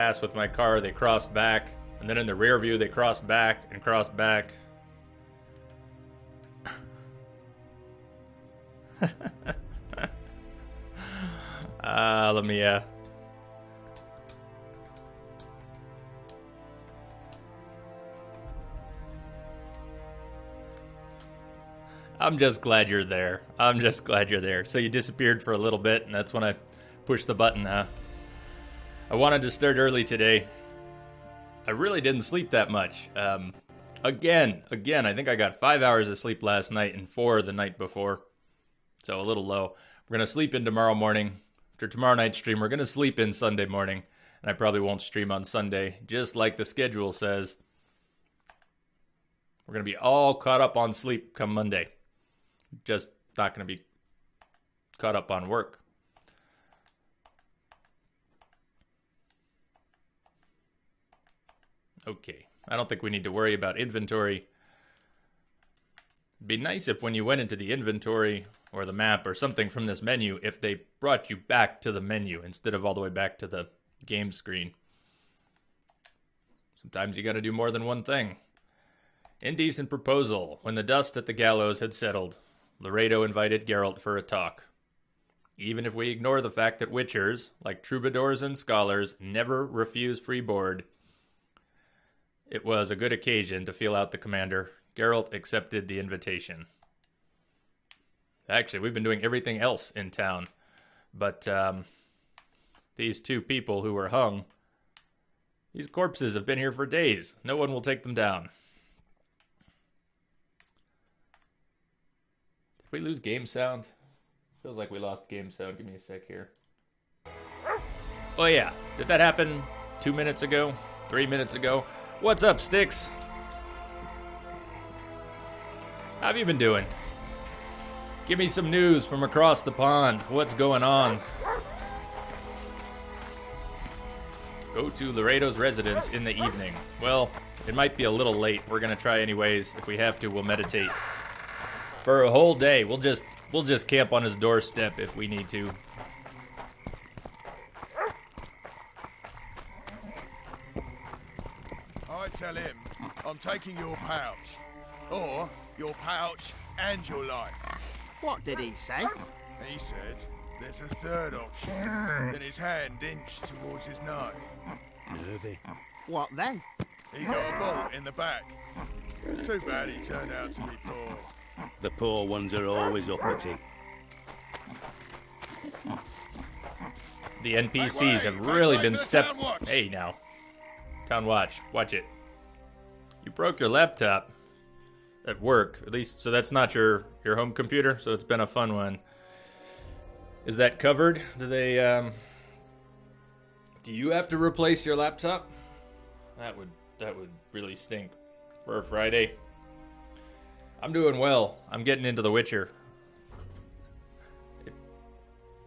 Pass with my car, they crossed back, and then in the rear view they crossed back and crossed back. Let me I'm just glad you're there. I'm just glad you're there. So you disappeared for a little bit, and that's when I pushed the button, huh? I wanted to start early today. I really didn't sleep that much. Again, I think I got 5 hours of sleep last night and 4 the night before. So a little low. We're going to sleep in tomorrow morning. After tomorrow night's stream, we're going to sleep in Sunday morning. And I probably won't stream on Sunday, just like the schedule says. We're going to be all caught up on sleep come Monday. Just not going to be caught up on work. Okay, I don't think we need to worry about inventory. It'd be nice if when you went into the inventory or the map or something from this menu, if they brought you back to the menu instead of all the way back to the game screen. Sometimes you got to do more than one thing. Indecent proposal. When the dust at the gallows had settled, Laredo invited Geralt for a talk. Even if we ignore the fact that witchers, like troubadours and scholars, never refuse free board, it was a good occasion to feel out the commander. Geralt accepted the invitation. Actually, we've been doing everything else in town, but these two people who were hung, these corpses have been here for days. No one will take them down. Did we lose game sound? Feels like we lost game sound. Give me a sec here. Oh yeah, did that happen 2 minutes ago? 3 minutes ago? What's up, Sticks? How have you been doing? Give me some news from across the pond. What's going on? Go to Laredo's residence in the evening. Well, it might be a little late. We're gonna try anyways. If we have to, we'll meditate. For a whole day. We'll just camp on his doorstep if we need to. I tell him I'm taking your pouch. Or your pouch and your life. What did he say? He said there's a third option. Then his hand inched towards his knife. Nervy. What then? He got a bolt in the back. Too bad he turned out to be poor. The poor ones are always uppity. The NPCs have really been Hey now. Town watch. Watch it. You broke your laptop at work. At least, so that's not your home computer, so it's been a fun one. Is that covered? Do they, do you have to replace your laptop? That would really stink for a Friday. I'm doing well. I'm getting into The Witcher.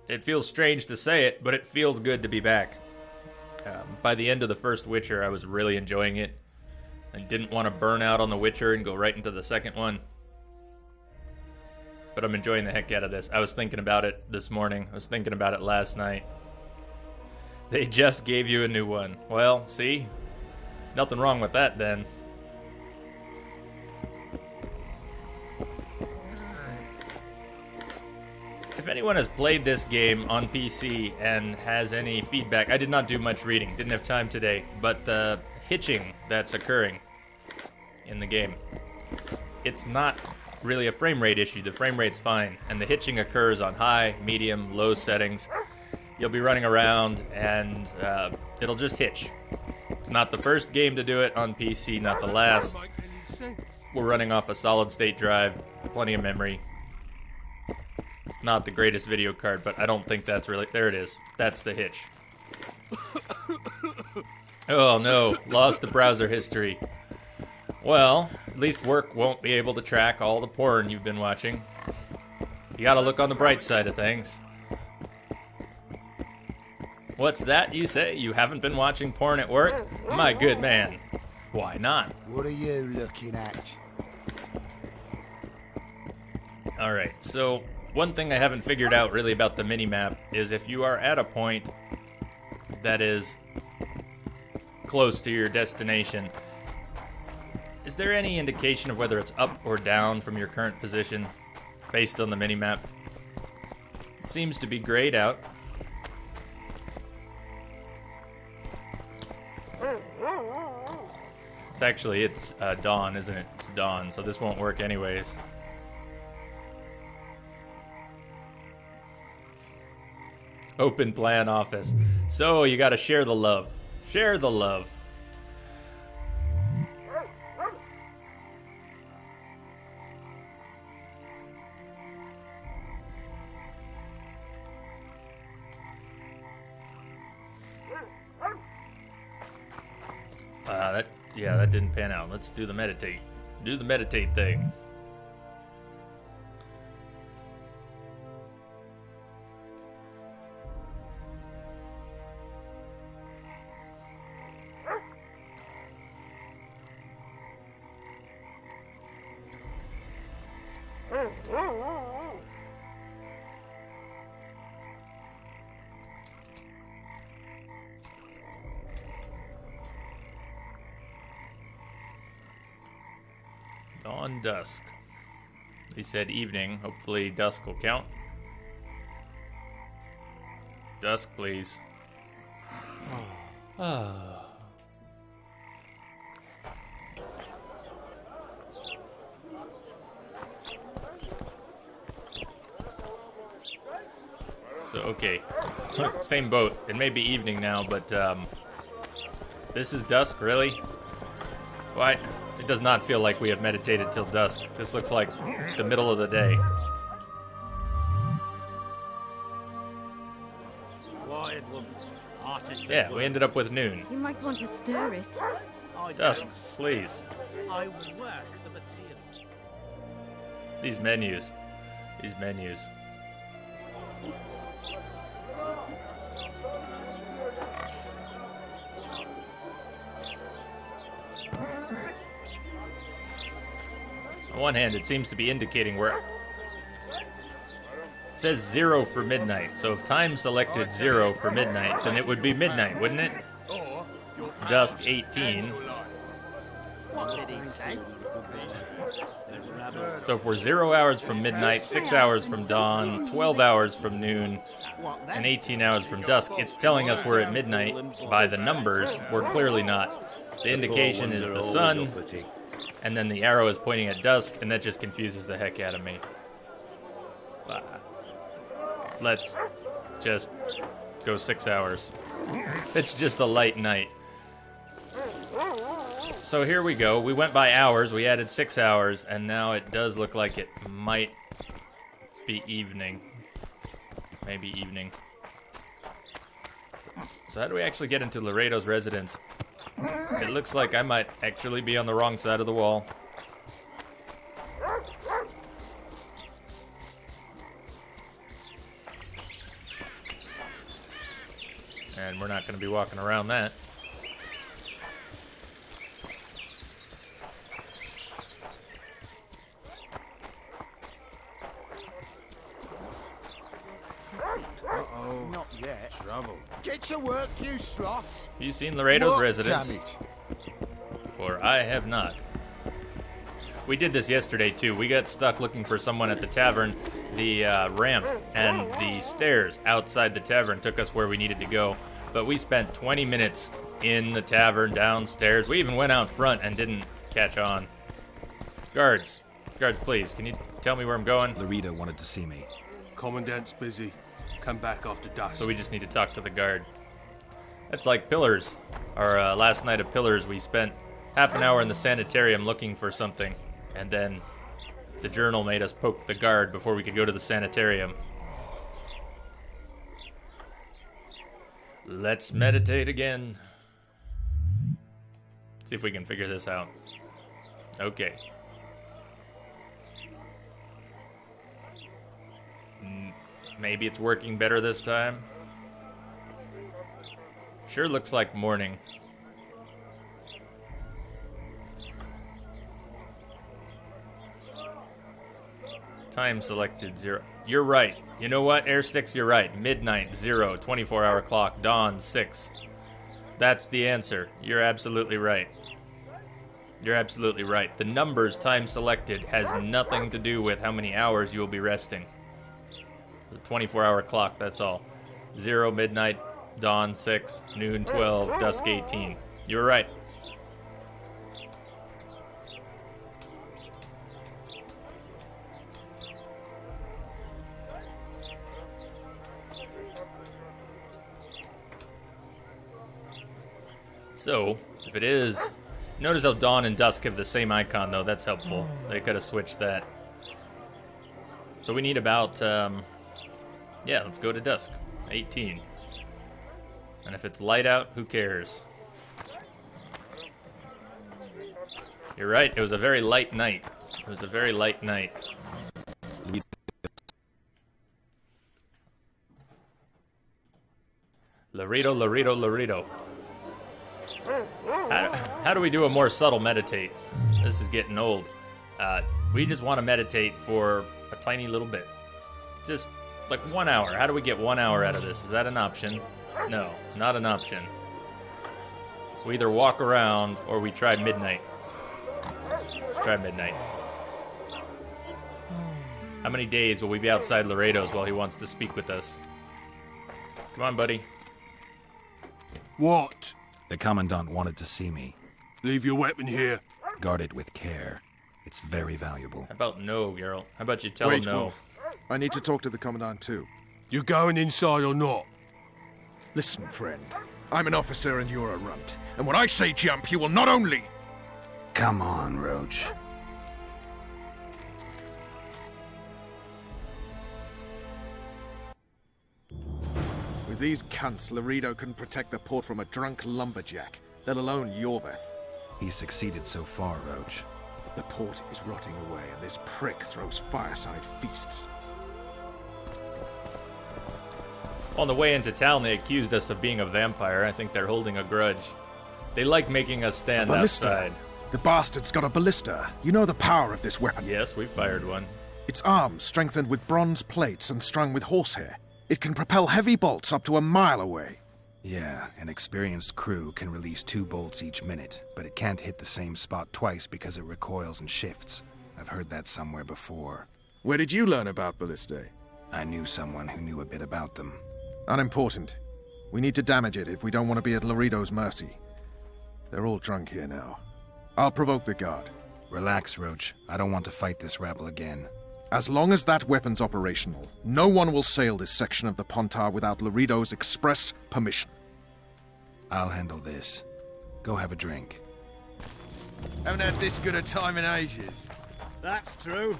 It feels strange to say it, but it feels good to be back. By the end of the first Witcher, I was really enjoying it. I didn't want to burn out on The Witcher and go right into the second one. But I'm enjoying the heck out of this. I was thinking about it this morning. I was thinking about it last night. They just gave you a new one. Well, see? Nothing wrong with that then. If anyone has played this game on PC and has any feedback, I did not do much reading, didn't have time today, but the hitching that's occurring in the game, it's not really a frame rate issue. The frame rate's fine, and the hitching occurs on high, medium, low settings. You'll be running around, and it'll just hitch. It's not the first game to do it on PC, not the last. We're running off a solid-state drive, plenty of memory. Not the greatest video card, but I don't think that's really... There it is. That's the hitch. Oh no, lost the browser history. Well, at least work won't be able to track all the porn you've been watching. You gotta look on the bright side of things. What's that you say? You haven't been watching porn at work? My good man. Why not? What are you looking at? Alright, so one thing I haven't figured out really about the mini-map is if you are at a point that is close to your destination. Is there any indication of whether it's up or down from your current position based on the minimap? It seems to be grayed out. It's dawn, isn't it? It's dawn, so this won't work anyways. Open plan office. So you gotta share the love. Share the love. That didn't pan out. Let's do the meditate. Do the meditate thing. Dawn, dusk. He said evening. Hopefully dusk will count. Dusk, please. So, okay. Same boat. It may be evening now, but this is dusk, really? Why? It does not feel like we have meditated till dusk. This looks like the middle of the day. Yeah, we ended up with noon. You might want to stir it. Dusk, please. I work the material. These menus. These menus. On one hand, it seems to be indicating where... It says 0 for midnight, so if time selected 0 for midnight, then it would be midnight, wouldn't it? Or your pouch Dusk and 18. your life. What did he say? So if we're 0 hours from midnight, 6 hours from dawn, 12 hours from noon, What then? and 18 hours from dusk, it's telling us we're at midnight. By the numbers, we're clearly not. The indication is the sun, and then the arrow is pointing at dusk, and that just confuses the heck out of me. Let's just go 6 hours. It's just a light night. So here we go. We went by hours. We added 6 hours, and now it does look like it might be evening. Maybe evening. So how do we actually get into Laredo's residence? It looks like I might actually be on the wrong side of the wall. And we're not going to be walking around that. Uh-oh. Not yet. Trouble. Get to work, you sloths. Have you seen Laredo's Work, residence? damn it. For I have not. We did this yesterday too. We got stuck looking for someone at the tavern. The ramp and the stairs outside the tavern took us where we needed to go. But we spent 20 minutes in the tavern downstairs. We even went out front and didn't catch on. Guards, please, can you tell me where I'm going? Laredo wanted to see me. Commandant's busy. Come back after dusk. So we just need to talk to the guard. That's like Pillars. Our last night of Pillars, we spent half an hour in the sanitarium looking for something. And then the journal made us poke the guard before we could go to the sanitarium. Let's meditate again. See if we can figure this out. Okay. Maybe it's working better this time. Sure looks like morning. Time selected 0. You're right. You know what, Airsticks, you're right. Midnight, 0. 24-hour clock. Dawn, 6. That's the answer. You're absolutely right. You're absolutely right. The numbers time selected has nothing to do with how many hours you will be resting. The 24-hour clock, that's all. 0, midnight, dawn 6, noon 12, dusk 18. You were right. So, if it is... Notice how dawn and dusk have the same icon, though. That's helpful. They could have switched that. So we need about... yeah, let's go to dusk. 18. And if it's light out, who cares? You're right, it was a very light night. It was a very light night. Laredo, Laredo, Laredo. How do we do a more subtle meditate? This is getting old. We just want to meditate for a tiny little bit. Just like 1 hour. How do we get 1 hour out of this? Is that an option? No, not an option. We either walk around or we try midnight. Let's try midnight. How many days will we be outside Laredo's while he wants to speak with us? Come on, buddy. What? The Commandant wanted to see me. Leave your weapon here. Guard it with care. It's very valuable. How about no, Geralt? How about you tell him no? Wolf. I need to talk to the Commandant too. You going inside or not? Listen, friend. I'm an officer and you're a runt. And when I say jump, you will not only... Come on, Roach. With these cunts, Laredo couldn't protect the port from a drunk lumberjack, let alone Yorveth. He's succeeded so far, Roach. The port is rotting away, and this prick throws fireside feasts. On the way into town, they accused us of being a vampire. I think they're holding a grudge. They like making us stand Ballista. outside. The bastard's got a ballista. You know the power of this weapon. Yes, we fired one. Its arms strengthened with bronze plates and strung with horsehair. It can propel heavy bolts up to a mile away. Yeah, an experienced crew can release 2 bolts each minute, but it can't hit the same spot twice because it recoils and shifts. I've heard that somewhere before. Where did you learn about ballistae? I knew someone who knew a bit about them. Unimportant. We need to damage it if we don't want to be at Laredo's mercy. They're all drunk here now. I'll provoke the guard. Relax, Roach. I don't want to fight this rabble again. As long as that weapon's operational, no one will sail this section of the Pontar without Laredo's express permission. I'll handle this. Go have a drink. Haven't had this good a time in ages. That's true.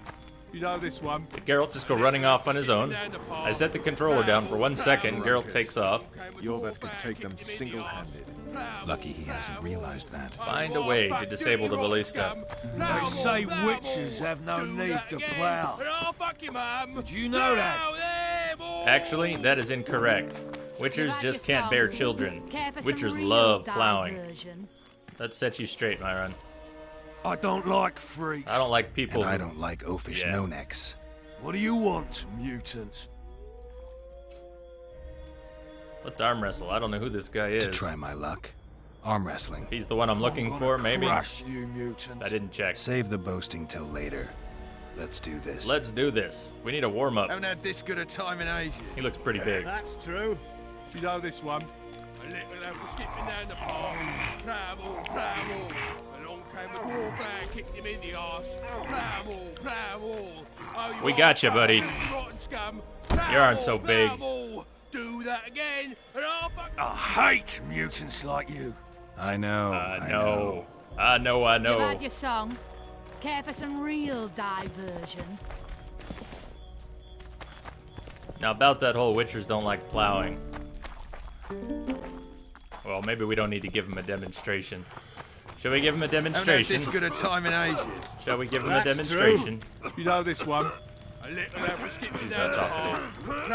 You know this one. Did Geralt just go running off on his own? I set the controller down for 1 second. Geralt takes off. Yorveth can take them single-handed. Lucky he hasn't realized that. Find a way to disable the ballista. They say witches have no need to plough. Did you know that? Actually, that is incorrect. Witchers just can't bear children. Witchers love plowing. That sets you straight, Myron. I don't like freaks. I don't like people. And I don't like oafish Yeah. no-necks. What do you want, mutant? Let's arm wrestle. I don't know who this guy is. To try my luck. Arm wrestling. If he's the one I'm looking I'm for, gonna maybe. Crush you, mutant. I didn't check. Save the boasting till later. Let's do this. Let's do this. We need a warm-up. Haven't had this good a time in ages. He looks pretty big. That's true. You know this one. A little lad was skipping down the park. Travel. Along came a dwarf and kicked him in the arse. Travel. Oh, We got you, buddy. Rotten scum. You aren't so big. Do that again, and I'll fuck. I hate mutants like you. I know. I know. You've had your song. Care for some real diversion? Now, about that whole witchers don't like plowing. Well, maybe we don't need to give him a demonstration. Shall we give him a Haven't had demonstration? this good a time in ages. Shall we give him a That's demonstration? You know this one. A little lad was skipping He's down not the talking park.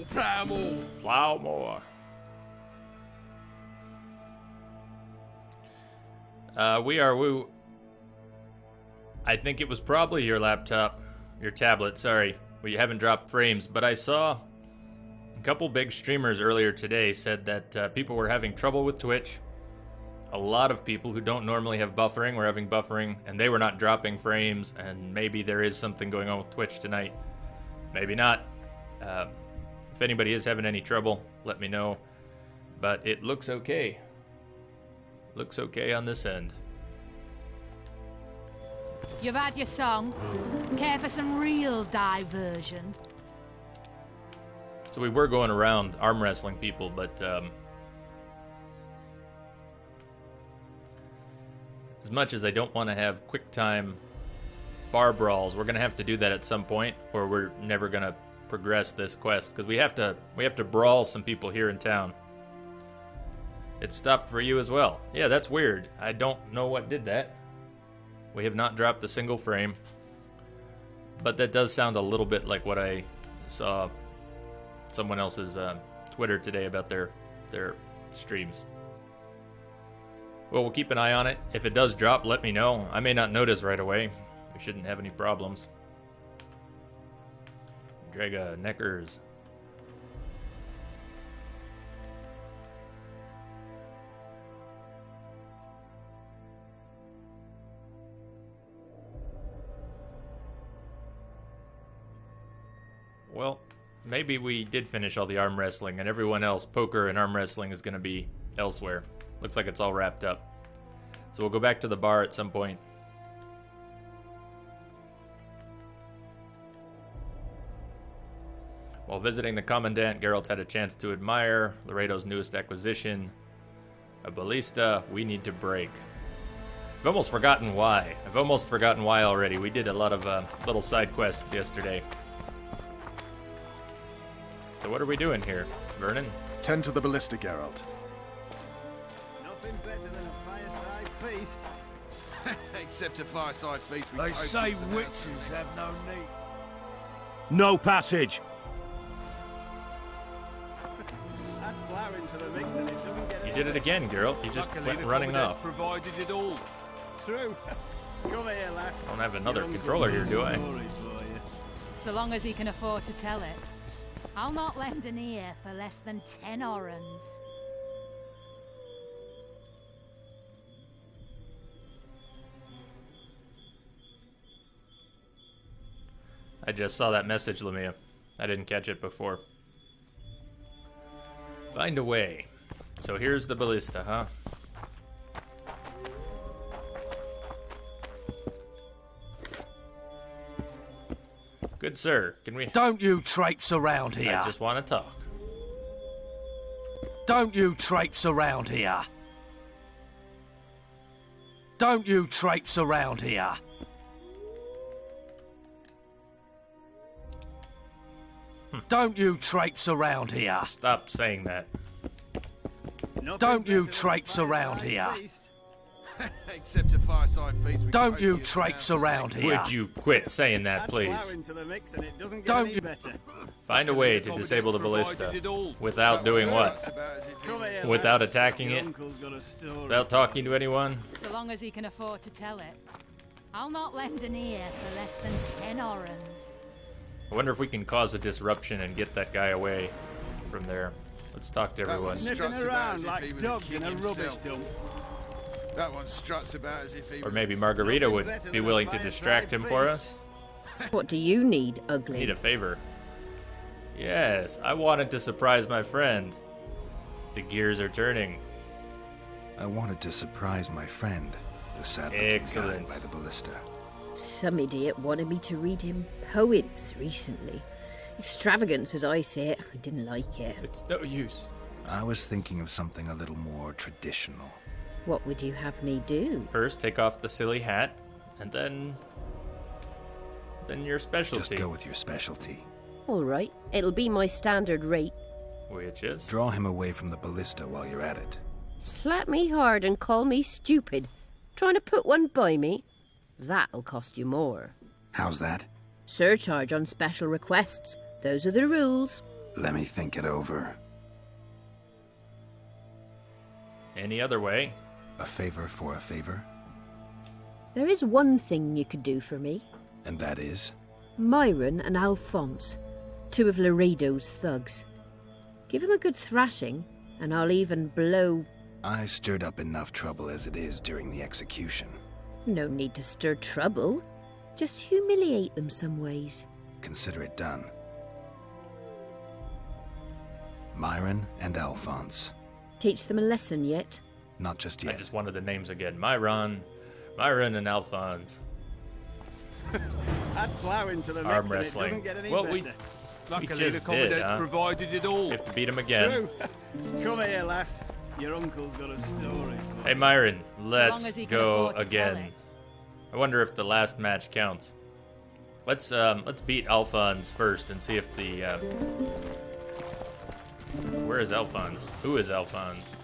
Travel. Plow more. I think it was probably your laptop, your tablet, sorry. We haven't dropped frames, but I saw A couple big streamers earlier today said that people were having trouble with Twitch. A lot of people who don't normally have buffering were having buffering, and they were not dropping frames, and maybe there is something going on with Twitch tonight. Maybe not. If anybody is having any trouble, let me know. But it looks okay. Looks okay on this end. You've had your song. Care for some real diversion? So we were going around arm wrestling people, but as much as I don't want to have quick time bar brawls, we're gonna have to do that at some point, or we're never gonna progress this quest, because we have to brawl some people here in town. It stopped for you as well. Yeah, that's weird. I don't know what did that. We have not dropped a single frame, but that does sound a little bit like what I saw someone else's Twitter today about their streams. Well, we'll keep an eye on it. If it does drop, let me know. I may not notice right away. We shouldn't have any problems. Draga Neckers. Well, maybe we did finish all the arm wrestling, and everyone else, poker and arm wrestling, is going to be elsewhere. Looks like it's all wrapped up. So we'll go back to the bar at some point. While visiting the Commandant, Geralt had a chance to admire Laredo's newest acquisition, a ballista we need to break. I've almost forgotten why. Already. We did a lot of little side quests yesterday. So what are we doing here, Vernon? Tend to the ballista, Geralt. Nothing better than a fireside feast. Except a fireside feast. They say witches have no need. No passage! Add flour into the mix and it doesn't get You did it again, Geralt. You just Luckily, went the running Commandant's off. provided it all. true. Come here, lass. I don't have another controller here, do I? So long as he can afford to tell it. I'll not lend an ear for less than 10 orens. I just saw that message, Lamia. I didn't catch it before. Find a way. So here's the ballista, huh? Good sir, can we... Don't you traipse around here. I just want to talk. Don't you traipse around here. Don't you traipse around here. Don't you traipse around here. Stop saying that. Don't you traipse around here. Except a fireside feast. Don't you traipse around here. Would you quit saying that, Add flour please? into the mix and it doesn't get Don't any you- better. Find a way to disable the ballista. Without doing what? Come here, Without lass. attacking Your it? uncle's got a story. Without talking to anyone? So long as he can afford to tell it. I'll not lend an ear for less than 10 orens. I wonder if we can cause a disruption and get that guy away from there. Let's talk to everyone. Sniffing Struts about around as if he like was dogs in a king rubbish himself. dump. That one struts about as if he Or was... maybe Margarita Nothing would better be than a willing to fireside distract him for feast. us. What do you need, I ugly? need a favor. Yes, I wanted to surprise my friend. The gears are turning. I wanted to surprise my friend, the sad guy Excellent. by the ballista. Some idiot wanted me to read him poems recently. Extravagance, as I say it. I didn't like it. It's no use. I was thinking of something a little more traditional. What would you have me do? First, take off the silly hat, and then your specialty. Just go with your specialty. All right, it'll be my standard rate. Which is? Draw him away from the ballista while you're at it. Slap me hard and call me stupid. Trying to put one by me? That'll cost you more. How's that? Surcharge on special requests. Those are the rules. Let me think it over. Any other way? A favor for a favor? There is one thing you could do for me. And that is? Myron and Alphonse, two of Laredo's thugs. Give him a good thrashing, and I'll even blow... I stirred up enough trouble as it is during the execution. No need to stir trouble. Just humiliate them some ways. Consider it done. Myron and Alphonse. Teach them a lesson yet? Not just I yet. just wanted the names again. Myron and Alphonse. Add plow into the Arm mix and it wrestling. doesn't get any Well, better. Luckily, just the did, commandant's huh? provided it all. We have to beat him again. True. Come here, lass. Your uncle's got a story. Hey, Myron, long let's as he can go afford to tell again. it. I wonder if the last match counts. Let's beat Alphonse first and see if the where is Alphonse? Who is Alphonse?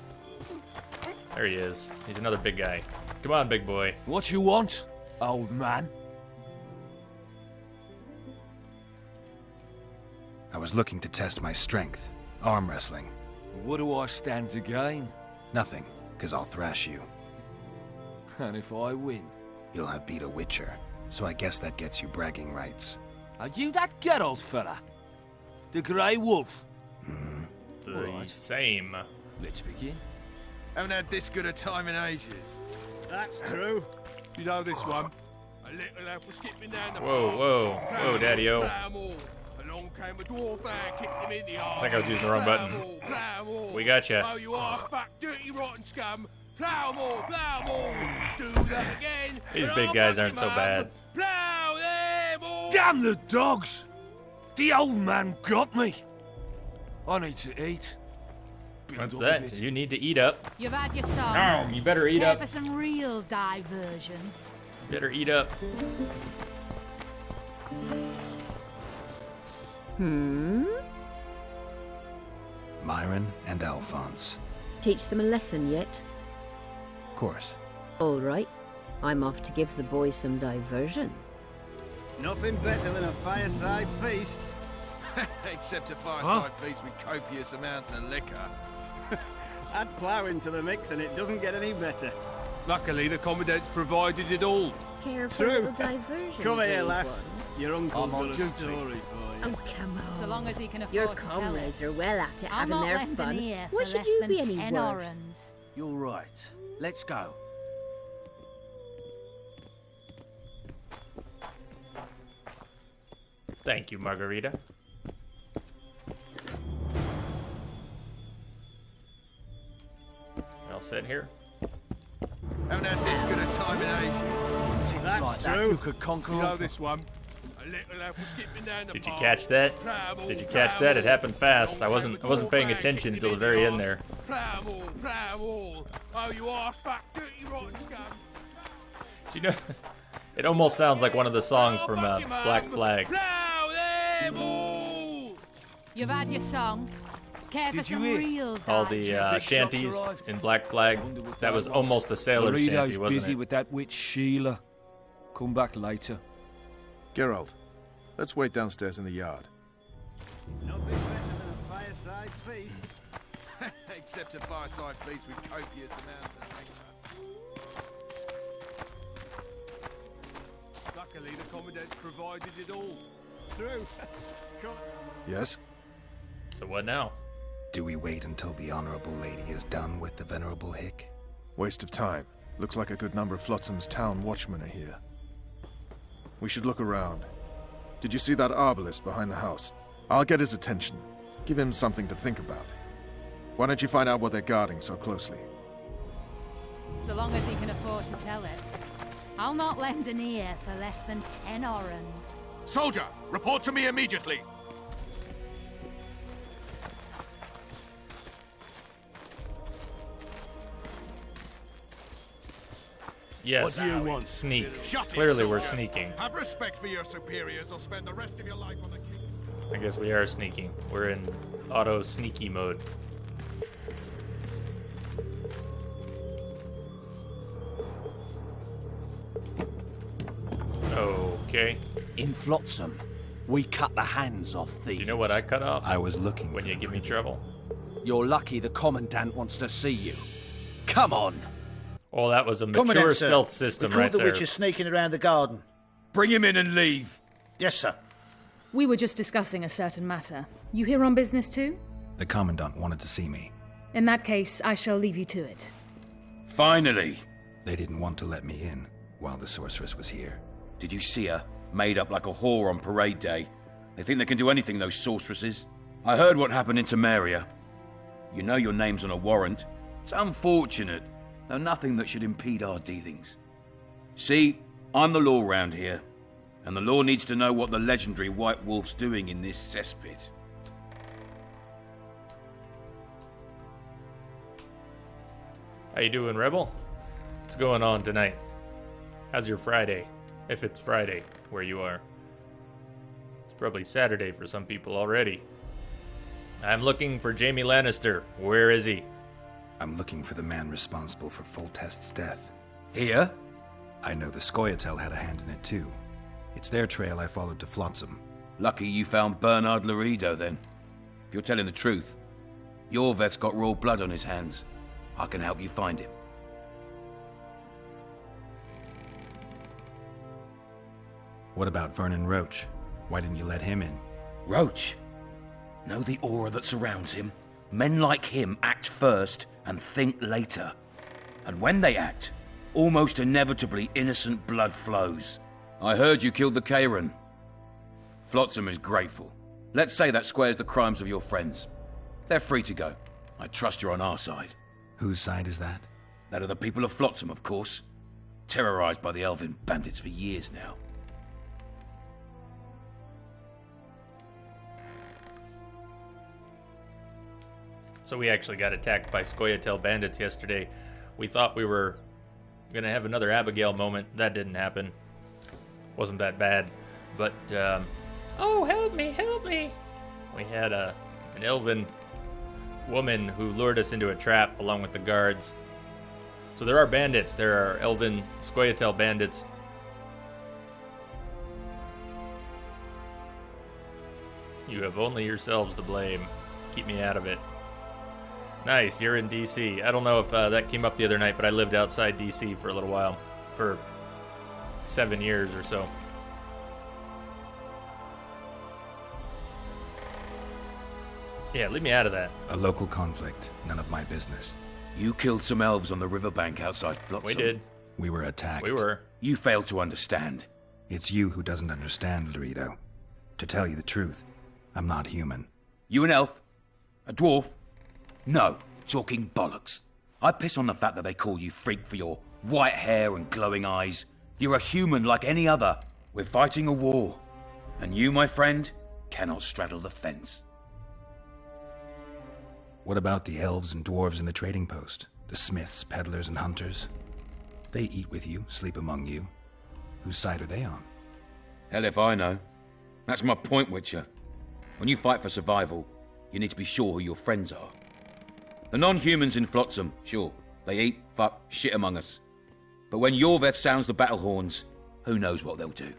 There he is. He's another big guy. Come on, big boy. What you want, old man? I was looking to test my strength. Arm wrestling. What do I stand to gain? Nothing, because I'll thrash you. And if I win? You'll have beat a Witcher, so I guess that gets you bragging rights. Are you that Geralt fella? The Grey Wolf? The Alright. same. Let's begin. Haven't had this good a time in ages. That's true. You know this one. A little elf was skipping down the Whoa, path. whoa, whoa, Daddy-o. Plow-all. Along came a dwarf and kicked him in the arse. I think I was using the wrong button. Plow-all, plow-all. We gotcha. Oh, you are fat, dirty, rotten scum. Plow-all, plow-all. Do that again. These and big I'll guys fuck aren't you, so Mum. bad. Plow them all. Damn the dogs! The old man got me. I need to eat. Build What's up a that? bit. You need to eat up. You've had your song. No, you better eat Care up. for some real diversion? Better eat up. Myron and Alphonse. Teach them a lesson yet? Of course. All right. I'm off to give the boys some diversion. Nothing better than a fireside feast. Except a fireside feast with copious amounts of liquor. Add plow into the mix and it doesn't get any better. Luckily, the commandant's provided it all. Care for True. a little diversion? Come here, brave lass. one? Your uncle's I'm on got a duty. story for you. Oh, come on. So long as he can afford Your to tell it. comrades are well at it, I'll having not their lend fun. an ear Why for should less you than be any 10 worse? orans. You're right. Let's go. Thank you, Margarita. All set here. Haven't had this good a time in ages. Things That's like that true. you could conquer You know all. this one. A little elf was skipping down the Did you path. catch that? Plow-all, Did you catch that? It plow-all. happened fast. I Along wasn't came a paying dwarf and attention kicked until him the in very the end there. arse. Plow-all, plow-all. Oh, you are fat, dirty, rotten scum. Do you know? It almost sounds like one of the songs from Fuck you, Black Mum. Flag. Plow them all. You've had your song. Care for Did you some hear? real All diversion? the Big shots shanties arrived. in Black Flag. Wonder what That they was want. almost a sailor Laredo's shanty, wasn't busy it? with that witch Sheila. Come back later. Geralt, let's wait downstairs in the yard. Nothing better than a fireside feast. Except a fireside feast with copious amounts of liquor. Luckily, the commandant's provided it all. True. Come. Yes? So what now? Do we wait until the Honorable Lady is done with the Venerable Hick? Waste of time. Looks like a good number of Flotsam's town watchmen are here. We should look around. Did you see that arbalist behind the house? I'll get his attention. Give him something to think about. Why don't you find out what they're guarding so closely? So long as he can afford to tell it. I'll not lend an ear for less than 10 orans. Soldier, report to me immediately. Yes. What do you want? Sneak. Shut it, Clearly we're soldier. sneaking. Have respect for your superiors or spend the rest of your life on the king. I guess we are sneaking. We're in auto sneaky mode. Okay. In Flotsam, we cut the hands off thieves. Do you know what I cut off? I was looking When for you give me trouble. You're lucky the Commandant wants to see you. Come on. Oh, that was a Commandant, mature sir. stealth system We caught right the there. witches sneaking around the garden. Bring him in and leave. Yes, sir. We were just discussing a certain matter. You here on business too? The Commandant wanted to see me. In that case, I shall leave you to it. Finally! They didn't want to let me in while the sorceress was here. Did you see her? Made up like a whore on parade day. They think they can do anything, those sorceresses. I heard what happened in Temeria. You know your name's on a warrant. It's unfortunate, though nothing that should impede our dealings. See, I'm the law round here, and the law needs to know what the legendary White Wolf's doing in this cesspit. How you doing, Rebel? What's going on tonight? How's your Friday? If it's Friday, where you are. It's probably Saturday for some people already. I'm looking for Jaime Lannister. Where is he? I'm looking for the man responsible for Foltest's death. Here? I know the Scoia'tael had a hand in it too. It's their trail I followed to Flotsam. Lucky you found Bernard Laredo, then. If you're telling the truth, Yorveth's got royal blood on his hands. I can help you find him. What about Vernon Roach? Why didn't you let him in? Roach? Know the aura that surrounds him? Men like him act first and think later. And when they act, almost inevitably innocent blood flows. I heard you killed the Kairan. Flotsam is grateful. Let's say that squares the crimes of your friends. They're free to go. I trust you're on our side. Whose side is that? That of the people of Flotsam, of course. Terrorized by the Elven bandits for years now. So we actually got attacked by Scoia'tael bandits yesterday. We thought we were gonna have another Abigail moment. That didn't happen. Wasn't that bad. But, oh, help me, help me! We had an elven woman who lured us into a trap along with the guards. So there are bandits. There are elven Scoia'tael bandits. You have only yourselves to blame. Keep me out of it. Nice, you're in DC. I don't know if that came up the other night, but I lived outside DC for a little while. For 7 years or so. Yeah, leave me out of that. A local conflict. None of my business. You killed some elves on the riverbank outside Flotsam. We did. We were attacked. We were. You failed to understand. It's you who doesn't understand, Laredo. To tell you the truth, I'm not human. You an elf? A dwarf? No, talking bollocks. I piss on the fact that they call you freak for your white hair and glowing eyes. You're a human like any other. We're fighting a war. And you, my friend, cannot straddle the fence. What about the elves and dwarves in the trading post? The smiths, peddlers, and hunters? They eat with you, sleep among you. Whose side are they on? Hell if I know. That's my point, Witcher. When you fight for survival, you need to be sure who your friends are. The non-humans in Flotsam, sure, they eat, fuck, shit among us. But when Yorveth sounds the battle horns, who knows what they'll do.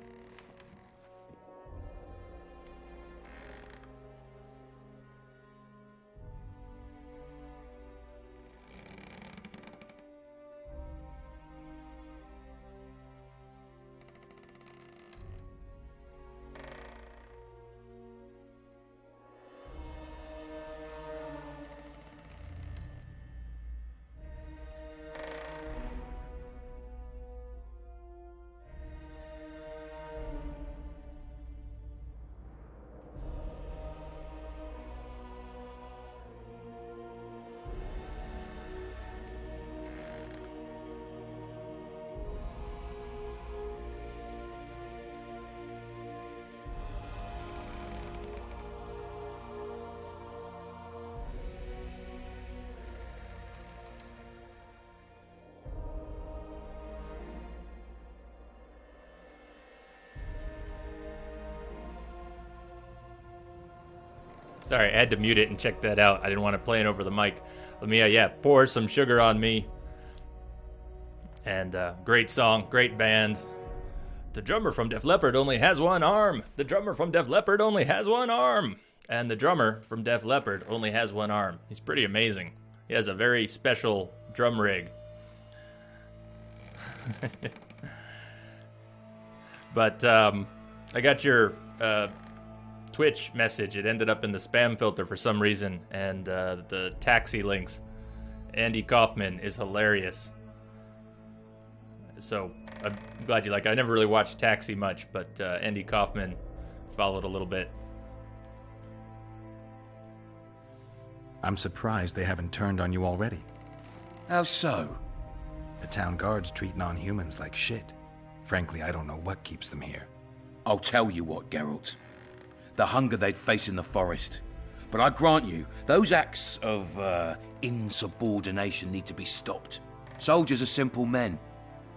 Sorry, I had to mute it and check that out. I didn't want to play it over the mic. Let me, yeah, pour some sugar on me. And great song, great band. The drummer from Def Leppard only has one arm. The drummer from Def Leppard only has one arm. And the drummer from Def Leppard only has one arm. He's pretty amazing. He has a very special drum rig. But I got your Twitch message. It ended up in the spam filter for some reason, and the taxi links. Andy Kaufman is hilarious. So I'm glad you like it. I never really watched Taxi much, but Andy Kaufman followed a little bit. I'm surprised they haven't turned on you already. How so? The town guard's treat non-humans like shit. Frankly, I don't know what keeps them here. I'll tell you what, Geralt. The hunger they'd face in the forest. But I grant you, those acts of insubordination need to be stopped. Soldiers are simple men.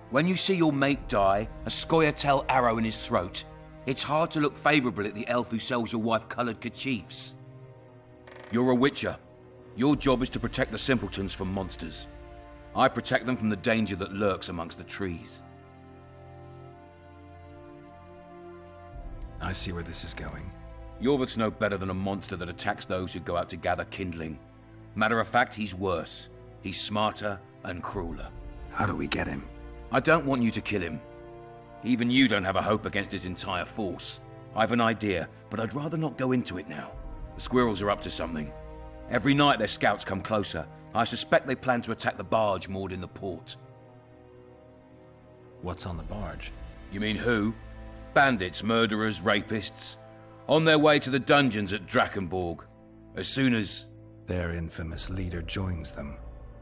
When you see your mate die, a Scoia'tael arrow in his throat, it's hard to look favourable at the elf who sells your wife coloured kerchiefs. You're a witcher. Your job is to protect the simpletons from monsters. I protect them from the danger that lurks amongst the trees. I see where this is going. Yorvith's no better than a monster that attacks those who go out to gather kindling. Matter of fact, he's worse. He's smarter and crueler. How do we get him? I don't want you to kill him. Even you don't have a hope against his entire force. I've an idea, but I'd rather not go into it now. The squirrels are up to something. Every night their scouts come closer. I suspect they plan to attack the barge moored in the port. What's on the barge? You mean who? Bandits, murderers, rapists. On their way to the dungeons at Drakenborg. As soon as... Their infamous leader joins them.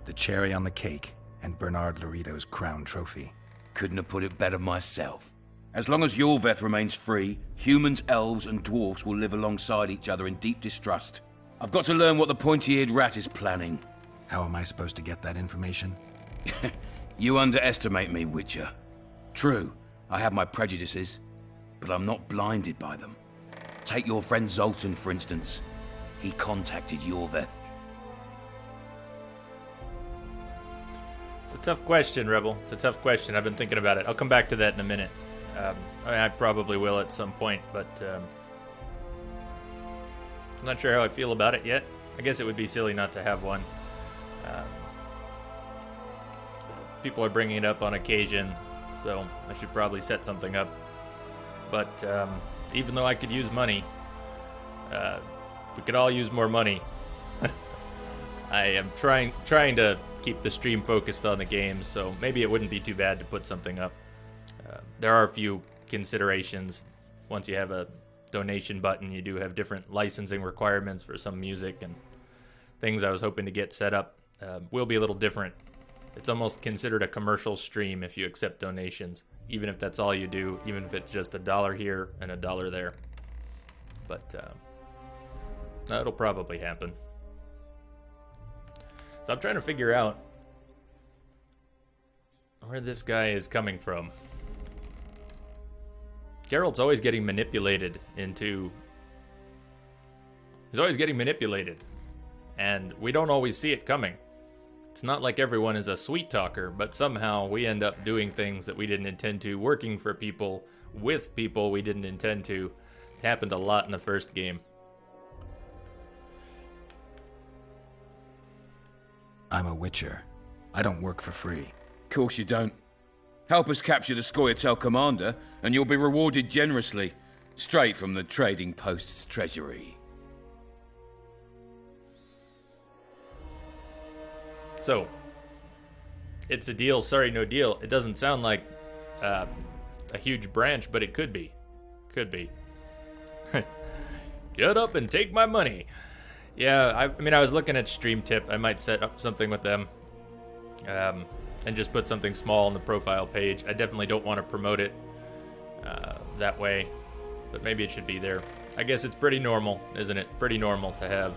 The cherry on the cake, and Bernard Laurito's crown trophy. Couldn't have put it better myself. As long as Yorveth remains free, humans, elves, and dwarfs will live alongside each other in deep distrust. I've got to learn what the pointy-eared rat is planning. How am I supposed to get that information? You underestimate me, Witcher. True, I have my prejudices, but I'm not blinded by them. Take your friend Zoltan, for instance. He contacted Yorveth. It's a tough question, Rebel. It's a tough question. I've been thinking about it. I'll come back to that in a minute. I probably will at some point, but I'm not sure how I feel about it yet. I guess it would be silly not to have one. People are bringing it up on occasion, so I should probably set something up. But even though I could use money, we could all use more money. I am trying to keep the stream focused on the game, so maybe it wouldn't be too bad to put something up. There are a few considerations. Once you have a donation button, you do have different licensing requirements for some music and things I was hoping to get set up. Will be a little different. It's almost considered a commercial stream if you accept donations, even if that's all you do, even if it's just $1 here and $1 there. But that'll probably happen. So I'm trying to figure out where this guy is coming from. Geralt's always getting manipulated into... He's always getting manipulated. And we don't always see it coming. It's not like everyone is a sweet talker, but somehow we end up doing things that we didn't intend to, working for people, with people we didn't intend to. It happened a lot in the first game. I'm a witcher. I don't work for free. Course you don't. Help us capture the Scoia'tael commander, and you'll be rewarded generously, straight from the trading post's treasury. So, it's a deal, sorry, no deal. It doesn't sound like a huge branch, but it could be. Could be. Get up and take my money. Yeah, I mean, I was looking at Stream Tip. I might set up something with them. And just put something small on the profile page. I definitely don't want to promote it that way, but maybe it should be there. I guess it's pretty normal, isn't it? Pretty normal to have.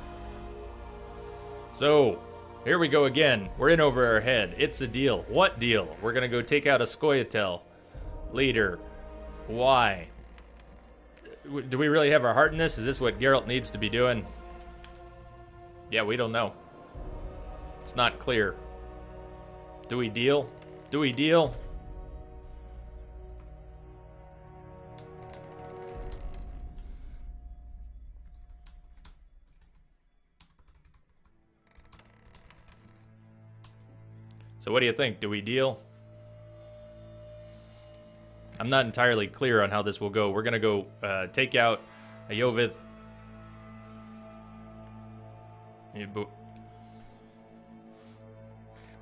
So, here we go again. We're in over our head. It's a deal. What deal? We're going to go take out a Scoia'tael leader. Why? Do we really have our heart in this? Is this what Geralt needs to be doing? Yeah, we don't know. It's not clear. Do we deal? Do we deal? So what do you think? Do we deal? I'm not entirely clear on how this will go. We're going to go take out a Yorvith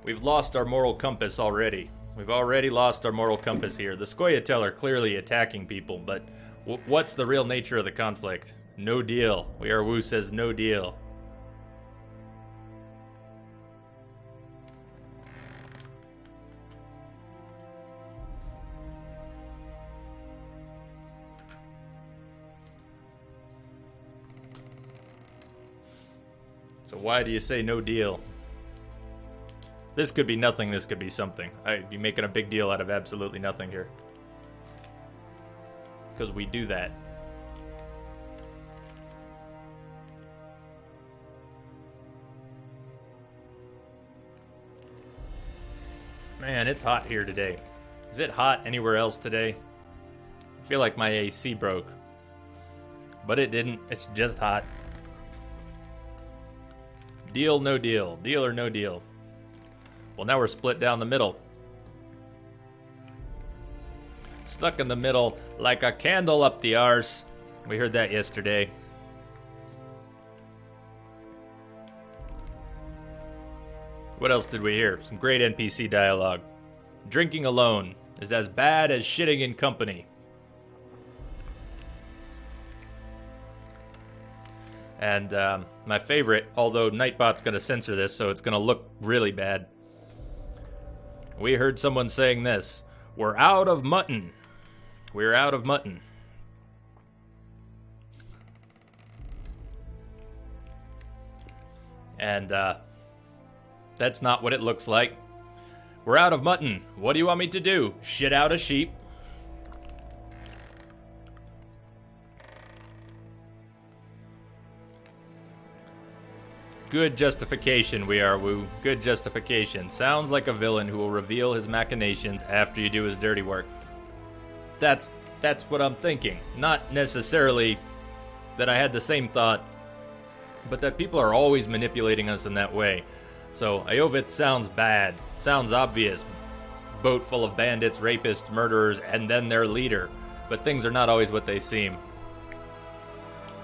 We've lost our moral compass already. We've already lost our moral compass here. The Scoia'tael are clearly attacking people, but what's the real nature of the conflict? No deal. We Are Wu says no deal. So why do you say no deal? This could be nothing, this could be something. I'd be making a big deal out of absolutely nothing here. Because we do that. Man, it's hot here today. Is it hot anywhere else today? I feel like my AC broke. But it didn't, it's just hot. Deal, no deal. Deal or no deal. Well, now we're split down the middle. Stuck in the middle like a candle up the arse. We heard that yesterday. What else did we hear? Some great NPC dialogue. Drinking alone is as bad as shitting in company. And my favorite, although Nightbot's going to censor this, so it's going to look really bad. We heard someone saying this. We're out of mutton. We're out of mutton. And that's not what it looks like. We're out of mutton. What do you want me to do? Shit out a sheep? Good justification, We Are Wu. Good justification. Sounds like a villain who will reveal his machinations after you do his dirty work. That's what I'm thinking. Not necessarily that I had the same thought, but that people are always manipulating us in that way. So, Iovith sounds bad. Sounds obvious. Boat full of bandits, rapists, murderers, and then their leader. But things are not always what they seem.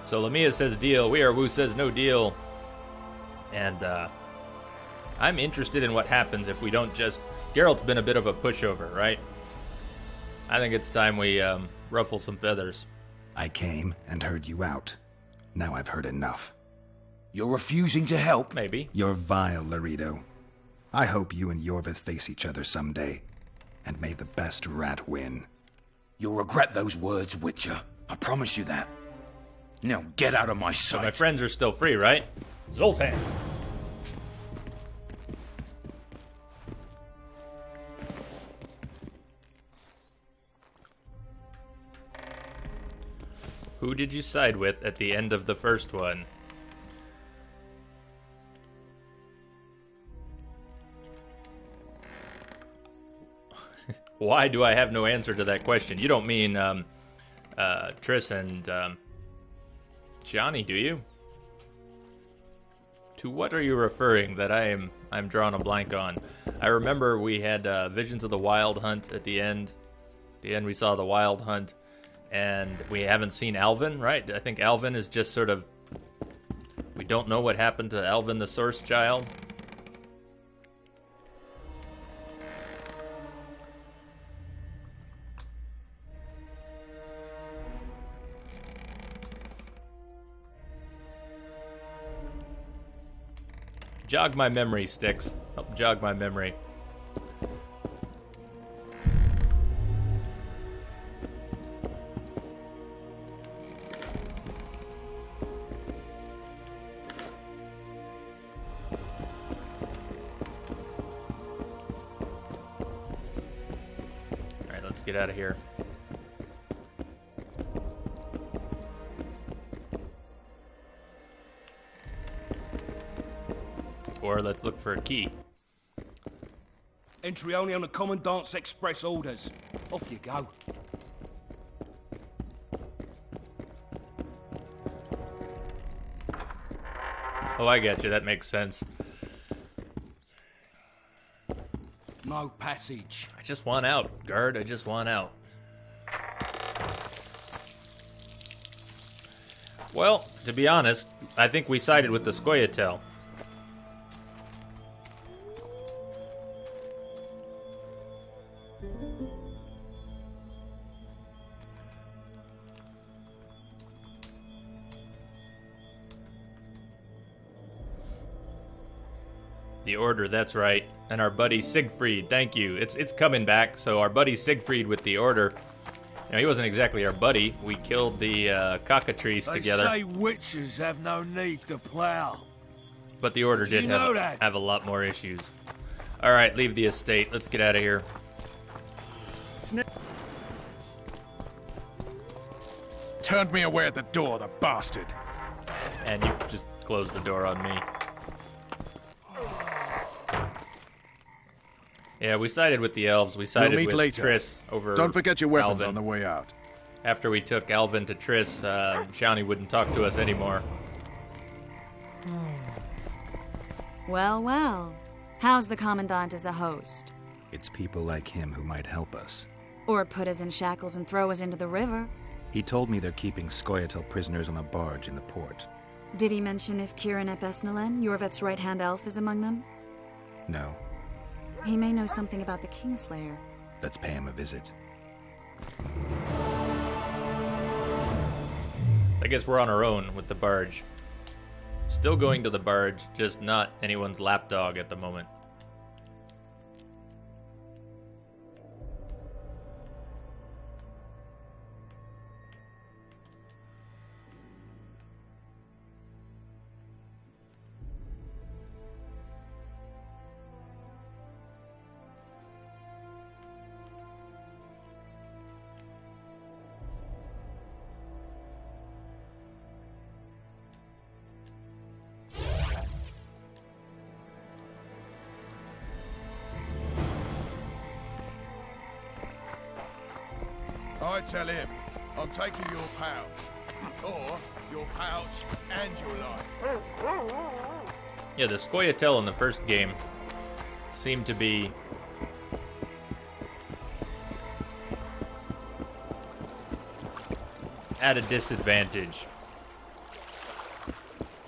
So, Lamia says deal. We Are Wu says no deal. And I'm interested in what happens if we don't just... Geralt's been a bit of a pushover, right? I think it's time we ruffle some feathers. I came and heard you out. Now I've heard enough. You're refusing to help? Maybe. You're vile, Laredo. I hope you and Yorvith face each other someday. And may the best rat win. You'll regret those words, Witcher. I promise you that. Now get out of my sight. So my friends are still free, right? Zoltan. Who did you side with at the end of the first one? Why do I have no answer to that question? You don't mean Triss and Johnny, do you? To what are you referring that I'm drawing a blank on? I remember we had Visions of the Wild Hunt at the end. At the end we saw the Wild Hunt, and we haven't seen Alvin, right? I think Alvin is just sort of... We don't know what happened to Alvin the Source Child. Jog my memory, Sticks. Help jog my memory. Alright, let's get out of here. Or let's look for a key. Entry only on the Commandant's express orders. Off you go. Oh, I get you. That makes sense. No passage. I just want out, guard. I just want out. Well, to be honest, I think we sided with the Scoia'tael. The Order, that's right. And our buddy Siegfried, thank you. It's coming back. So our buddy Siegfried with the Order. He wasn't exactly our buddy. We killed the cockatrice together. They say witches have no need to plow. But the Order did have a lot more issues. All right, leave the estate. Let's get out of here. Turned me away at the door, the bastard. And you just closed the door on me. Yeah, we sided with the elves. We sided We'll meet with later. Triss over Don't forget your weapons Alvin. on the way out. After we took Alvin to Triss, Shawnee wouldn't talk to us anymore. Well, well. How's the Commandant as a host? It's people like him who might help us. Or put us in shackles and throw us into the river? He told me they're keeping Scoia'tael prisoners on a barge in the port. Did he mention if Kieran ep Esnalen, Yorvet's right-hand elf, is among them? No. He may know something about the Kingslayer. Let's pay him a visit. I guess we're on our own with the barge. Still going to the barge, just not anyone's lapdog at the moment. I tell him, I'm taking your pouch. Or your pouch and your life. Yeah, the Scoia'tael in the first game seemed to be at a disadvantage.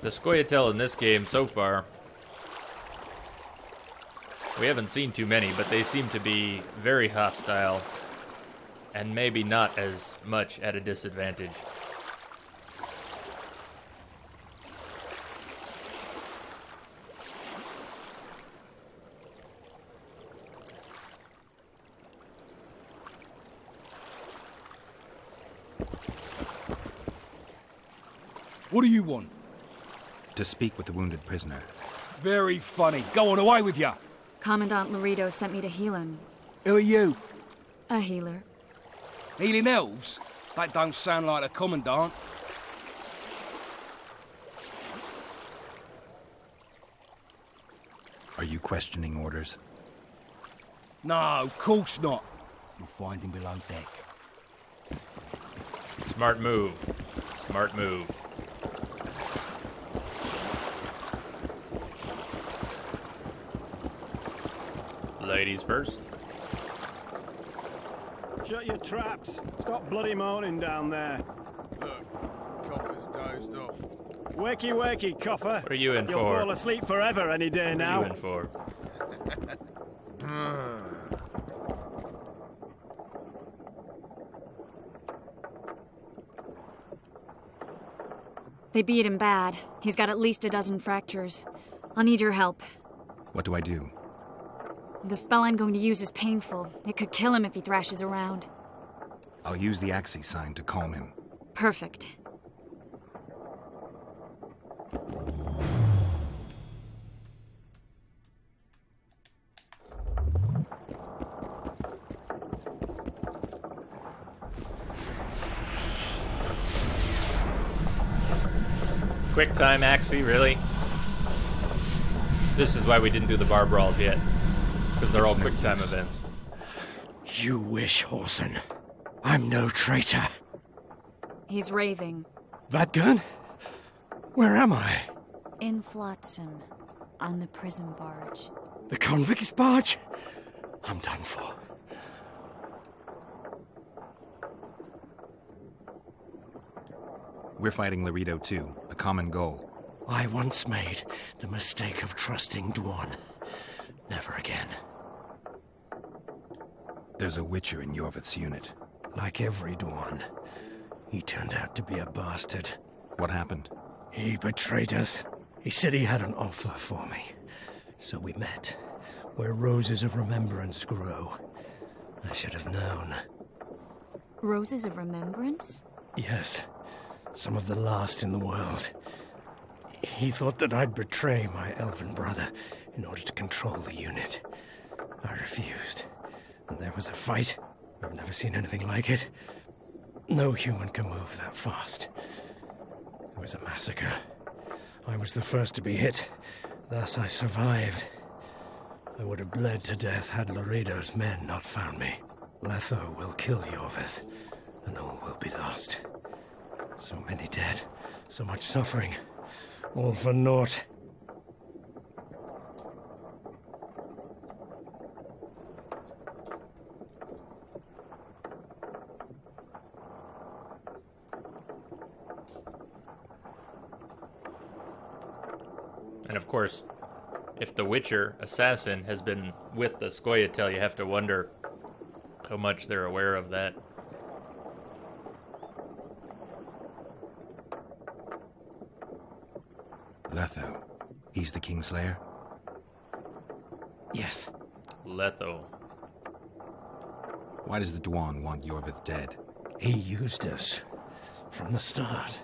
The Scoia'tael in this game so far, we haven't seen too many, but they seem to be very hostile and maybe not as much at a disadvantage. What do you want? To speak with the wounded prisoner. Very funny. Go on, away with ya. Commandant Laredo sent me to heal him. Who are you? A healer. Healing elves? That don't sound like a commandant. Are you questioning orders? No, of course not. You'll find him below deck. Smart move. Smart move. Ladies first. Shut your traps. Stop bloody moaning down there. Look, Coffer's dozed off. Wakey, wakey, Coffer. What are you in You'll for? fall asleep forever any day now. What are you in for? They beat him bad. He's got at least a dozen fractures. I'll need your help. What do I do? The spell I'm going to use is painful. It could kill him if he thrashes around. I'll use the Axii sign to calm him. Perfect. Quick time Axii, really? This is why we didn't do the bar brawls yet. Because they're all quick time events. You wish, Horson. I'm no traitor. He's raving. Vadgun? Where am I? In Flotsam, on the prison barge. The convict's barge? I'm done for. We're fighting Laredo too, a common goal. I once made the mistake of trusting Dwan. Never again. There's a Witcher in Yorvith's unit. Like every Dwan, he turned out to be a bastard. What happened? He betrayed us. He said he had an offer for me. So we met, where roses of remembrance grow. I should have known. Roses of remembrance? Yes, some of the last in the world. He thought that I'd betray my elven brother in order to control the unit. I refused, and there was a fight. I've never seen anything like it. No human can move that fast. It was a massacre. I was the first to be hit, thus I survived. I would have bled to death had Laredo's men not found me. Letho will kill Yorvith, and all will be lost. So many dead, so much suffering, all for naught. And of course, if the Witcher assassin has been with the Scoia'tael, you have to wonder how much they're aware of that. Letho. He's the Kingslayer? Yes. Letho. Why does the Dwan want Yorvith dead? He used us from the start.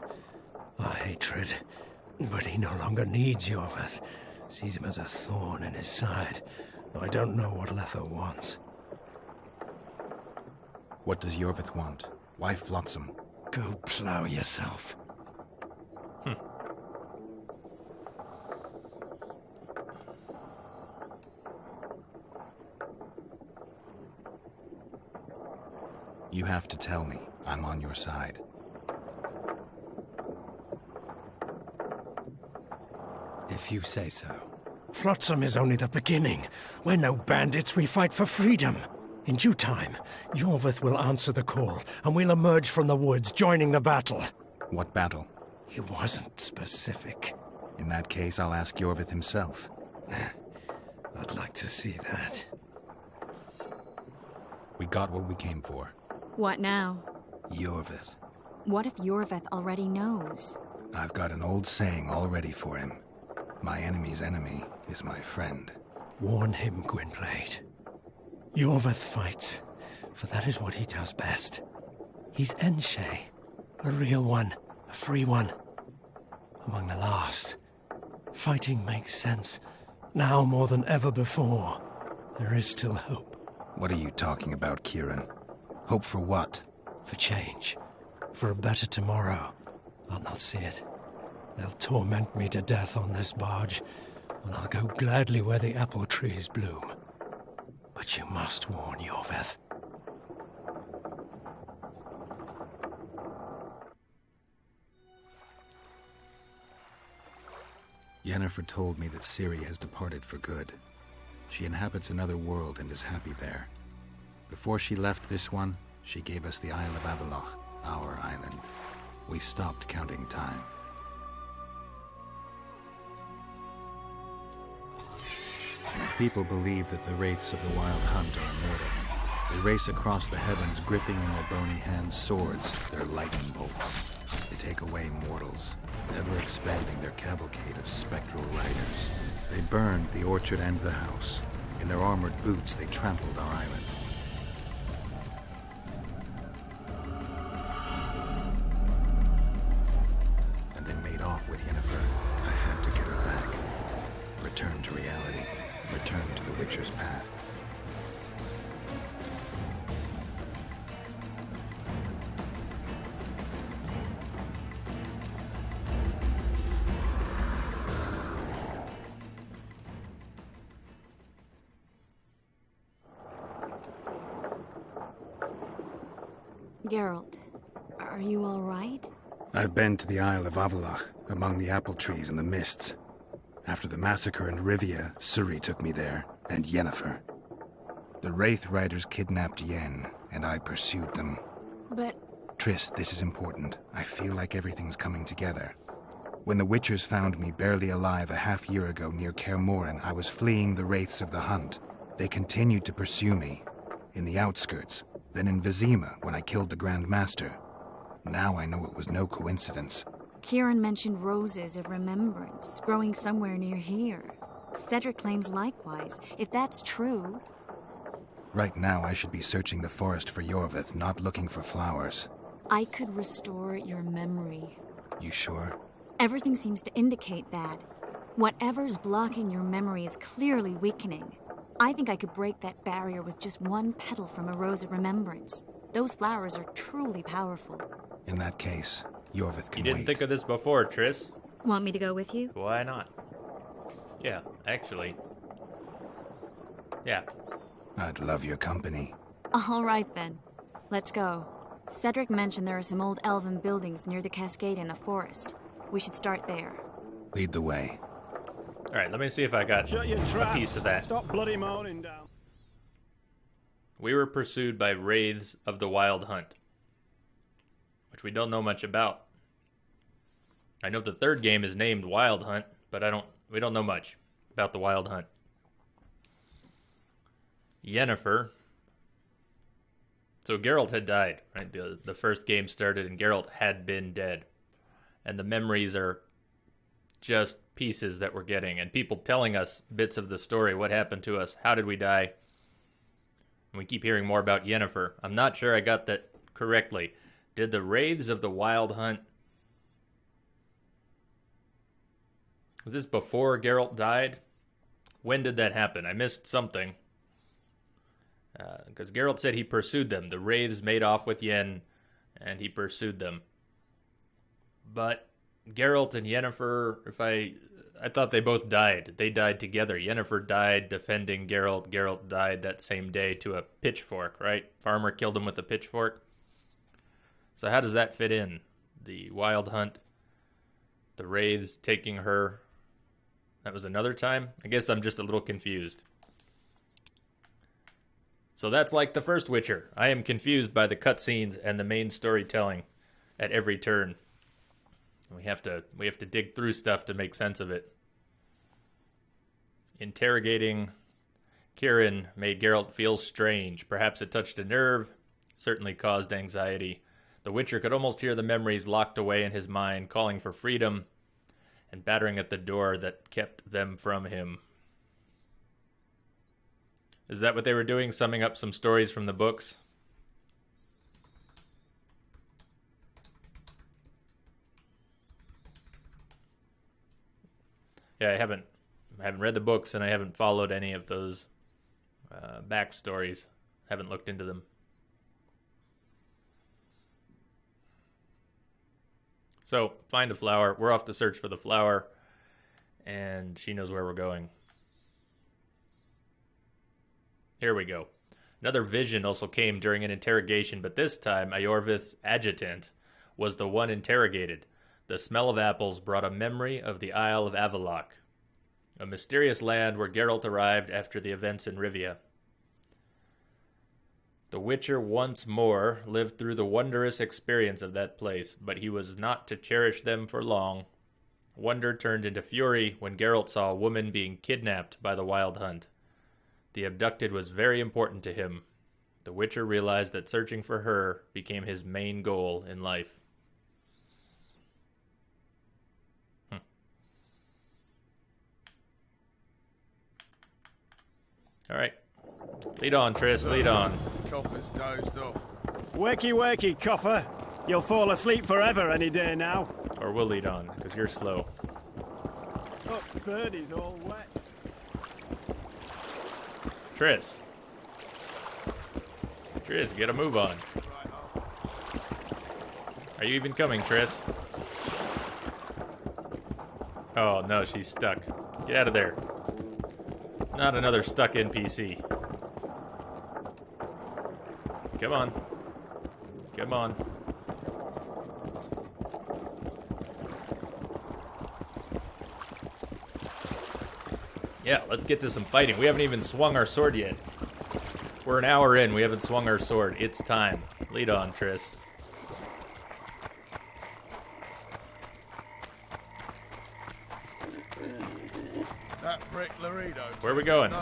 Our hatred. But he no longer needs Yorvith. Sees him as a thorn in his side. I don't know what Letho wants. What does Yorvith want? Why Flotsam? Go plow yourself. You have to tell me. I'm on your side. If you say so. Flotsam is only the beginning. We're no bandits, we fight for freedom. In due time, Yorvith will answer the call, and we'll emerge from the woods, joining the battle. What battle? He wasn't specific. In that case, I'll ask Yorvith himself. I'd like to see that. We got what we came for. What now? Yorvith. What if Yorvith already knows? I've got an old saying all ready for him. My enemy's enemy is my friend. Warn him, Gwynblade. Yorvith fights, for that is what he does best. He's Enshe, a real one, a free one. Among the last. Fighting makes sense. Now more than ever before. There is still hope. What are you talking about, Kieran? Hope for what? For change. For a better tomorrow. I'll not see it. They'll torment me to death on this barge, and I'll go gladly where the apple trees bloom. But you must warn Yorvith. Yennefer told me that Ciri has departed for good. She inhabits another world and is happy there. Before she left this one, she gave us the Isle of Avallac'h, our island. We stopped counting time. People believe that the wraiths of the Wild Hunt are immortal. They race across the heavens, gripping in their bony hands swords, their lightning bolts. They take away mortals, ever expanding their cavalcade of spectral riders. They burned the orchard and the house. In their armored boots, they trampled our island. And they made off with Yennefer. I had to get her back. Return to reality. Return to the Witcher's path. Geralt, are you all right? I've been to the Isle of Avallac'h, among the apple trees and the mists. After the massacre in Rivia, Ciri took me there, and Yennefer. The Wraith Riders kidnapped Yen, and I pursued them. But... Triss, this is important. I feel like everything's coming together. When the Witchers found me barely alive a half-year ago near Kaer Morhen, I was fleeing the Wraiths of the Hunt. They continued to pursue me. in the outskirts, then in Vizima when I killed the Grand Master. Now I know it was no coincidence. Kieran mentioned roses of remembrance growing somewhere near here. Cedric claims likewise. If that's true... Right now I should be searching the forest for Yorvith, not looking for flowers. I could restore your memory. You sure? Everything seems to indicate that. Whatever's blocking your memory is clearly weakening. I think I could break that barrier with just one petal from a rose of remembrance. Those flowers are truly powerful. In that case, Yorvith can You didn't think of this before, Triss. Want me to go with you? Why not? Yeah, actually. Yeah. I'd love your company. All right, then. Let's go. Cedric mentioned there are some old elven buildings near the cascade in the forest. We should start there. Lead the way. Alright, let me see if I got Shut your a traps. piece of that. Stop bloody moaning down. We were pursued by wraiths of the Wild Hunt, which we don't know much about. I know the third game is named Wild Hunt, but we don't know much about the Wild Hunt. Yennefer. So Geralt had died, right? The first game started and Geralt had been dead. And the memories are just pieces that we're getting, and people telling us bits of the story. What happened to us? How did we die? And we keep hearing more about Yennefer. I'm not sure I got that correctly. Did the Wraiths of the Wild Hunt... Was this before Geralt died? When did that happen? I missed something. Because Geralt said he pursued them. The Wraiths made off with Yen, and he pursued them. But Geralt and Yennefer, I thought they both died. They died together. Yennefer died defending Geralt. Geralt died that same day to a pitchfork, right? Farmer killed him with a pitchfork. So how does that fit in? The Wild Hunt, the Wraiths taking her. That was another time? I guess I'm just a little confused. So that's like the first Witcher. I am confused by the cutscenes and the main storytelling at every turn. We have to dig through stuff to make sense of it. Interrogating Kieran made Geralt feel strange. Perhaps it touched a nerve. Certainly caused anxiety. The Witcher could almost hear the memories locked away in his mind, calling for freedom and battering at the door that kept them from him. Is that what they were doing? Summing up some stories from the books? Yeah, I haven't read the books, and I haven't followed any of those backstories. Haven't looked into them. So, find a flower. We're off to search for the flower, and she knows where we're going. Here we go. Another vision also came during an interrogation, but this time Iorvith's adjutant was the one interrogated. The smell of apples brought a memory of the Isle of Avallac'h, a mysterious land where Geralt arrived after the events in Rivia. The Witcher once more lived through the wondrous experience of that place, but he was not to cherish them for long. Wonder turned into fury when Geralt saw a woman being kidnapped by the Wild Hunt. The abducted was very important to him. The Witcher realized that searching for her became his main goal in life. All right. Lead on, Triss. Lead on. Coffer's dozed off. Wakey, wakey, Coffer. You'll fall asleep forever any day now. Or we'll lead on, because you're slow. Oh, birdie's all wet. Triss. Triss, get a move on. Are you even coming, Triss? Oh, no, she's stuck. Get out of there. Not another stuck NPC. Come on. Come on. Yeah, let's get to some fighting. We haven't even swung our sword yet. We're an hour in. We haven't swung our sword. It's time. Lead on, Triss. That prick Laredo. Where are we going?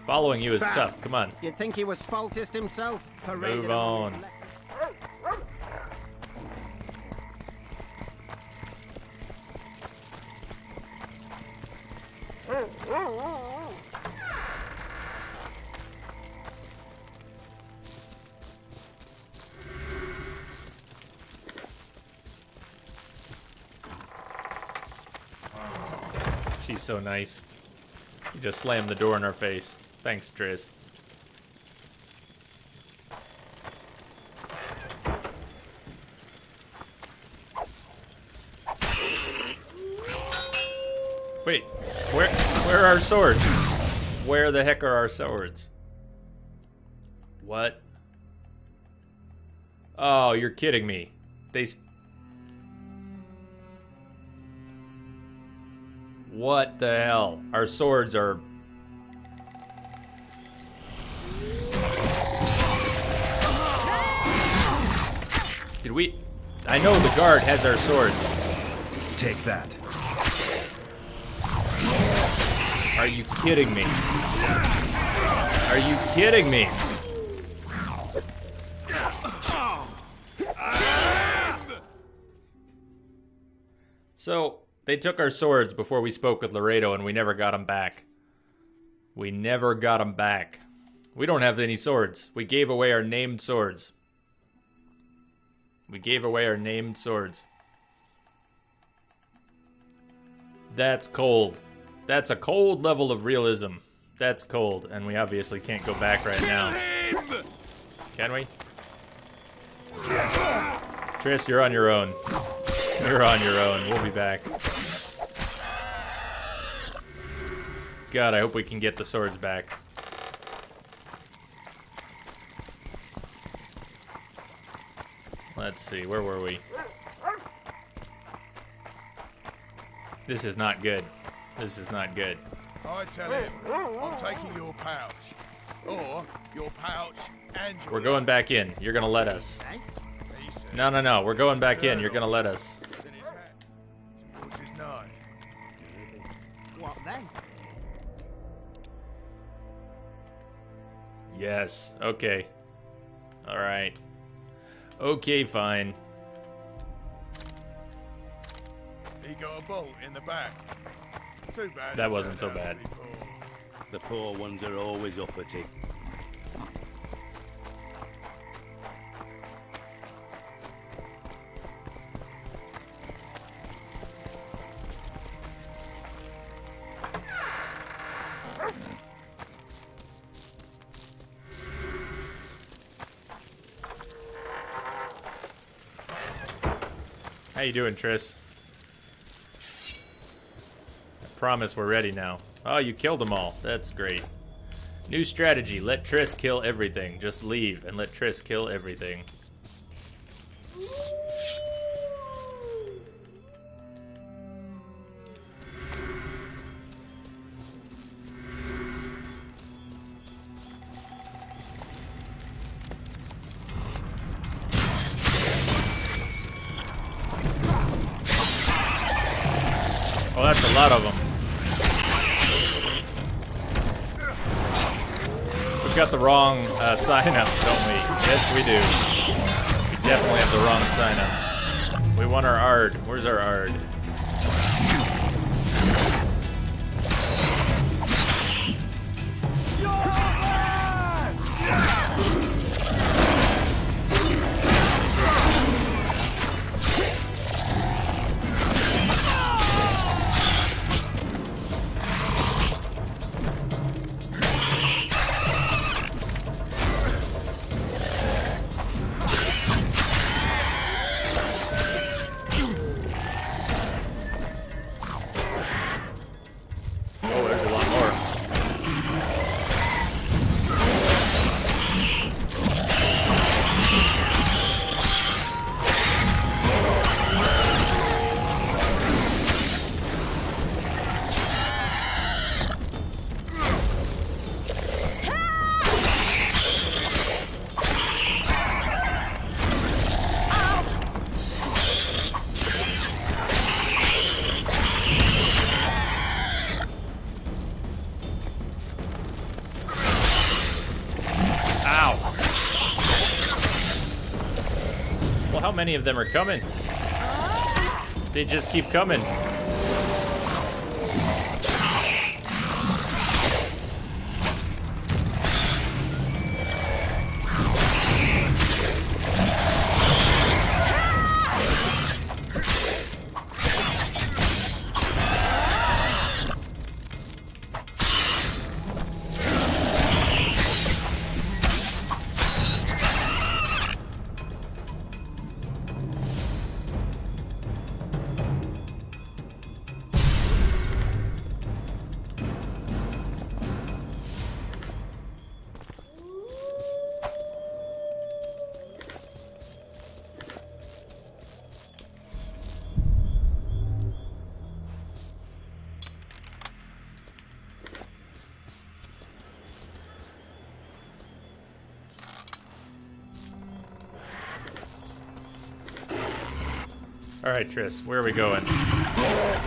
Following you is tough. Come on. You'd think he was faultist himself. Move on. She's so nice. You just slammed the door in our face. Thanks, Triss. Wait, where are our swords? Where the heck are our swords? What? Oh, you're kidding me. What the hell? Our swords are... Did we... I know the guard has our swords. Take that. Are you kidding me? Are you kidding me? So, they took our swords before we spoke with Laredo and we never got them back. We never got them back. We don't have any swords. We gave away our named swords. We gave away our named swords. That's cold. That's a cold level of realism. That's cold, and we obviously can't go back right now. Can we? Triss, you're on your own. You're on your own. We'll be back. God, I hope we can get the swords back. Let's see, where were we? This is not good. This is not good. I tell him, I'm taking your pouch. Or your pouch and your... We're going back in. You're gonna let us. No, no, no. We're going back in. You're gonna let us. What then? Yes. Okay. All right. Okay, fine. He got a bolt in the back. Too bad. That wasn't so bad. The poor ones are always uppity. How you doing, Triss? I promise we're ready now. Oh, you killed them all. That's great. New strategy. Let Triss kill everything. Just leave and let Triss kill everything. Oh, that's a lot of them. We've got the wrong sign up, don't we? Yes, we do. We definitely have the wrong sign up. We want our Ard. Where's our Ard? how many of them are coming? They just keep coming. Alright, Triss, where are we going?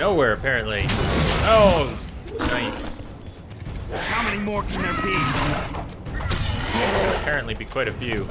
Nowhere, apparently. Oh, nice. How many more can there be? Apparently be quite a few.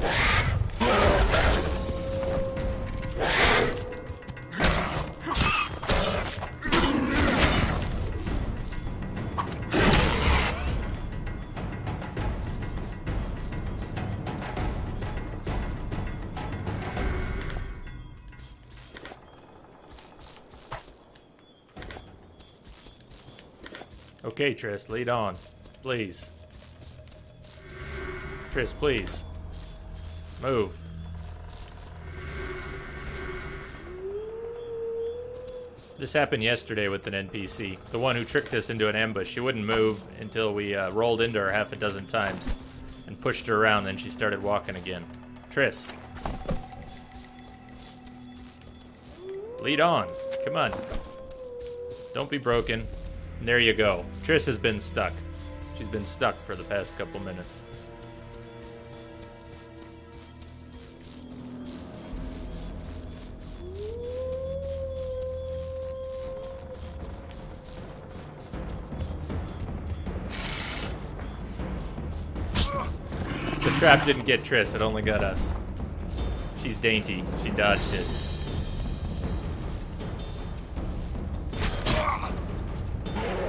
Okay, Triss, lead on. Please. Triss, please. Move. This happened yesterday with an NPC. The one who tricked us into an ambush. She wouldn't move until we rolled into her half a dozen times and pushed her around, then she started walking again. Triss. Lead on. Come on. Don't be broken. And there you go. Triss has been stuck. She's been stuck for the past couple minutes. The trap didn't get Triss, it only got us. She's dainty. She dodged it.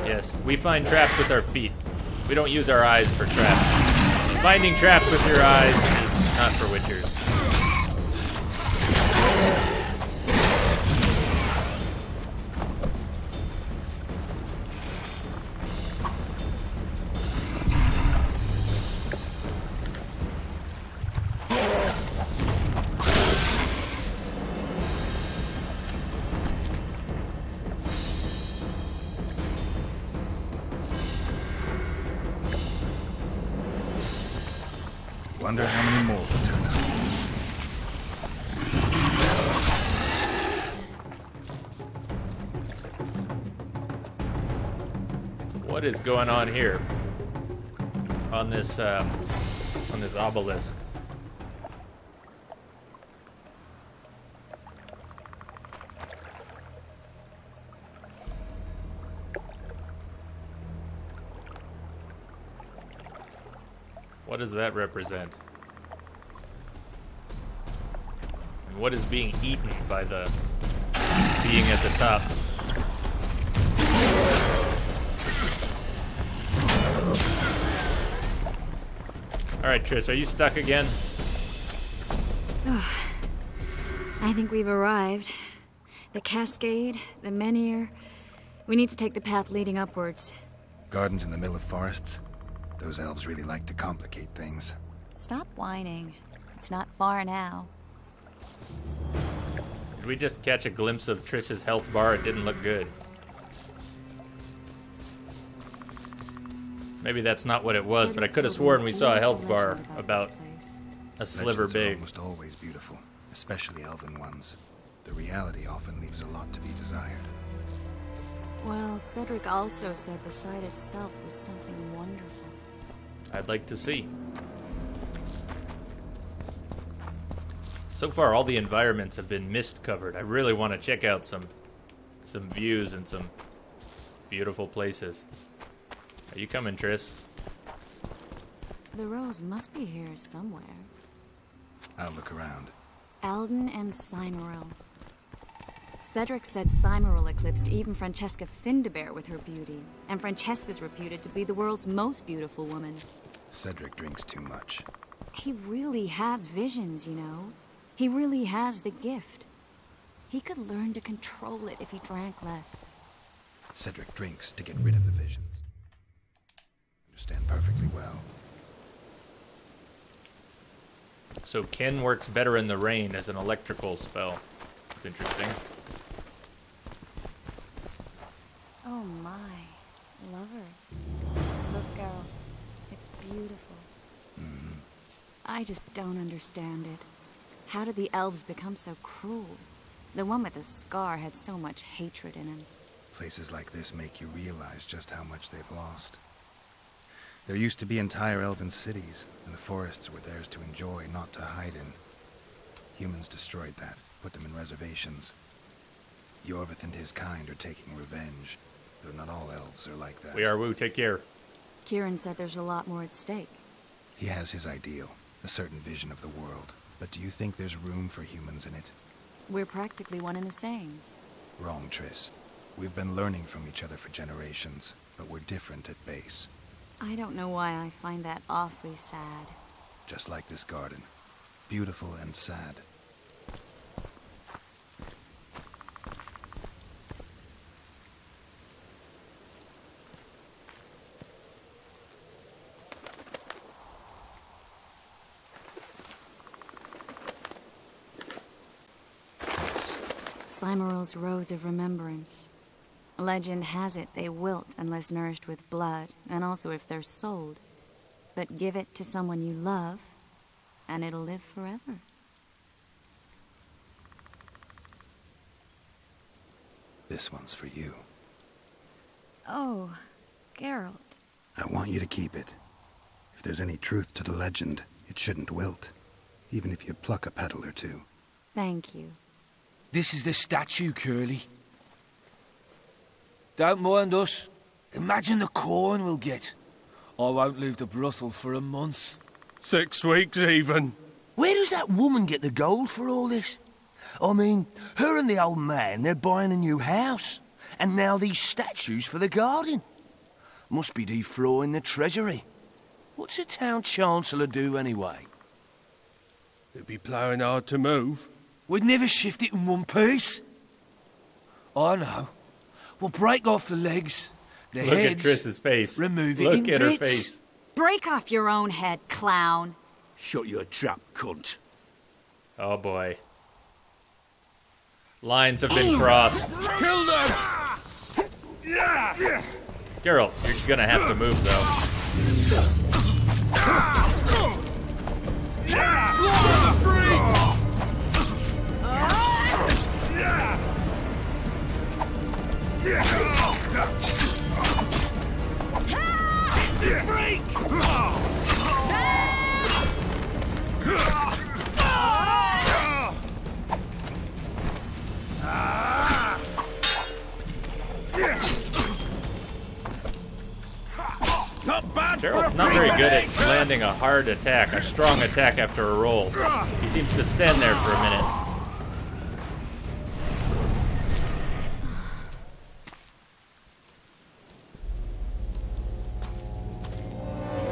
Yes, we find traps with our feet. We don't use our eyes for traps. Finding traps with your eyes is not for witchers. Wonder how many more will turn up. What is going on here? On this obelisk. What does that represent? And what is being eaten by the being at the top? Alright, Triss, are you stuck again? I think we've arrived. The cascade, the menhir. We need to take the path leading upwards. Gardens in the middle of forests. Those elves really like to complicate things. Stop whining. It's not far now. Did we just catch a glimpse of Triss's health bar? It didn't look good. Maybe that's not what it was, but I could have sworn we saw a health bar about a sliver Legends are big. almost always beautiful, especially elven ones. The reality often leaves a lot to be desired. Well, Cedric also said the site itself was something wonderful. I'd like to see. So far, all the environments have been mist covered. I really want to check out some views and some beautiful places. Are you coming, Triss? The rose must be here somewhere. I'll look around. Alden and Cymoril. Cedric said Cymoril eclipsed even Francesca Findabair with her beauty, and Francesca's reputed to be the world's most beautiful woman. Cedric drinks too much. He really has visions, you know. He really has the gift. He could learn to control it if he drank less. Cedric drinks to get rid of the visions. Understand perfectly well. So Ken works better in the rain as an electrical spell. That's interesting. Oh my, lovers. Look, girl, it's beautiful. I just don't understand it. How did the elves become so cruel? The one with the scar had so much hatred in him. Places like this make you realize just how much they've lost. There used to be entire elven cities, and the forests were theirs to enjoy, not to hide in. Humans destroyed that, put them in reservations. Yorvith and his kind are taking revenge, though not all elves are like that. We are Wu, take care. Kieran said there's a lot more at stake. He has his ideal, a certain vision of the world. But do you think there's room for humans in it? We're practically one and the same. Wrong, Triss. We've been learning from each other for generations, but we're different at base. I don't know why I find that awfully sad. Just like this garden. Beautiful and sad. Cymoril's Rose of Remembrance. Legend has it they wilt unless nourished with blood, and also if they're sold. But give it to someone you love, and it'll live forever. This one's for you. Oh, Geralt. I want you to keep it. If there's any truth to the legend, it shouldn't wilt, even if you pluck a petal or two. Thank you. This is the statue, Curly. Don't mind us. Imagine the corn we'll get. I won't leave the brothel for a month. 6 weeks even. Where does that woman get the gold for all this? I mean, her and the old man, they're buying a new house. And now these statues for the garden. Must be defraying the treasury. What's a town chancellor do anyway? It'd be ploughing hard to move. We'd never shift it in one piece. I know. We'll break off the legs, the Look heads. at Triss's face. Remove it Look in at her bits. face. Break off your own head, clown. Shut your trap, cunt. Oh boy. Lines have been crossed. Kill them! Geralt, you're gonna have to move though. Geralt's not very good at landing a hard attack, a strong attack after a roll. He seems to stand there for a minute.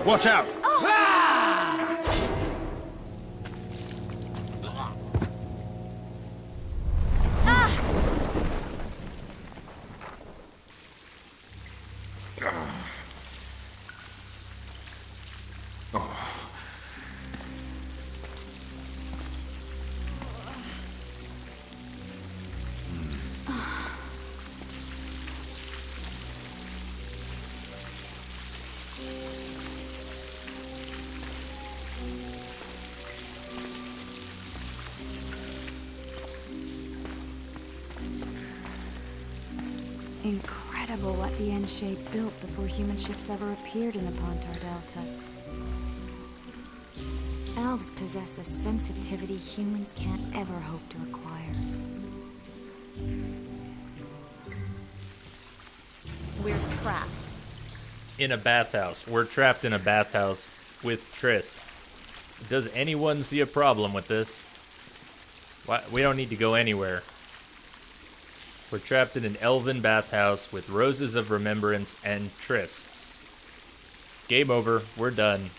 Watch out! Incredible what the N-shape built before human ships ever appeared in the Pontar Delta. Elves possess a sensitivity humans can't ever hope to acquire. We're trapped. In a bathhouse. We're trapped in a bathhouse with Triss. Does anyone see a problem with this? We don't need to go anywhere. We're trapped in an elven bathhouse with roses of remembrance and Triss. Game over. We're done.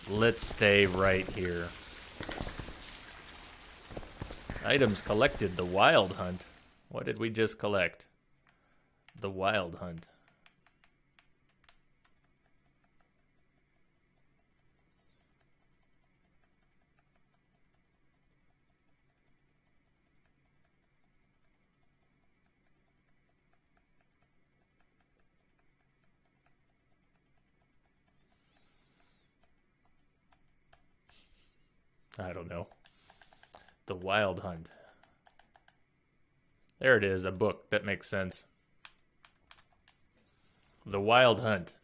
Let's stay right here. Items collected. The Wild Hunt. What did we just collect? The Wild Hunt. I don't know. The Wild Hunt. There it is, a book. That makes sense. The Wild Hunt.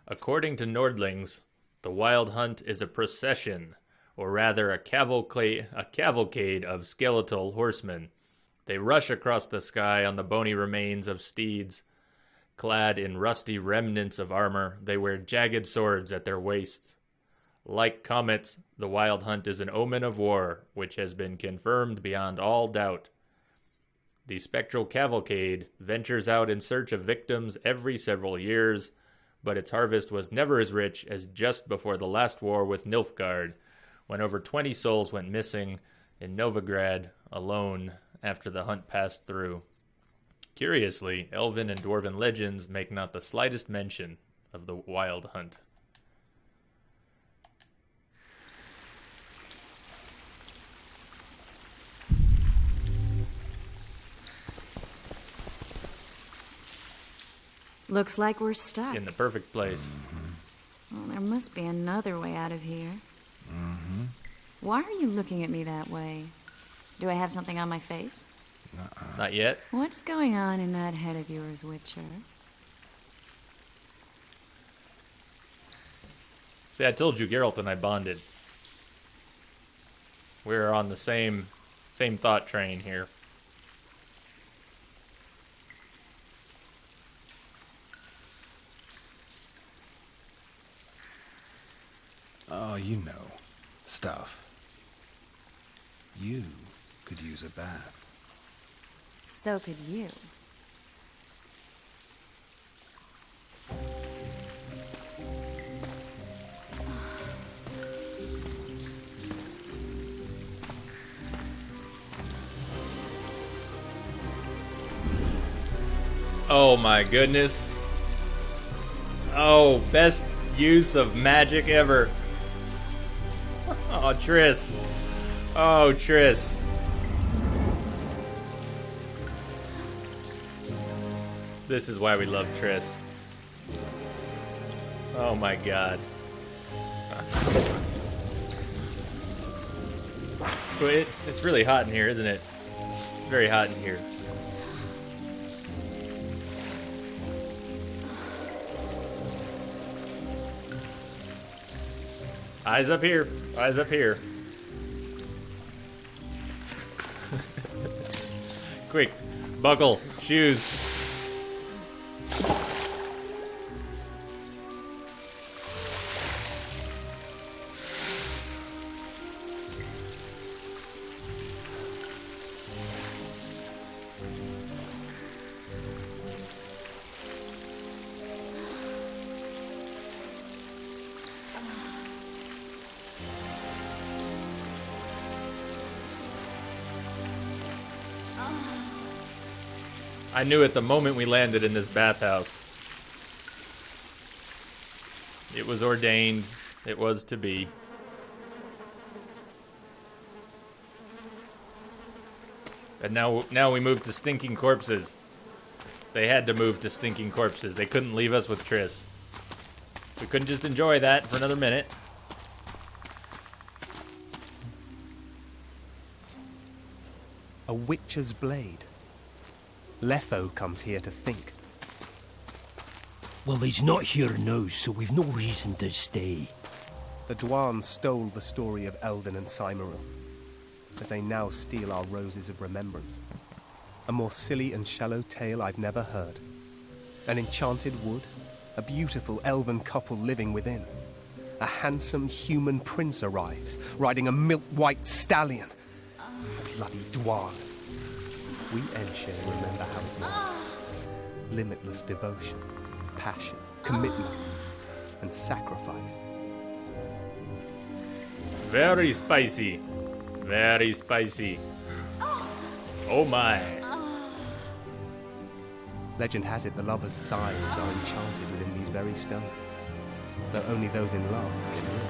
According to Nordlings, the Wild Hunt is a procession, or rather a cavalcade of skeletal horsemen. They rush across the sky on the bony remains of steeds. Clad in rusty remnants of armor, they wear jagged swords at their waists. Like comets, the Wild Hunt is an omen of war, which has been confirmed beyond all doubt. The spectral cavalcade ventures out in search of victims every several years, but its harvest was never as rich as just before the last war with Nilfgaard, when over 20 souls went missing in Novigrad alone after the hunt passed through. Curiously, elven and dwarven legends make not the slightest mention of the Wild Hunt. Looks like we're stuck. In the perfect place. Well, there must be another way out of here. Mm-hmm. Why are you looking at me that way? Do I have something on my face? Not yet. What's going on in that head of yours, Witcher? See, I told you Geralt and I bonded. We're on the same thought train here. Oh, you know. Stuff. You could use a bath. So could you. Oh my goodness. Oh, best use of magic ever. Oh, Triss. Oh, Triss. This is why we love Triss. Oh my god. It's really hot in here, isn't it? Very hot in here. Eyes up here. Eyes up here. Quick. Buckle. Shoes. I knew it the moment we landed in this bathhouse. It was ordained. It was to be. And now we move to stinking corpses. They had to move to stinking corpses. They couldn't leave us with Triss. We couldn't just enjoy that for another minute. A witcher's blade. Letho comes here to think. Well, he's not here now, so we've no reason to stay. The Dwaan stole the story of Eldon and Cymoril, but they now steal our roses of remembrance. A more silly and shallow tale I've never heard. An enchanted wood, a beautiful elven couple living within. A handsome human prince arrives, riding a milk-white stallion. bloody Dwar. We Enshe remember how it was. Limitless devotion, passion, commitment, and sacrifice. Very spicy. Very spicy. Oh my. Legend has it the lovers' sighs are enchanted within these very stones, though only those in love can hear them.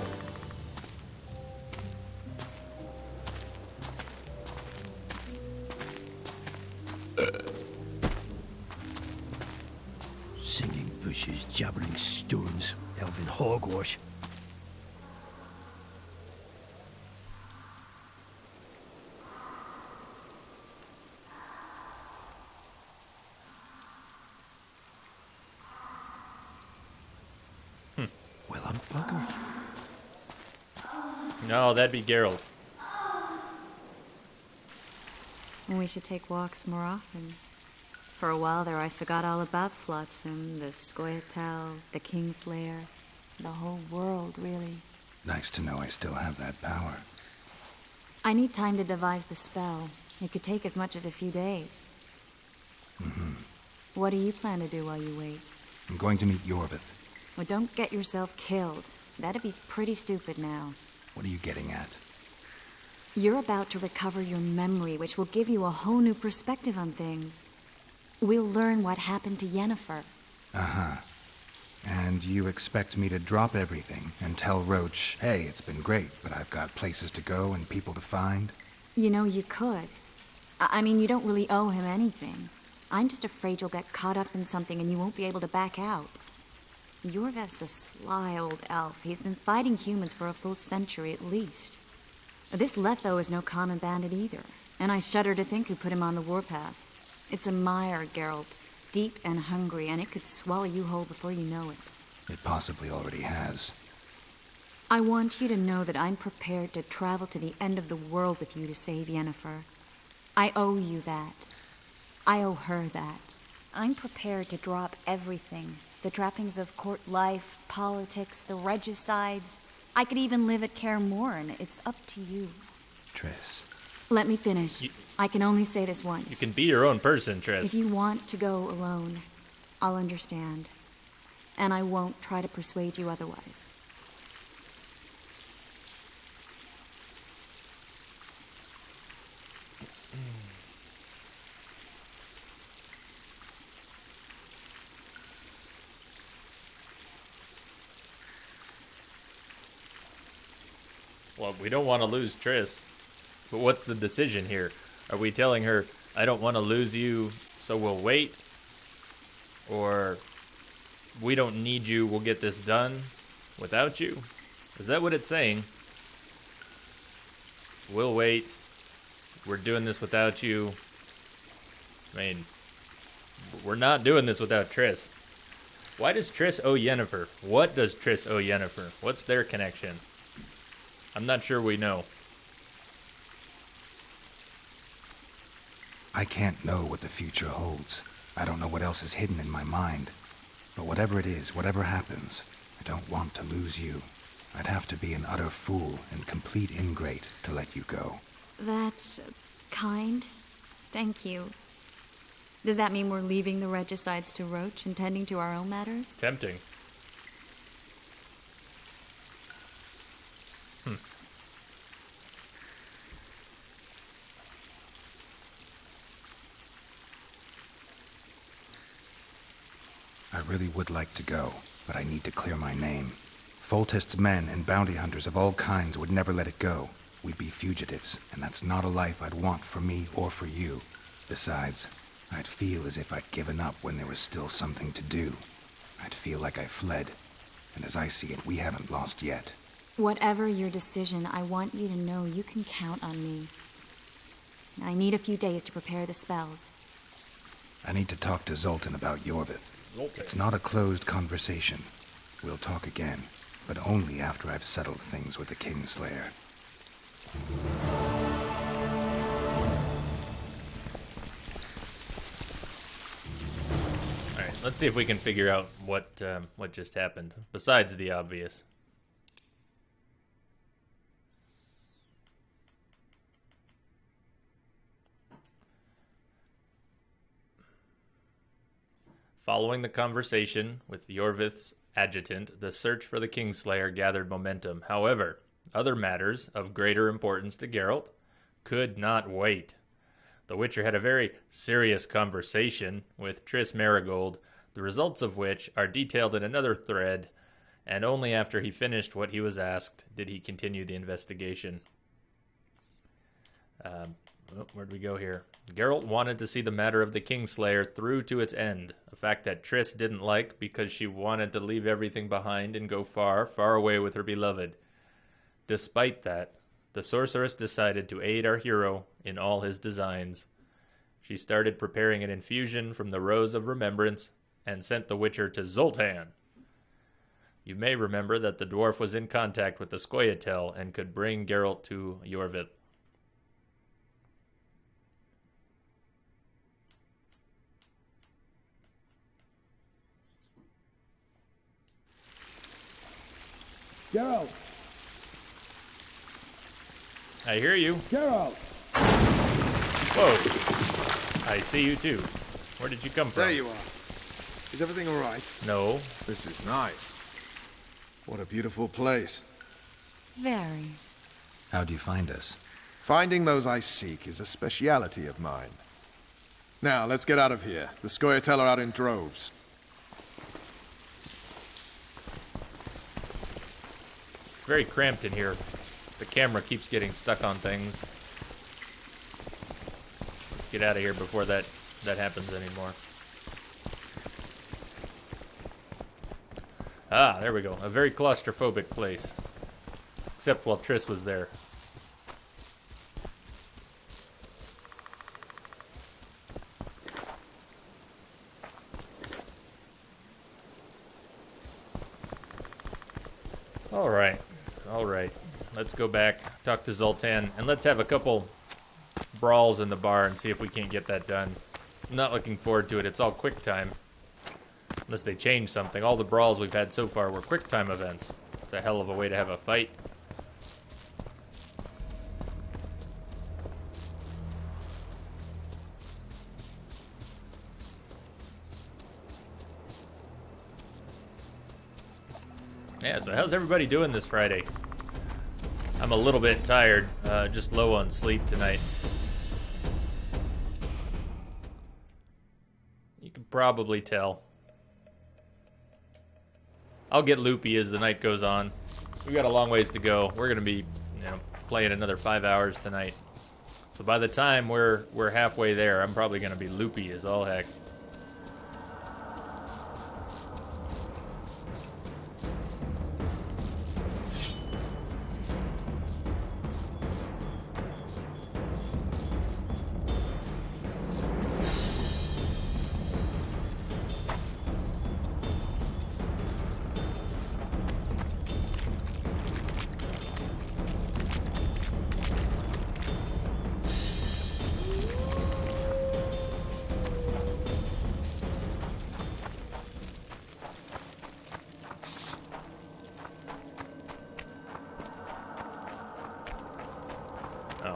Singing bushes, jabbering stones, elven hogwash. Well, I'm buggered. No, that'd be Geralt. We should take walks more often. For a while there, I forgot all about Flotsam, the Scoia'tael, the Kingslayer, the whole world, really. Nice to know I still have that power. I need time to devise the spell. It could take as much as a few days. What do you plan to do while you wait? I'm going to meet Yorvith. Well, don't get yourself killed. That'd be pretty stupid now. What are you getting at? You're about to recover your memory, which will give you a whole new perspective on things. We'll learn what happened to Yennefer. Uh-huh. And you expect me to drop everything and tell Roach, hey, it's been great, but I've got places to go and people to find? You know, you could. I mean, you don't really owe him anything. I'm just afraid you'll get caught up in something and you won't be able to back out. Yorvith's a sly old elf. He's been fighting humans for a full century at least. This Letho is no common bandit either, and I shudder to think who put him on the warpath. It's a mire, Geralt, deep and hungry, and it could swallow you whole before you know it. It possibly already has. I want you to know that I'm prepared to travel to the end of the world with you to save Yennefer. I owe you that. I owe her that. I'm prepared to drop everything. The trappings of court life, politics, the regicides. I could even live at Kaer Morhen. It's up to you. Triss. Let me finish. I can only say this once. You can be your own person, Triss. If you want to go alone, I'll understand. And I won't try to persuade you otherwise. Well, we don't want to lose Triss. But what's the decision here? Are we telling her, I don't want to lose you, so we'll wait? Or, we don't need you, we'll get this done without you? Is that what it's saying? We'll wait. We're doing this without you. I mean, we're not doing this without Triss. Why does Triss owe Yennefer? What does Triss owe Yennefer? What's their connection? I'm not sure we know. I can't know what the future holds. I don't know what else is hidden in my mind. But whatever it is, whatever happens, I don't want to lose you. I'd have to be an utter fool and complete ingrate to let you go. That's kind. Thank you. Does that mean we're leaving the regicides to Roach and tending to our own matters? Tempting. I really would like to go, but I need to clear my name. Foltest's men and bounty hunters of all kinds would never let it go. We'd be fugitives, and that's not a life I'd want for me or for you. Besides, I'd feel as if I'd given up when there was still something to do. I'd feel like I fled, and as I see it, we haven't lost yet. Whatever your decision, I want you to know you can count on me. I need a few days to prepare the spells. I need to talk to Zoltan about Yorvith. It's not a closed conversation. We'll talk again, but only after I've settled things with the Kingslayer. Alright, let's see if we can figure out what just happened, besides the obvious. Following the conversation with Yorvith's adjutant, the search for the Kingslayer gathered momentum. However, other matters of greater importance to Geralt could not wait. The Witcher had a very serious conversation with Triss Merigold, the results of which are detailed in another thread, and only after he finished what he was asked did he continue the investigation. Where'd we go here? Geralt wanted to see the matter of the Kingslayer through to its end, a fact that Triss didn't like because she wanted to leave everything behind and go far, far away with her beloved. Despite that, the sorceress decided to aid our hero in all his designs. She started preparing an infusion from the Rose of Remembrance and sent the Witcher to Zoltan. You may remember that the dwarf was in contact with the Scoia'tael and could bring Geralt to Yorvith. Geralt! I hear you. Geralt! Whoa. I see you too. Where did you come from? There you are. Is everything all right? No. This is nice. What a beautiful place. Very. How'd you find us? Finding those I seek is a speciality of mine. Now, let's get out of here. The Scoia'tael are out in droves. It's very cramped in here. The camera keeps getting stuck on things. Let's get out of here before that happens anymore. Ah, there we go. A very claustrophobic place. Except while Triss was there. All right. Let's go back, talk to Zoltan, and let's have a couple brawls in the bar and see if we can't get that done. I'm not looking forward to it. It's all quick time. Unless they change something. All the brawls we've had so far were quick time events. It's a hell of a way to have a fight. Yeah, so how's everybody doing this Friday? I'm a little bit tired, just low on sleep tonight. You can probably tell. I'll get loopy as the night goes on. We've got a long ways to go. We're gonna be, playing another 5 hours tonight. So by the time we're halfway there, I'm probably gonna be loopy as all heck.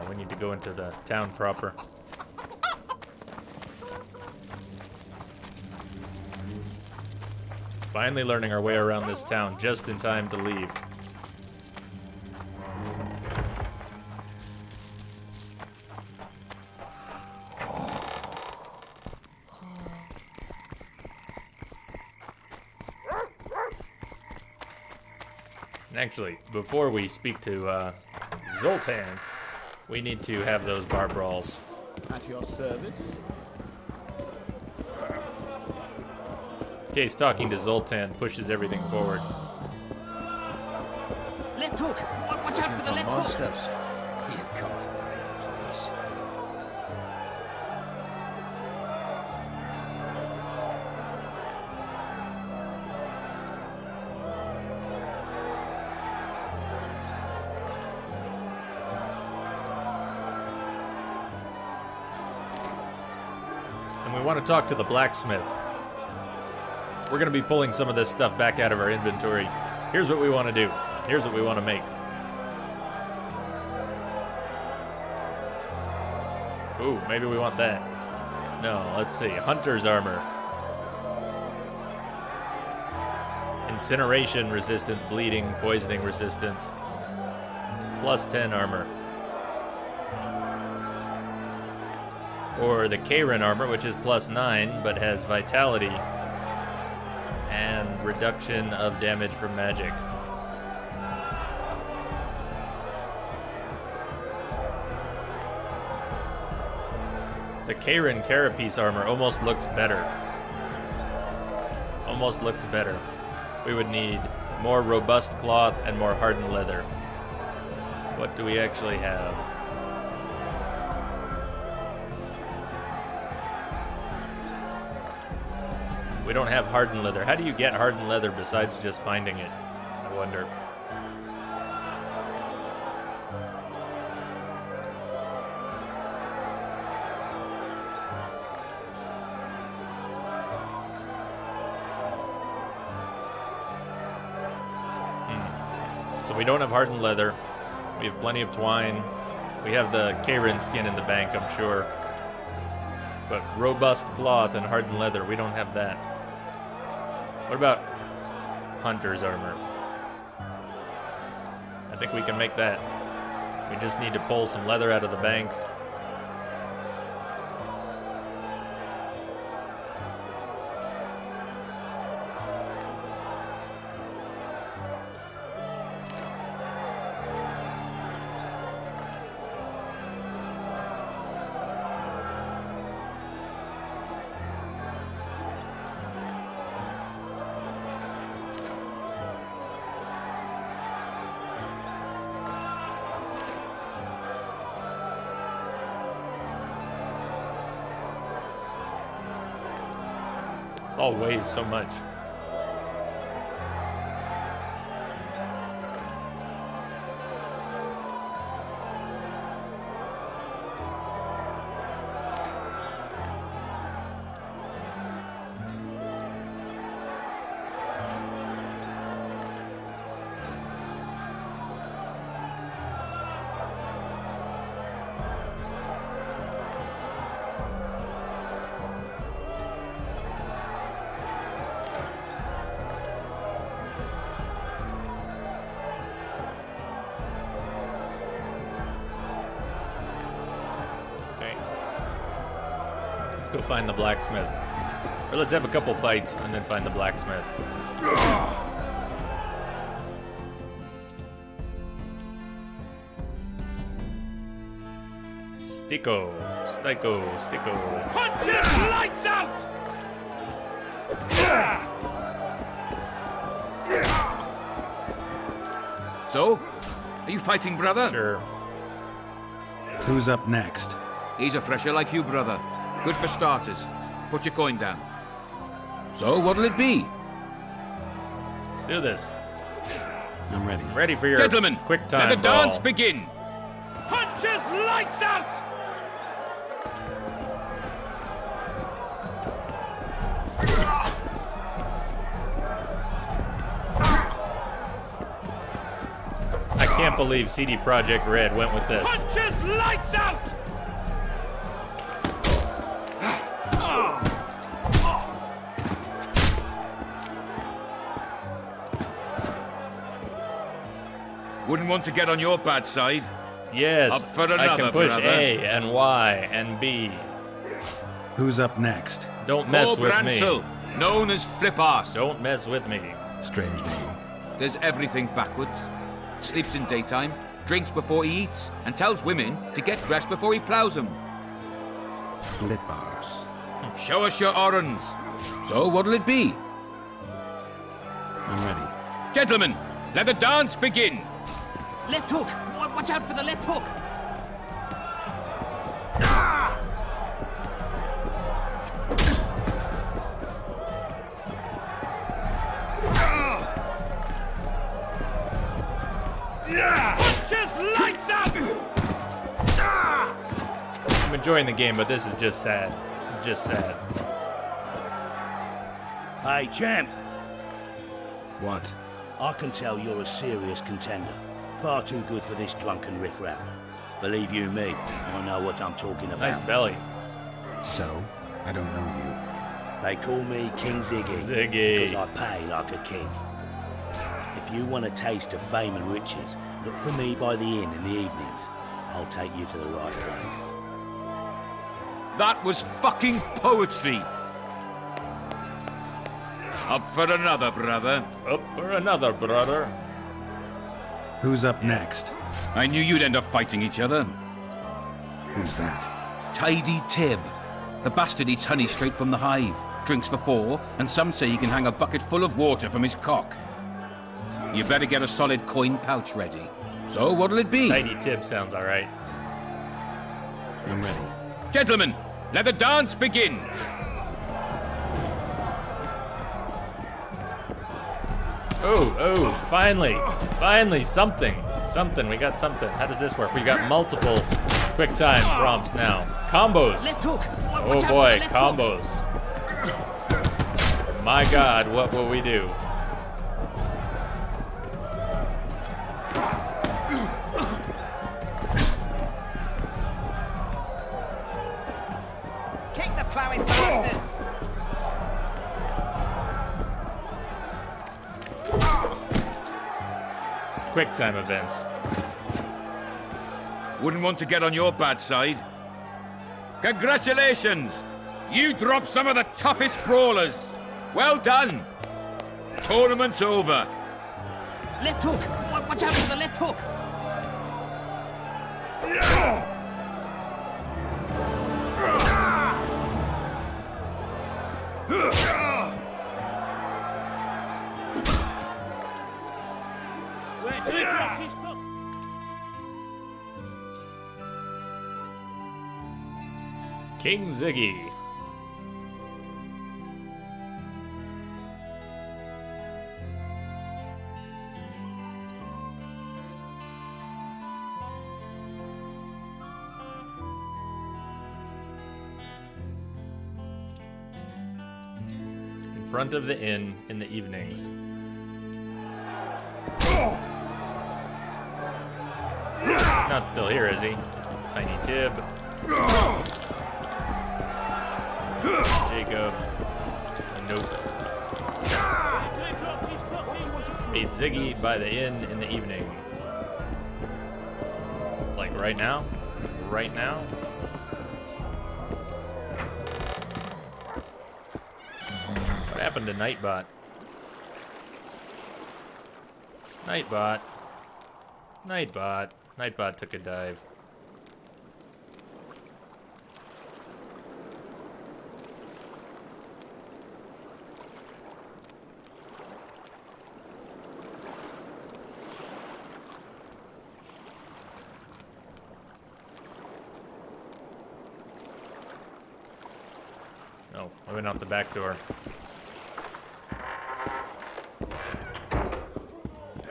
We need to go into the town proper. Finally learning our way around this town just in time to leave. And actually, before we speak to Zoltan, we need to have those bar brawls. At your service. In case talking to Zoltan pushes everything forward. Left hook! Watch out for the left hook! Monsters. You've come to the right place. And we want to talk to the blacksmith. We're going to be pulling some of this stuff back out of our inventory. Here's what we want to do. Here's what we want to make. Ooh, maybe we want that. No, let's see. Hunter's armor. Incineration resistance, bleeding, poisoning resistance. Plus 10 armor. Or the Karen armor, which is plus 9, but has vitality and reduction of damage from magic. The Karen Carapace armor almost looks better. Almost looks better. We would need more robust cloth and more hardened leather. What do we actually have? We don't have hardened leather. How do you get hardened leather besides just finding it? I wonder. So we don't have hardened leather. We have plenty of twine. We have the Karen skin in the bank, I'm sure. But robust cloth and hardened leather, we don't have that. What about hunter's armor? I think we can make that. We just need to pull some leather out of the bank. This all weighs so much. Go find the blacksmith. Or let's have a couple fights and then find the blacksmith. Sticko. Punches! Lights out! So, are you fighting, brother? Sure. Who's up next? He's a fresher like you, brother. Good for starters. Put your coin down. So, what'll it be? Let's do this. I'm ready. I'm ready for your Gentlemen, quick time let the dance brawl. begin. Punches! Lights out! I can't believe CD Projekt Red went with this. Punches! Lights out! Wouldn't want to get on your bad side. Yes, Up for another, I can push brother. A and Y and B. Who's up next? Don't mess with Bransel, me. known as Flip-Arse. Don't mess with me. Strange name. Does everything backwards. Sleeps in daytime, drinks before he eats, and tells women to get dressed before he plows them. Flip-Arse. Show us your orans. So, what'll it be? I'm ready. Gentlemen, let the dance begin. Left hook! Watch out for the left hook! Punches! Lights out! I'm enjoying the game, but this is just sad. Just sad. Hey, champ. What? I can tell you're a serious contender. Far too good for this drunken riffraff. Believe you me, I know what I'm talking about. Nice belly. So? I don't know you. They call me King Ziggy. Ziggy. Because I pay like a king. If you want a taste of fame and riches, look for me by the inn in the evenings. I'll take you to the right place. That was fucking poetry. Up for another, brother. Up for another, brother. Who's up next? I knew you'd end up fighting each other. Who's that? Tidy Tib. The bastard eats honey straight from the hive, drinks for 4, and some say he can hang a bucket full of water from his cock. You better get a solid coin pouch ready. So what'll it be? Tidy Tib sounds alright. I'm ready. Gentlemen, let the dance begin. Oh, finally, something, we got something. How does this work? We got multiple quick time prompts now. Combos. Left hook. Oh boy, combos. My God, what will we do? Kick the plowing bastard. Quick time events. Wouldn't want to get on your bad side. Congratulations! You dropped some of the toughest brawlers. Well done. Tournament's over. Left hook. Watch out for the left hook. King Ziggy. In front of the inn in the evenings. He's not still here, is he? Tiny Tib. Jacob. Nope. Meet Ziggy by the inn in the evening. Like right now? Right now? What happened to Nightbot? Nightbot. Nightbot. Nightbot took a dive. No, I went out the back door.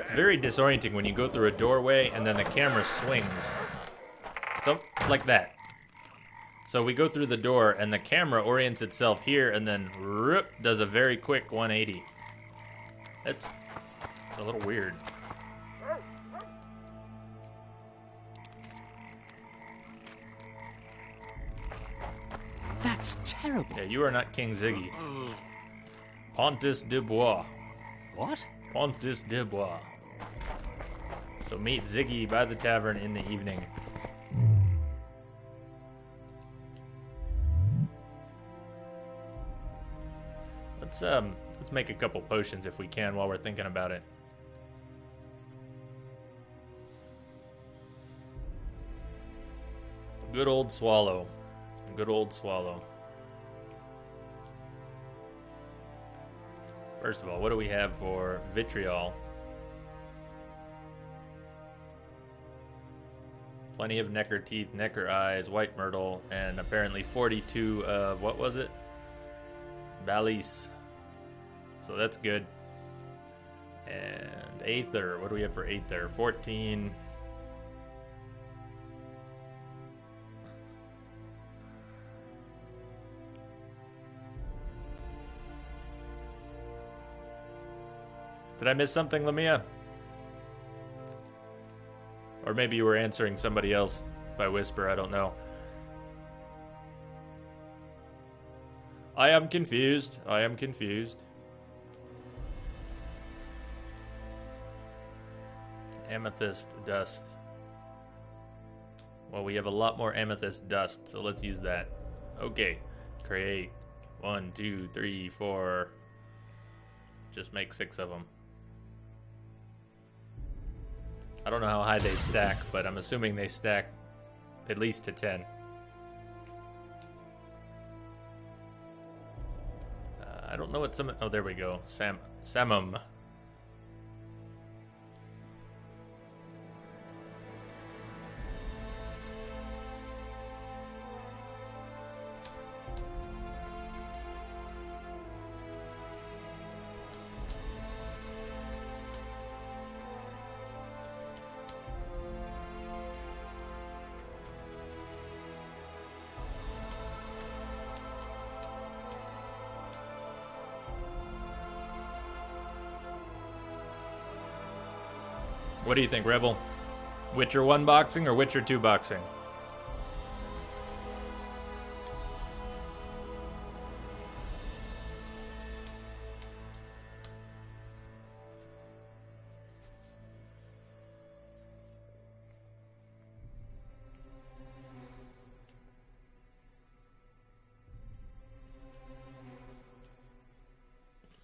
It's very disorienting when you go through a doorway and then the camera swings. So, like that. So we go through the door and the camera orients itself here and then does a very quick 180. That's a little weird. That's terrible. Yeah, you are not King Ziggy. Pontus de Bois. What? Pontus de Bois. So meet Ziggy by the tavern in the evening. Let's make a couple potions if we can while we're thinking about it. Good old swallow. Good old swallow. First of all, what do we have for vitriol? Plenty of necker teeth, necker eyes, white myrtle, and apparently 42 of, what was it? Balis. So that's good. And Aether, what do we have for Aether? 14. Did I miss something, Lamia? Or maybe you were answering somebody else by whisper, I don't know. I am confused. I am confused. amethyst dust. Well, we have a lot more amethyst dust, so let's use that. Okay, create 1, 2, 3, 4. Just make 6 of them. I don't know how high they stack, but I'm assuming they stack at least to 10. I don't know what some... Oh, there we go. Samum. What do you think, Rebel? Witcher 1 boxing or Witcher 2 boxing?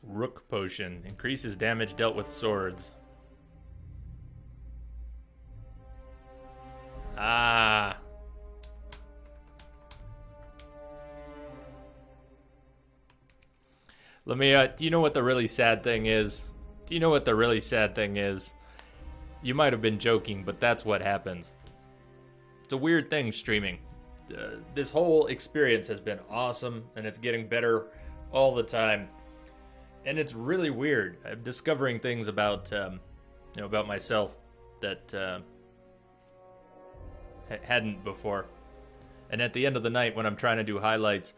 Rook potion. Increases damage dealt with swords. Ah. Let me, do you know what the really sad thing is? Do you know what the really sad thing is? You might have been joking, but that's what happens. It's a weird thing, streaming. This whole experience has been awesome, and it's getting better all the time. And it's really weird. I'm discovering things about, about myself that, hadn't before. And at the end of the night when I'm trying to do highlights,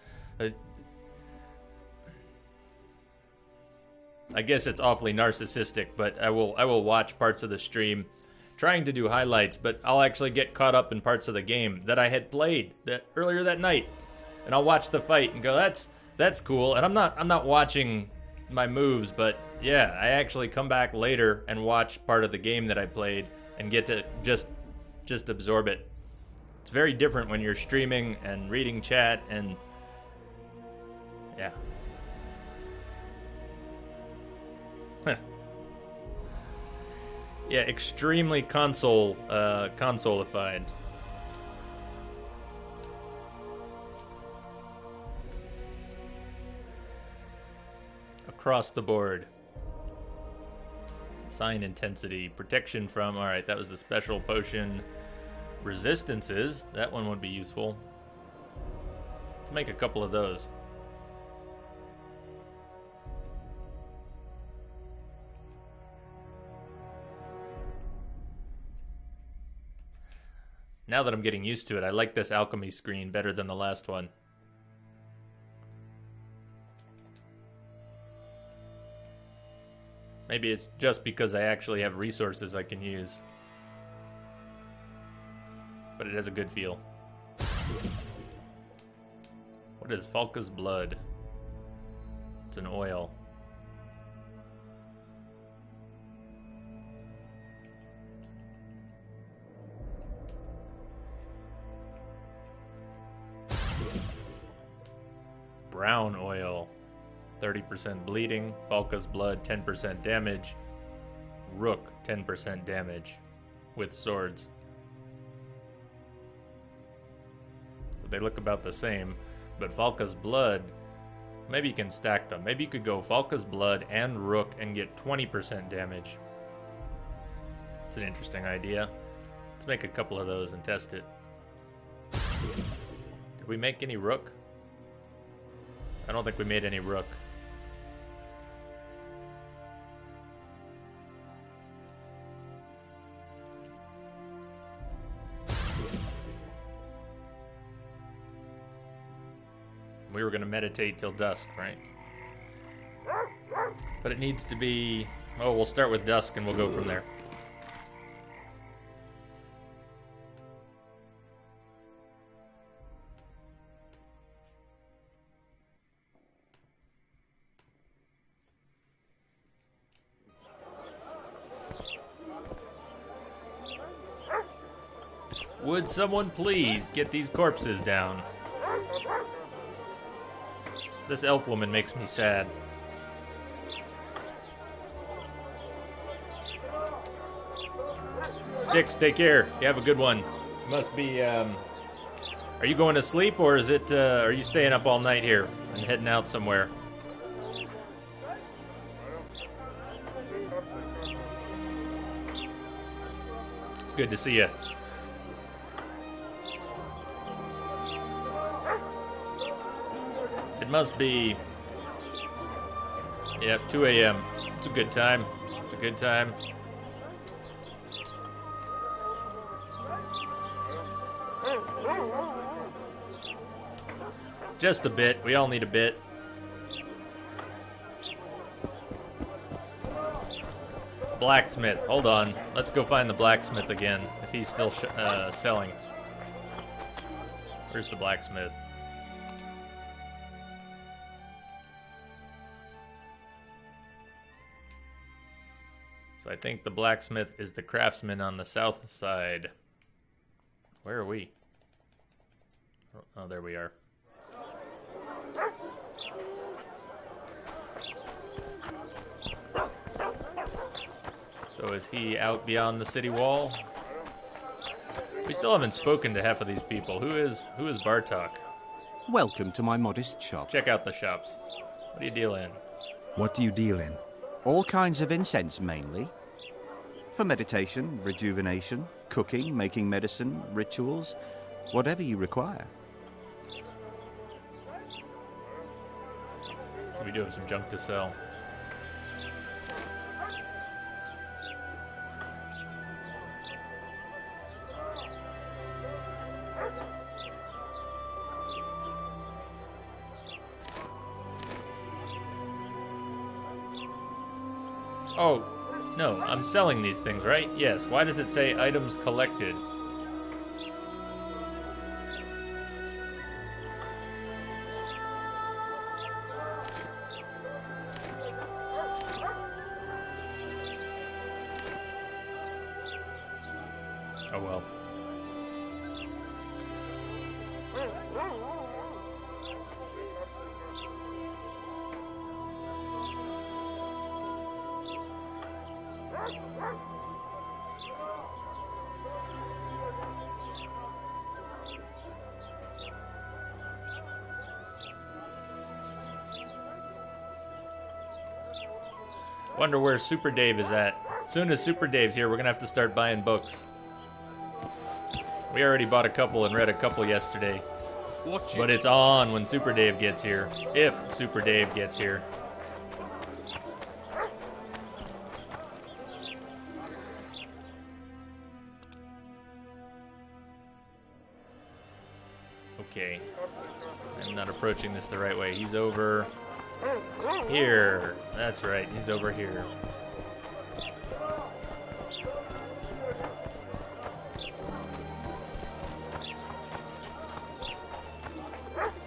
I guess it's awfully narcissistic, but I will watch parts of the stream trying to do highlights, but I'll actually get caught up in parts of the game that I had played earlier that night. And I'll watch the fight and go, that's cool. And I'm not watching my moves, but yeah, I actually come back later and watch part of the game that I played and get to just absorb it. It's very different when you're streaming and reading chat and yeah. Yeah, extremely console-ified. Across the board. Sign intensity, protection from, alright, that was the special potion. Resistances, that one would be useful. Let's make a couple of those. Now that I'm getting used to it, I like this alchemy screen better than the last one. Maybe it's just because I actually have resources I can use. But it has a good feel. What is Falca's blood? It's an oil. Brown oil. 30% bleeding. Falca's blood, 10% damage. Rook, 10% damage. With swords. They look about the same, but Falca's blood, maybe you can stack them. Maybe you could go Falca's blood and Rook and get 20% damage. It's an interesting idea. Let's make a couple of those and test it. Did we make any Rook? I don't think we made any Rook. We were going to meditate till dusk, right? But it needs to be... Oh, we'll start with dusk and we'll go from there. Would someone please get these corpses down? This elf woman makes me sad. Sticks, take care. You have a good one. Must be, are you going to sleep, or is it, are you staying up all night here and heading out somewhere? It's good to see you. It must be, yep, 2 a.m. It's a good time. It's a good time. Just a bit. We all need a bit. Blacksmith. Hold on. Let's go find the blacksmith again, if he's still selling. Where's the blacksmith? So I think the blacksmith is the craftsman on the south side. Where are we? Oh, there we are. So is he out beyond the city wall? We still haven't spoken to half of these people. Who is Bartok? Welcome to my modest shop. Let's check out the shops. What do you deal in? What do you deal in? All kinds of incense, mainly. For meditation, rejuvenation, cooking, making medicine, rituals, whatever you require. So we do have some junk to sell. Oh, no, I'm selling these things, right? Yes. Why does it say items collected? Oh well. Wonder where Super Dave is at. Soon as Super Dave's here, we're gonna have to start buying books. We already bought a couple and read a couple yesterday. But it's on when Super Dave gets here. If Super Dave gets here. Okay. I'm not approaching this the right way. He's over here. That's right. He's over here.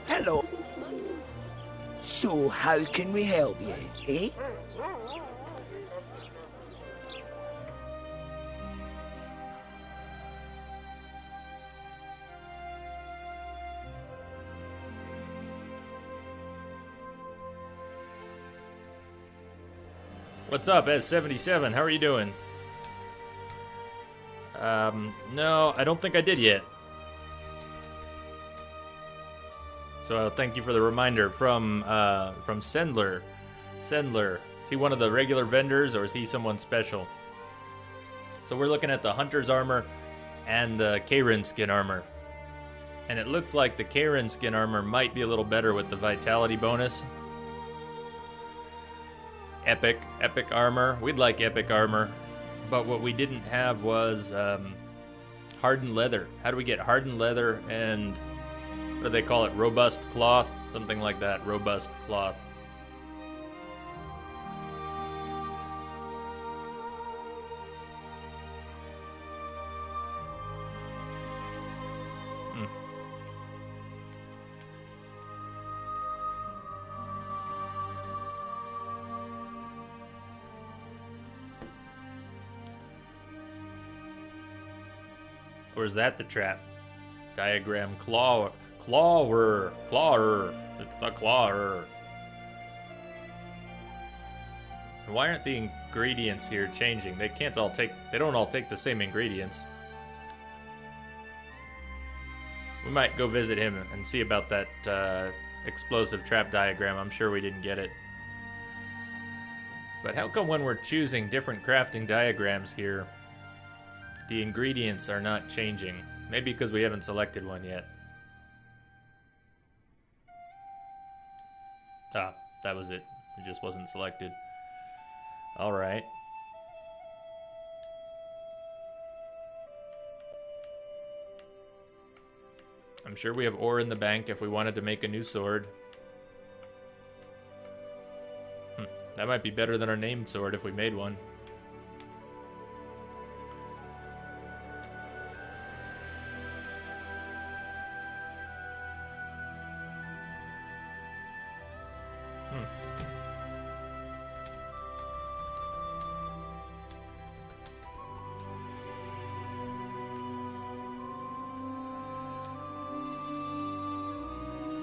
Hello. So, how can we help you, eh? What's up, S77? How are you doing? No, I don't think I did yet. So thank you for the reminder from Sendler. Sendler, is he one of the regular vendors or is he someone special? So we're looking at the Hunter's armor and the Karen skin armor. And it looks like the Karen skin armor might be a little better with the vitality bonus. Epic armor. We'd like epic armor. But what we didn't have was hardened leather. How do we get hardened leather and what do they call it? Robust cloth? Something like that. Robust cloth. Or is that the trap? Diagram clawer. It's the clawer. Why aren't the ingredients here changing? They don't all take the same ingredients. We might go visit him and see about that explosive trap diagram. I'm sure we didn't get it. But how come when we're choosing different crafting diagrams here, the ingredients are not changing? Maybe because we haven't selected one yet. Ah, that was it. It just wasn't selected. Alright. I'm sure we have ore in the bank if we wanted to make a new sword. That might be better than our named sword if we made one.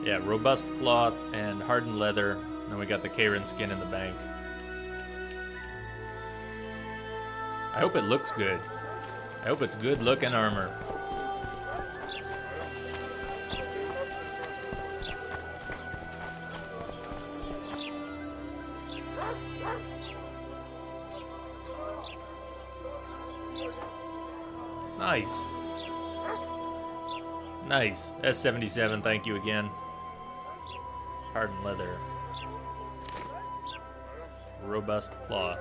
Yeah, robust cloth and hardened leather. And we got the Karen skin in the bank. I hope it looks good. I hope it's good looking armor. Nice. Nice. S77, thank you again. Hardened leather. Robust cloth.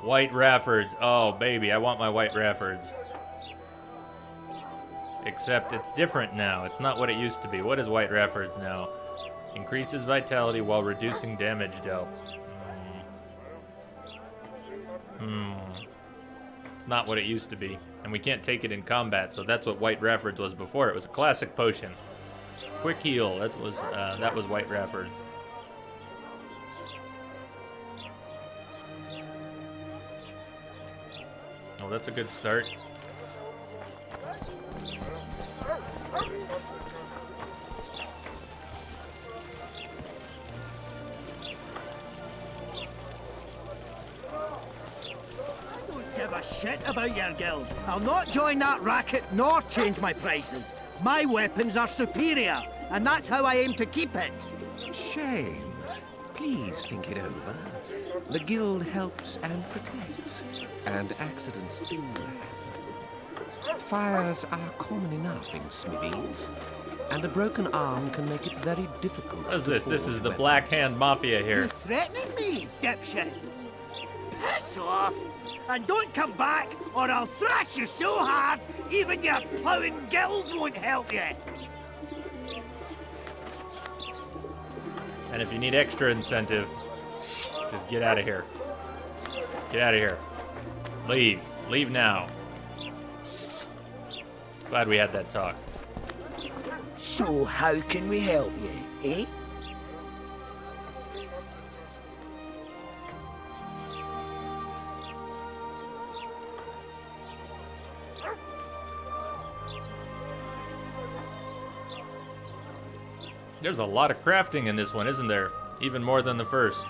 White Raffords. Oh, baby, I want my white Raffords. Except it's different now. It's not what it used to be. What is white Raffords now? Increases vitality while reducing damage dealt. It's not what it used to be. And we can't take it in combat, so that's what white Raffords was before. It was a classic potion. Quick heal. That was white Raffords. Oh, that's a good start. Give a shit about your guild. I'll not join that racket nor change my prices. My weapons are superior, and that's how I aim to keep it. Shame. Please think it over. The guild helps and protects, and accidents do happen. Fires are common enough in smithies, and a broken arm can make it very difficult. What is this? This is the Black Hand Mafia here. You threatening me, dipshit? Piss off! And don't come back, or I'll thrash you so hard, even your plowing guild won't help you. And if you need extra incentive, just get out of here. Get out of here. Leave. Leave now. Glad we had that talk. So how can we help you, eh? There's a lot of crafting in this one, isn't there? Even more than the first.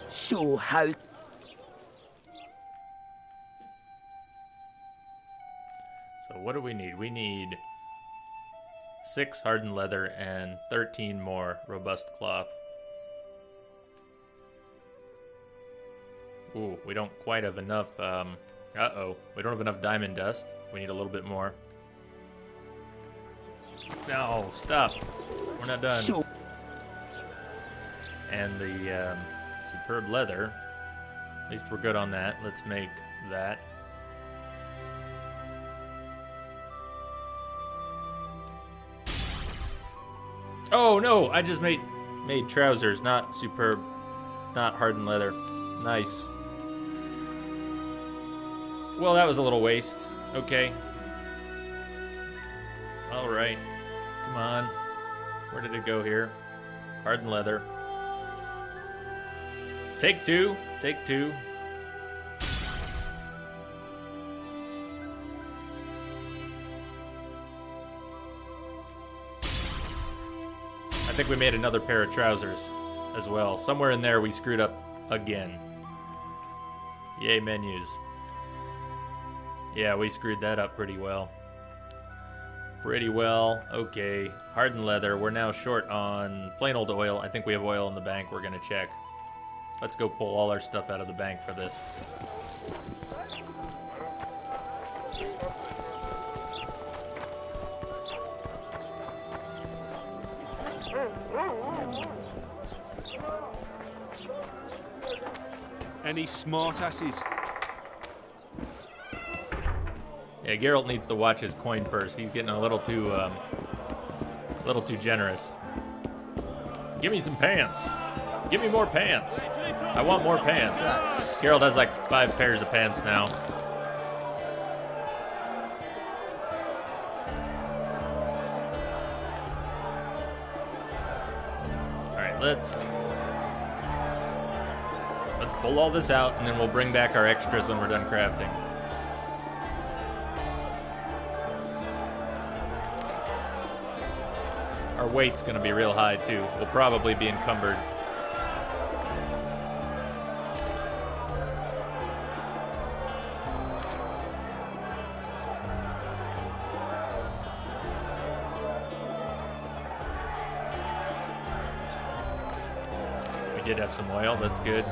So how... So what do we need? We need 6 hardened leather and 13 more robust cloth. Ooh, we don't quite have enough Uh-oh. We don't have enough diamond dust. We need a little bit more. No, stop. We're not done. And the superb leather. At least we're good on that. Let's make that. Oh no! I just made trousers, not superb, not hardened leather. Nice. Well, that was a little waste. Okay. All right. Come on. Where did it go here? Hardened leather. Take two. Take two. I think we made another pair of trousers as well. Somewhere in there we screwed up again. Yay, menus. Yeah, we screwed that up pretty well. Pretty well. Okay. Hardened leather. We're now short on plain old oil. I think we have oil in the bank. We're going to check. Let's go pull all our stuff out of the bank for this. Any smart asses? Yeah, Geralt needs to watch his coin purse. He's getting a little too generous. Give me some pants. Give me more pants. I want more pants. Geralt has like 5 pairs of pants now. All right, let's pull all this out, and then we'll bring back our extras when we're done crafting. Our weight's going to be real high, too. We'll probably be encumbered. We did have some oil. That's good.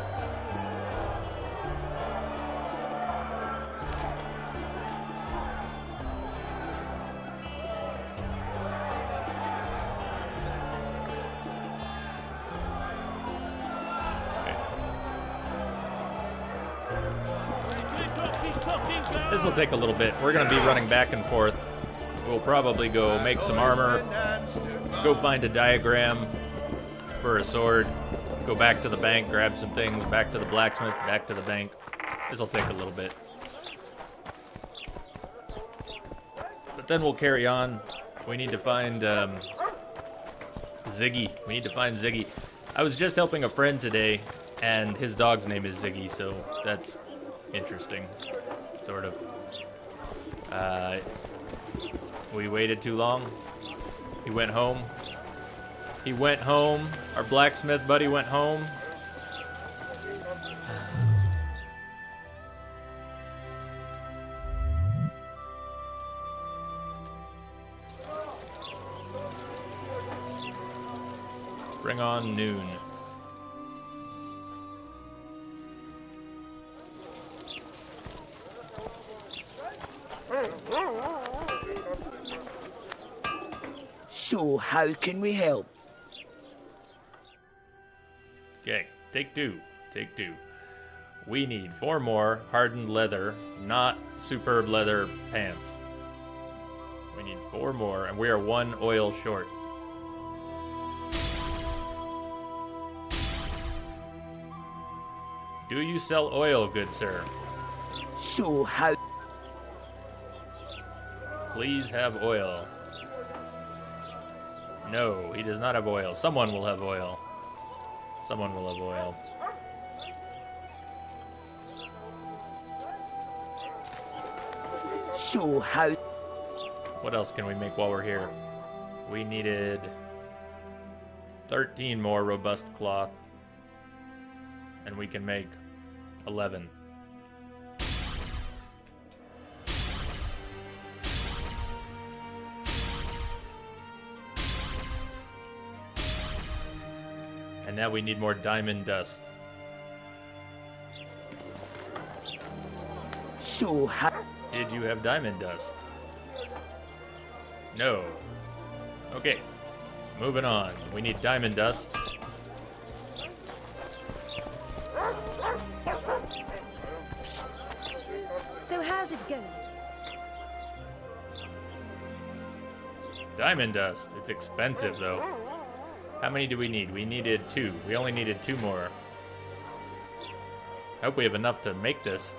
This will take a little bit. We're going to be running back and forth. We'll probably go make some armor, go find a diagram for a sword, go back to the bank, grab some things, back to the blacksmith, back to the bank. This will take a little bit. But then we'll carry on. We need to find Ziggy. We need to find Ziggy. I was just helping a friend today, and his dog's name is Ziggy, so that's interesting. Sort of. We waited too long. He went home. He went home. Our blacksmith buddy went home. Bring on noon. So, how can we help? Okay, take two. Take two. We need 4 more hardened leather, not superb leather pants. We need 4 more, and we are 1 oil short. Do you sell oil, good sir? So, how... Please have oil. No, he does not have oil. Someone will have oil. Someone will have oil. So, how... What else can we make while we're here? We needed 13 more robust cloth. And we can make 11. And now we need more diamond dust. So Did you have diamond dust? No. Okay. Moving on. We need diamond dust. So how's it going? Diamond dust. It's expensive, though. How many do we need? We needed 2. We only needed 2 more. I hope we have enough to make this.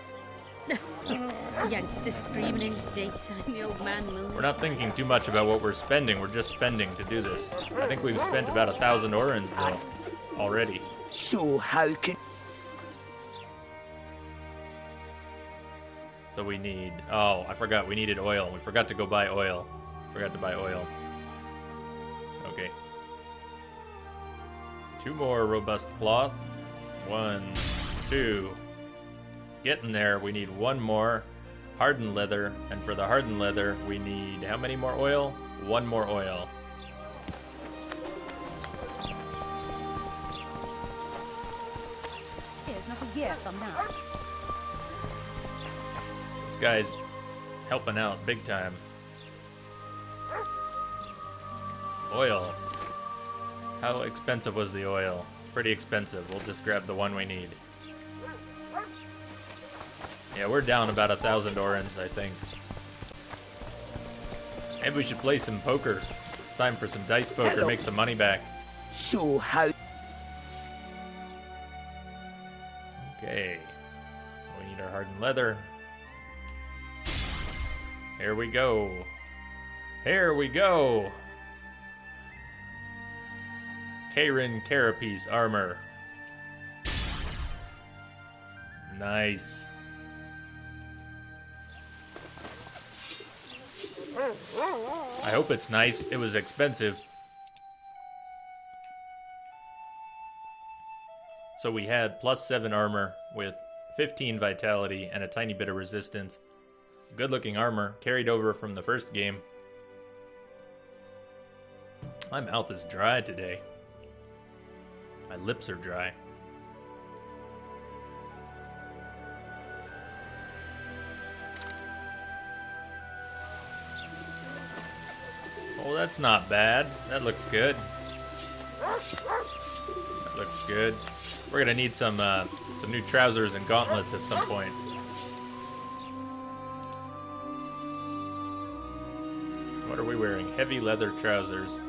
Youngsters screaming in the daytime, the old man will. We're not thinking too much about what we're spending. We're just spending to do this. I think we've spent about 1,000 orans, though, already. So how can... So we need... Oh, I forgot. We needed oil. We forgot to go buy oil. Forgot to buy oil. Okay. 2 more robust cloth. 1, 2. Getting there. We need 1 more hardened leather. And for the hardened leather, we need how many more oil? 1 more oil. Here's not a year from now. This guy's helping out big time. Oil. How expensive was the oil? Pretty expensive. We'll just grab the one we need. Yeah, we're down about 1,000 orans, I think. Maybe we should play some poker. It's time for some dice poker, Hello. make some money back. So how... Okay. We need our hardened leather. Here we go. Here we go. Karen Carapace armor. Nice. I hope it's nice. It was expensive. So we had +7 armor with 15 vitality and a tiny bit of resistance. Good looking armor carried over from the first game. My mouth is dry today. My lips are dry. Oh, that's not bad. That looks good. That looks good. We're gonna need some new trousers and gauntlets at some point. What are we wearing? Heavy leather trousers.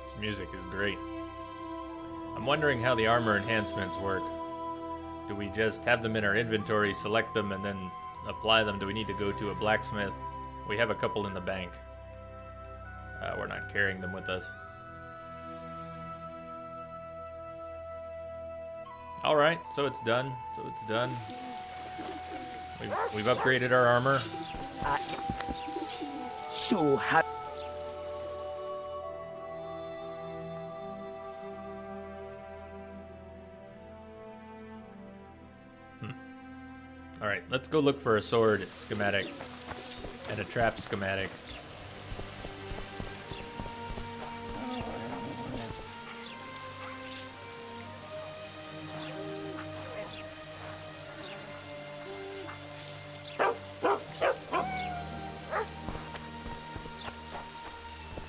This music is great. I'm wondering how the armor enhancements work. Do we just have them in our inventory, select them, and then apply them? Do we need to go to a blacksmith? We have a couple in the bank. We're not carrying them with us. Alright, so it's done. We've upgraded our armor. So how... Alright, let's go look for a sword schematic and a trap schematic.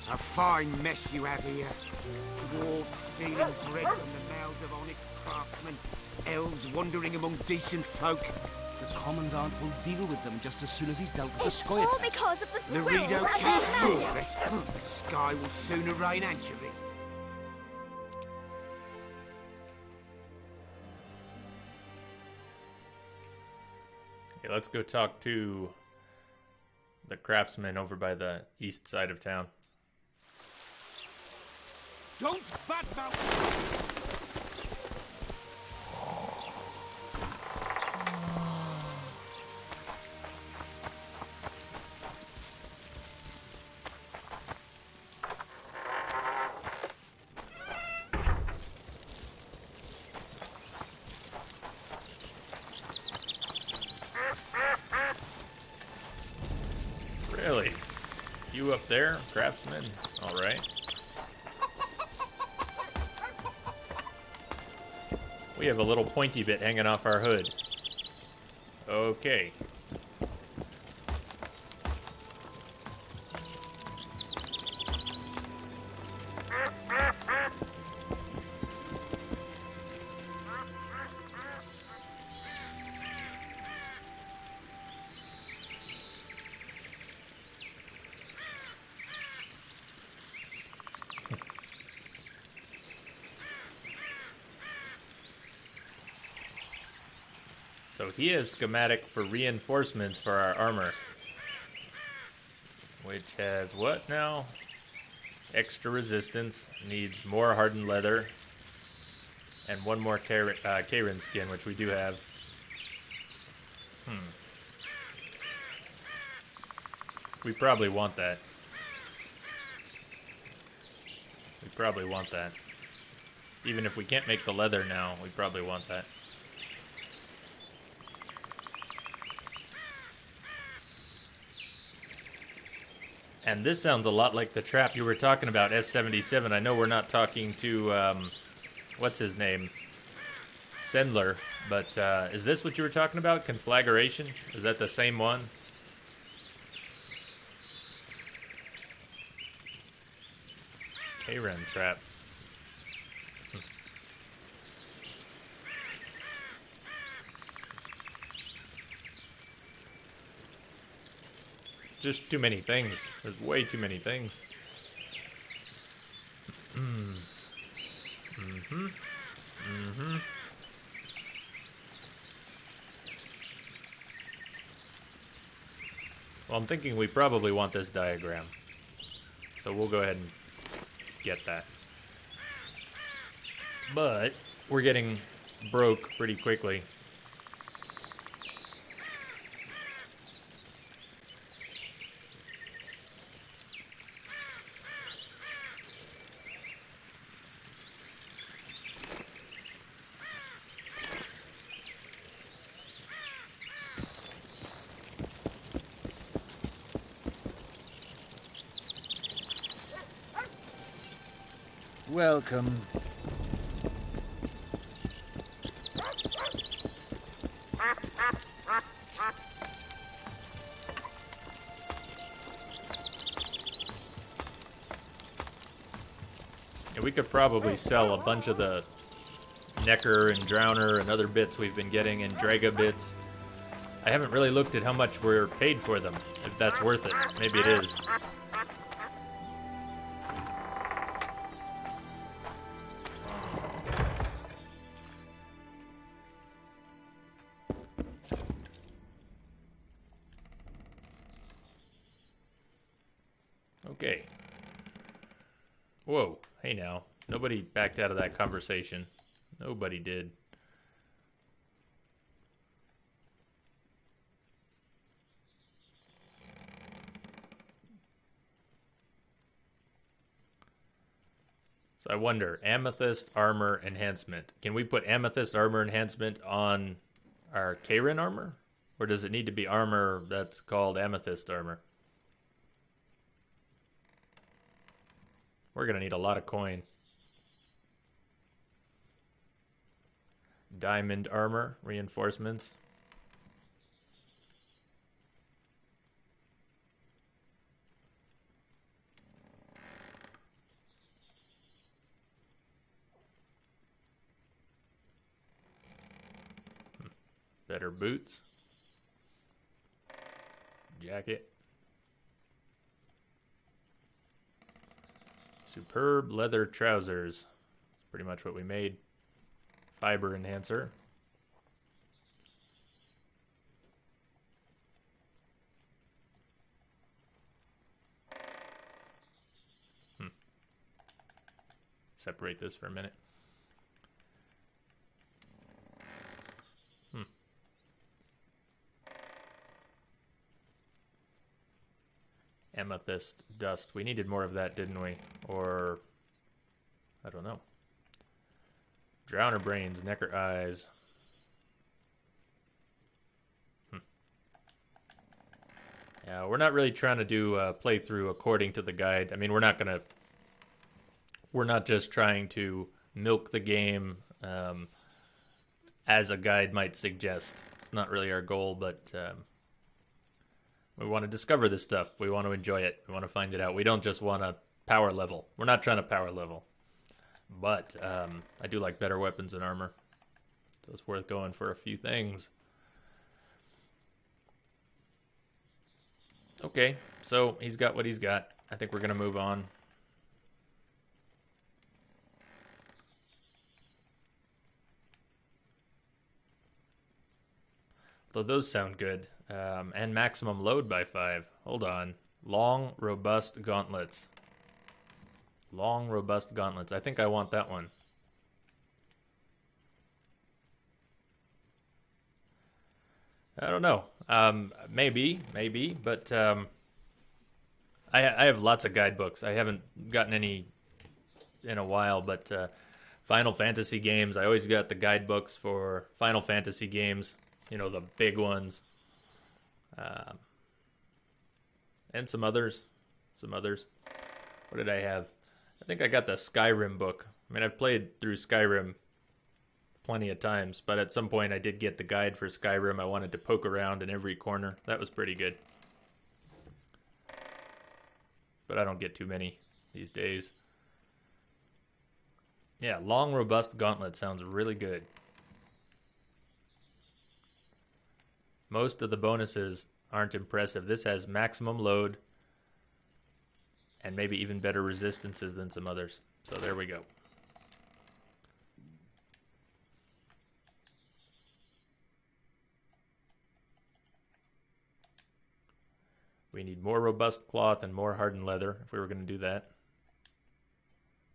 A fine mess you have here. Dwarves stealing bread from the mouths of honest craftsmen. Elves wandering among decent folk. The Commandant will deal with them just as soon as he's dealt with the Scoia'tash. All because of the The squirrels Redo and catch their more magic. of it. The sky will sooner rain anchovies. Okay, let's go talk to the craftsman over by the east side of town. Don't badmouth. Really? You up there, craftsman? Alright. We have a little pointy bit hanging off our hood. Okay. So he has schematic for reinforcements for our armor. Which has what now? Extra resistance, needs more hardened leather, and one more Karen skin, which we do have. We probably want that. We probably want that. Even if we can't make the leather now, we probably want that. And this sounds a lot like the trap you were talking about, S77. I know we're not talking to, what's his name? Sendler. But is this what you were talking about? Conflagration? Is that the same one? K-Ren trap. Just too many things. There's way too many things. Well, I'm thinking we probably want this diagram. So we'll go ahead and get that. But we're getting broke pretty quickly. Welcome. Yeah, we could probably sell a bunch of the Necker and Drowner and other bits we've been getting, and Draga bits. I haven't really looked at how much we're paid for them, if that's worth it. Maybe it is. Okay. Whoa. Hey now. Nobody backed out of that conversation. Nobody did. So I wonder, Amethyst Armor Enhancement. Can we put Amethyst Armor Enhancement on our Karen armor? Or does it need to be armor that's called Amethyst Armor? We're going to need a lot of coin. Diamond Armor Reinforcements. Better boots. Jacket. Superb leather trousers. That's pretty much what we made. Fiber enhancer. Separate this for a minute. Amethyst dust. We needed more of that, didn't we? Or, I don't know. Drowner brains, Necker eyes. Yeah, we're not really trying to do a playthrough according to the guide. I mean, we're not just trying to milk the game as a guide might suggest. It's not really our goal, but we want to discover this stuff. We want to enjoy it. We want to find it out. We don't just want to power level. We're not trying to power level. But I do like better weapons and armor. So it's worth going for a few things. Okay, so he's got what he's got. I think we're going to move on. Though those sound good. And maximum load by 5. Hold on. Long, robust gauntlets. Long, robust gauntlets. I think I want that one. I don't know. Maybe, but I have lots of guidebooks. I haven't gotten any in a while, but Final Fantasy games, I always got the guidebooks for Final Fantasy games, you know, the big ones. And some others. What did I have? I think I got the Skyrim book. I mean, I've played through Skyrim plenty of times, but at some point I did get the guide for Skyrim. I wanted to poke around in every corner. That was pretty good. But I don't get too many these days. Yeah, long, robust gauntlet sounds really good. Most of the bonuses aren't impressive. This has maximum load and maybe even better resistances than some others. So there we go. We need more robust cloth and more hardened leather if we were going to do that.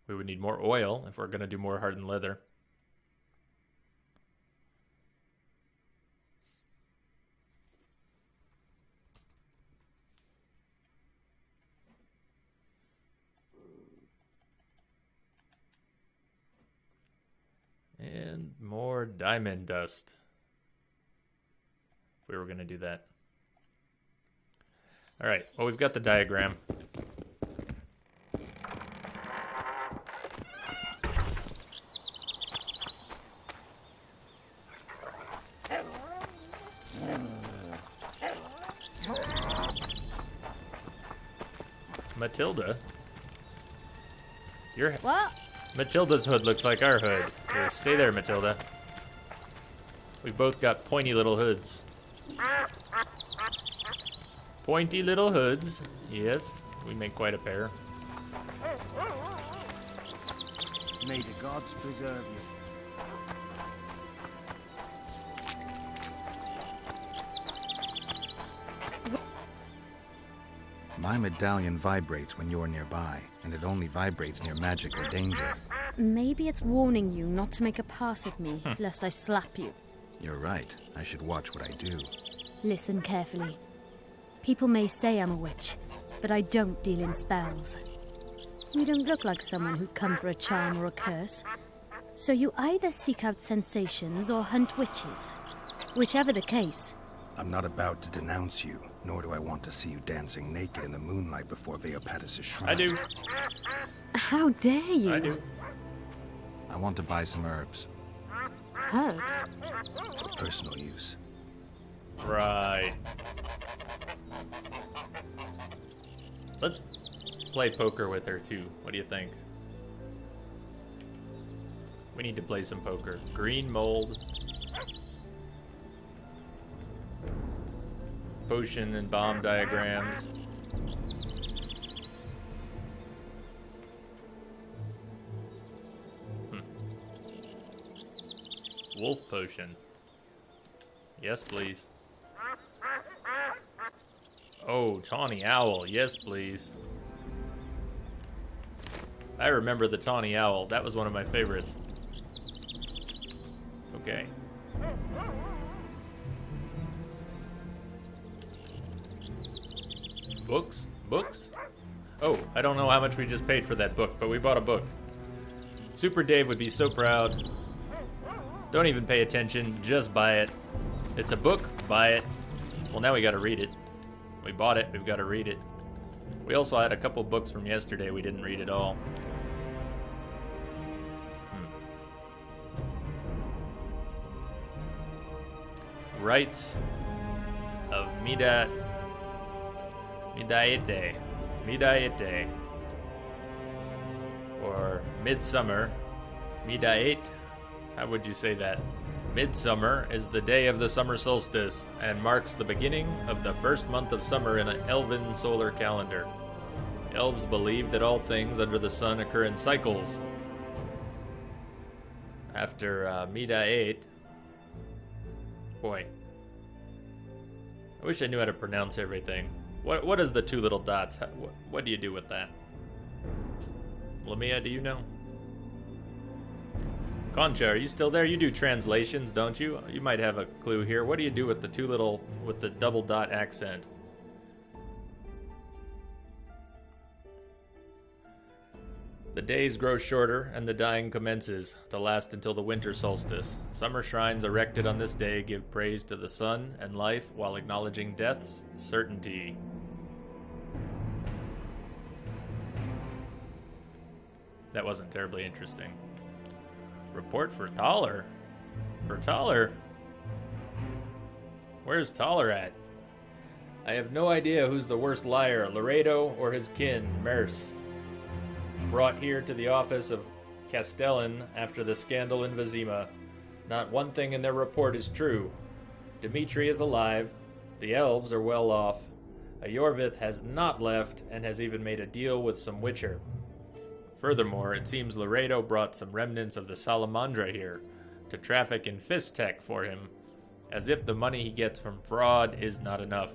We would need more oil if we're going to do more hardened leather. And more diamond dust if we were going to do that. All right, well, we've got the diagram. Matilda? What? Matilda's hood looks like our hood. Here, stay there, Matilda. We both got pointy little hoods. Pointy little hoods. Yes, we make quite a pair. May the gods preserve you. My medallion vibrates when you're nearby, and it only vibrates near magic or danger. Maybe it's warning you not to make a pass at me, lest I slap you. You're right. I should watch what I do. Listen carefully. People may say I'm a witch, but I don't deal in spells. You don't look like someone who'd come for a charm or a curse. So you either seek out sensations or hunt witches. Whichever the case. I'm not about to denounce you, nor do I want to see you dancing naked in the moonlight before Veopatis' shrine. I do. How dare you? I do. I want to buy some herbs. Herbs? For personal use. Right. Let's play poker with her, too. What do you think? We need to play some poker. Green mold. Potion and bomb diagrams. Wolf potion. Yes, please. Oh, tawny owl. Yes, please. I remember the tawny owl. That was one of my favorites. Okay. Books? Books? Oh, I don't know how much we just paid for that book, but we bought a book. Super Dave would be so proud. Don't even pay attention, just buy it. It's a book, buy it. Well, now we gotta read it. We bought it. We've got to read it. We also had a couple books from yesterday we didn't read at all. Rites of Midaete. Or Midsummer. Midaete. How would you say that? Midsummer is the day of the summer solstice and marks the beginning of the first month of summer in an elven solar calendar. Elves believe that all things under the sun occur in cycles. After Midaete. Boy. I wish I knew how to pronounce everything. What is the two little dots? What do you do with that? Lamia, do you know? Concha, are you still there? You do translations, don't you? You might have a clue here. What do you do with the double dot accent? The days grow shorter and the dying commences, to last until the winter solstice. Summer shrines erected on this day give praise to the sun and life while acknowledging death's certainty. That wasn't terribly interesting. Report for Taller? For Taller? Where's Taller at? I have no idea who's the worst liar, Laredo or his kin, Merce. Brought here to the office of Castellan after the scandal in Vizima. Not one thing in their report is true. Dimitri is alive. The elves are well off. A Yorvith has not left and has even made a deal with some Witcher. Furthermore, it seems Laredo brought some remnants of the Salamandra here to traffic in fist tech for him, as if the money he gets from fraud is not enough.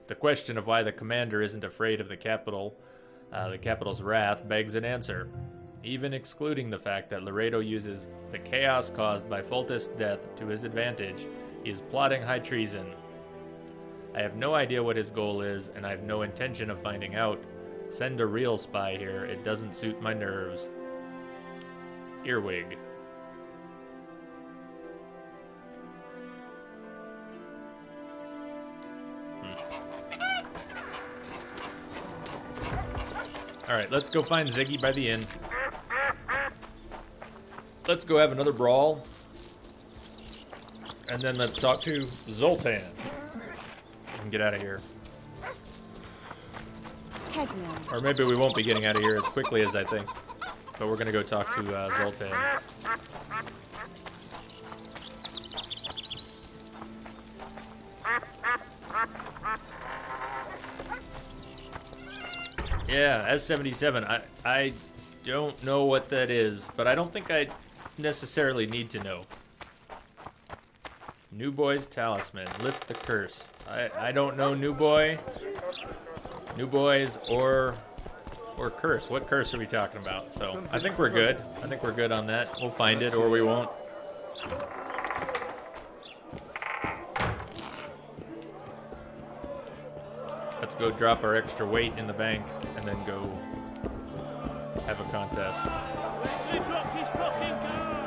The question of why the commander isn't afraid of the capital's wrath begs an answer, even excluding the fact that Laredo uses the chaos caused by Foltest's death to his advantage. He is plotting high treason. I have no idea what his goal is, and I have no intention of finding out. Send a real spy here. It doesn't suit my nerves. Earwig. Alright, let's go find Ziggy by the inn. Let's go have another brawl. And then let's talk to Zoltan. And get out of here. Or maybe we won't be getting out of here as quickly as I think. But we're gonna go talk to Zoltan. Yeah, S77. I don't know what that is, but I don't think I necessarily need to know. New Boy's Talisman. Lift the curse. I don't know New Boy. New Boys or curse. What curse are we talking about? So I think we're good. I think we're good on that. We'll find it or we won't. Let's go drop our extra weight in the bank and then go have a contest. He dropped his fucking gun!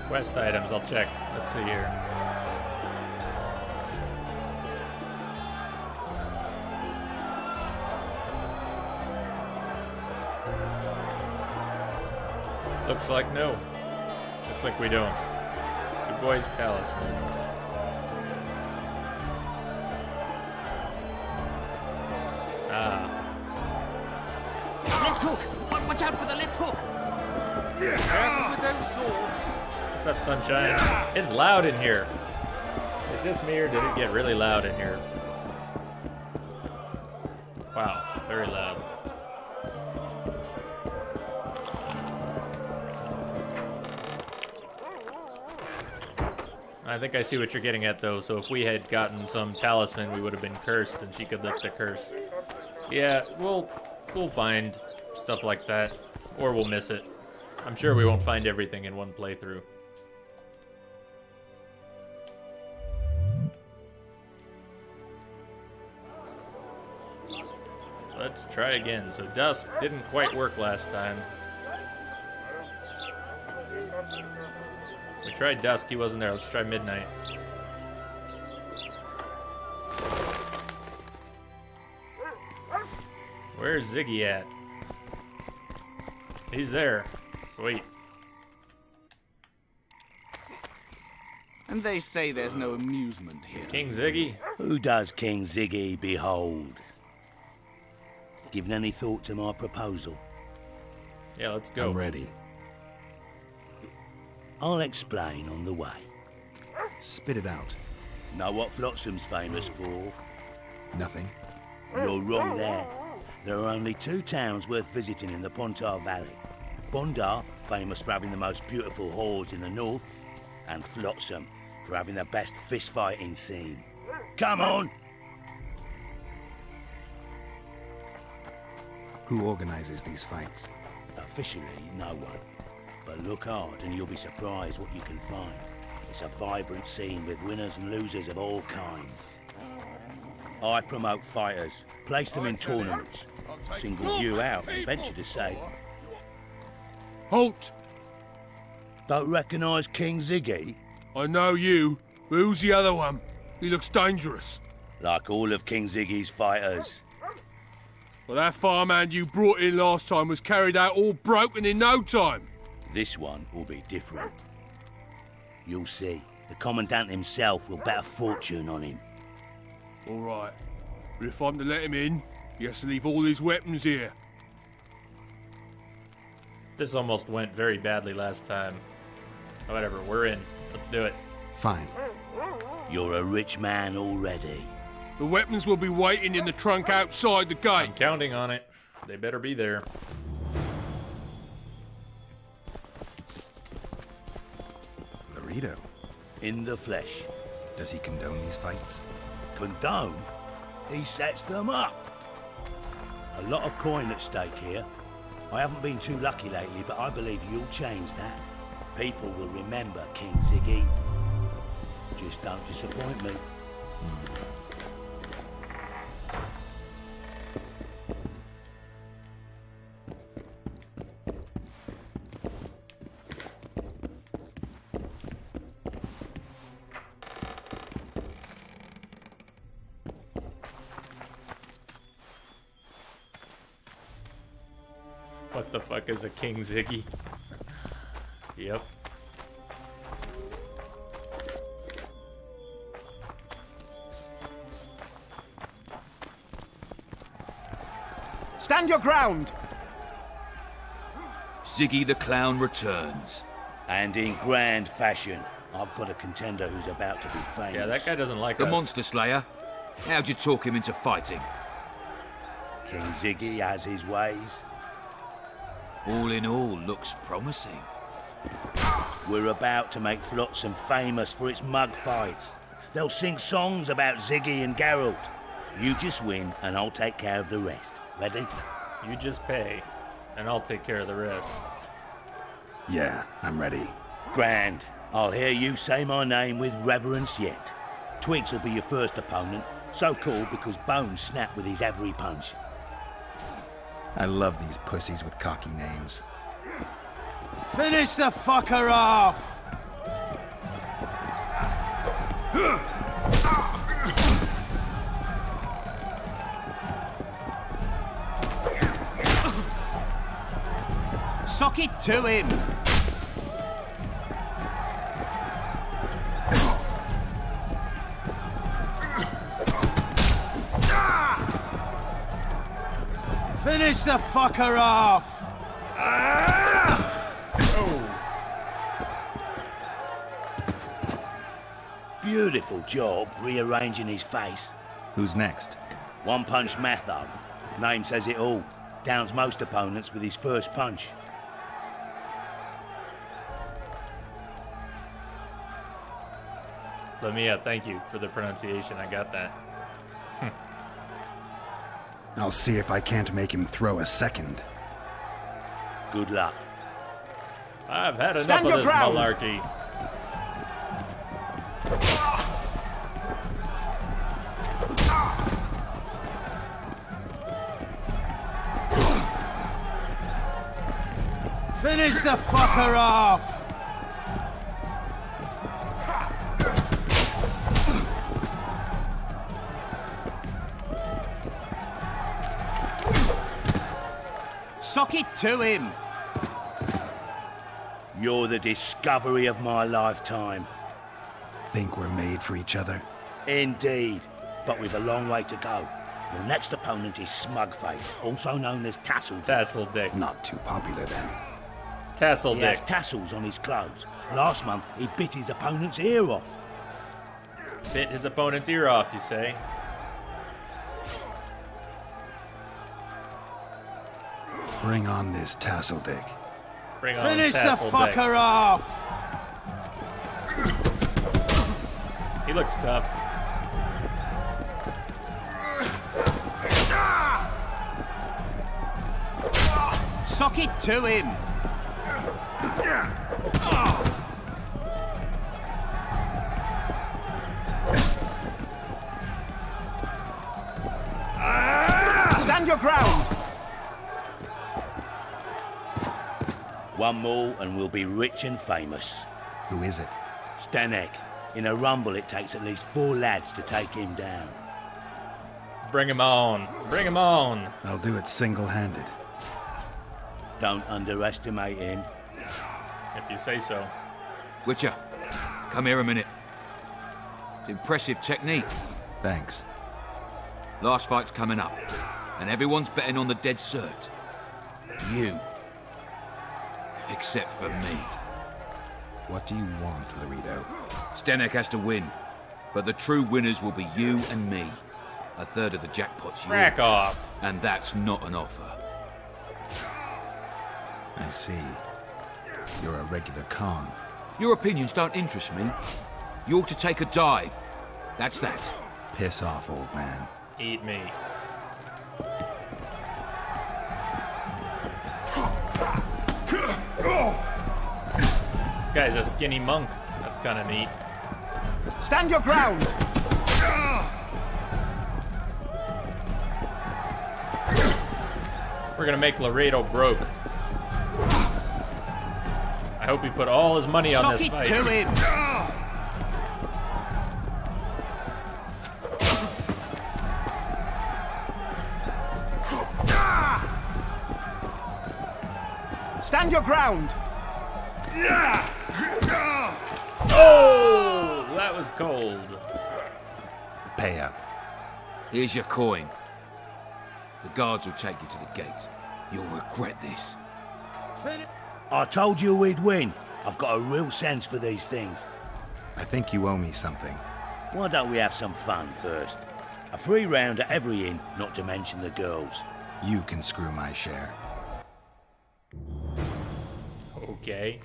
Quest items, I'll check. Let's see here. Looks like no. Looks like we don't. The boy's talisman. Ah. Left hook! Watch out for the left hook! Careful with those swords! What's up, sunshine? It's loud in here. Is it just me or did it get really loud in here? Wow, very loud. I think I see what you're getting at, though. So if we had gotten some talisman, we would have been cursed, and she could lift the curse. Yeah, we'll find stuff like that, or we'll miss it. I'm sure we won't find everything in one playthrough. Let's try again. So dusk didn't quite work last time. We tried dusk, he wasn't there. Let's try midnight. Where's Ziggy at? He's there. Sweet. And they say there's no amusement here. King Ziggy? Who does King Ziggy behold? Given any thought to my proposal? Yeah, let's go. I'm ready. I'll explain on the way. Spit it out. Know what Flotsam's famous for? Nothing. You're wrong there. There are only two towns worth visiting in the Pontar Valley. Bondar, famous for having the most beautiful whores in the north, and Flotsam, for having the best fist-fighting scene. Come on! Who organizes these fights? Officially, no one. But look hard and you'll be surprised what you can find. It's a vibrant scene with winners and losers of all kinds. I promote fighters, place them in tournaments, single you out and venture to say... Halt! Don't recognise King Ziggy? I know you, but who's the other one? He looks dangerous. Like all of King Ziggy's fighters. Well, that farmhand you brought in last time was carried out all broken in no time. This one will be different. You'll see. The Commandant himself will bet a fortune on him. All right. But if I'm to let him in, he has to leave all his weapons here. This almost went very badly last time. Whatever, we're in. Let's do it. Fine. You're a rich man already. The weapons will be waiting in the trunk outside the gate. I'm counting on it. They better be there. Laredo. In the flesh. Does he condone these fights? Condone? He sets them up. A lot of coin at stake here. I haven't been too lucky lately, but I believe you'll change that. People will remember King Ziggy. Just don't disappoint me. What the fuck is a King Ziggy? Yep. Stand your ground! Ziggy the Clown returns. And in grand fashion. I've got a contender who's about to be famous. Yeah, that guy doesn't like The us. Monster Slayer. How'd you talk him into fighting? King Ziggy has his ways. All in all, looks promising. We're about to make Flotsam famous for its mug fights. They'll sing songs about Ziggy and Geralt. You just win, and I'll take care of the rest. Ready? You just pay, and I'll take care of the rest. Yeah, I'm ready. Grand. I'll hear you say my name with reverence yet. Twigs will be your first opponent, so called because Bones snapped with his every punch. I love these pussies with cocky names. Finish the fucker off! Sock it to him! Finish the fucker off! beautiful job rearranging his face. Who's next? One punch Matho. Name says it all. Downs most opponents with his first punch. Lamia, thank you for the pronunciation. I got that. I'll see if I can't make him throw a second. Good luck. I've had enough Stand of your this ground. malarkey. Finish the fucker off! Sock it to him! You're the discovery of my lifetime. Think we're made for each other? Indeed, but we've a long way to go. Your next opponent is Smugface, also known as Tassel Dick. Tassel Dick. Not too popular then. Tassel He Dick. has tassels on his clothes. Last month, he bit his opponent's ear off. Bit his opponent's ear off, you say? Bring on this Tassel Dick. Bring on Finish the Tassel Dick. fucker off! He looks tough. Sock it to him! Stand your ground! One more and we'll be rich and famous. Who is it? Stanek. In a rumble, it takes at least 4 lads to take him down. Bring him on. Bring him on. I'll do it single-handed. Don't underestimate him. If you say so. Witcher, come here a minute. It's impressive technique. Thanks. Last fight's coming up, and everyone's betting on the dead cert. You. Except for me. What do you want, Laredo? Stanek has to win, but the true winners will be you and me. A third of the jackpot's yours. Crack off. And that's not an offer. I see. You're a regular con. Your opinions don't interest me. You ought to take a dive. That's that. Piss off, old man. Eat me. This guy's a skinny monk. That's kind of neat. Stand your ground! We're gonna make Laredo broke. I hope he put all his money on this fight. Sock it to him! Stand your ground! Oh, that was cold. Pay up. Here's your coin. The guards will take you to the gate. You'll regret this. I told you we'd win. I've got a real sense for these things. I think you owe me something. Why don't we have some fun first? A free round at every inn, not to mention the girls. You can screw my share. Okay.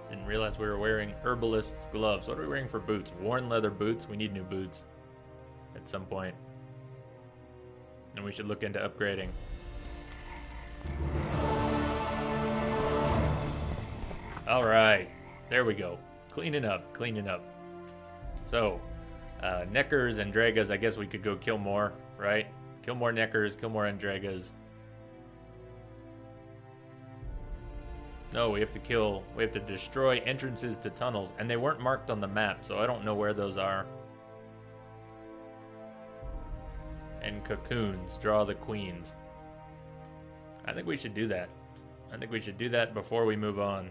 Didn't realize we were wearing herbalist's gloves. What are we wearing for boots? Worn leather boots? We need new boots at some point. And we should look into upgrading. Alright. There we go. Cleaning up. Cleaning up. So, Neckers and Dragas, I guess we could go kill more, right? Kill more Neckers, kill more Dragas. No, we have to destroy entrances to tunnels, and they weren't marked on the map, so I don't know where those are. And cocoons, draw the queens. I think we should do that. I think we should do that before we move on.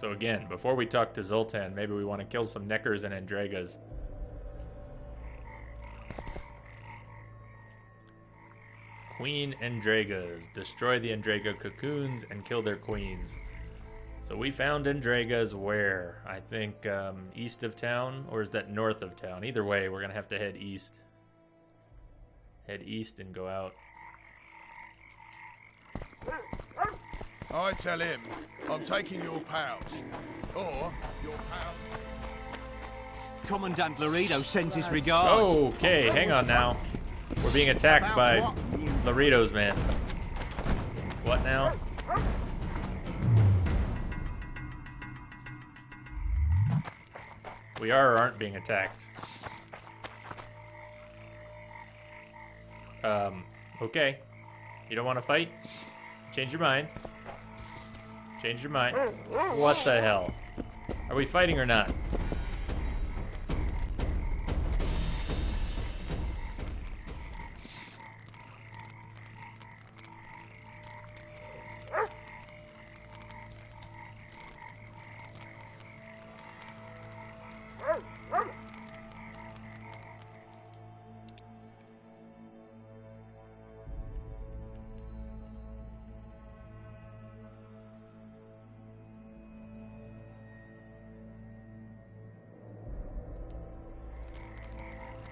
So again, before we talk to Zoltan, maybe we want to kill some Neckers and Andregas. Queen Andregas. Destroy the Andrega cocoons and kill their queens. So we found Andregas where? I think east of town, or is that north of town? Either way, we're going to have to head east. Head east and go out. I tell him I'm taking your pouch. Or your pouch. Commandant Laredo sends his regards. Okay, hang on now. We're being attacked by Laredo's men. What now? We are or aren't being attacked. Okay. You don't want to fight? Change your mind. Change your mind. What the hell? Are we fighting or not?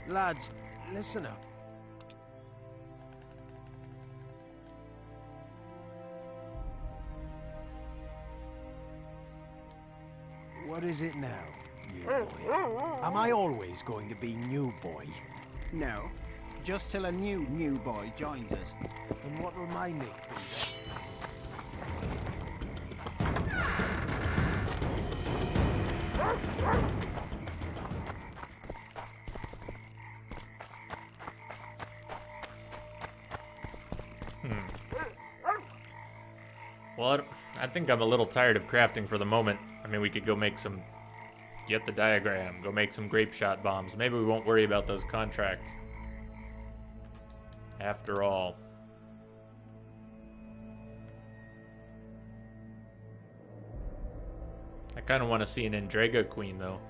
Lads, listen up. What is it now, new boy? Am I always going to be new boy? No, just till a new boy joins us. And what will my nick be then? Well, I think I'm a little tired of crafting for the moment. I mean, we could go make some... Get the diagram. Go make some grape shot bombs. Maybe we won't worry about those contracts. After all. I kind of want to see an Andrega queen, though.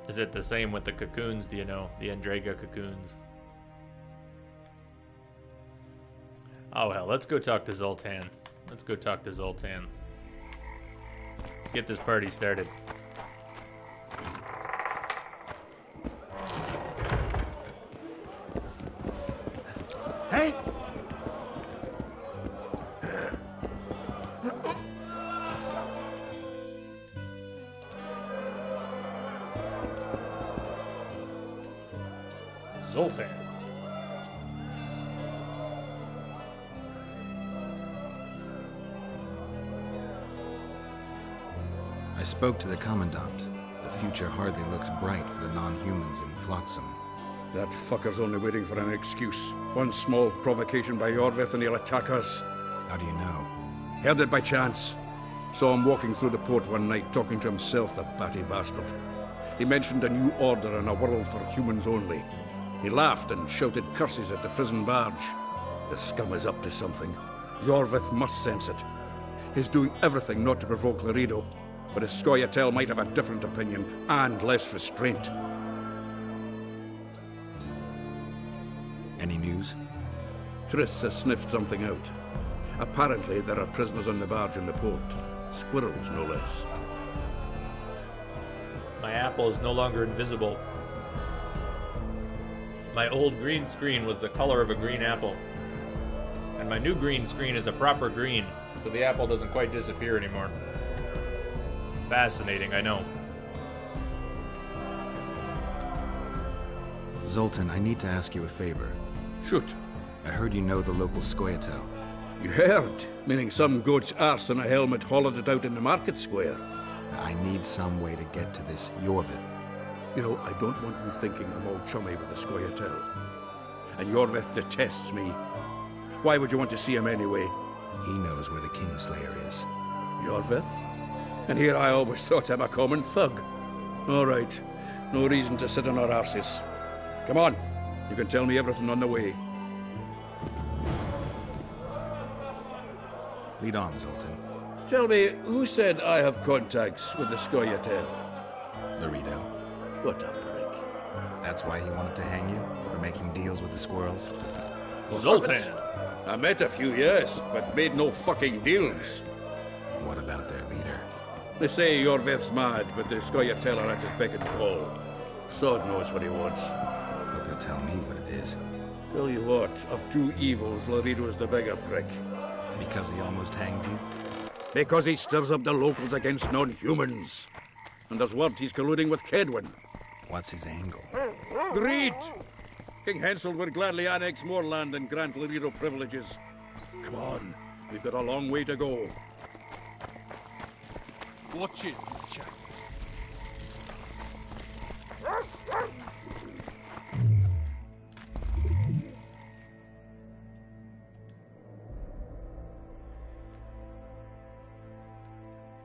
Is it the same with the cocoons, do you know? The Andrega cocoons. Oh, hell, let's go talk to Zoltan. Let's go talk to Zoltan. Let's get this party started. Hey! Zoltan. I spoke to the Commandant. The future hardly looks bright for the non-humans in Flotsam. That fucker's only waiting for an excuse. One small provocation by Yorvith and he'll attack us. How do you know? Heard it by chance. Saw him walking through the port one night, talking to himself, the batty bastard. He mentioned a new order and a world for humans only. He laughed and shouted curses at the prison barge. The scum is up to something. Yorvith must sense it. He's doing everything not to provoke Laredo, but his Scoia'tael might have a different opinion and less restraint. Any news? Triss has sniffed something out. Apparently, there are prisoners on the barge in the port. Squirrels, no less. My apple is no longer invisible. My old green screen was the color of a green apple. And my new green screen is a proper green, so the apple doesn't quite disappear anymore. Fascinating, I know. Zoltan, I need to ask you a favor. Shoot. I heard you know the local Scoia'tael. You heard? Meaning some goat's arse in a helmet hollowed it out in the market square. I need some way to get to this Yorvith. You know, I don't want you thinking I'm all chummy with the Scoia'tael. And Yorvith detests me. Why would you want to see him anyway? He knows where the Kingslayer is. Yorvith? And here I always thought him a common thug. All right, no reason to sit on our arses. Come on, you can tell me everything on the way. Lead on, Zoltan. Tell me, who said I have contacts with the Scoia'tael? Laredo. What a prick. That's why he wanted to hang you? For making deals with the squirrels? Zoltan! I met a few, yes, but made no fucking deals. What about their leader? They say Yorvith's mad, but the Scoia'tael are at his beck and call. Sod knows what he wants. Hope he'll tell me what it is. Tell you what, of two evils, Laredo's the bigger prick. Because he almost hanged you? Because he stirs up the locals against non-humans. And there's word he's colluding with Kedwin. What's his angle? Greed! King Hensel would gladly annex more land and grant Laredo privileges. Come on, we've got a long way to go. Watch it, chap.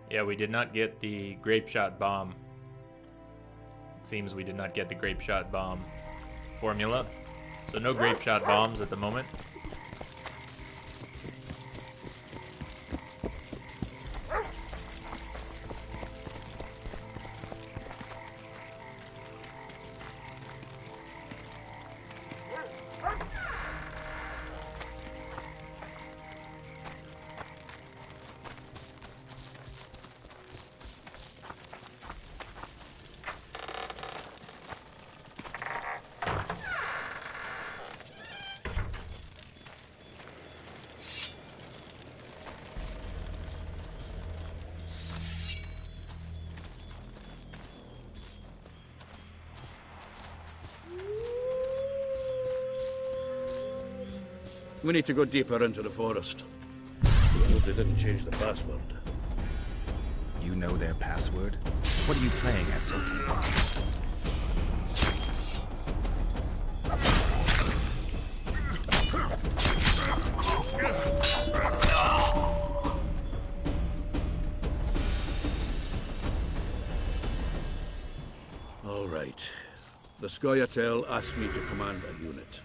Yeah, we did not get the grape shot bomb. It seems we did not get the grape shot bomb formula. So no grape shot bombs at the moment. We need to go deeper into the forest. I hope they didn't change the password. You know their password? What are you playing at, Zoltan? All right. The Scoia'tael asked me to command a unit.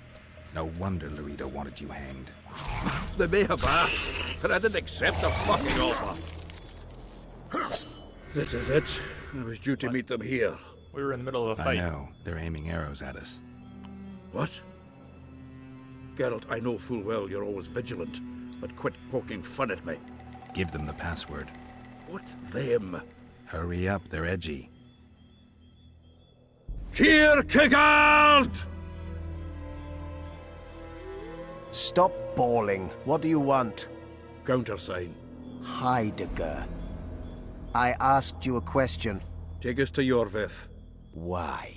No wonder Laredo wanted you hanged. They may have asked, but I didn't accept the fucking offer. This is it. I was due to meet them here. We were in the middle of a fight. I know. They're aiming arrows at us. What? Geralt, I know full well you're always vigilant, but quit poking fun at me. Give them the password. What them? Hurry up, they're edgy. Kierkegaard! Stop bawling. What do you want? Countersign. Heidegger. I asked you a question. Take us to Yorvith. Why?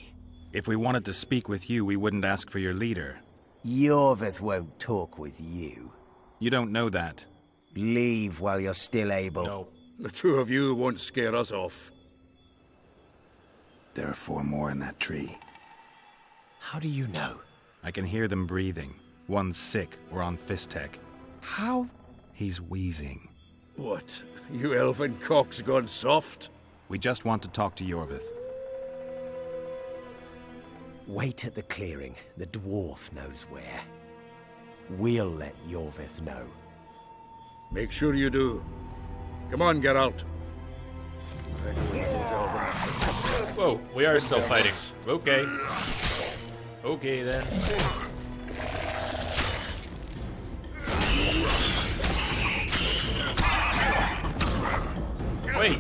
If we wanted to speak with you, we wouldn't ask for your leader. Yorvith won't talk with you. You don't know that. Leave while you're still able. No. The two of you won't scare us off. There are 4 more in that tree. How do you know? I can hear them breathing. One's sick or on Fistech. How? He's wheezing. What? You elfin cock's gone soft? We just want to talk to Yorvith. Wait at the clearing. The dwarf knows where. We'll let Yorvith know. Make sure you do. Come on, Geralt. Whoa, we are still fighting. Okay. Okay, then. Wait.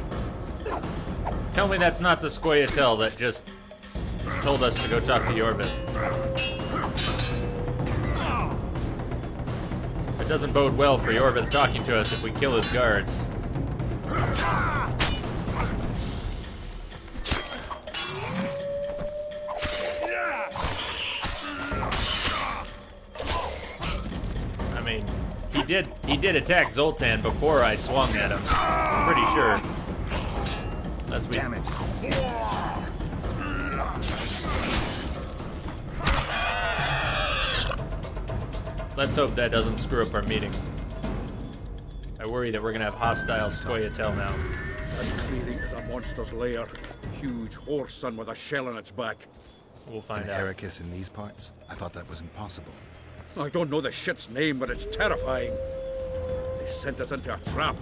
Tell me that's not the Scoia'tael that just told us to go talk to Yorvith. It doesn't bode well for Yorvith talking to us if we kill his guards. I mean, he did attack Zoltan before I swung at him. I'm pretty sure. Unless we... Damn it. Let's hope that doesn't screw up our meeting. I worry that we're gonna have hostile Scoia'tael now. and clearing is a monster's lair. Huge horse son with a shell on its back. We'll find An out. Ericus in these parts? I thought that was impossible. I don't know the shit's name, but it's terrifying. They sent us into a trap.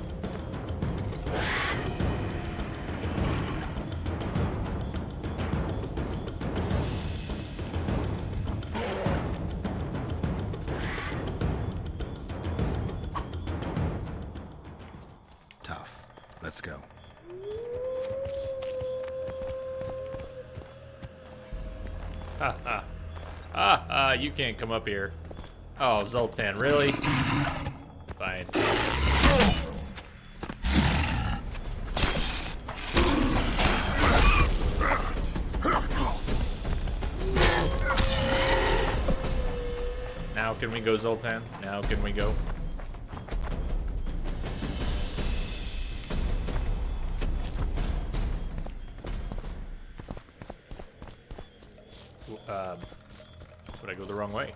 Tough. Let's go. Ha ha. Ha ha, you can't come up here. Oh, Zoltan, really? Fine. Now can we go, Zoltan? Now can we go? Would I go the wrong way?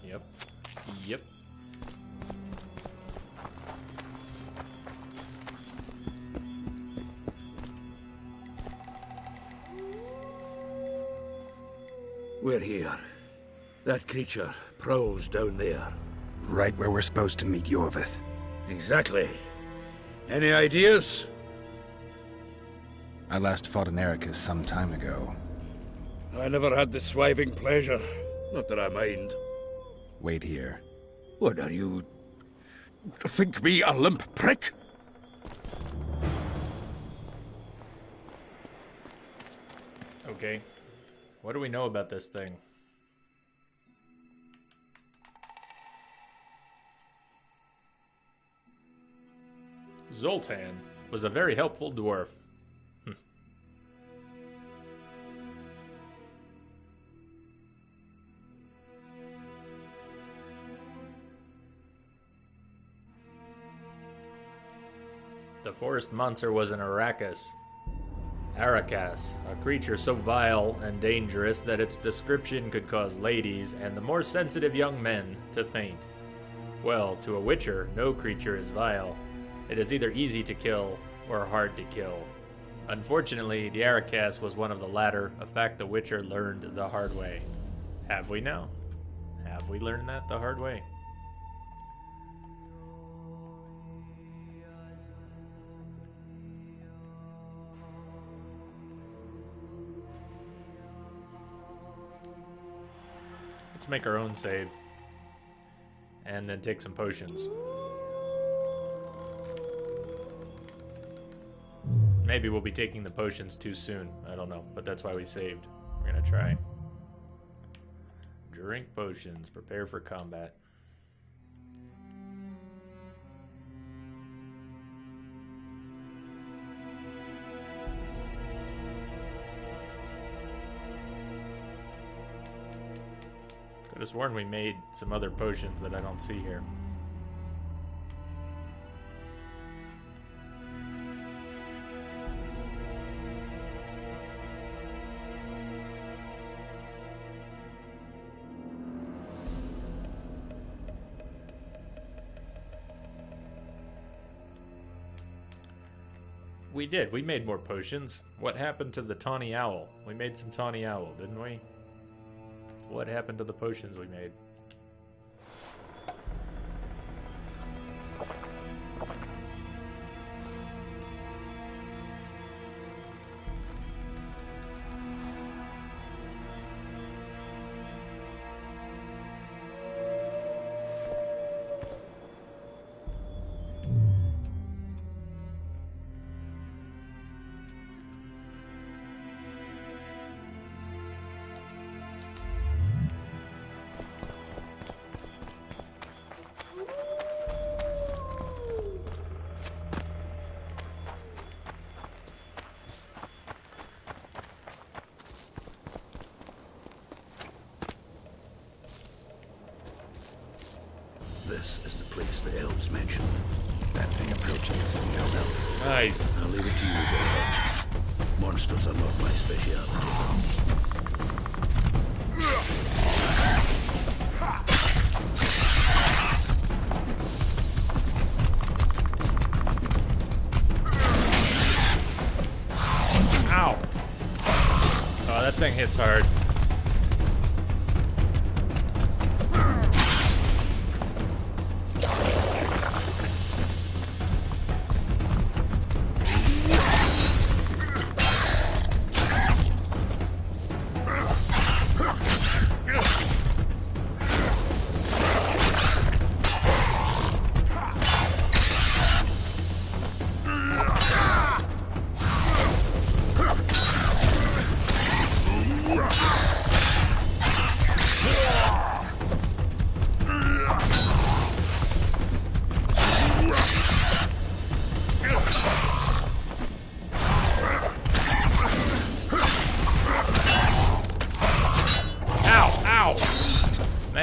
Yep. Yep. We're here. That creature prowls down there. Right where we're supposed to meet Yorvith. Exactly. Any ideas? I last fought an Ericus some time ago. I never had the swiving pleasure. Not that I mind. Wait here. What are you... think me a limp prick? Okay. What do we know about this thing? Zoltan was a very helpful dwarf. The forest monster was an Arrakis. Arakas, a creature so vile and dangerous that its description could cause ladies and the more sensitive young men to faint. Well, to a witcher, no creature is vile. It is either easy to kill or hard to kill. Unfortunately, the Arakas was one of the latter, a fact the witcher learned the hard way. Have we now? Have we learned that the hard way? Let's make our own save. And then take some potions. Maybe we'll be taking the potions too soon. I don't know, but that's why we saved. We're gonna try. Drink potions. Prepare for combat. Could have sworn we made some other potions that I don't see here. We did. We made more potions. What happened to the tawny owl? We made some tawny owl, didn't we? What happened to the potions we made? This is the place the elves mentioned. That thing approaching us is no elf. Nice. I'll leave it to you, Geralt. Monsters are not my speciality.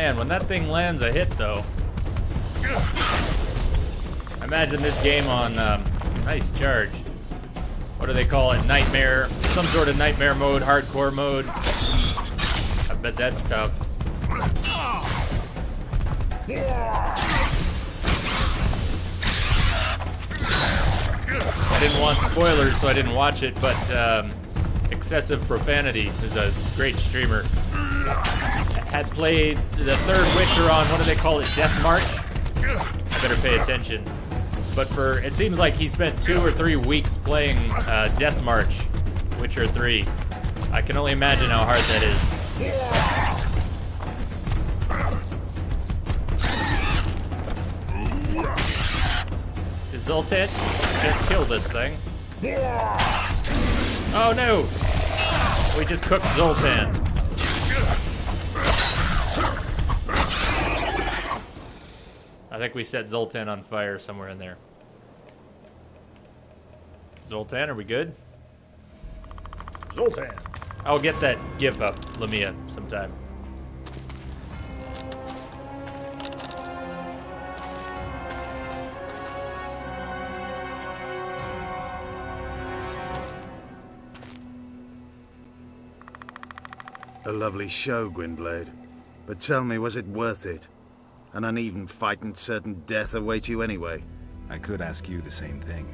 Man, when that thing lands a hit, though. Imagine this game on, nice charge. What do they call it? Nightmare, some sort of nightmare mode, hardcore mode. I bet that's tough. I didn't want spoilers, so I didn't watch it, but Excessive Profanity is a great streamer. Had played the third Witcher on, what do they call it, Death March? Better pay attention. But it seems like he spent 2 or 3 weeks playing Death March, Witcher 3. I can only imagine how hard that is. Did Zoltan just kill this thing? Oh no! We just cooked Zoltan. I think we set Zoltan on fire somewhere in there. Zoltan, are we good? Zoltan! I'll get that GIF up, Lamia, sometime. A lovely show, Gwynblade. But tell me, was it worth it? An uneven fight and certain death await you anyway. I could ask you the same thing.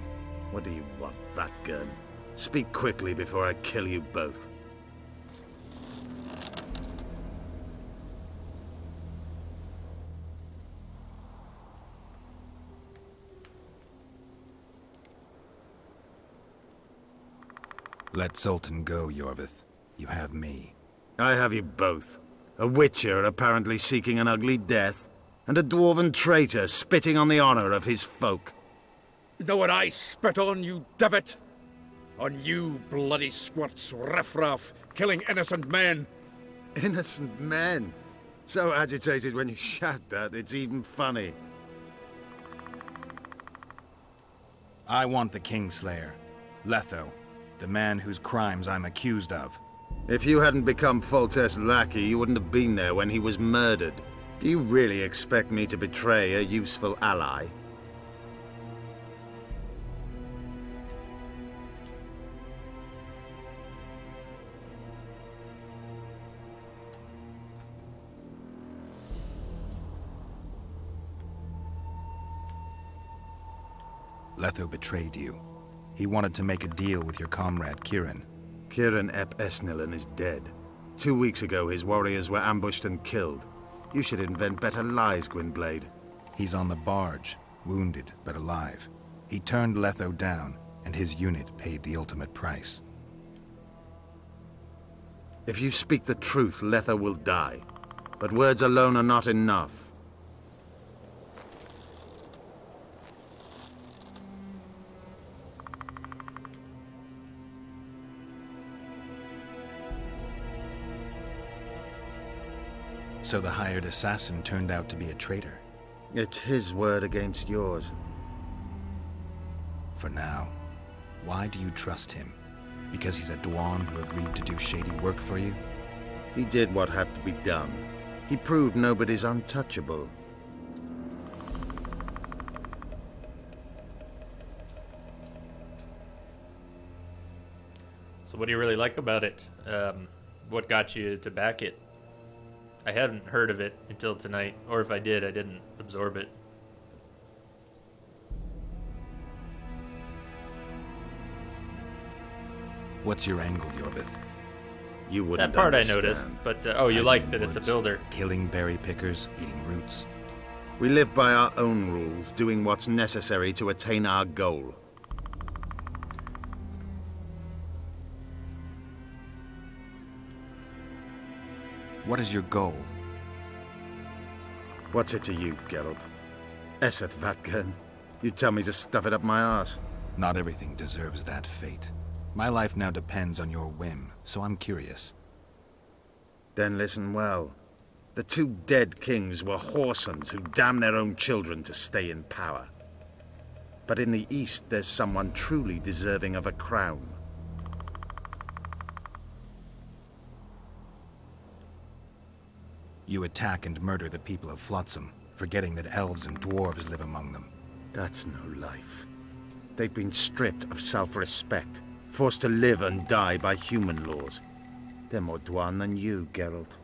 What do you want, that gun? Speak quickly before I kill you both. Let Sultan go, Yorvith. You have me. I have you both. A witcher apparently seeking an ugly death, and a dwarven traitor spitting on the honor of his folk. You know what I spit on, you divot? On you bloody squirts, riffraff, killing innocent men. Innocent men? So agitated when you shout that, it's even funny. I want the Kingslayer. Letho. The man whose crimes I'm accused of. If you hadn't become Foltest's lackey, you wouldn't have been there when he was murdered. Do you really expect me to betray a useful ally? Letho betrayed you. He wanted to make a deal with your comrade, Kieran. Kieran ep Esnilin is dead. 2 weeks ago, his warriors were ambushed and killed. You should invent better lies, Gwynblade. He's on the barge, wounded but alive. He turned Letho down, and his unit paid the ultimate price. If you speak the truth, Letho will die. But words alone are not enough. So the hired assassin turned out to be a traitor. It's his word against yours. For now. Why do you trust him? Because he's a Dwan who agreed to do shady work for you? He did what had to be done. He proved nobody's untouchable. So what do you really like about it? What got you to back it? I hadn't heard of it until tonight, or if I did, I didn't absorb it. What's your angle, Yorvith? You wouldn't That part understand. I noticed, but oh, you like that it's a builder. Killing berry pickers, eating roots. We live by our own rules, doing what's necessary to attain our goal. What is your goal? What's it to you, Geralt? Esseth Vatgern. You tell me to stuff it up my arse. Not everything deserves that fate. My life now depends on your whim, so I'm curious. Then listen well. The 2 dead kings were whoresomes who damned their own children to stay in power. But in the East, there's someone truly deserving of a crown. You attack and murder the people of Flotsam, forgetting that elves and dwarves live among them. That's no life. They've been stripped of self-respect, forced to live and die by human laws. They're more Dwan than you, Geralt.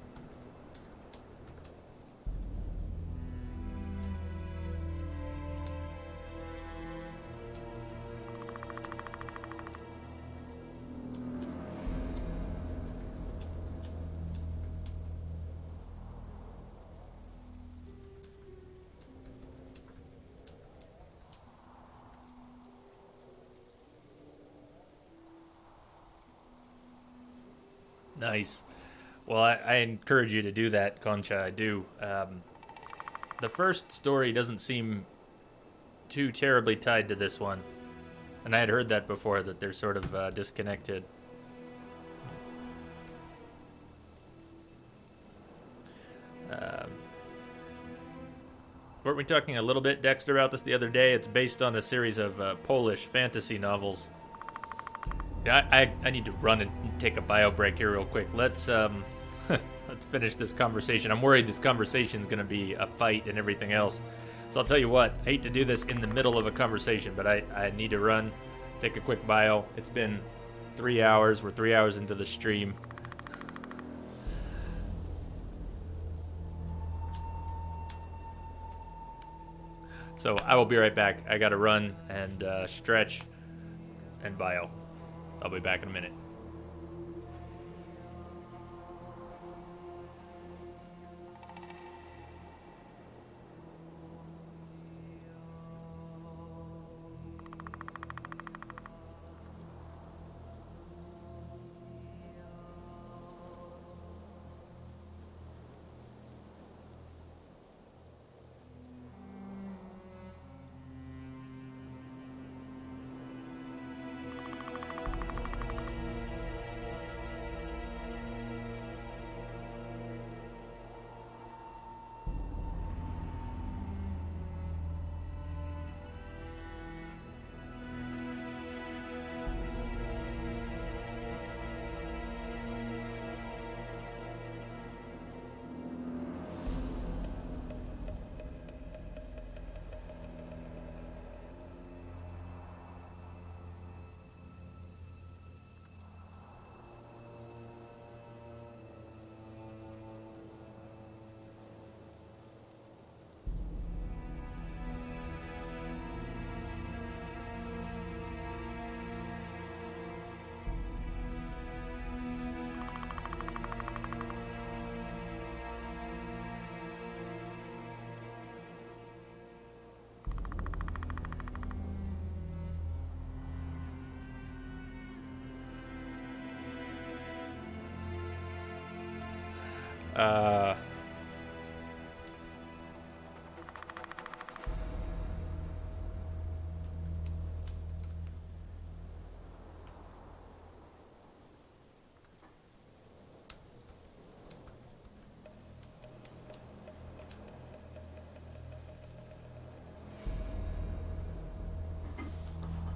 Nice. Well, I encourage you to do that, Concha. I do. The first story doesn't seem too terribly tied to this one. And I had heard that before, that they're sort of disconnected. Weren't we talking a little bit, Dexter, about this the other day? It's based on a series of Polish fantasy novels. Yeah, I need to run and take a bio break here real quick. Let's let's finish this conversation. I'm worried this conversation is going to be a fight and everything else. So I'll tell you what, I hate to do this in the middle of a conversation, but I need to run, take a quick bio. It's been 3 hours. We're 3 hours into the stream. So I will be right back. I got to run and stretch and bio. I'll be back in a minute.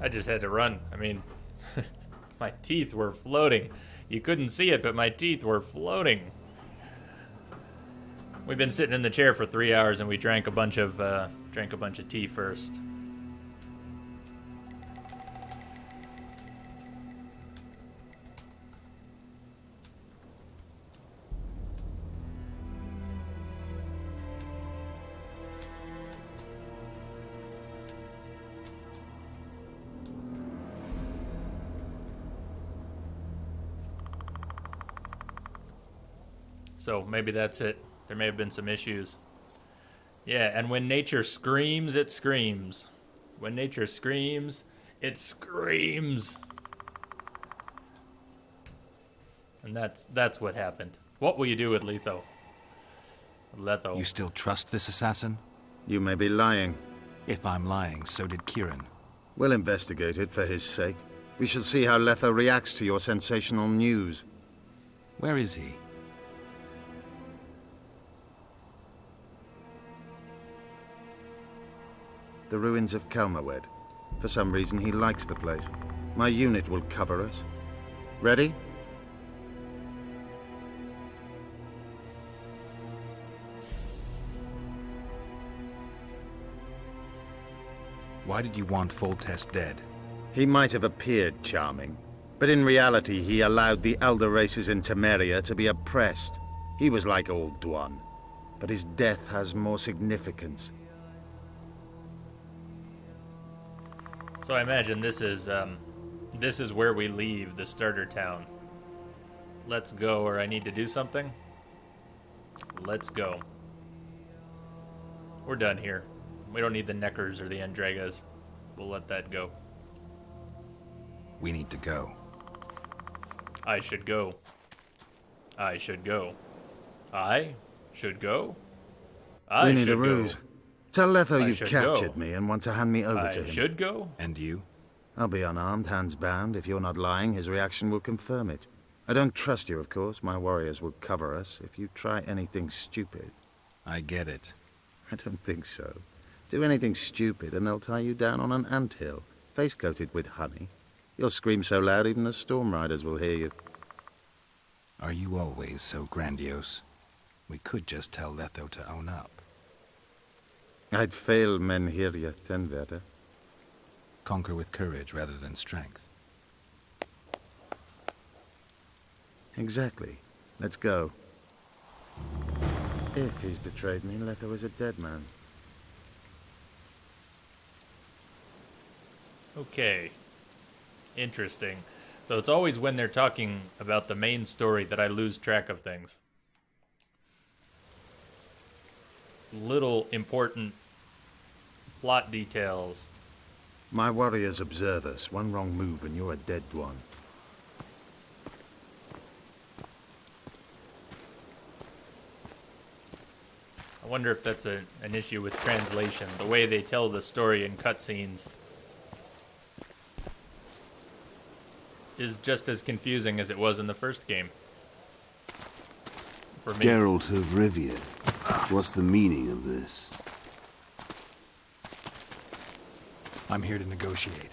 I just had to run. I mean, my teeth were floating. You couldn't see it, but my teeth were floating. We've been sitting in the chair for 3 hours, and we drank a bunch of tea first. So maybe that's it. There may have been some issues. Yeah, and when nature screams, it screams. When nature screams, it screams. And that's what happened. What will you do with Letho? You still trust this assassin? You may be lying. If I'm lying, so did Kieran. We'll investigate it for his sake. We shall see how Letho reacts to your sensational news. Where is he? The ruins of Kelmerwed. For some reason, he likes the place. My unit will cover us. Ready? Why did you want Foltest dead? He might have appeared charming, but in reality he allowed the elder races in Temeria to be oppressed. He was like Old Dwan, but his death has more significance. So I imagine this is where we leave the starter town. Let's go, or I need to do something. Let's go. We're done here. We don't need the Neckers or the Andragas. We'll let that go. We need to go. I should go. I should go. I should go. We need a ruse. Tell Letho I you've should captured go. me and want to hand me over I to him. should go. And you? I'll be unarmed, hands bound. If you're not lying, his reaction will confirm it. I don't trust you, of course. My warriors will cover us if you try anything stupid. I get it. I don't think so. Do anything stupid and they'll tie you down on an anthill, face-coated with honey. You'll scream so loud even the storm riders will hear you. Are you always so grandiose? We could just tell Letho to own up. I'd fail Menhiria Tenveda. Conquer with courage rather than strength. Exactly. Let's go. If he's betrayed me, Letho is a dead man. Okay. Interesting. So it's always when they're talking about the main story that I lose track of things. Little important plot details. My warriors observe us. One wrong move and you're a dead one. I wonder if that's an issue with translation. The way they tell the story in cutscenes is just as confusing as it was in the first game. For me. Geralt of Rivia. What's the meaning of this? I'm here to negotiate.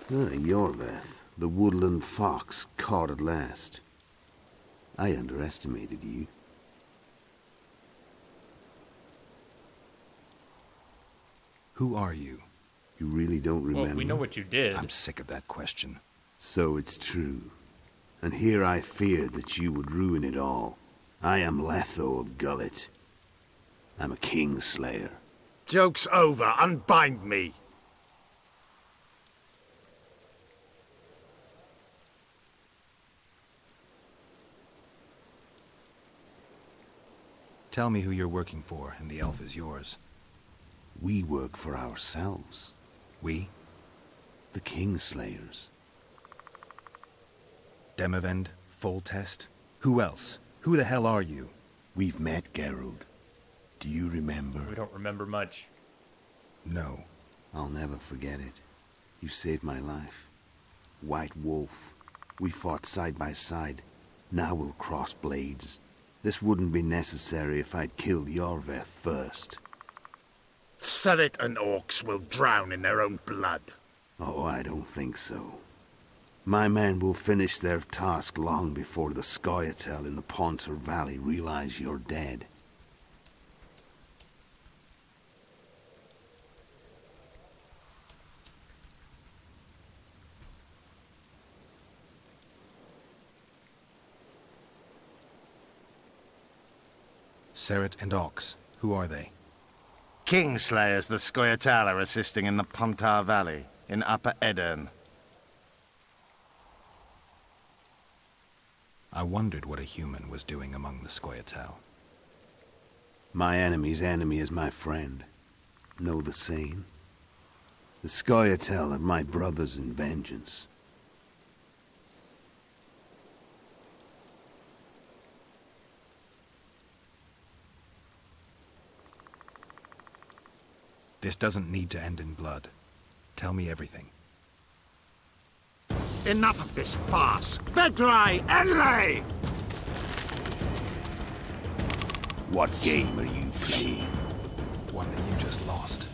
Yorveth, the woodland fox, caught at last. I underestimated you. Who are you? You really don't remember? Well, we know what you did. I'm sick of that question. So it's true. And here I feared that you would ruin it all. I am Letho of Gullet. I'm a Kingslayer. Joke's over. Unbind me. Tell me who you're working for, and the elf is yours. We work for ourselves. We? The Kingslayers. Demavend? Foltest? Who else? Who the hell are you? We've met, Geralt. Do you remember? We don't remember much. No. I'll never forget it. You saved my life. White Wolf. We fought side by side. Now we'll cross blades. This wouldn't be necessary if I'd killed Yorveth first. Surret and orcs will drown in their own blood. Oh, I don't think so. My men will finish their task long before the Scoia'tael in the Pontar Valley realize you're dead. Surret and Ox. Who are they? Kingslayers the Scoia'tael are assisting in the Pontar Valley, in Upper Edirn. I wondered what a human was doing among the Scoia'tael. My enemy's enemy is my friend. Know the saying? The Scoia'tael are my brothers in vengeance. This doesn't need to end in blood. Tell me everything. Enough of this farce! Vedrai, Enlay! What game are you playing? One that you just lost.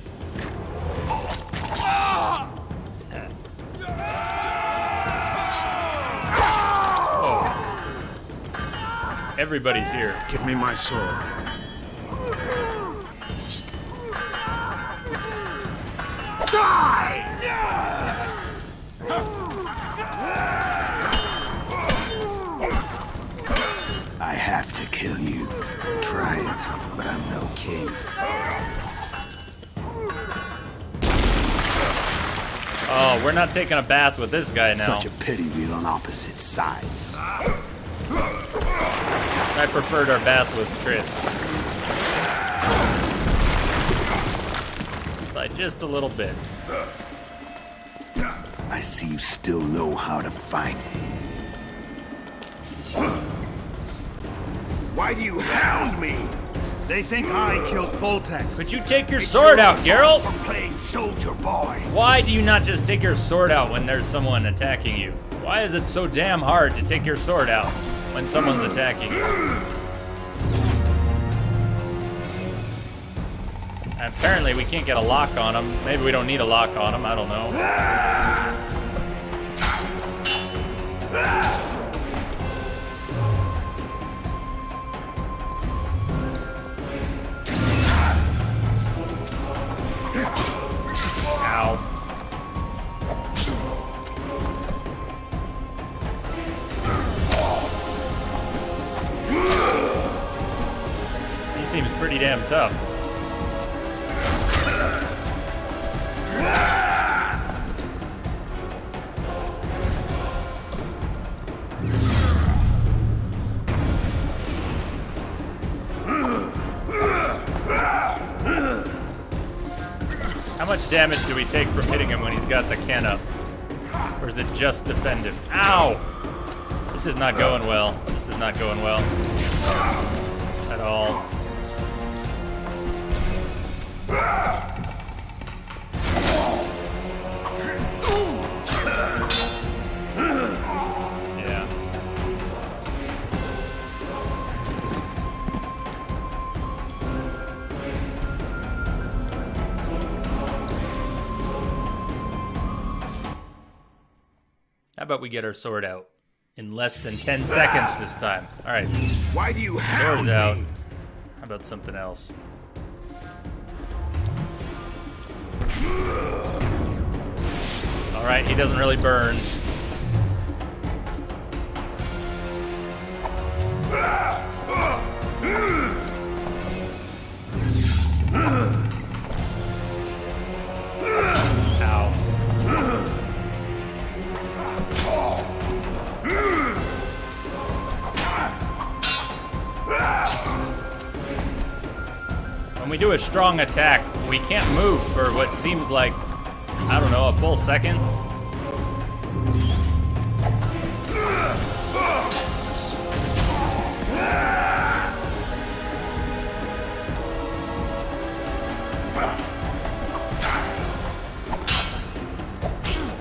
Everybody's here. Give me my sword. I have to kill you. Try it, but I'm no king. Oh, we're not taking a bath with this guy now. Such a pity we're on opposite sides. I preferred our bath with Chris. By just a little bit. I see you still know how to fight. Why do you hound me? They think I killed Voltex. Could you take your sword out, Geralt? For playing soldier boy. Why do you not just take your sword out when there's someone attacking you? Why is it so damn hard to take your sword out when someone's attacking you? Apparently we can't get a lock on him. Maybe we don't need a lock on him, I don't know. Ow. He seems pretty damn tough. How much damage do we take from hitting him when he's got the can up? Or is it just defensive? Ow! This is not going well. This is not going well. At all. Yeah. How about we get our sword out in less than 10 seconds this time? All right. Why do you hound Sword's out. me? How about something else? All right, he doesn't really burn. Ow. When we do a strong attack, we can't move for what seems like, I don't know, a full second.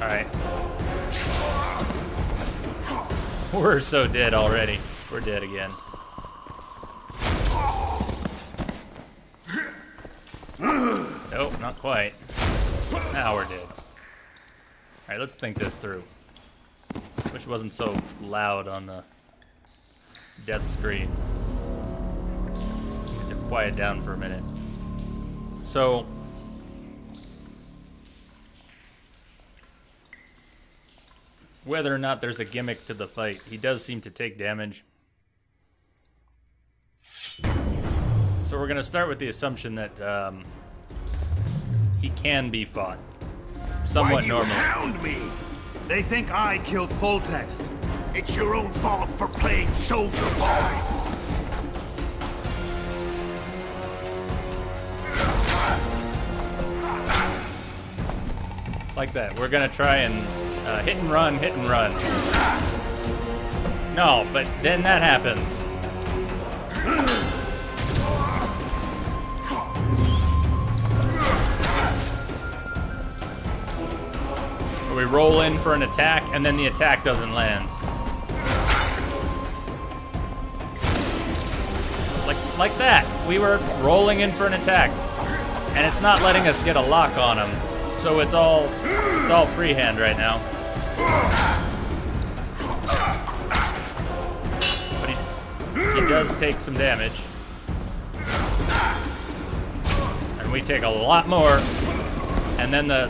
Alright. We're so dead already. We're dead again. Nope, not quite. Now we're dead. Alright, let's think this through. Wish it wasn't so loud on the death screen. Need to quiet down for a minute. So, whether or not there's a gimmick to the fight, he does seem to take damage. So we're going to start with the assumption that he can be fought somewhat normally. Why do you hound me? They think I killed Voltex. It's your own fault for playing soldier boy. Like that. We're going to try and hit and run, hit and run. No, but then that happens. We roll in for an attack, and then the attack doesn't land. Like that. We were rolling in for an attack, and it's not letting us get a lock on him. So it's all freehand right now. But he does take some damage. And we take a lot more. And then the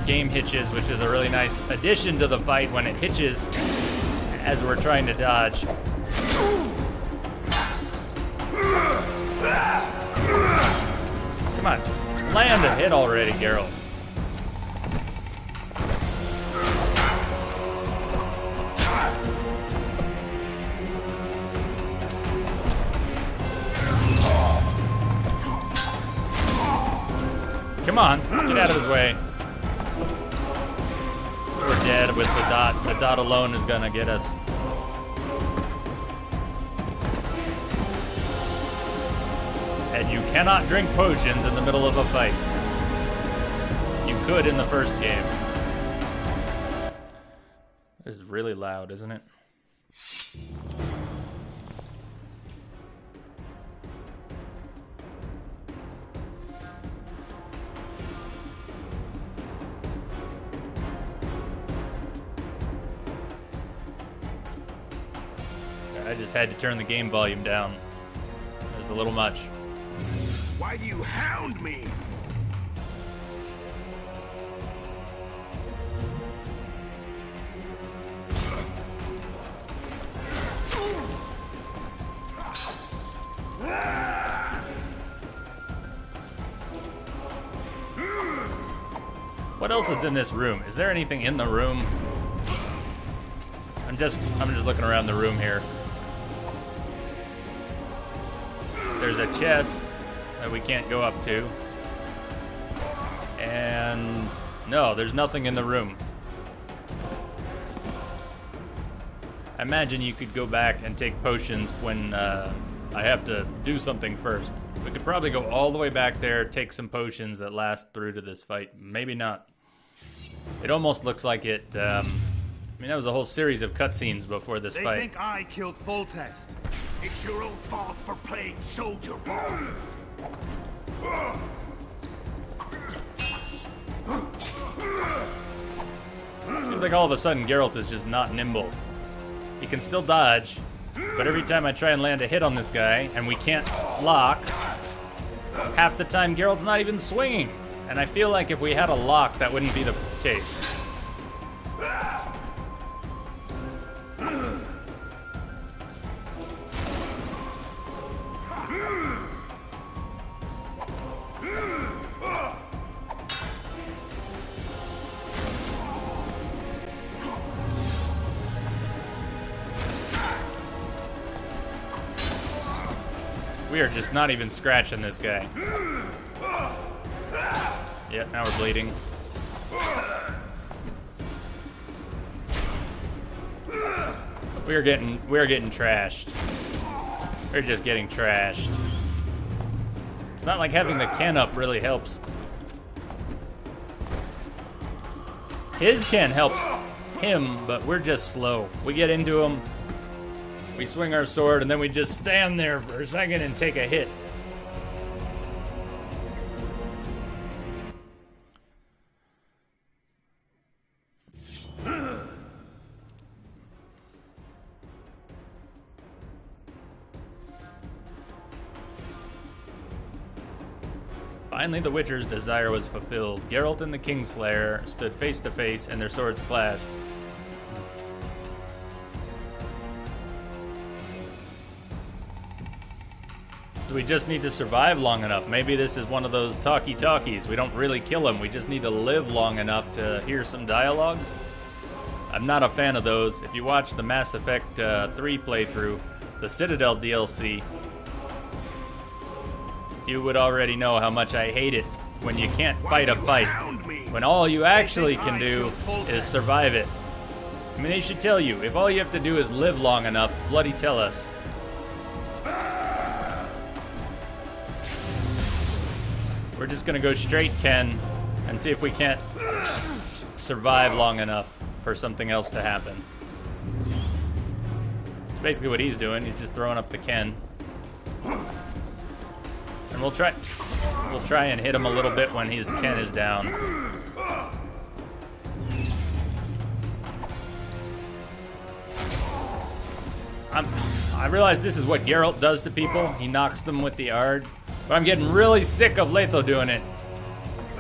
game hitches, which is a really nice addition to the fight when it hitches as we're trying to dodge. Come on, land a hit already, Geralt. Come on, get out of his way. We're dead with the dot. The dot alone is gonna get us. And you cannot drink potions in the middle of a fight. You could in the first game. This is really loud, isn't it? I just had to turn the game volume down. It was a little much. Why do you hound me? What else is in this room? Is there anything in the room? I'm just looking around the room here. There's a chest that we can't go up to. And no, there's nothing in the room. I imagine you could go back and take potions when I have to do something first. We could probably go all the way back there, take some potions that last through to this fight. Maybe not. It almost looks like it, I mean, that was a whole series of cutscenes before this fight. They think I killed Foltest. It's your own fault for playing soldier ball. Seems like all of a sudden Geralt is just not nimble. He can still dodge, but every time I try and land a hit on this guy, and we can't lock, half the time Geralt's not even swinging. And I feel like if we had a lock, that wouldn't be the case. We are just not even scratching this guy. Yep, now we're bleeding. We are getting trashed. We're just getting trashed. It's not like having the Ken up really helps. His Ken helps him, but we're just slow. We get into him, we swing our sword, and then we just stand there for a second and take a hit. Finally, the Witcher's desire was fulfilled. Geralt and the Kingslayer stood face to face, and their swords clashed. Do we just need to survive long enough? Maybe this is one of those talkie-talkies. We don't really kill him. We just need to live long enough to hear some dialogue. I'm not a fan of those. If you watch the Mass Effect 3 playthrough, the Citadel DLC, you would already know how much I hate it when you can't fight a fight. When all you actually can do is survive it. I mean, they should tell you, if all you have to do is live long enough, bloody tell us. We're just gonna go straight Ken and see if we can't survive long enough for something else to happen. It's basically what he's doing. He's just throwing up the Ken. And we'll try and hit him a little bit when his Ken is down. I realize this is what Geralt does to people. He knocks them with the Ard. But I'm getting really sick of Letho doing it.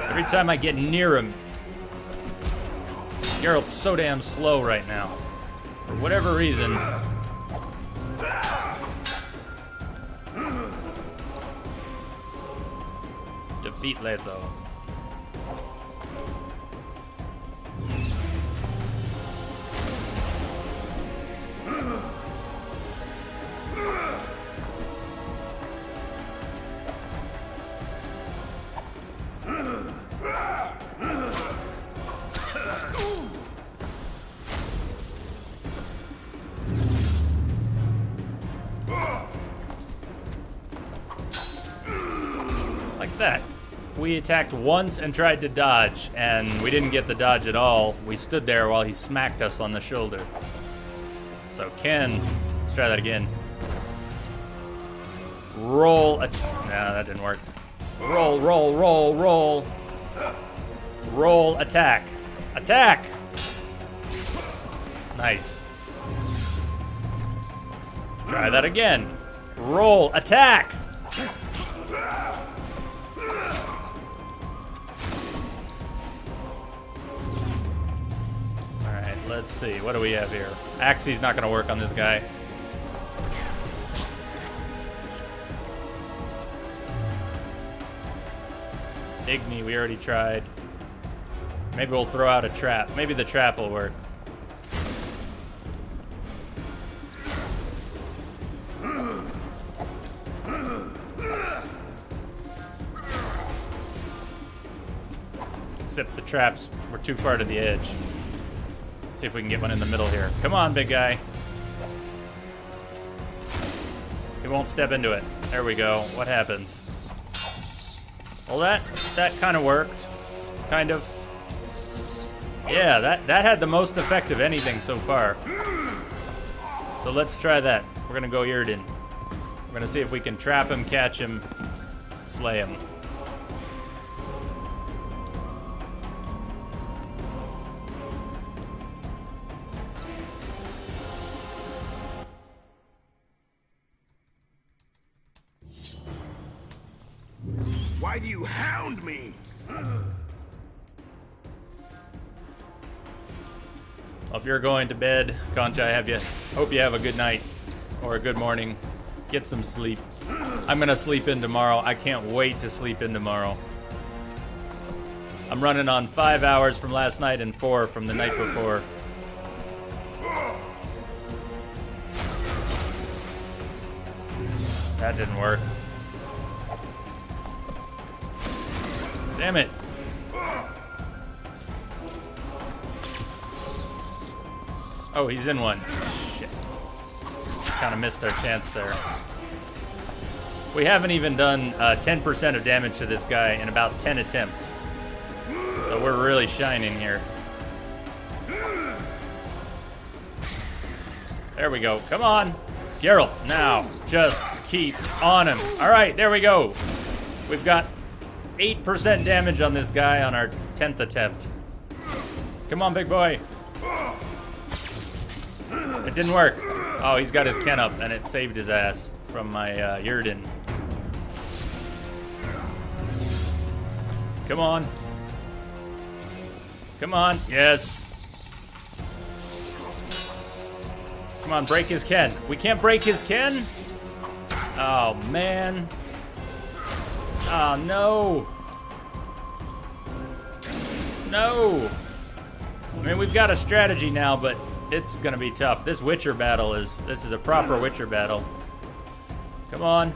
Every time I get near him. Geralt's so damn slow right now. For whatever reason. Defeat Letho. Like that. We attacked once and tried to dodge, and we didn't get the dodge at all. We stood there while he smacked us on the shoulder. So Ken, let's try that again. Roll. Nah, that didn't work. Roll, roll, roll, roll. Roll, attack. Attack! Nice. Try that again. Roll, attack! Alright, let's see. What do we have here? Axie's not gonna work on this guy. Igni, we already tried. Maybe we'll throw out a trap. Maybe the trap will work. Except the traps were too far to the edge. Let's see if we can get one in the middle here. Come on, big guy. He won't step into it. There we go. What happens? Well, that kind of worked. Kind of. Yeah, that had the most effect of anything so far. So let's try that. We're gonna go Irden. We're gonna see if we can trap him, catch him, slay him. Why do you hound me? Well, if you're going to bed, Concha, hope you have a good night or a good morning. Get some sleep. I'm gonna sleep in tomorrow. I can't wait to sleep in tomorrow. I'm running on 5 hours from last night and 4 from the night before. That didn't work. Damn it. Oh, he's in one. Shit. Kind of missed our chance there. We haven't even done 10% of damage to this guy in about 10 attempts. So we're really shining here. There we go. Come on. Geralt, now. Just keep on him. All right, there we go. We've got 8% damage on this guy on our 10th attempt. Come on, big boy. It didn't work. Oh, he's got his Ken up, and it saved his ass from my Irden. Come on. Come on. Yes. Come on, break his Ken. We can't break his Ken? Oh, man. Oh, no. No. I mean, we've got a strategy now, but it's gonna be tough. This Witcher battle this is a proper Witcher battle. Come on.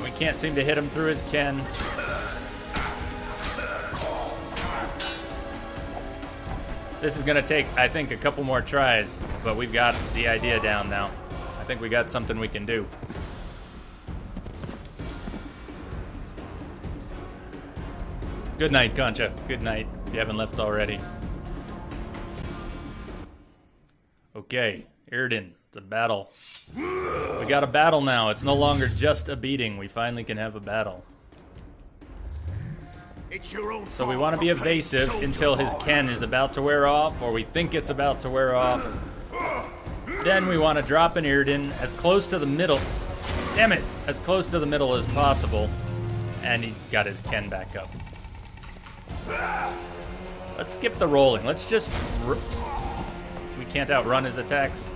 We can't seem to hit him through his Ken. This is gonna take, I think, a couple more tries, but we've got the idea down now. I think we got something we can do. Good night, Concha. Good night, if you haven't left already. Okay, Irden, it's a battle. We got a battle now. It's no longer just a beating. We finally can have a battle. It's your own So we want to be evasive until his Ken is about to wear off, or we think it's about to wear off. Then we want to drop an Irden as close to the middle. Damn it! As close to the middle as possible. And he got his Ken back up. Let's skip the rolling. Let's just... We can't outrun his attacks.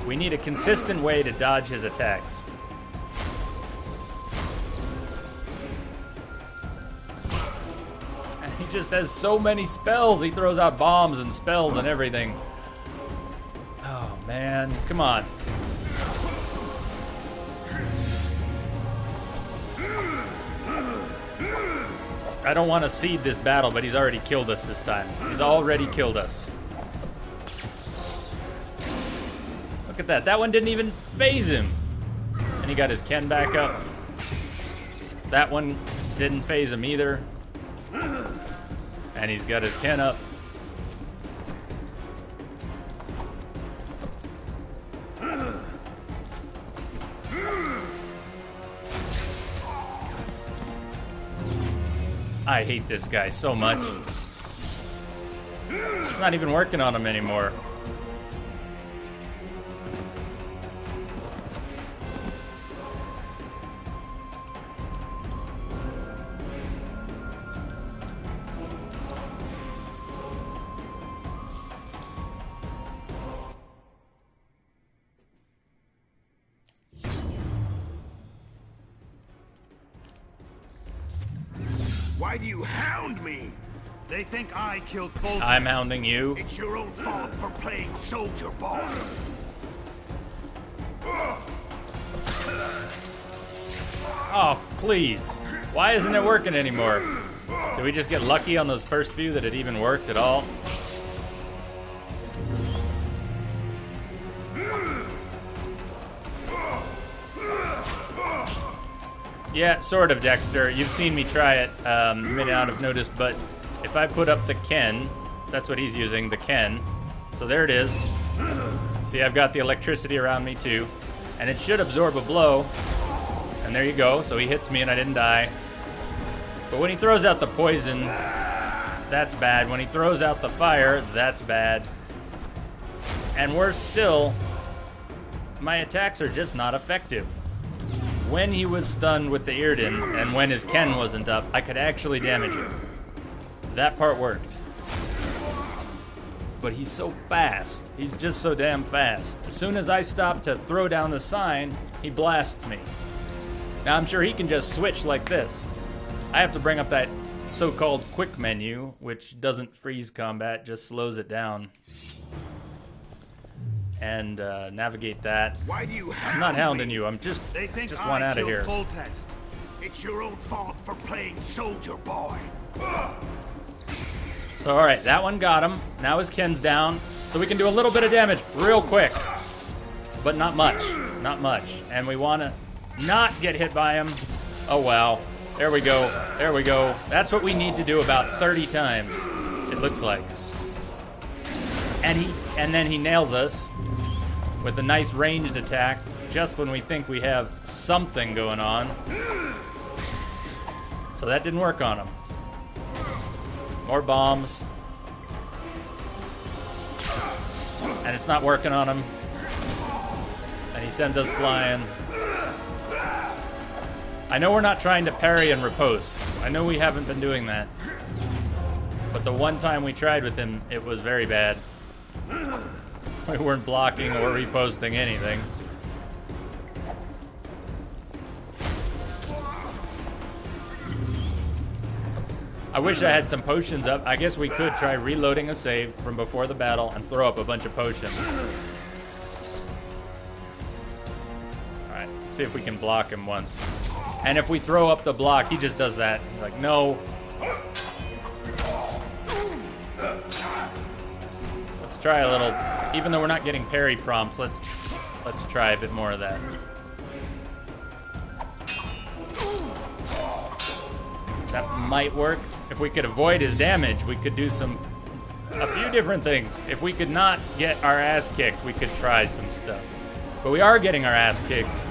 We need a consistent way to dodge his attacks. And he just has so many spells. He throws out bombs and spells and everything. Oh, man. Come on. I don't want to seed this battle, but he's already killed us this time. He's already killed us. Look at that. That one didn't even phase him. And he got his Ken back up. That one didn't phase him either. And he's got his Ken up. I hate this guy so much. It's not even working on him anymore. Why do you hound me? They think I killed Foltest. I'm hounding you. It's your own fault for playing soldier boy. Oh, please. Why isn't it working anymore? Did we just get lucky on those first few that it even worked at all? Yeah, sort of, Dexter. You've seen me try it. You may not have noticed, but if I put up the Ken, that's what he's using, the Ken. So there it is. See, I've got the electricity around me too. And it should absorb a blow. And there you go. So he hits me and I didn't die. But when he throws out the poison, that's bad. When he throws out the fire, that's bad. And worse still, my attacks are just not effective. When he was stunned with the Irden, and when his Ken wasn't up, I could actually damage him. That part worked. But he's so fast. He's just so damn fast. As soon as I stop to throw down the sign, he blasts me. Now I'm sure he can just switch like this. I have to bring up that so-called quick menu, which doesn't freeze combat, just slows it down. And navigate that. Why do you I'm not hounding you. I'm just want out of here. Foltest. It's your own fault for playing soldier boy. So all right, that one got him. Now his Ken's down, so we can do a little bit of damage real quick, but not much, not much. And we want to not get hit by him. Oh wow, there we go, there we go. That's what we need to do about 30 times. It looks like. And then he nails us with a nice ranged attack just when we think we have something going on. So that didn't work on him. More bombs. And it's not working on him. And he sends us flying. I know we're not trying to parry and riposte. I know we haven't been doing that. But the one time we tried with him, it was very bad. We weren't blocking or reposting anything. I wish I had some potions up. I guess we could try reloading a save from before the battle and throw up a bunch of potions. Alright, see if we can block him once. And if we throw up the block, he just does that. He's like, no. Let's try a little, even though we're not getting parry prompts, let's try a bit more of that. That might work. If we could avoid his damage, we could do a few different things. If we could not get our ass kicked, we could try some stuff. But we are getting our ass kicked.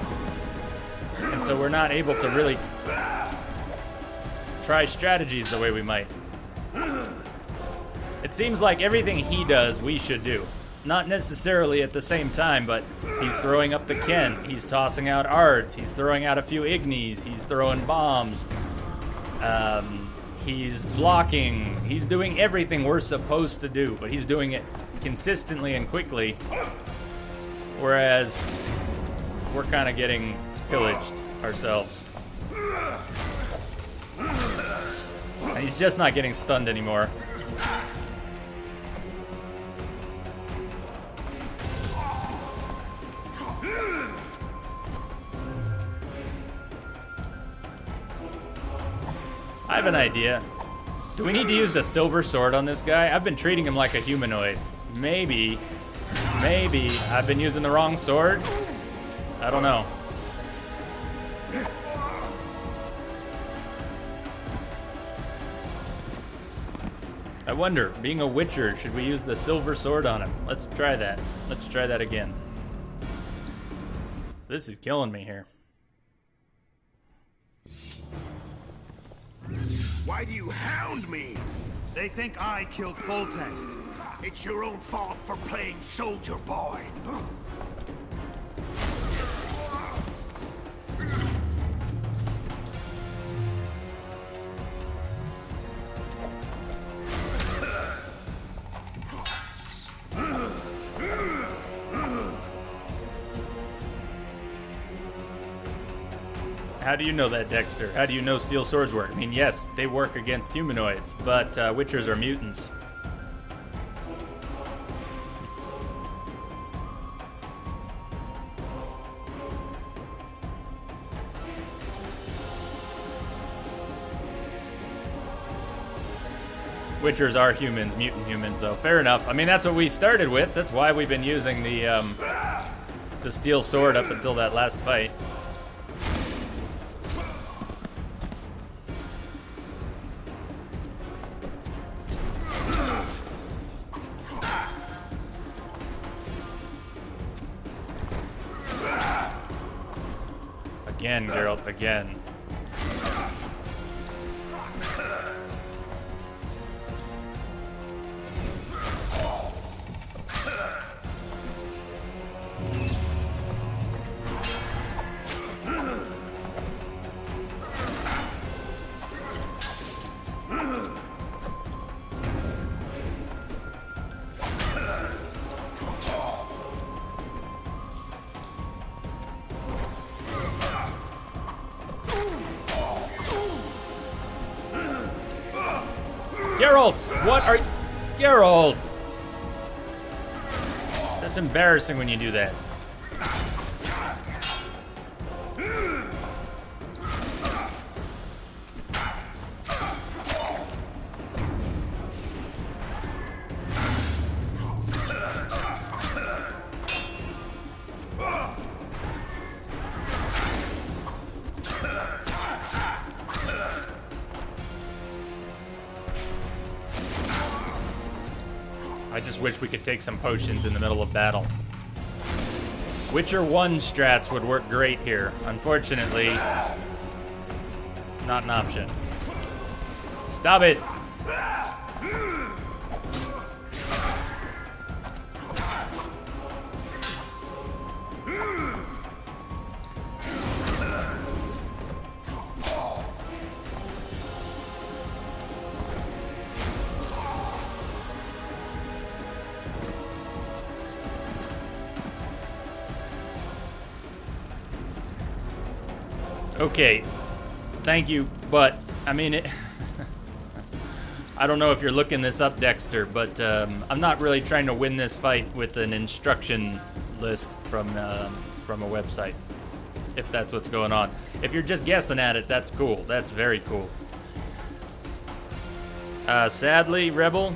And so we're not able to really try strategies the way we might. It seems like everything he does, we should do. Not necessarily at the same time, but he's throwing up the Ken. He's tossing out Ards. He's throwing out a few Ignis. He's throwing bombs. He's blocking. He's doing everything we're supposed to do, but he's doing it consistently and quickly. Whereas we're kind of getting pillaged ourselves. And he's just not getting stunned anymore. I have an idea. Do we need to use the silver sword on this guy? I've been treating him like a humanoid. Maybe I've been using the wrong sword? I don't know. I wonder, being a witcher, should we use the silver sword on him? Let's try that. Let's try that again. This is killing me here. Why do you hound me? They think I killed Foltest. It's your own fault for playing soldier boy. How do you know that, Dexter? How do you know steel swords work? I mean, yes, they work against humanoids, but witchers are mutants. Witchers are humans, mutant humans, though. Fair enough. I mean, that's what we started with. That's why we've been using the steel sword up until that last fight. Again, Geralt, again. Geralt! What are you... Geralt! That's embarrassing when you do that. I just wish we could take some potions in the middle of battle. Witcher 1 strats would work great here. Unfortunately, not an option. Stop it! Okay, thank you, but, I mean, I don't know if you're looking this up, Dexter, but I'm not really trying to win this fight with an instruction list from a website, if that's what's going on. If you're just guessing at it, that's cool. That's very cool. Sadly, Rebel...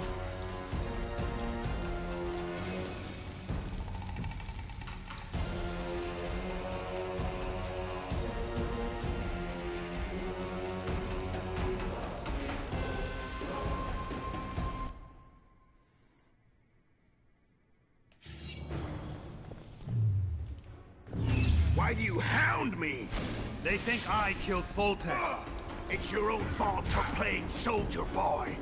Why do you hound me? They think I killed Foltest. It's your own fault for playing soldier boy.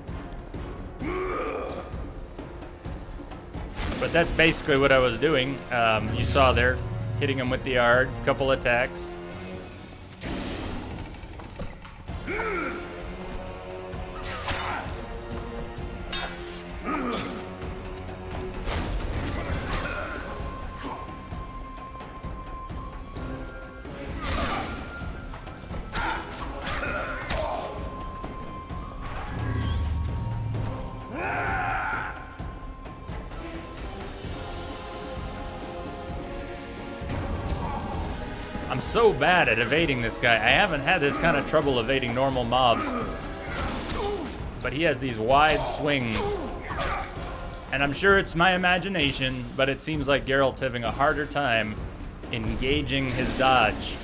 But that's basically what I was doing. You saw there, hitting him with the Ard, couple attacks. I'm so bad at evading this guy. I haven't had this kind of trouble evading normal mobs. But he has these wide swings. And I'm sure it's my imagination, but it seems like Geralt's having a harder time engaging his dodge.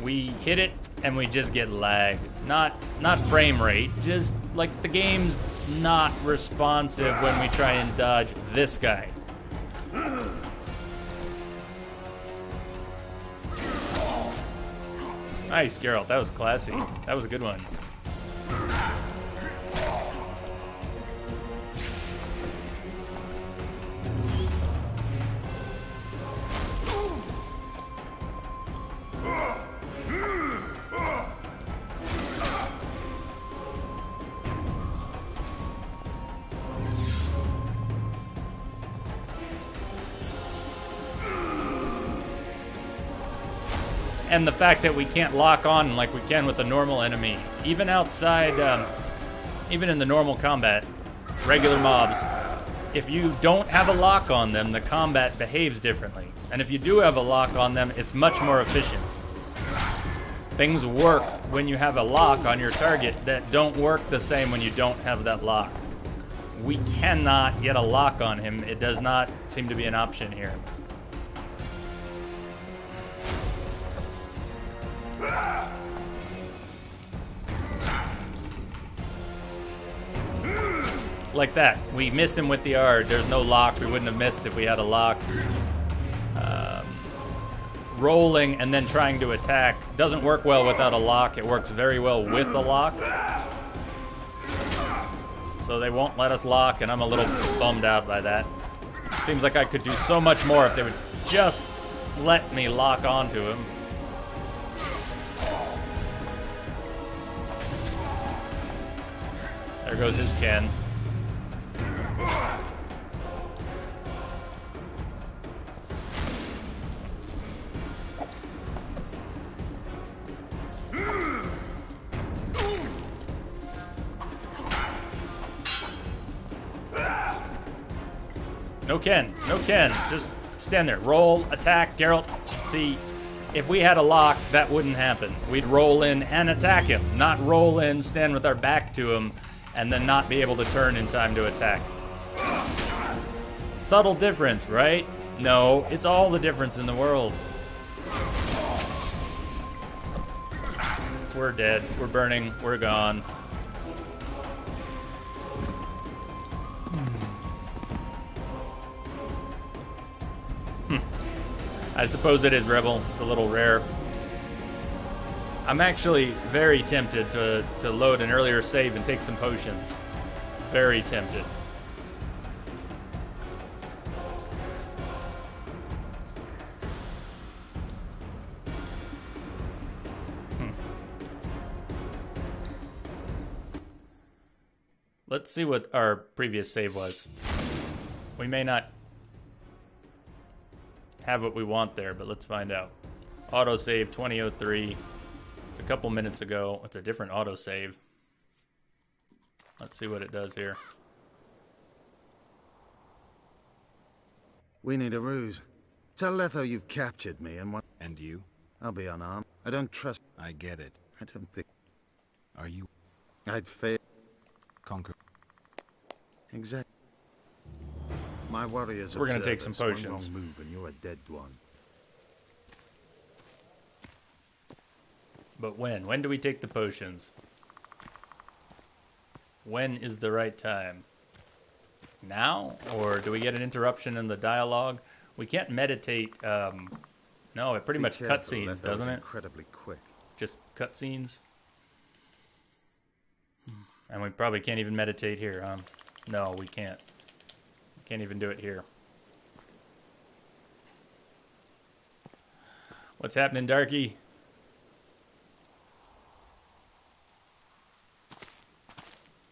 We hit it and we just get lag. Not frame rate, just like the game's not responsive when we try and dodge this guy. Nice, Geralt. That was classy. That was a good one. And the fact that we can't lock on like we can with a normal enemy. Even outside, even in the normal combat, regular mobs, if you don't have a lock on them, the combat behaves differently. And if you do have a lock on them, it's much more efficient. Things work when you have a lock on your target that don't work the same when you don't have that lock. We cannot get a lock on him. It does not seem to be an option here. Like that. We miss him with the R. There's no lock. We wouldn't have missed if we had a lock. Rolling and then trying to attack doesn't work well without a lock. It works very well with a lock. So they won't let us lock, and I'm a little bummed out by that. Seems like I could do so much more if they would just let me lock onto him. There goes his Ken. No Ken, no Ken. Just stand there. Roll, attack, Geralt. See, if we had a lock, that wouldn't happen. We'd roll in and attack him, not roll in, stand with our back to him, and then not be able to turn in time to attack. Subtle difference, right? No, it's all the difference in the world. We're dead. We're burning. We're gone. I suppose it is Rebel. It's a little rare. I'm actually very tempted to load an earlier save and take some potions. Very tempted. Let's see what our previous save was. We may not have what we want there, but let's find out. Autosave 2003. It's a couple minutes ago. It's a different autosave. Let's see what it does here. We need a ruse. Tell Letho you've captured me and what... And you? I'll be unarmed. I don't trust... I get it. I don't think... Are you? I'd fail. Conquer. Exactly. My warriors We're gonna take observe some us. One potions. wrong move and you're a dead one. But when? When do we take the potions? When is the right time? Now? Or do we get an interruption in the dialogue? We can't meditate. No, it pretty much cutscenes, doesn't it? Incredibly quick. Just cutscenes? And we probably can't even meditate here, huh? No, we can't. We can't even do it here. What's happening, Darky?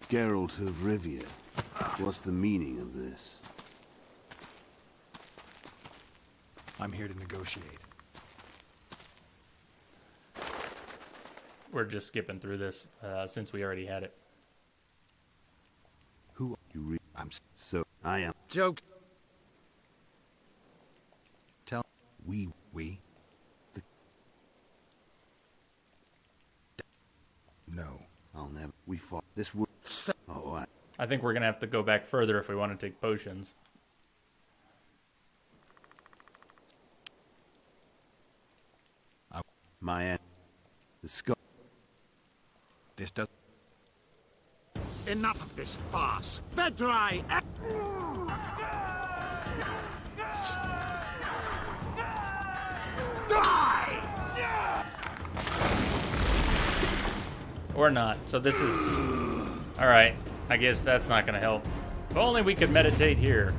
Geralt of Rivia, what's the meaning of this? I'm here to negotiate. We're just skipping through this since we already had it. Who you I'm so I am joke. Tell we We fought. This would. Oh, I think we're gonna have to go back further if we want to take potions. My end. The skull. This does. Enough of this farce. Vedrai! Die! Or not. So this is... Alright. I guess that's not gonna help. If only we could meditate here.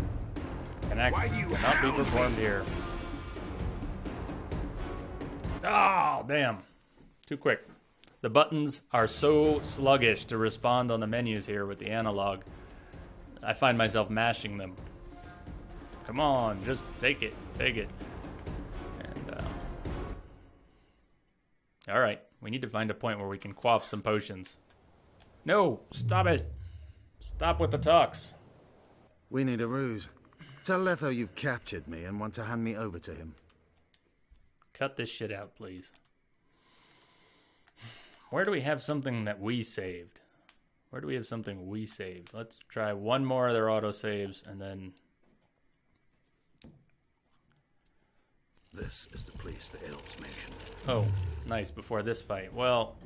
Cannot be performed here. Oh, damn. Too quick. The buttons are so sluggish to respond on the menus here with the analog. I find myself mashing them. Come on, just take it. Take it. And, alright. We need to find a point where we can quaff some potions. No! Stop it! Stop with the talks. We need a ruse. Tell Letho you've captured me and want to hand me over to him. Cut this shit out, please. Where do we have something that we saved? Where do we have something we saved? Let's try one more of their autosaves, and then... This is the place the elves mentioned. Oh, nice, before this fight. Well...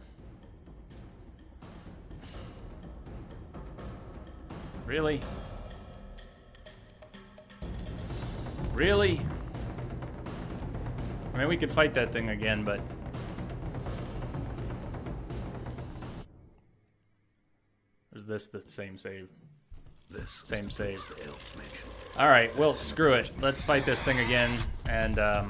Really? Really? I mean, we could fight that thing again, but... Is this the same save? This same save. The elves mentioned. Alright, well, screw it. Let's fight this thing again, and, I'll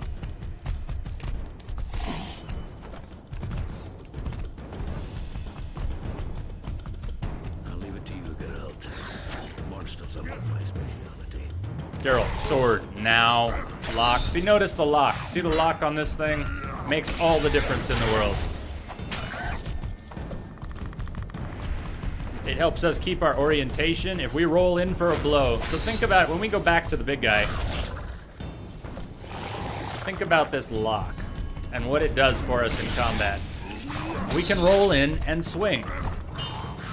leave it to you, Geralt. Monsters are not my speciality. Geralt, sword, now. Lock. See, notice the lock. See the lock on this thing? Makes all the difference in the world. It helps us keep our orientation if we roll in for a blow. So think about it, when we go back to the big guy. Think about this lock and what it does for us in combat. We can roll in and swing.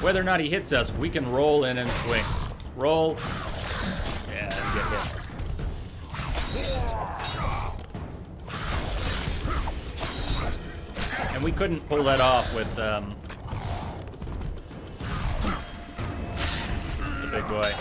Whether or not he hits us, we can roll in and swing. Roll. Yeah, and get hit. And we couldn't pull that off with the big boy.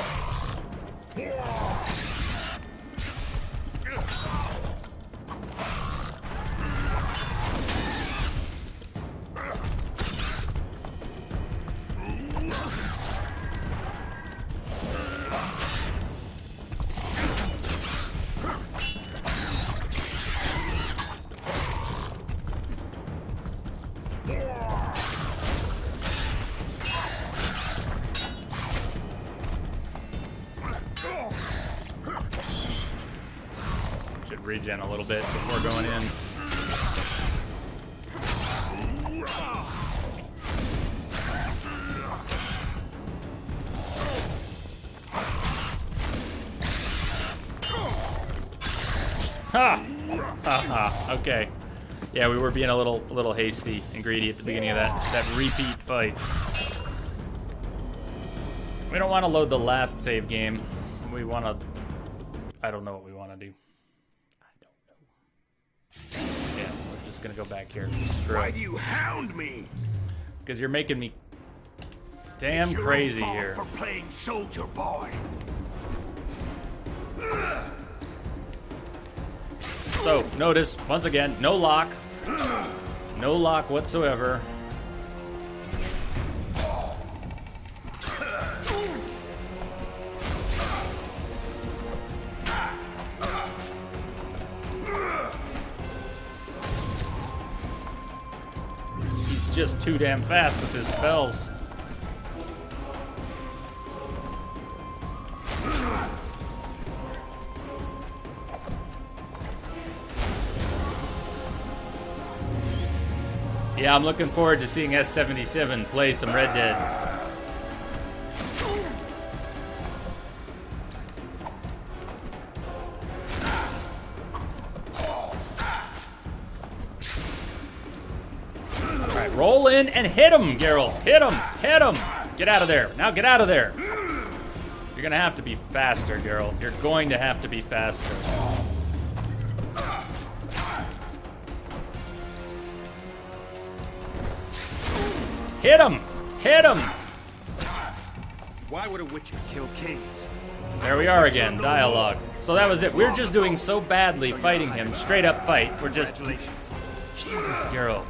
Regen a little bit before going in. Ha! Ha! Okay. Yeah, we were being a little hasty and greedy at the beginning of that repeat fight. We don't want to load the last save game. We want to... I don't know what we want to do. Yeah, we're just gonna go back here. Why do you hound me? Because you're making me damn crazy here. For playing soldier boy. So, notice, once again, no lock. No lock whatsoever. Just too damn fast with his spells. Yeah, I'm looking forward to seeing S77 play some Red Dead. Roll in and hit him, Geralt. Hit him. Hit him. Get out of there. Now get out of there. You're going to have to be faster, Geralt. You're going to have to be faster. Hit him. Hit him. Why would a witcher kill kings? There we are again, dialogue. So that was it. We're just doing so badly fighting him. Straight up fight. We're just... Jesus, Geralt.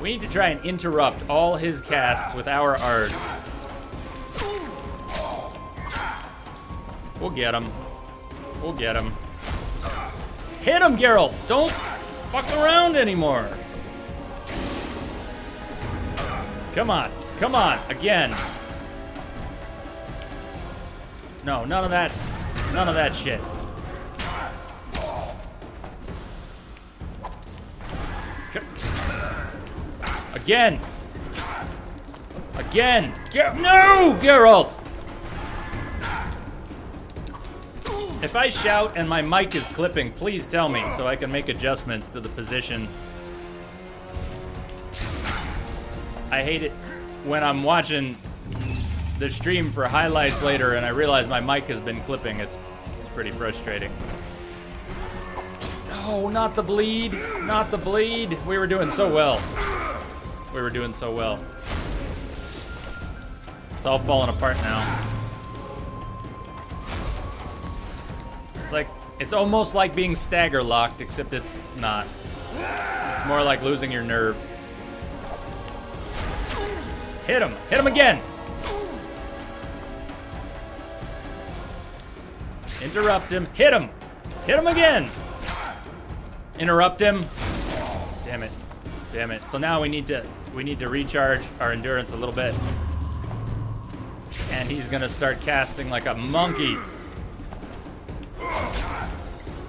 We need to try and interrupt all his casts with our Ards. We'll get him. We'll get him. Hit him, Geralt! Don't fuck around anymore. Come on. Come on. Again. No, none of that. None of that shit. Again. Again. No, Geralt! If I shout and my mic is clipping, please tell me so I can make adjustments to the position. I hate it when I'm watching the stream for highlights later and I realize my mic has been clipping. It's pretty frustrating. Oh, not the bleed. Not the bleed. We were doing so well. We were doing so well. It's all falling apart now. It's almost like being stagger locked, except it's not. It's more like losing your nerve. Hit him! Hit him again! Interrupt him. Hit him! Hit him again! Interrupt him. Damn it. Damn it. So now we need to recharge our endurance a little bit. And he's gonna start casting like a monkey.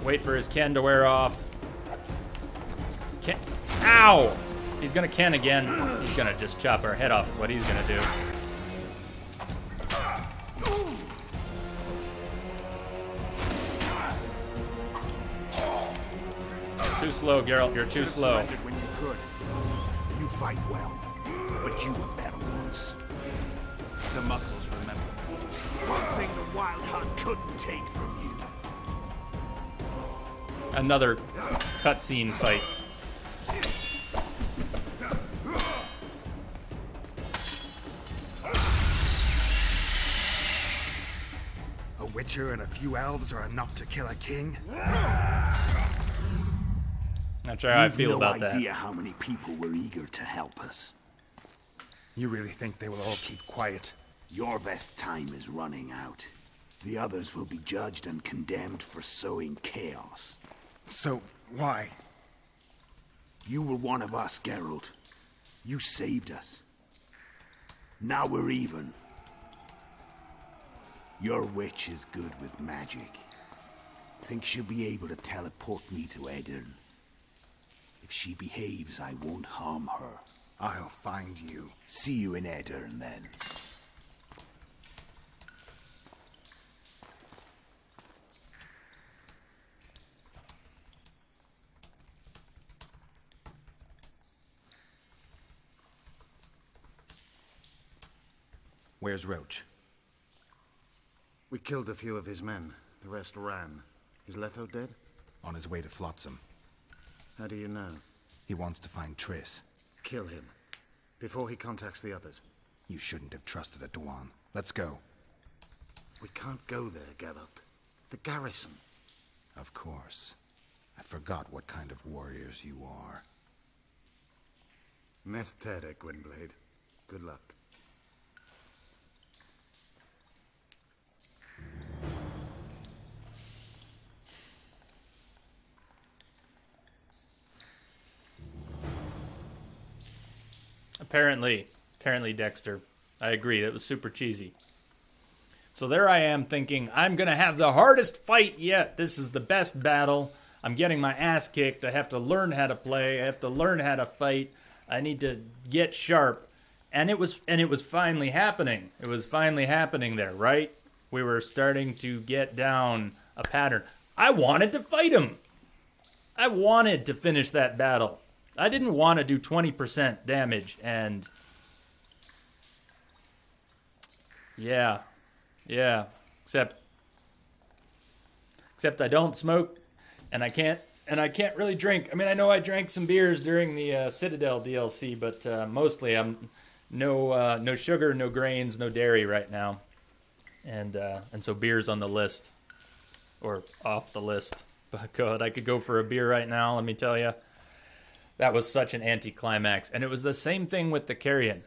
Wait for his Ken to wear off. His Ken. Ow! He's gonna Ken again. He's gonna just chop our head off is what he's gonna do. Too slow, Geralt. You're too slow. When you could. You fight well, but you were better once. The muscles remember. One thing the Wild Hunt couldn't take from you. Another cutscene fight. A witcher and a few elves are enough to kill a king? Not sure how I feel about that. You've no idea how many people were eager to help us. You really think they will all keep quiet? Your best time is running out. The others will be judged and condemned for sowing chaos. So, why? You were one of us, Geralt. You saved us. Now we're even. Your witch is good with magic. Think she'll be able to teleport me to Edirn. If she behaves, I won't harm her. I'll find you. See you in Edirn, then. Where's Roach? We killed a few of his men. The rest ran. Is Letho dead? On his way to Flotsam. How do you know? He wants to find Triss. Kill him. Before he contacts the others. You shouldn't have trusted a Dwan. Let's go. We can't go there, Geralt. The garrison. Of course. I forgot what kind of warriors you are. Mes Tere, Gwynblade. Good luck. Apparently, Dexter. I agree, that was super cheesy. So there I am thinking, I'm going to have the hardest fight yet. This is the best battle. I'm getting my ass kicked. I have to learn how to play. I have to learn how to fight. I need to get sharp. And it was finally happening. It was finally happening there, right? We were starting to get down a pattern. I wanted to fight him. I wanted to finish that battle. I didn't want to do 20% damage, and yeah, except I don't smoke, and I can't really drink. I mean, I know I drank some beers during the Citadel DLC, but mostly I'm no sugar, no grains, no dairy right now, and so beer's on the list, or off the list. But God, I could go for a beer right now. Let me tell you, that was such an anticlimax, and it was the same thing with the carrion.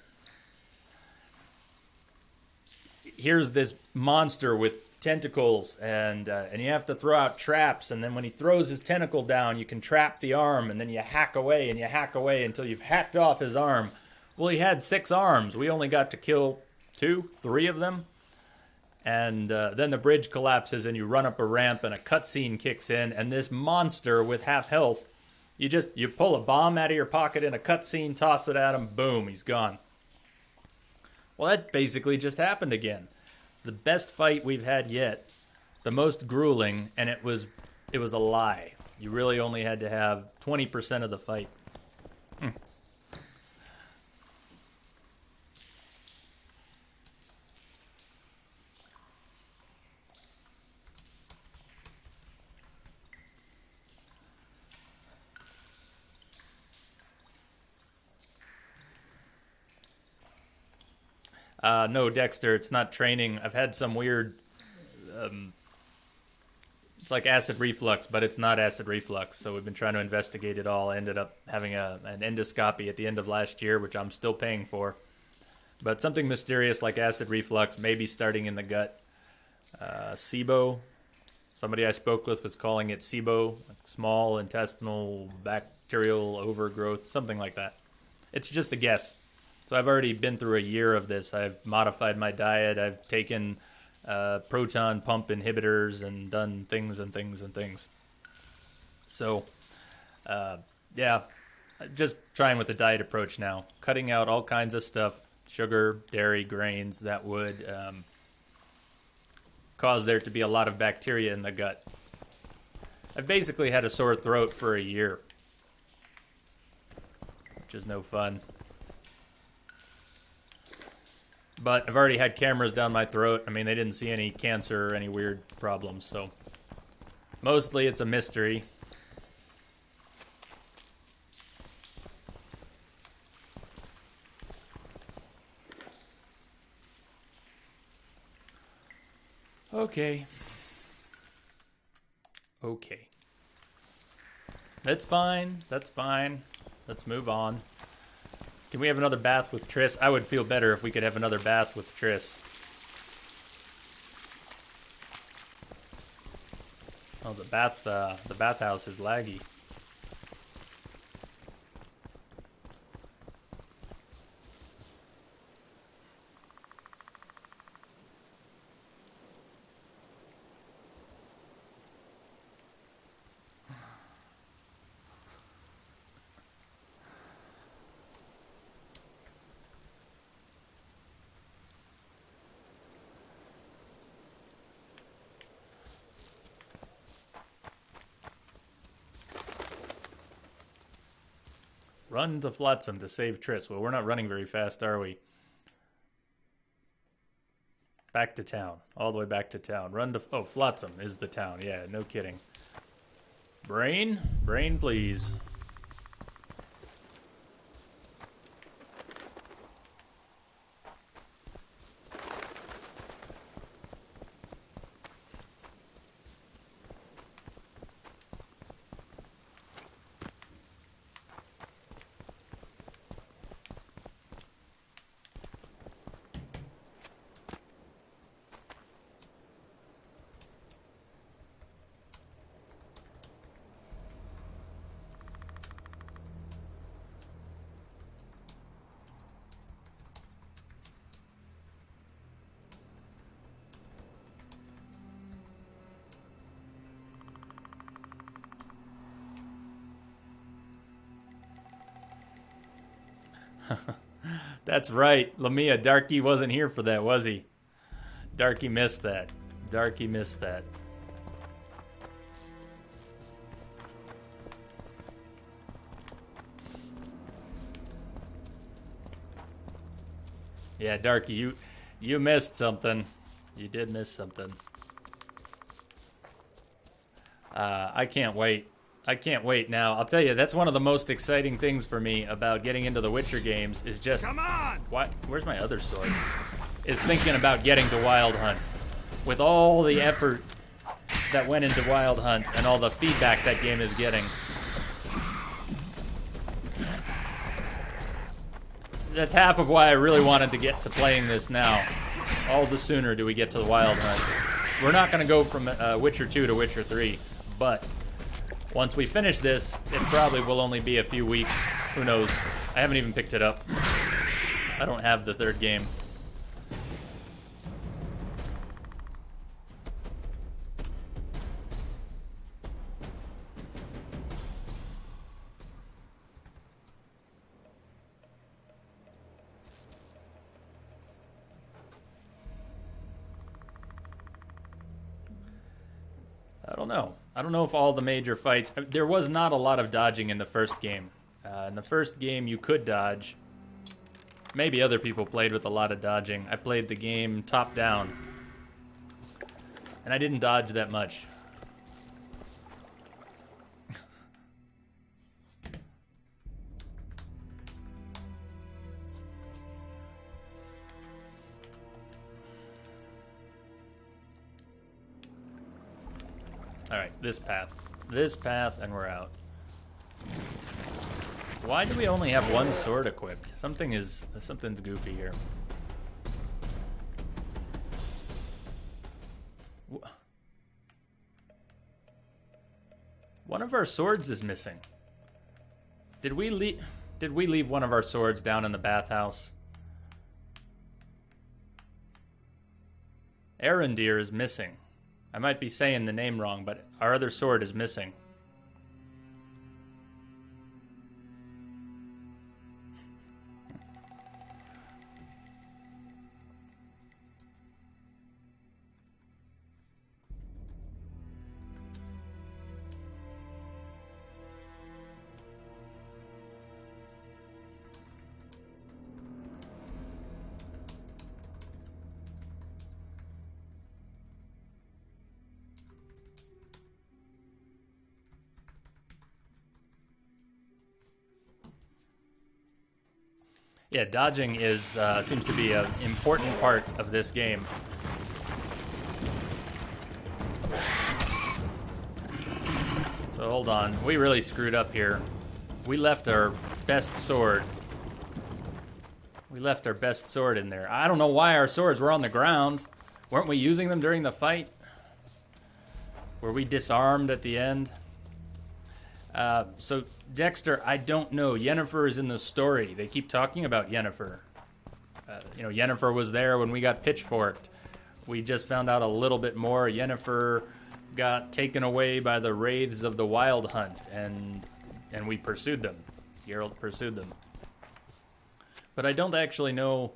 Here's this monster with tentacles, and you have to throw out traps, and then when he throws his tentacle down, you can trap the arm, and then you hack away until you've hacked off his arm. Well, he had 6 arms. We only got to kill 2, 3 of them, and then the bridge collapses, and you run up a ramp, and a cutscene kicks in, and this monster with half health, you pull a bomb out of your pocket in a cutscene, toss it at him, boom, he's gone. Well, that basically just happened again. The best fight we've had yet, the most grueling, and it was a lie. You really only had to have 20% of the fight. No, Dexter, it's not training. I've had some weird... it's like acid reflux, but it's not acid reflux. So we've been trying to investigate it all. I ended up having an endoscopy at the end of last year, which I'm still paying for. But something mysterious like acid reflux, maybe starting in the gut. SIBO. Somebody I spoke with was calling it SIBO, small intestinal bacterial overgrowth, something like that. It's just a guess. So I've already been through a year of this. I've modified my diet. I've taken proton pump inhibitors and done things and things and things. So, yeah, just trying with the diet approach now. Cutting out all kinds of stuff, sugar, dairy, grains, that would cause there to be a lot of bacteria in the gut. I've basically had a sore throat for a year, which is no fun. But I've already had cameras down my throat. I mean, they didn't see any cancer or any weird problems, so mostly it's a mystery. Okay. That's fine. Let's move on. Can we have another bath with Triss? I would feel better if we could have another bath with Triss. Oh, the bathhouse is laggy. Run to Flotsam to save Triss. Well, we're not running very fast, are we? Back to town. All the way back to town. Run to... Oh, Flotsam is the town. Yeah, no kidding. Brain? Brain, please. That's right, Lamia. Darky wasn't here for that, was he? Darky missed that. Darky missed that. Yeah, Darky, you missed something. You did miss something. I can't wait. I can't wait now. I'll tell you, that's one of the most exciting things for me about getting into the Witcher games is just... Come on! What? Where's my other sword? Is thinking about getting to Wild Hunt. With all the effort that went into Wild Hunt and all the feedback that game is getting. That's half of why I really wanted to get to playing this now. All the sooner do we get to the Wild Hunt. We're not going to go from Witcher 2 to Witcher 3, but once we finish this, it probably will only be a few weeks. Who knows? I haven't even picked it up. I don't have the third game. I don't know. I don't know if all the major fights... There was not a lot of dodging in the first game. In the first game, you could dodge. Maybe other people played with a lot of dodging. I played the game top-down. And I didn't dodge that much. Alright, this path. This path, and we're out. Why do we only have one sword equipped? Something's goofy here. One of our swords is missing. Did we leave one of our swords down in the bathhouse? Arendir is missing. I might be saying the name wrong, but our other sword is missing. Yeah, dodging is seems to be an important part of this game. So hold on, we really screwed up here. We left our best sword. We left our best sword in there. I don't know why our swords were on the ground. Weren't we using them during the fight? Were we disarmed at the end? So Dexter, I don't know. Yennefer is in the story. They keep talking about Yennefer. You know, Yennefer was there when we got pitchforked. We just found out a little bit more. Yennefer got taken away by the wraiths of the Wild Hunt, and we pursued them. Geralt pursued them. But I don't actually know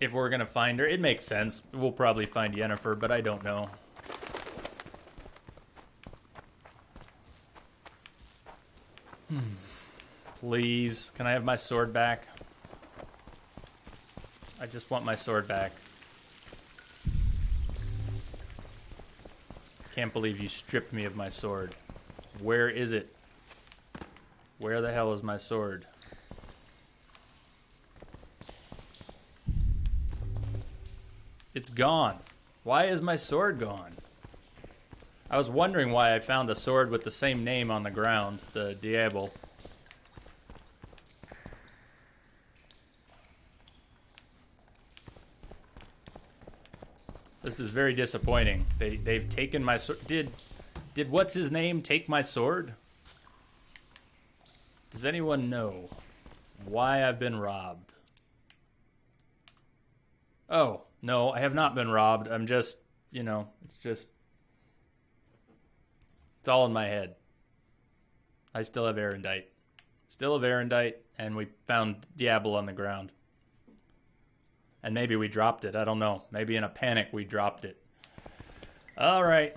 if we're going to find her. It makes sense. We'll probably find Yennefer, but I don't know. Please, can I have my sword back? I just want my sword back. Can't believe you stripped me of my sword. Where is it? Where the hell is my sword? It's gone. Why is my sword gone? I was wondering why I found a sword with the same name on the ground, the Diablo. This is very disappointing. They've taken my sword. Did what's his name take my sword? Does anyone know why I've been robbed? Oh, no, I have not been robbed. I'm just, you know, it's all in my head. I still have Erendite. Still have Erendite, and we found Diablo on the ground. And maybe we dropped it. I don't know. Maybe in a panic we dropped it. All right.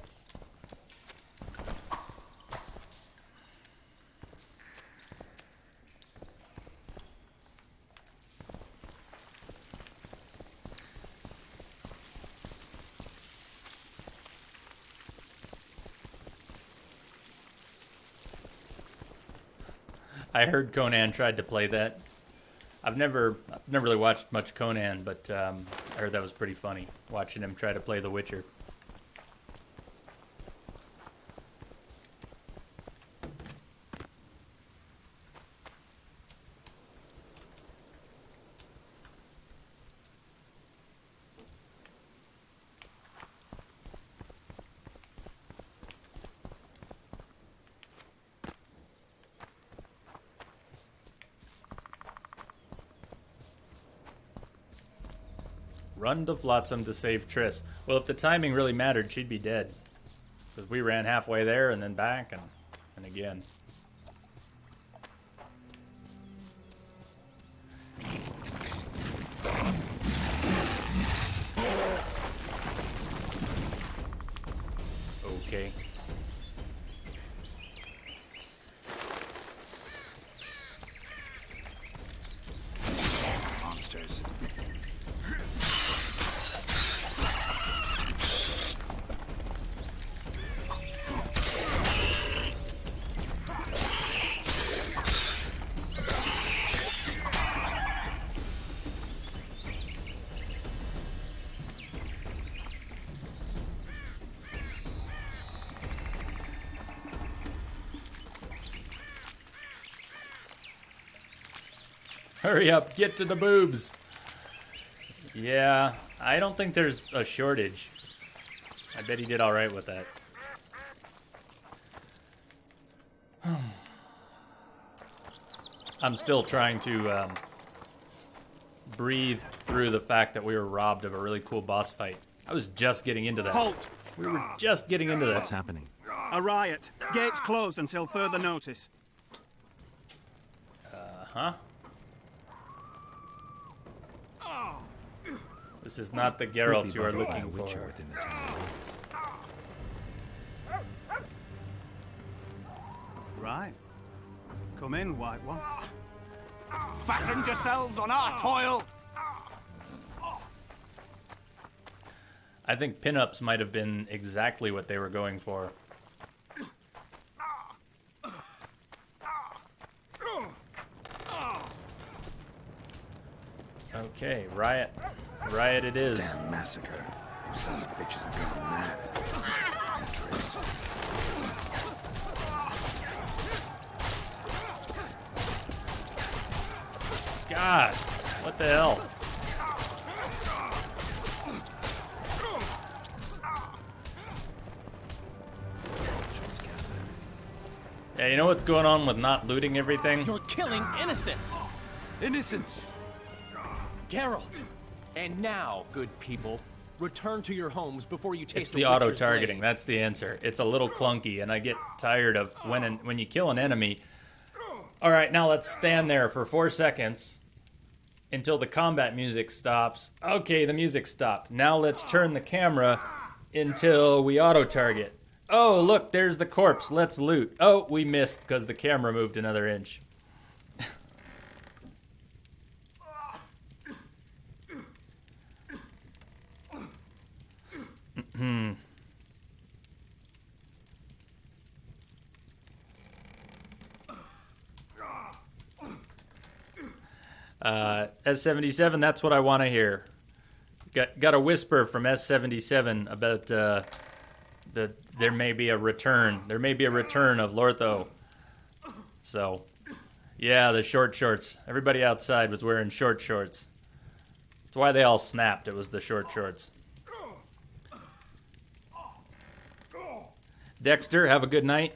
I heard Conan tried to play that. I've never really watched much Conan, but I heard that was pretty funny, watching him try to play The Witcher. Run to Flotsam to save Triss. Well, if the timing really mattered, she'd be dead. Because we ran halfway there and then back and again. Okay. Monsters. Hurry up, get to the boobs. Yeah, I don't think there's a shortage. I bet he did all right with that. I'm still trying to breathe through the fact that we were robbed of a really cool boss fight. I was just getting into that. Halt! We were just getting into that. What's happening? A riot. Gates closed until further notice. Huh? This is not the Geralt you are looking for. Within the town. Right. Come in, White One. Fatten yourselves on our toil! I think pinups might have been exactly what they were going for. Okay, riot. Riot it is. Damn massacre. Those sons of bitches are going mad. Triss. God, what the hell? Yeah, you know what's going on with not looting everything? You're killing innocents! Innocents! Geralt! And now, good people, return to your homes before you taste It's the Witcher's auto-targeting. blade. That's the answer. It's a little clunky, and I get tired of when you kill an enemy. All right, now let's stand there for 4 seconds until the combat music stops. Okay, the music stopped. Now let's turn the camera until we auto-target. Oh, look, there's the corpse. Let's loot. Oh, we missed because the camera moved another inch. S77, that's what I want to hear. Got a whisper from S77 about there may be a return. There may be a return of Lortho. So, yeah, the short shorts. Everybody outside was wearing short shorts. That's why they all snapped. It was the short shorts. Dexter, have a good night.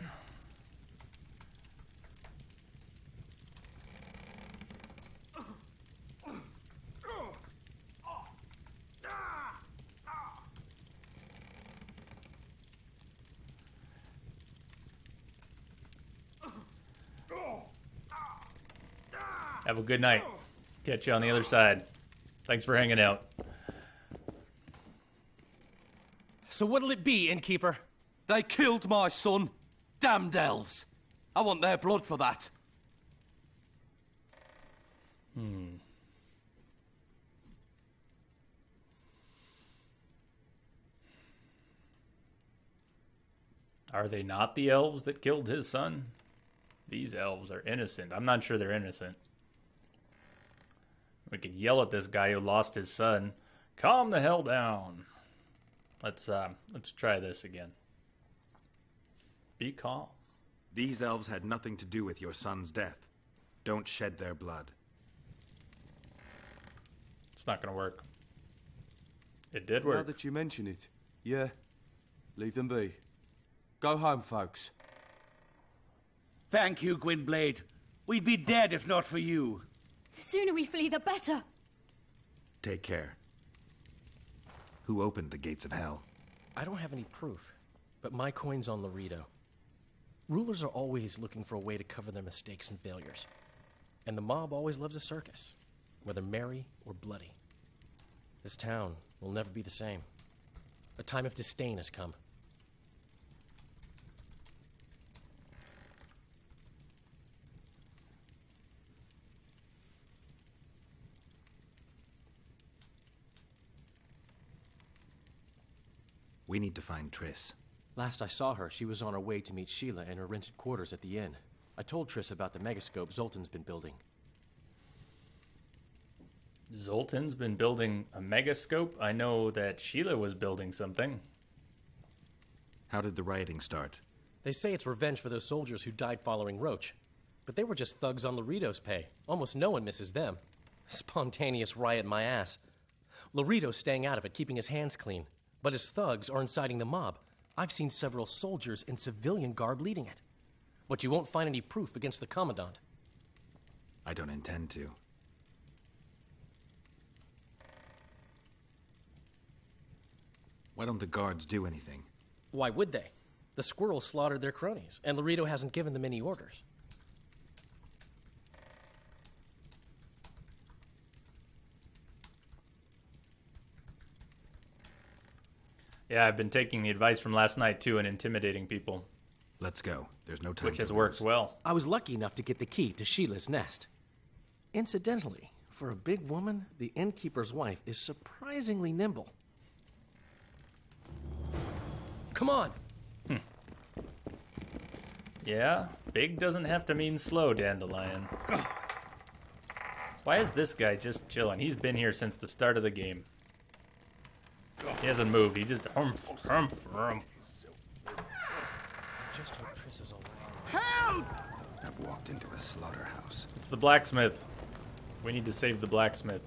Have a good night. Catch you on the other side. Thanks for hanging out. So what'll it be, innkeeper? They killed my son. Damned elves. I want their blood for that. Are they not the elves that killed his son? These elves are innocent. I'm not sure they're innocent. We could yell at this guy who lost his son. Calm the hell down. Let's try this again. Be calm. These elves had nothing to do with your son's death. Don't shed their blood. It's not gonna work. It did work. Now that you mention it, yeah. Leave them be. Go home, folks. Thank you, Gwynblade. We'd be dead if not for you. The sooner we flee, the better. Take care. Who opened the gates of hell? I don't have any proof, but my coin's on Laredo. Rulers are always looking for a way to cover their mistakes and failures. And the mob always loves a circus, whether merry or bloody. This town will never be the same. A time of disdain has come. We need to find Triss. Last I saw her, she was on her way to meet Sheila in her rented quarters at the inn. I told Triss about the megascope Zoltan's been building. Zoltan's been building a megascope? I know that Sheila was building something. How did the rioting start? They say it's revenge for those soldiers who died following Roach. But they were just thugs on Laredo's pay. Almost no one misses them. Spontaneous riot my ass. Laredo's staying out of it, keeping his hands clean. But his thugs are inciting the mob. I've seen several soldiers in civilian garb leading it. But you won't find any proof against the Commandant. I don't intend to. Why don't the guards do anything? Why would they? The squirrels slaughtered their cronies, and Laredo hasn't given them any orders. Yeah, I've been taking the advice from last night, too, and intimidating people. Let's go. There's no time. Which has worked well. I was lucky enough to get the key to Sheila's nest. Incidentally, for a big woman, the innkeeper's wife is surprisingly nimble. Come on! Yeah, big doesn't have to mean slow, Dandelion. Why is this guy just chilling? He's been here since the start of the game. He hasn't moved. He just humph, humph, humph. Just hope Triss is all right. Help! I've walked into a slaughterhouse. It's the blacksmith. We need to save the blacksmith.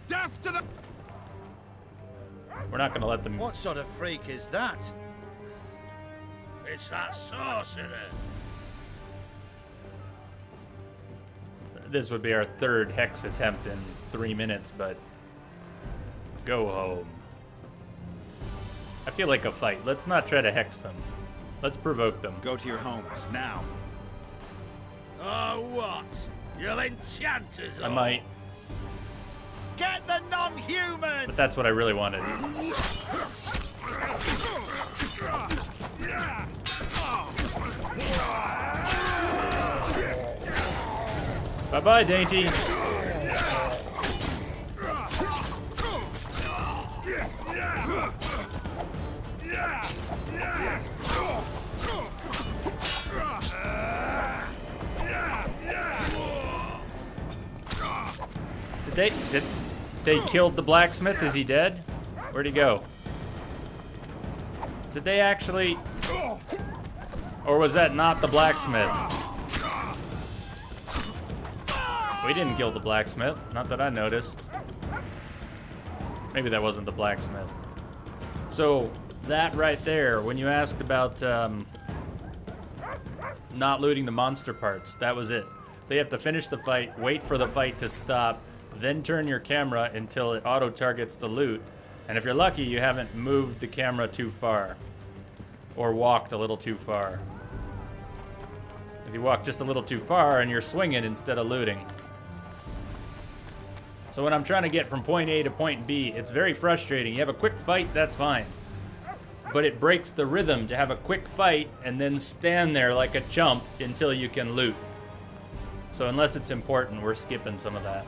Death to the... We're not gonna let them... What sort of freak is that? It's that sorcerer. This would be our third hex attempt in 3 minutes, but... Go home. I feel like a fight. Let's not try to hex them. Let's provoke them. Go to your homes, now. Oh, what? You'll enchant us all. I might. Get the non-human! But that's what I really wanted. Bye-bye, Dainty. Did they killed the blacksmith? Is he dead? Where'd he go? Did they actually... Or was that not the blacksmith? We didn't kill the blacksmith. Not that I noticed. Maybe that wasn't the blacksmith. So, that right there, when you asked about not looting the monster parts, that was it. So you have to finish the fight, wait for the fight to stop, then turn your camera until it auto-targets the loot. And if you're lucky, you haven't moved the camera too far. Or walked a little too far. If you walk just a little too far and you're swinging instead of looting. So when I'm trying to get from point A to point B, it's very frustrating. You have a quick fight, that's fine. But it breaks the rhythm to have a quick fight and then stand there like a chump until you can loot. So unless it's important, we're skipping some of that.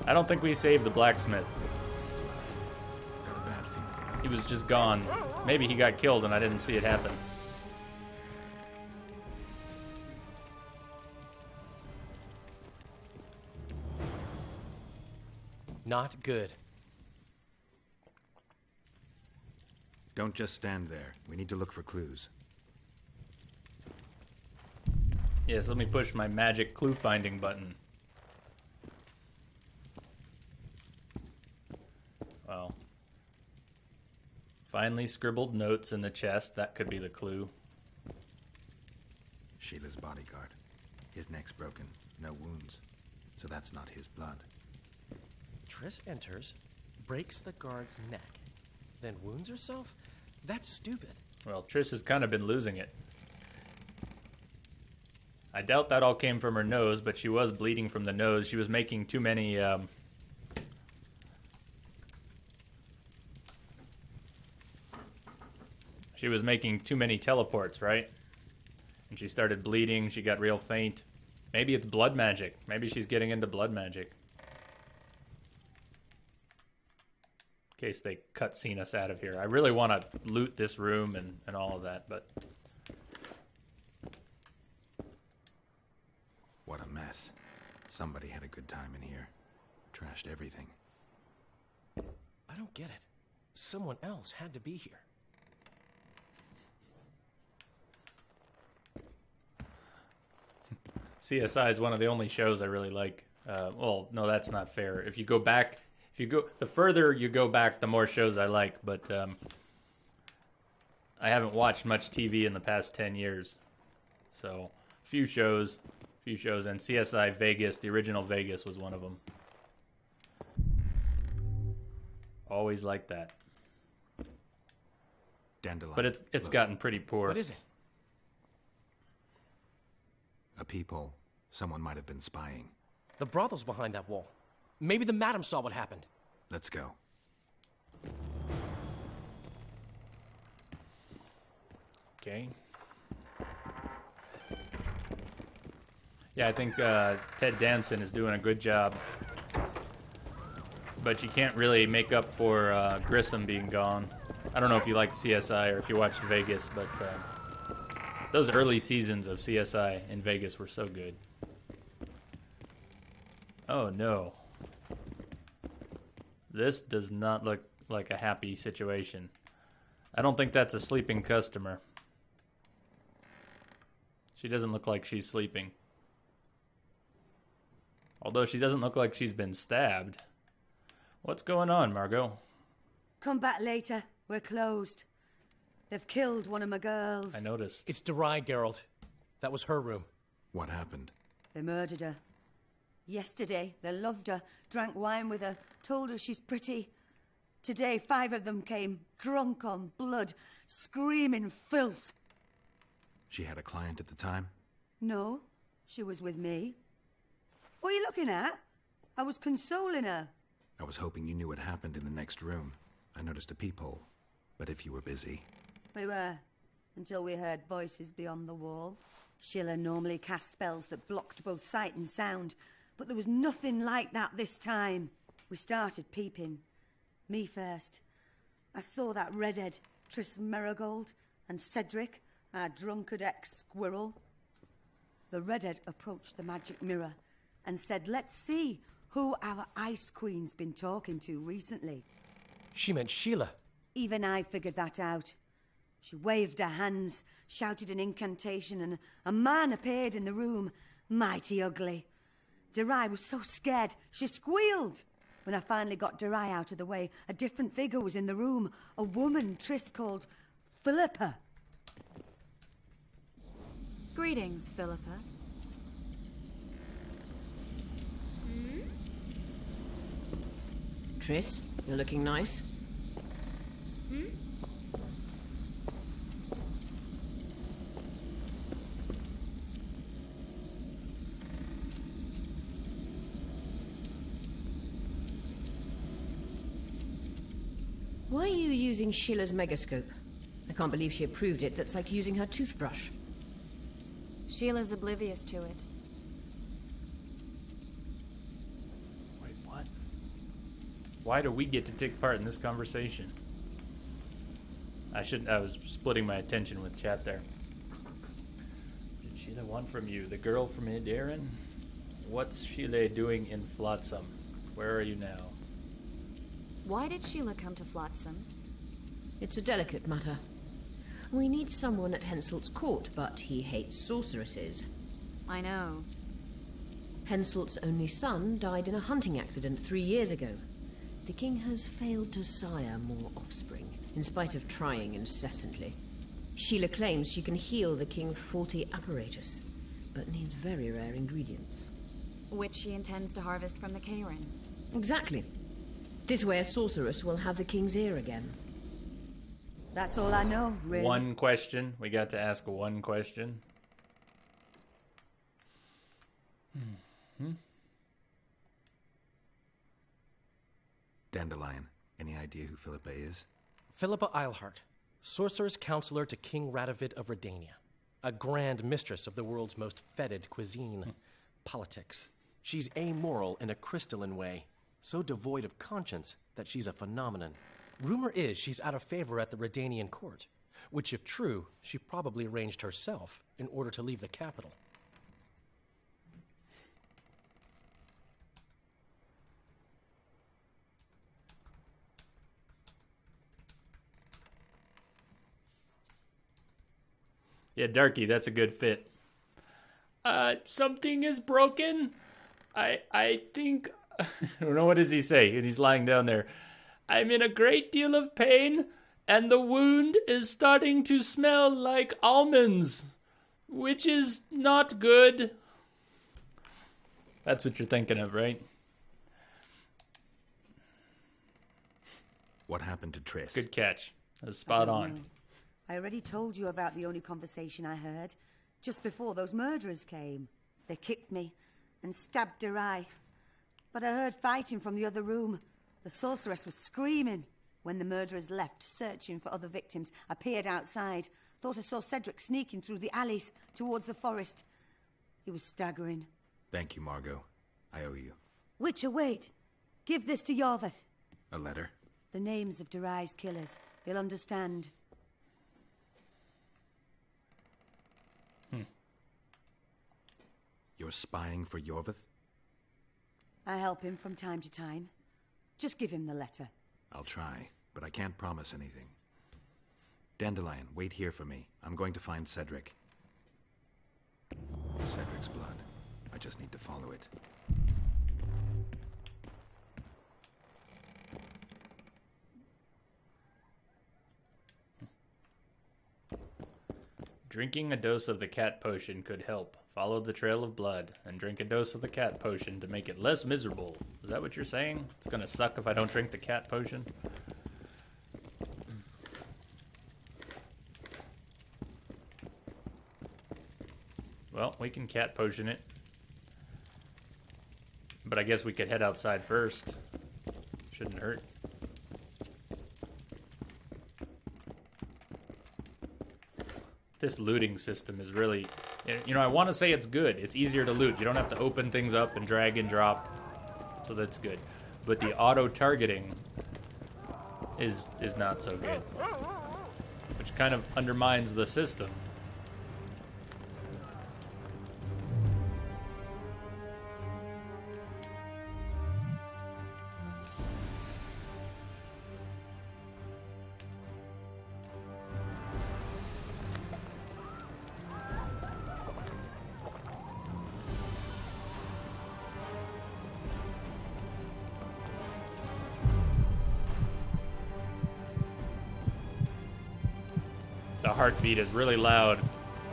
I don't think we saved the blacksmith. He was just gone. Maybe he got killed and I didn't see it happen. Not good. Don't just stand there. We need to look for clues. Yes, let me push my magic clue finding button. Well. Finally scribbled notes in the chest. That could be the clue. Sheila's bodyguard. His neck's broken. No wounds. So that's not his blood. Triss enters, breaks the guard's neck, then wounds herself? That's stupid. Well, Triss has kind of been losing it. I doubt that all came from her nose, but she was bleeding from the nose. She was making too many, She was making too many teleports, right? And she started bleeding. She got real faint. Maybe it's blood magic. Maybe she's getting into blood magic. In case they cutscene us out of here. I really want to loot this room and all of that, but... What a mess. Somebody had a good time in here. Trashed everything. I don't get it. Someone else had to be here. CSI is one of the only shows I really like. Well, no, that's not fair. If you go back... the further you go back, the more shows I like, but I haven't watched much TV in the past 10 years. So, few shows, and CSI Vegas, the original Vegas was one of them. Always like that. Dandelion. But it's gotten pretty poor. What is it? A peephole. Someone might have been spying. The brothel's behind that wall. Maybe the madam saw what happened. Let's go. Okay. Yeah, I think Ted Danson is doing a good job. But you can't really make up for Grissom being gone. I don't know if you liked CSI or if you watched Vegas, but those early seasons of CSI in Vegas were so good. Oh no. This does not look like a happy situation. I don't think that's a sleeping customer. She doesn't look like she's sleeping. Although she doesn't look like she's been stabbed. What's going on, Margot? Come back later. We're closed. They've killed one of my girls. I noticed. It's Durai, Geralt. That was her room. What happened? They murdered her. Yesterday, they loved her, drank wine with her, told her she's pretty. Today, 5 of them came, drunk on blood, screaming filth. She had a client at the time? No, she was with me. What are you looking at? I was consoling her. I was hoping you knew what happened in the next room. I noticed a peephole. But if you were busy... We were, until we heard voices beyond the wall. Sheila normally cast spells that blocked both sight and sound, but there was nothing like that this time. We started peeping. Me first. I saw that redhead, Triss Merigold, and Cedric, our drunkard ex-squirrel. The redhead approached the magic mirror and said, let's see who our Ice Queen's been talking to recently. She meant Sheila. Even I figured that out. She waved her hands, shouted an incantation, and a man appeared in the room, mighty ugly. Durai was so scared, she squealed. When I finally got Durai out of the way, a different figure was in the room, a woman Triss called Philippa. Greetings, Philippa. Triss, you're looking nice. Why are you using Sheila's megascope? I can't believe she approved it. That's like using her toothbrush. Sheila's oblivious to it. Wait, what? Why do we get to take part in this conversation? I was splitting my attention with chat there. Did Sheila want from you? The girl from Edarin? What's Sheila doing in Flotsam? Where are you now? Why did Sheila come to Flotsam? It's a delicate matter. We need someone at Henselt's court, but he hates sorceresses. I know. Henselt's only son died in a hunting accident 3 years ago. The king has failed to sire more offspring, in spite of trying incessantly. Sheila claims she can heal the king's faulty apparatus, but needs very rare ingredients. Which she intends to harvest from the Karen. Exactly. This way a sorceress will have the king's ear again. That's all I know, really. One question. We got to ask one question. Dandelion, any idea who Philippa is? Philippa Eilhart, sorceress counselor to King Radovid of Redania. A grand mistress of the world's most fetid cuisine. Politics. She's amoral in a crystalline way, so devoid of conscience that she's a phenomenon. Rumor is she's out of favor at the Redanian court, which, if true, she probably arranged herself in order to leave the capital. Yeah, Darky, that's a good fit. Something is broken. I think... I don't know, what does he say? And he's lying down there. I'm in a great deal of pain, and the wound is starting to smell like almonds, which is not good. That's what you're thinking of, right? What happened to Triss? Good catch. That was spot on. I already told you about the only conversation I heard, just before those murderers came. They kicked me and stabbed Durai. But I heard fighting from the other room. The sorceress was screaming. When the murderers left, searching for other victims, I peered outside. Thought I saw Cedric sneaking through the alleys towards the forest. He was staggering. Thank you, Margot. I owe you. Witcher, wait. Give this to Yorveth. A letter? The names of Durai's killers. He'll understand. You're spying for Yorveth? I help him from time to time. Just give him the letter. I'll try, but I can't promise anything. Dandelion, wait here for me. I'm going to find Cedric. Cedric's blood. I just need to follow it. Drinking a dose of the cat potion could help. Follow the trail of blood and drink a dose of the cat potion to make it less miserable. Is that what you're saying? It's gonna suck if I don't drink the cat potion? Well, we can cat potion it. But I guess we could head outside first. Shouldn't hurt. This looting system is really... You know, I want to say it's good. It's easier to loot. You don't have to open things up and drag and drop. So that's good. But the auto-targeting is not so good. Which kind of undermines the system. The heartbeat is really loud.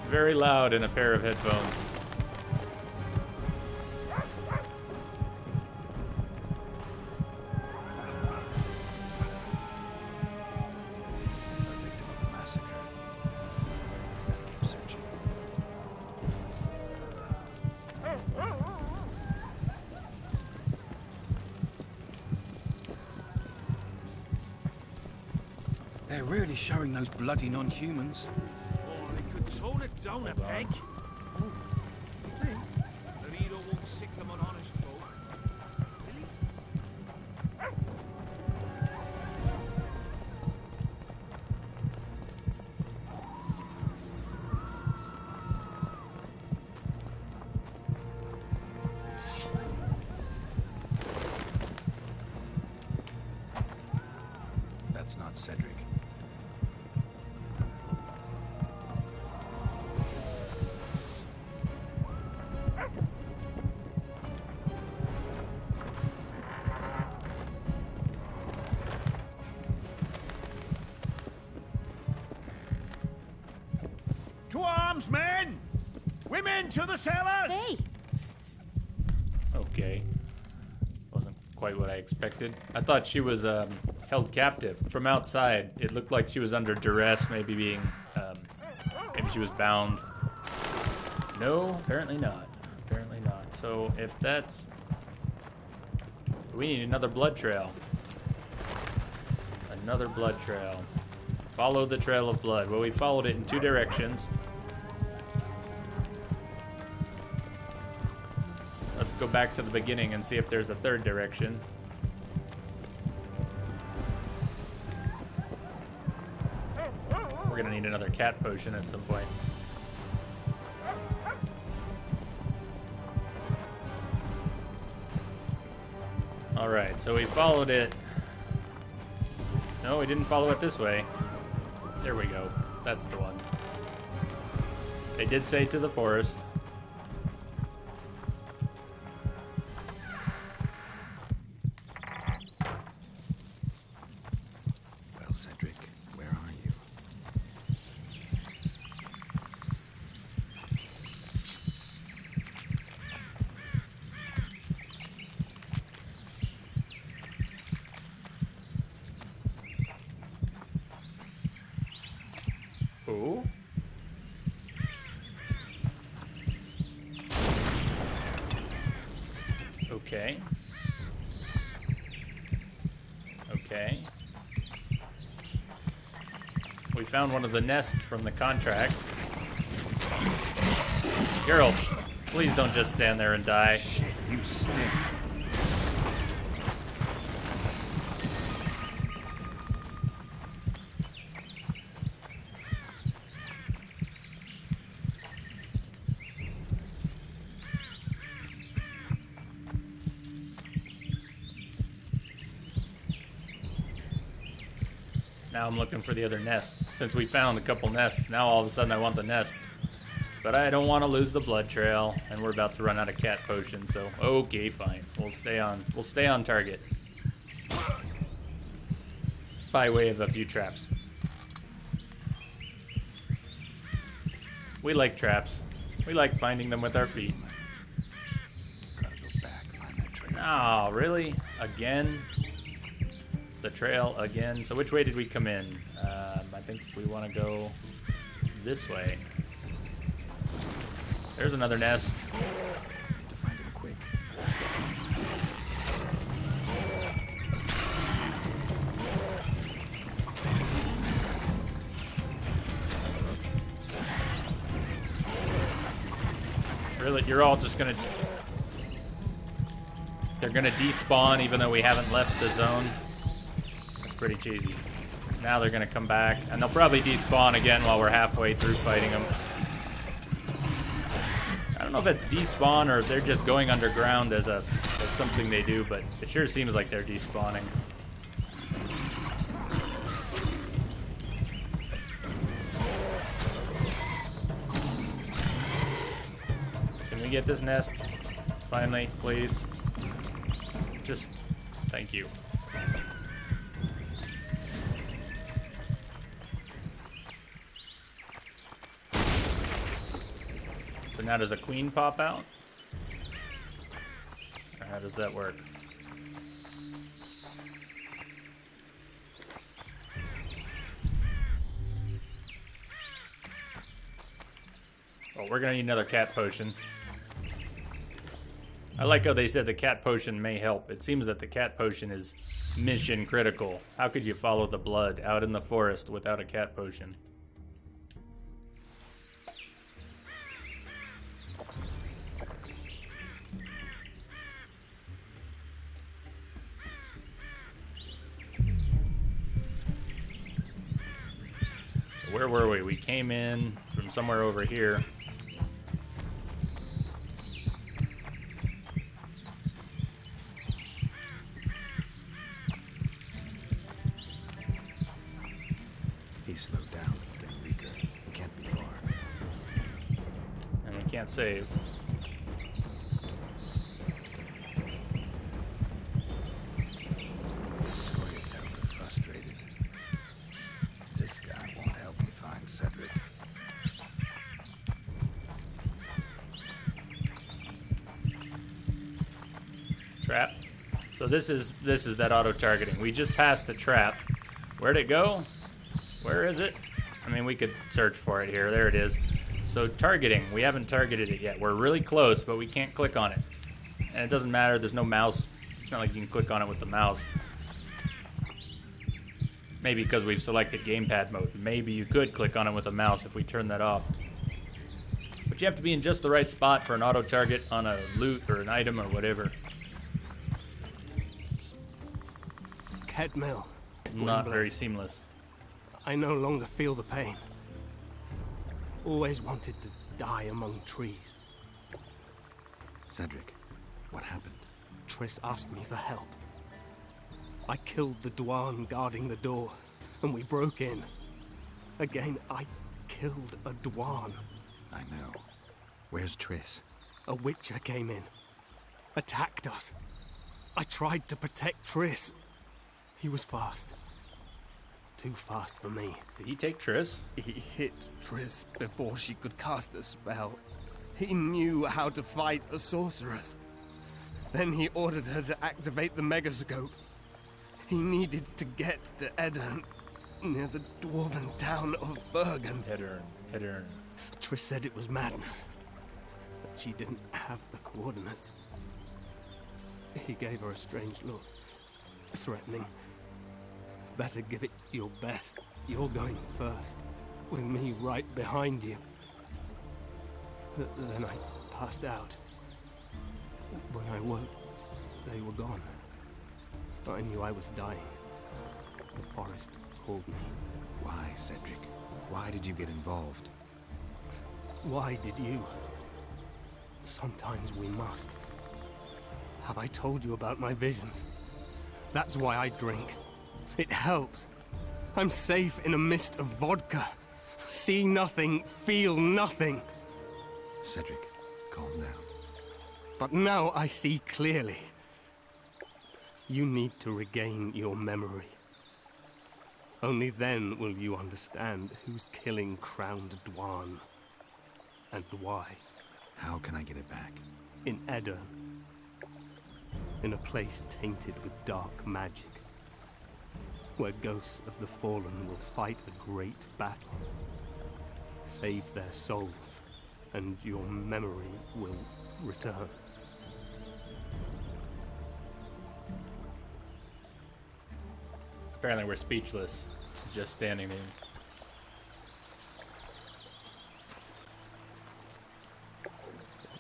Very loud in a pair of headphones. They're really showing those bloody non-humans. Oh, they could tone it down a peg. Oh, you think? The Rito won't sick them on honest folk. Men to the cellars! Hey! Okay. Wasn't quite what I expected. I thought she was held captive. From outside, it looked like she was under duress, maybe being... maybe she was bound. No, apparently not. Apparently not. So if that's... We need another blood trail. Another blood trail. Follow the trail of blood. Well, we followed it in 2 directions. Let's go back to the beginning and see if there's a 3rd direction. We're gonna need another cat potion at some point. Alright, so we followed it. No, we didn't follow it this way. There we go. That's the one. They did say to the forest. Well, Cedric, where are you? Ooh. Okay. Okay. We found one of the nests from the contract. Geralt, please don't just stand there and die. Shit, you stink. Now I'm looking for the other nest. Since we found a couple nests, now all of a sudden I want the nest. But I don't want to lose the blood trail, and we're about to run out of cat potion, so okay, fine. We'll stay on target. By way of a few traps. We like traps. We like finding them with our feet. Gotta go back, find that trail. Oh, really? Again? The trail again. So which way did we come in? I think we want to go this way. There's another nest. Need to find him quick. Really? You're all just gonna... They're gonna despawn even though we haven't left the zone? That's pretty cheesy. Now they're gonna come back, and they'll probably despawn again while we're halfway through fighting them. I don't know if it's despawn or if they're just going underground as something they do, but it sure seems like they're despawning. Can we get this nest? Finally, please. Just, thank you. So now does a queen pop out? Or how does that work? Well, we're gonna need another cat potion. I like how they said the cat potion may help. It seems that the cat potion is mission critical. How could you follow the blood out in the forest without a cat potion? So where were we? We came in from somewhere over here. He's slowed down, getting weaker. He can't be far. And we can't save. Storyteller frustrated. This guy won't help me find Cedric. Trap. So this is that auto-targeting. We just passed the trap. Where'd it go? Where is it? I mean, we could search for it here. There it is. So targeting. We haven't targeted it yet. We're really close, but we can't click on it. And it doesn't matter. There's no mouse. It's not like you can click on it with the mouse. Maybe because we've selected gamepad mode. Maybe you could click on it with a mouse if we turn that off. But you have to be in just the right spot for an auto-target on a loot or an item or whatever. Kedmill. Not very seamless. I no longer feel the pain. Always wanted to die among trees. Cedric, what happened? Triss asked me for help. I killed the Dwan guarding the door, and we broke in. Again, I killed a Dwan. I know. Where's Triss? A Witcher came in. Attacked us. I tried to protect Triss. He was fast. Too fast for me. Did he take Triss? He hit Triss before she could cast a spell. He knew how to fight a sorceress. Then he ordered her to activate the megascope. He needed to get to Edirn, near the dwarven town of Bergen. Edirn. Triss said it was madness, but she didn't have the coordinates. He gave her a strange look, threatening. Better give it your best. You're going first, with me right behind you. Then I passed out. When I woke, they were gone. I knew I was dying. The forest called me. Why, Cedric? Why did you get involved? Why did you? Sometimes we must. Have I told you about my visions? That's why I drink. It helps. I'm safe in a mist of vodka. See nothing, feel nothing. Cedric, calm down. But now I see clearly. You need to regain your memory. Only then will you understand who's killing Crowned Dwan. And why. How can I get it back? In Edirn. In a place tainted with dark magic. Where ghosts of the fallen will fight a great battle. Save their souls, and your memory will return. Apparently we're speechless, just standing there.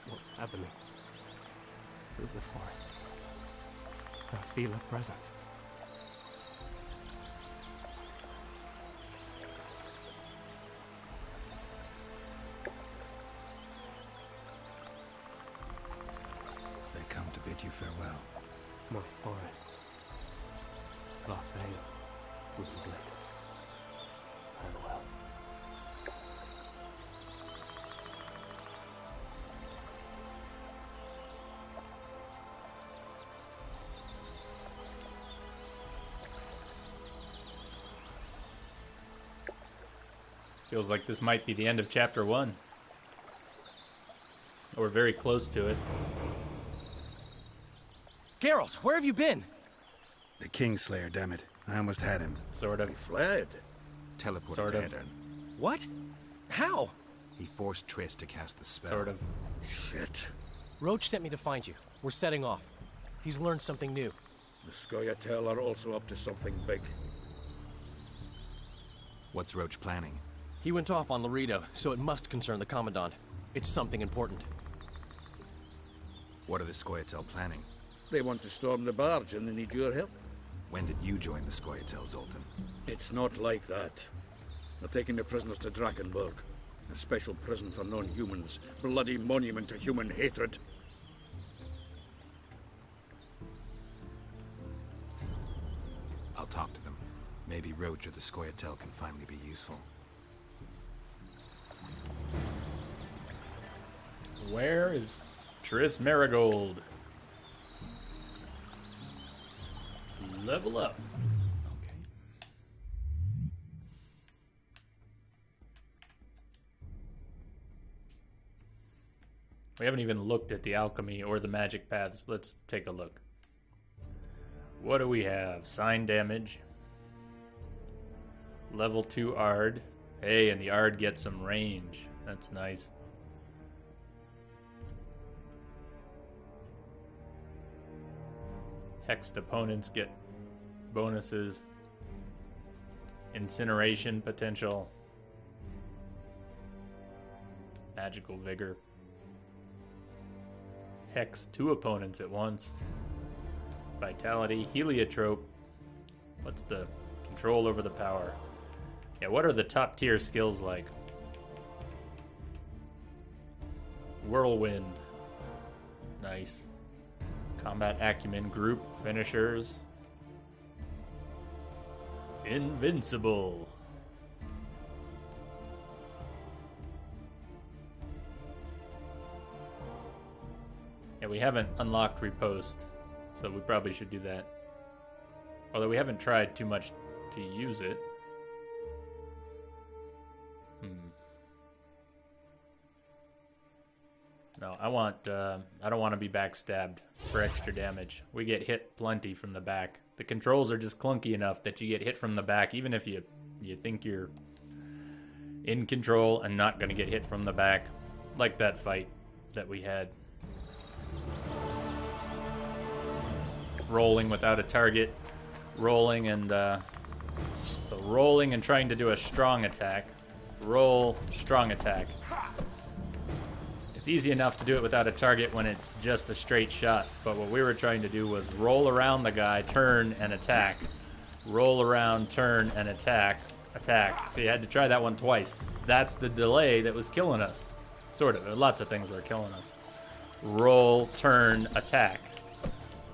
What's happening? Through the forest. I feel a presence. They come to bid you farewell. My forest. Larfeil. Woodblade. Farewell. Feels like this might be the end of chapter 1. We're very close to it. Geralt, where have you been? The Kingslayer, damn it. I almost had him. Sort of. He fled. Teleported Sort to of. Edirn. What? How? He forced Triss to cast the spell. Sort of. Shit. Roach sent me to find you. We're setting off. He's learned something new. The Scoia'tael are also up to something big. What's Roach planning? He went off on Laredo, so it must concern the Commandant. It's something important. What are the Scoia'tael planning? They want to storm the barge and they need your help. When did you join the Scoia'tael, Zoltan? It's not like that. They're taking the prisoners to Drakenberg. A special prison for non-humans. Bloody monument to human hatred. I'll talk to them. Maybe Roach or the Scoia'tael can finally be useful. Where is Triss Marigold? Level up. Okay. We haven't even looked at the alchemy or the magic paths. Let's take a look. What do we have? Sign damage. Level 2 Ard. Hey, and the Ard gets some range. That's nice. Hexed opponents get bonuses. Incineration potential. Magical Vigor. Hex 2 opponents at once. Vitality. Heliotrope. What's the control over the power? Yeah, what are the top tier skills like? Whirlwind. Nice. Combat Acumen. Group Finishers. Invincible. Yeah, we haven't unlocked Riposte, so we probably should do that. Although we haven't tried too much to use it. No, I don't want to be backstabbed for extra damage. We get hit plenty from the back. The controls are just clunky enough that you get hit from the back, even if you think you're in control and not going to get hit from the back. Like that fight that we had. Rolling without a target. Rolling and, so rolling and trying to do a strong attack. Roll, strong attack. It's easy enough to do it without a target when it's just a straight shot, but what we were trying to do was roll around the guy, turn, and attack. Roll around, turn, and attack. Attack. So you had to try that one twice. That's the delay that was killing us. Sort of. Lots of things were killing us. Roll, turn, attack.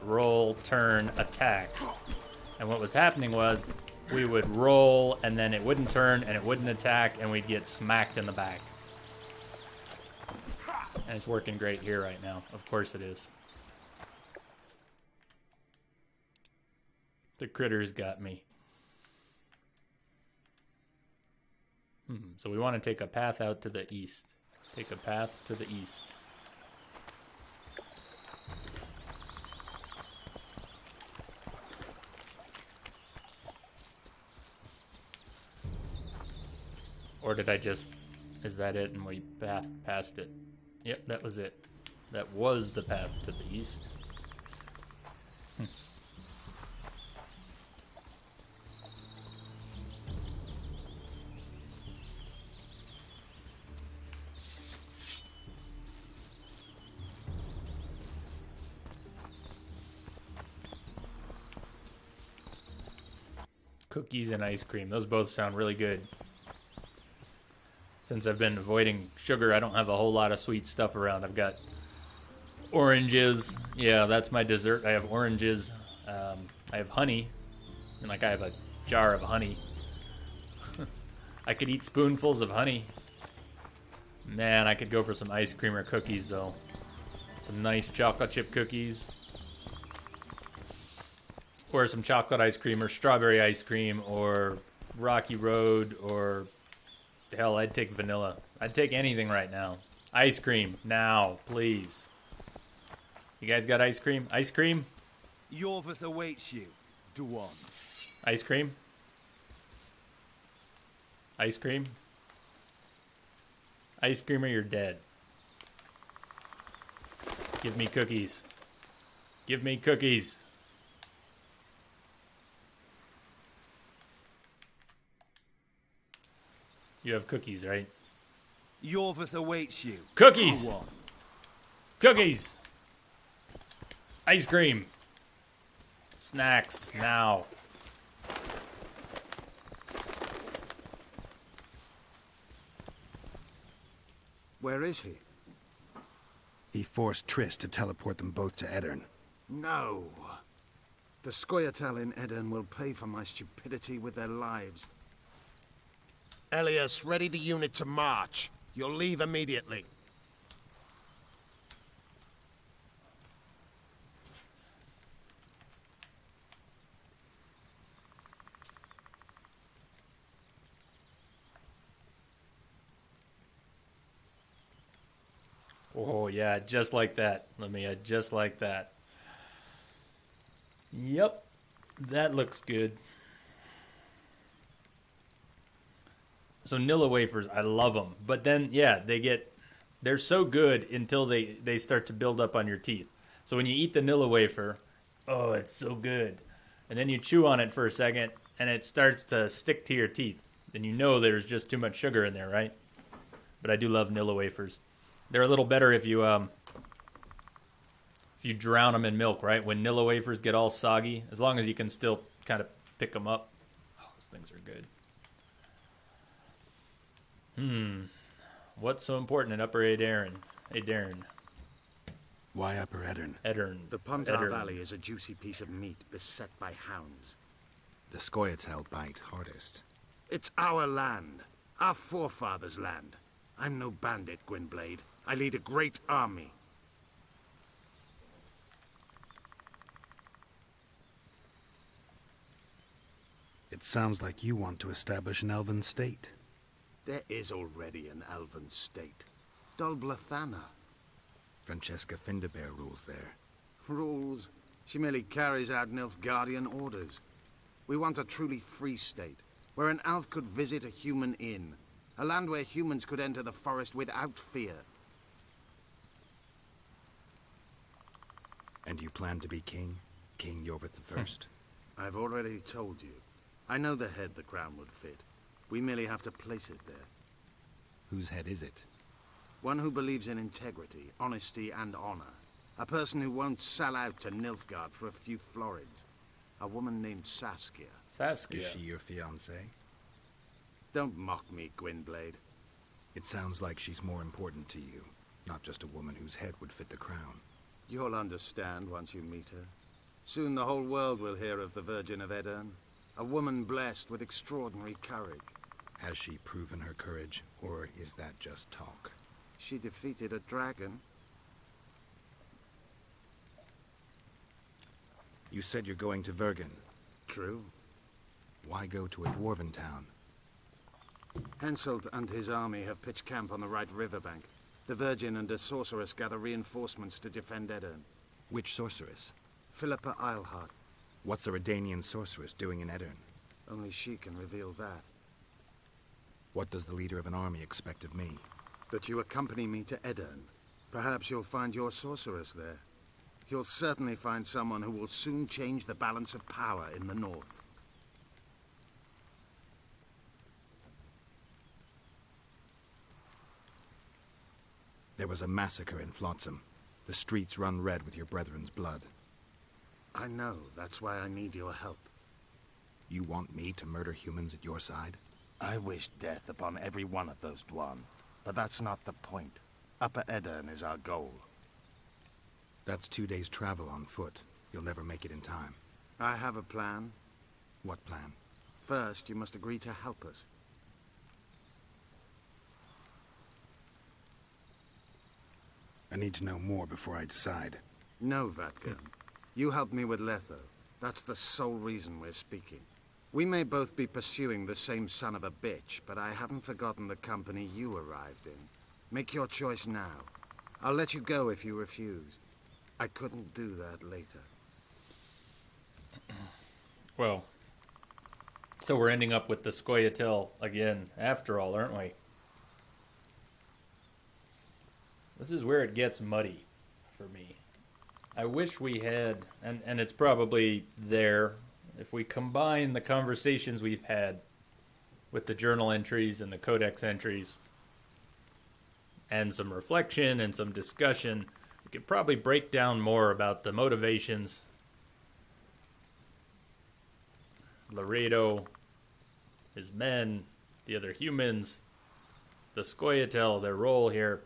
Roll, turn, attack. And what was happening was we would roll, and then it wouldn't turn, and it wouldn't attack, and we'd get smacked in the back. And it's working great here right now. Of course it is. The critters got me. So we want to take a path out to the east. Take a path to the east. Or did I just... Is that it and we passed it? Yep, that was it. That was the path to the east. Cookies and ice cream. Those both sound really good. Since I've been avoiding sugar, I don't have a whole lot of sweet stuff around. I've got oranges. Yeah, that's my dessert. I have oranges. I have honey. And like I have a jar of honey. I could eat spoonfuls of honey. Man, I could go for some ice cream or cookies, though. Some nice chocolate chip cookies. Or some chocolate ice cream or strawberry ice cream or Rocky Road or... Hell, I'd take vanilla. I'd take anything right now. Ice cream, now, please. You guys got ice cream? Ice cream? Yorvith awaits you. Do on. Ice cream? Ice cream? Ice cream or you're dead. Give me cookies. Give me cookies. You have cookies, right? Yorvith awaits you. Cookies! Cookies! Ice cream! Snacks, now. Where is he? He forced Triss to teleport them both to Edirn. No. The Scoia'tael in Edirn will pay for my stupidity with their lives. Elias, ready the unit to march. You'll leave immediately. Oh, yeah, just like that. Let me just like that. Yep. That looks good. So Nilla wafers, I love them. But then, yeah, they're so good until they start to build up on your teeth. So when you eat the Nilla wafer, oh, it's so good. And then you chew on it for a second, and it starts to stick to your teeth. And you know there's just too much sugar in there, right? But I do love Nilla wafers. They're a little better if you drown them in milk, right? When Nilla wafers get all soggy, as long as you can still kind of pick them up. Oh, those things are good. What's so important in Upper Aedirn? Why Upper Aedirn? Aedirn. The Pontar Valley is a juicy piece of meat beset by hounds. The Scoia'tael bite hardest. It's our land. Our forefathers' land. I'm no bandit, Gwynblade. I lead a great army. It sounds like you want to establish an elven state. There is already an elven state. Dol Blathana. Francesca Findabair rules there. Rules? She merely carries out Nilfgaardian orders. We want a truly free state, where an elf could visit a human inn. A land where humans could enter the forest without fear. And you plan to be king? King Yorvith I? I've already told you. I know the head the crown would fit. We merely have to place it there. Whose head is it? One who believes in integrity, honesty, and honor. A person who won't sell out to Nilfgaard for a few florins. A woman named Saskia. Saskia? Is she your fiancée? Don't mock me, Gwynblade. It sounds like she's more important to you, not just a woman whose head would fit the crown. You'll understand once you meet her. Soon the whole world will hear of the Virgin of Aedirn. A woman blessed with extraordinary courage. Has she proven her courage, or is that just talk? She defeated a dragon. You said you're going to Vergen. True. Why go to a dwarven town? Henselt and his army have pitched camp on the right riverbank. The Virgin and a sorceress gather reinforcements to defend Aedirn. Which sorceress? Philippa Eilhart. What's a Redanian sorceress doing in Aedirn? Only she can reveal that. What does the leader of an army expect of me? That you accompany me to Aedirn. Perhaps you'll find your sorceress there. You'll certainly find someone who will soon change the balance of power in the north. There was a massacre in Flotsam. The streets run red with your brethren's blood. I know. That's why I need your help. You want me to murder humans at your side? I wish death upon every one of those Dwan. But that's not the point. Upper Aedirn is our goal. That's 2 days' travel on foot. You'll never make it in time. I have a plan. What plan? First, you must agree to help us. I need to know more before I decide. No, Vatgun. You helped me with Letho. That's the sole reason we're speaking. We may both be pursuing the same son of a bitch, but I haven't forgotten the company you arrived in. Make your choice now. I'll let you go if you refuse. I couldn't do that later. Well, so we're ending up with the Scoia'tael again, after all, aren't we? This is where it gets muddy for me. I wish we had, and it's probably there, if we combine the conversations we've had with the journal entries and the codex entries, and some reflection and some discussion, we could probably break down more about the motivations, Laredo, his men, the other humans, the Scoia'tael, their role here.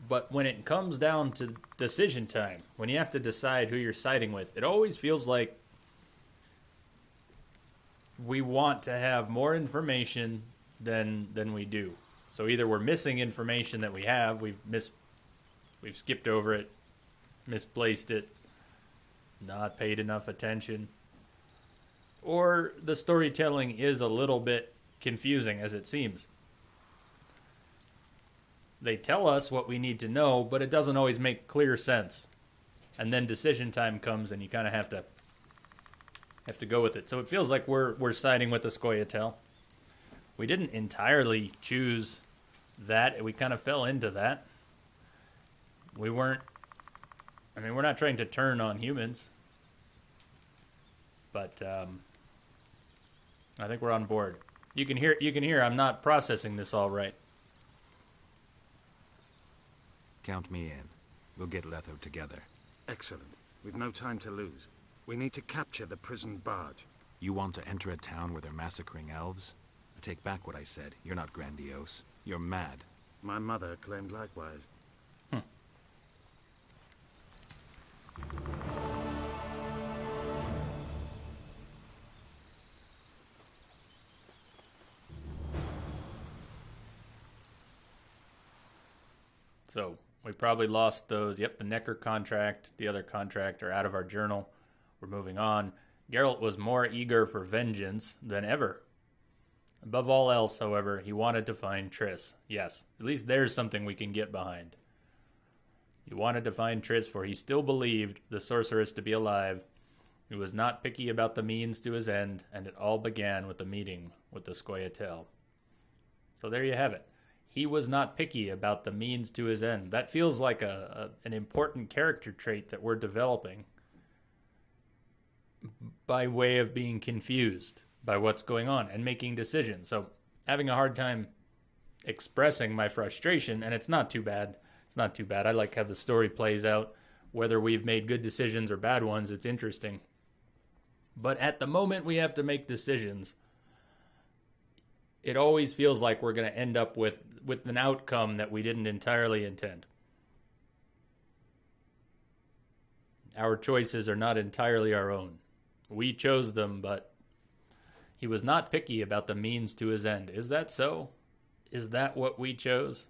But when it comes down to decision time, when you have to decide who you're siding with, it always feels like we want to have more information than we do. So either we're missing information that we have, we've skipped over it, misplaced it, not paid enough attention, or the storytelling is a little bit confusing as it seems. They tell us what we need to know, but it doesn't always make clear sense. And then decision time comes and you kind of have to have to go with it. So it feels like we're siding with the Scoia'tael. We didn't entirely choose that. We kind of fell into that. We weren't... I mean, we're not trying to turn on humans. But I think we're on board. You can hear I'm not processing this all right. Count me in. We'll get Letho together. Excellent. We've no time to lose. We need to capture the prison barge. You want to enter a town where they're massacring elves? I take back what I said. You're not grandiose. You're mad. My mother claimed likewise. So we probably lost those. Yep, the Necker contract, the other contract are out of our journal. We're moving on. Geralt was more eager for vengeance than ever. Above all else, however, he wanted to find Triss. Yes, at least there's something we can get behind. He wanted to find Triss, for he still believed the sorceress to be alive. He was not picky about the means to his end, and it all began with the meeting with the Scoia'tael. So there you have it. He was not picky about the means to his end. That feels like an important character trait that we're developing by way of being confused by what's going on and making decisions. So having a hard time expressing my frustration, and it's not too bad. It's not too bad. I like how the story plays out. Whether we've made good decisions or bad ones, it's interesting. But at the moment we have to make decisions, it always feels like we're going to end up with an outcome that we didn't entirely intend. Our choices are not entirely our own. We chose them, but he was not picky about the means to his end. Is that so? Is that what we chose?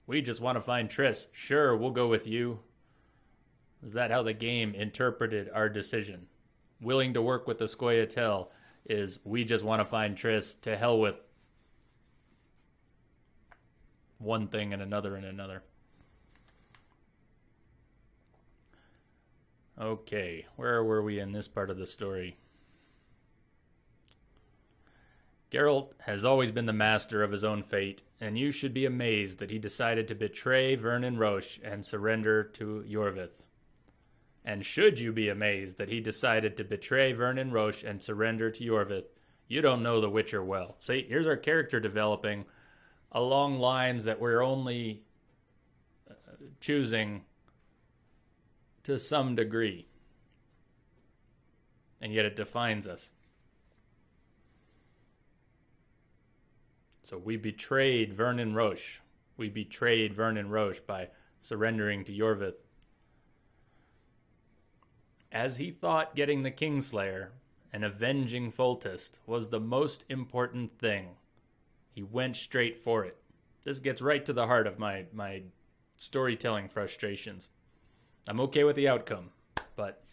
We just want to find Triss. Sure, we'll go with you. Is that how the game interpreted our decision? Willing to work with the Scoia'tael is we just want to find Triss. To hell with one thing and another and another. Okay, where were we in this part of the story? Geralt has always been the master of his own fate, and you should be amazed that he decided to betray Vernon Roche and surrender to Yorvith. And should you be amazed that he decided to betray Vernon Roche and surrender to Yorvith, you don't know The Witcher well. See, here's our character developing along lines that we're only choosing to some degree. And yet it defines us. So we betrayed Vernon Roche. We betrayed Vernon Roche by surrendering to Yorvith. As he thought getting the Kingslayer and avenging Foltest was the most important thing, he went straight for it. This gets right to the heart of my storytelling frustrations. I'm okay with the outcome, but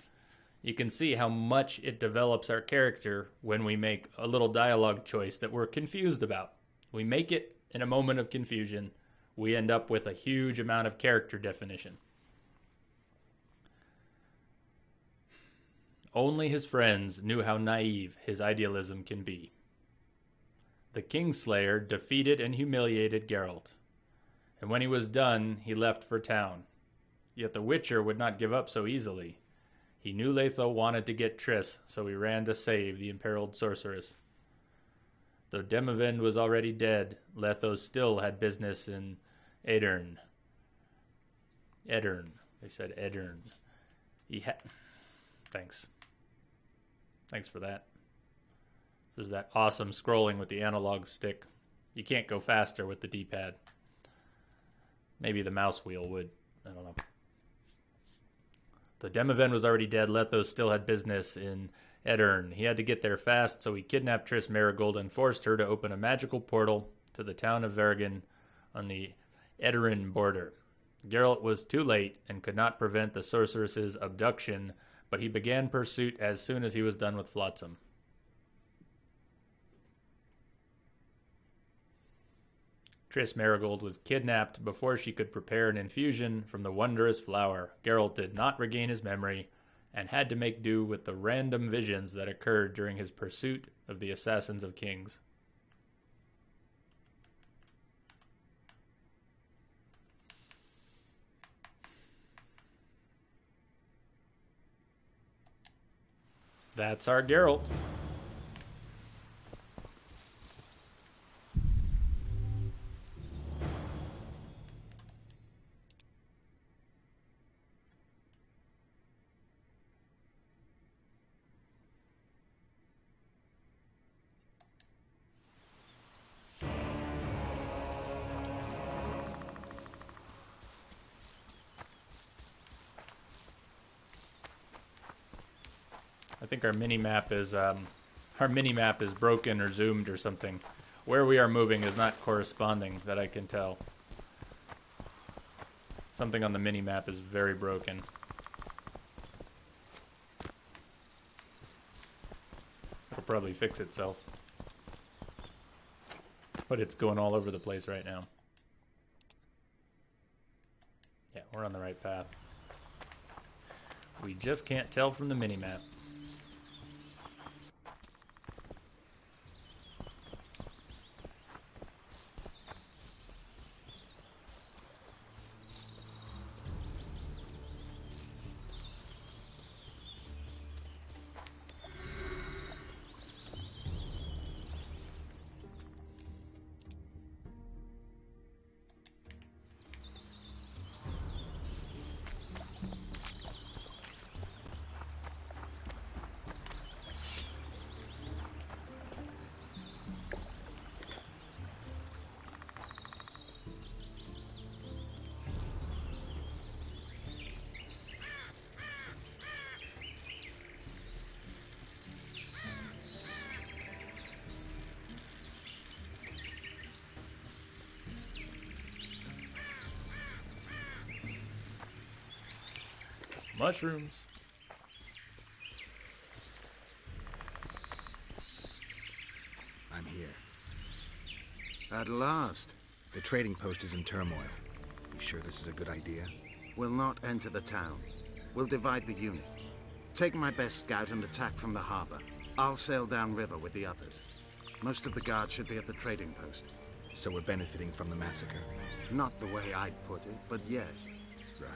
you can see how much it develops our character when we make a little dialogue choice that we're confused about. We make it in a moment of confusion. We end up with a huge amount of character definition. Only his friends knew how naive his idealism can be. The Kingslayer defeated and humiliated Geralt, and when he was done, he left for town. Yet the Witcher would not give up so easily. He knew Letho wanted to get Triss, so he ran to save the imperiled sorceress. Though Demavend was already dead, Letho still had business in Aedirn. Aedirn. They said Aedirn. Thanks. Thanks for that. This is that awesome scrolling with the analog stick. You can't go faster with the D-pad. Maybe the mouse wheel would. I don't know. Though Demavend was already dead, Letho still had business in Aedirn. He had to get there fast, so he kidnapped Triss Merigold and forced her to open a magical portal to the town of Vergen on the Aedirn border. Geralt was too late and could not prevent the sorceress's abduction, but he began pursuit as soon as he was done with Flotsam. Triss Marigold was kidnapped before she could prepare an infusion from the wondrous flower. Geralt did not regain his memory and had to make do with the random visions that occurred during his pursuit of the Assassins of Kings. That's our Geralt. I think our mini-map is broken or zoomed or something. Where we are moving is not corresponding, that I can tell. Something on the mini-map is very broken. It'll probably fix itself. But it's going all over the place right now. Yeah, we're on the right path. We just can't tell from the mini-map. Mushrooms. I'm here. At last. The trading post is in turmoil. You sure this is a good idea? We'll not enter the town. We'll divide the unit. Take my best scout and attack from the harbor. I'll sail downriver with the others. Most of the guards should be at the trading post. So we're benefiting from the massacre? Not the way I'd put it, but yes. Right.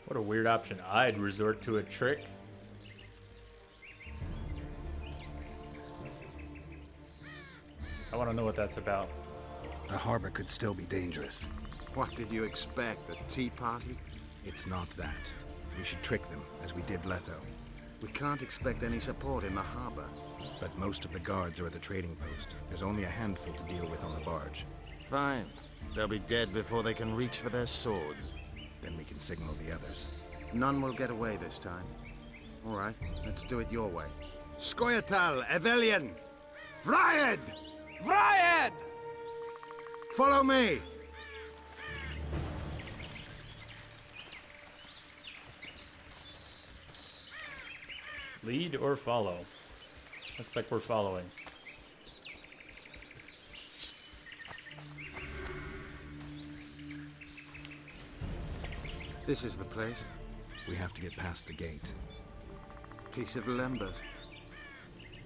What a weird option. I'd resort to a trick. I want to know what that's about. The harbor could still be dangerous. What did you expect, a tea party? It's not that. We should trick them, as we did Letho. We can't expect any support in the harbor. But most of the guards are at the trading post. There's only a handful to deal with on the barge. Fine. They'll be dead before they can reach for their swords. Then we can signal the others. None will get away this time. All right, let's do it your way. Skoyatal, Evelian! Vryed! Vryed! Follow me! Lead or follow? Looks like we're following. This is the place. We have to get past the gate. Piece of Lembas.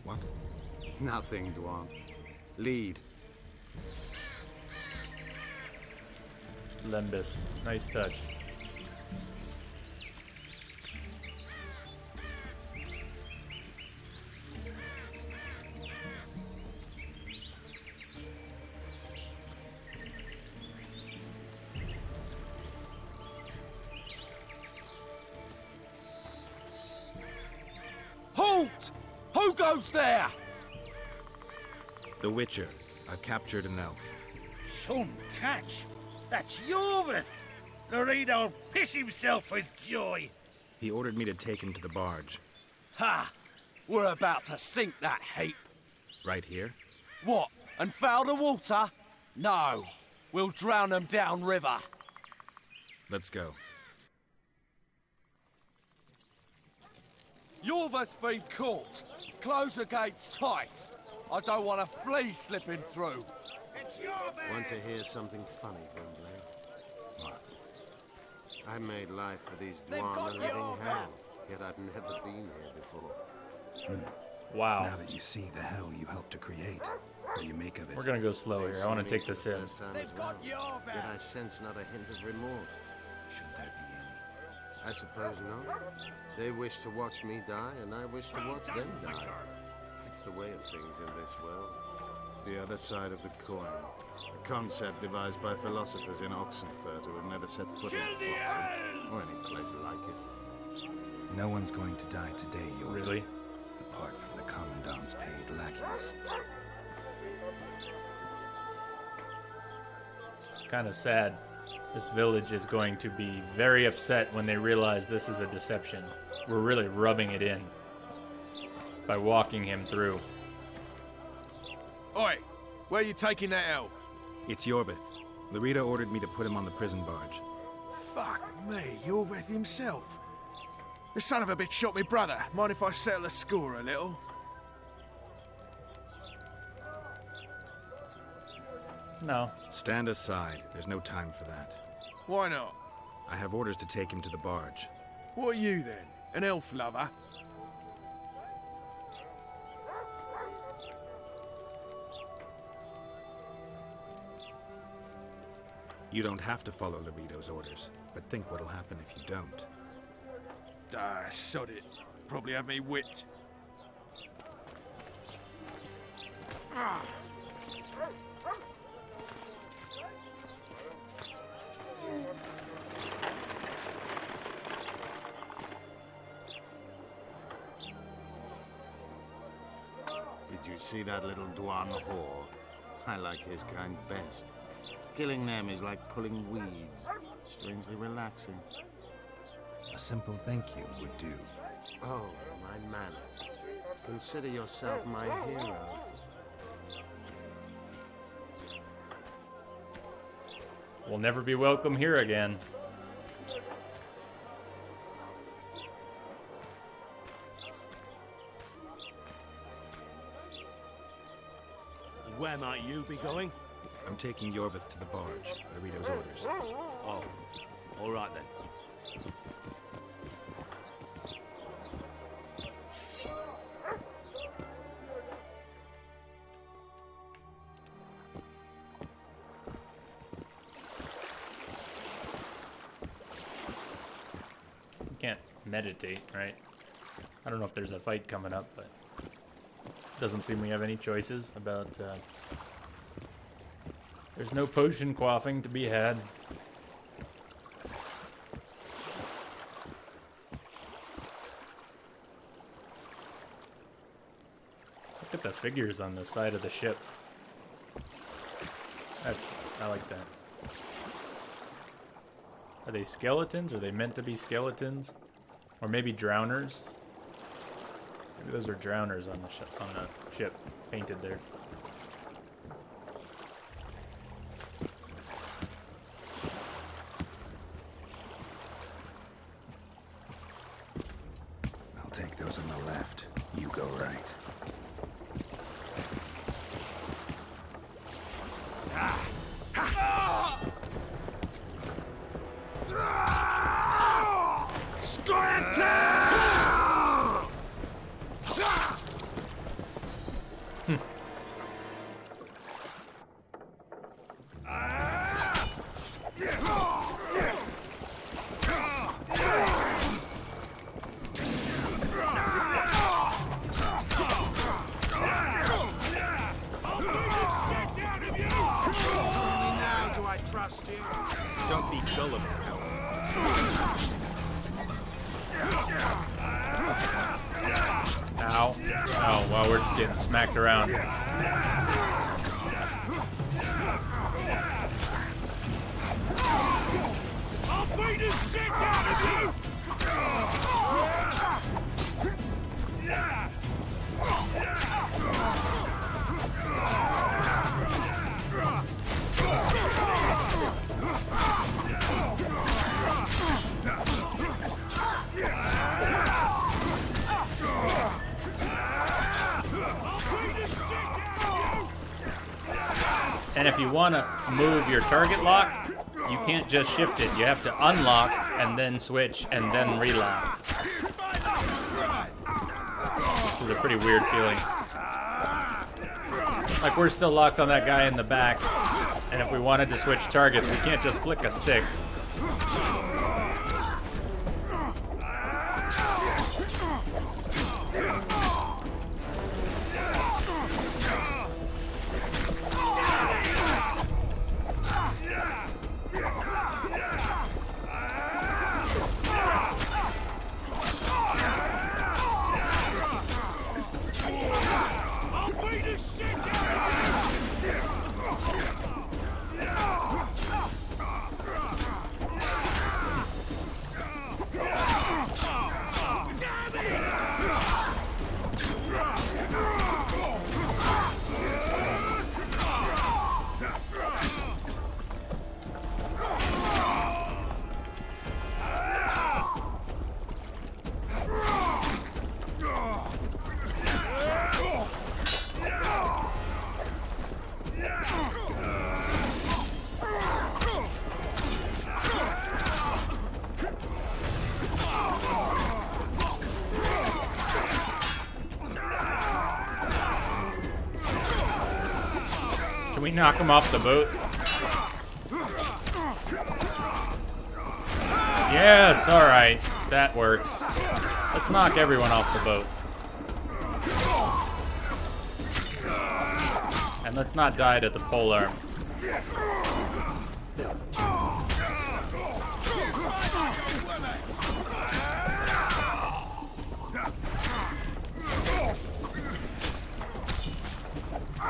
What? Nothing, Dwan. Lead. Lembas. Nice touch. Halt! Who goes there? The Witcher. I've captured an elf. Some catch. That's Yorvith. Loredo'll piss himself with joy. He ordered me to take him to the barge. Ha! We're about to sink that heap. Right here? What? And foul the water? No. We'll drown them downriver. Let's go. Yorva's been caught. Close the gates tight. I don't want a flea slipping through. Want to hear something funny, Grimblade? What? I made life for these Dwarven a living hell, yet I've never been here before. Wow. Now that you see the hell you helped to create, what do you make of it? We're gonna go slow here. I want to take this in. Yet I sense not a hint of remorse. Should there be any? I suppose not. They wish to watch me die, and I wish to watch them die. It's the way of things in this world. The other side of the coin. A concept devised by philosophers in Oxenfurt who have never set foot in Foxen, or any place like it. No one's going to die today, Yorva. Really? Apart from the Commandant's paid lackeys. It's kind of sad. This village is going to be very upset when they realize this is a deception. We're really rubbing it in by walking him through. Oi, where are you taking that elf? It's Yorvith. Larita ordered me to put him on the prison barge. Fuck me, Yorvith himself. The son of a bitch shot me brother. Mind if I settle the score a little? No. Stand aside. There's no time for that. Why not? I have orders to take him to the barge. What are you then? An elf lover? You don't have to follow Larito's orders, but think what'll happen if you don't. Ah, sod it. Probably have me whipped. Ah. Did you see that little Dwan whore? I like his kind best. Killing them is like pulling weeds. Strangely relaxing. A simple thank you would do. Oh, my manners. Consider yourself my hero. We'll never be welcome here again. And where might you be going? I'm taking Yorvith to the barge. Larito's orders. Oh, all right then. You can't meditate, right? I don't know if there's a fight coming up, but doesn't seem we have any choices about there's no potion quaffing to be had. Look at the figures on the side of the ship. I like that. Are they skeletons? Are they meant to be skeletons? Or maybe drowners? Maybe those are drowners on the ship, painted there. I'll take those on the left. You go right. Don't be gullible, Ow. Oh, well, we're just getting smacked around. I'll beat the shit out of you! And if you want to move your target lock, you can't just shift it. You have to unlock and then switch and then relock. Which is a pretty weird feeling. Like, we're still locked on that guy in the back, and if we wanted to switch targets, we can't just flick a stick. Can we knock him off the boat? Yes, alright. That works. Let's knock everyone off the boat. And let's not die to the polearm.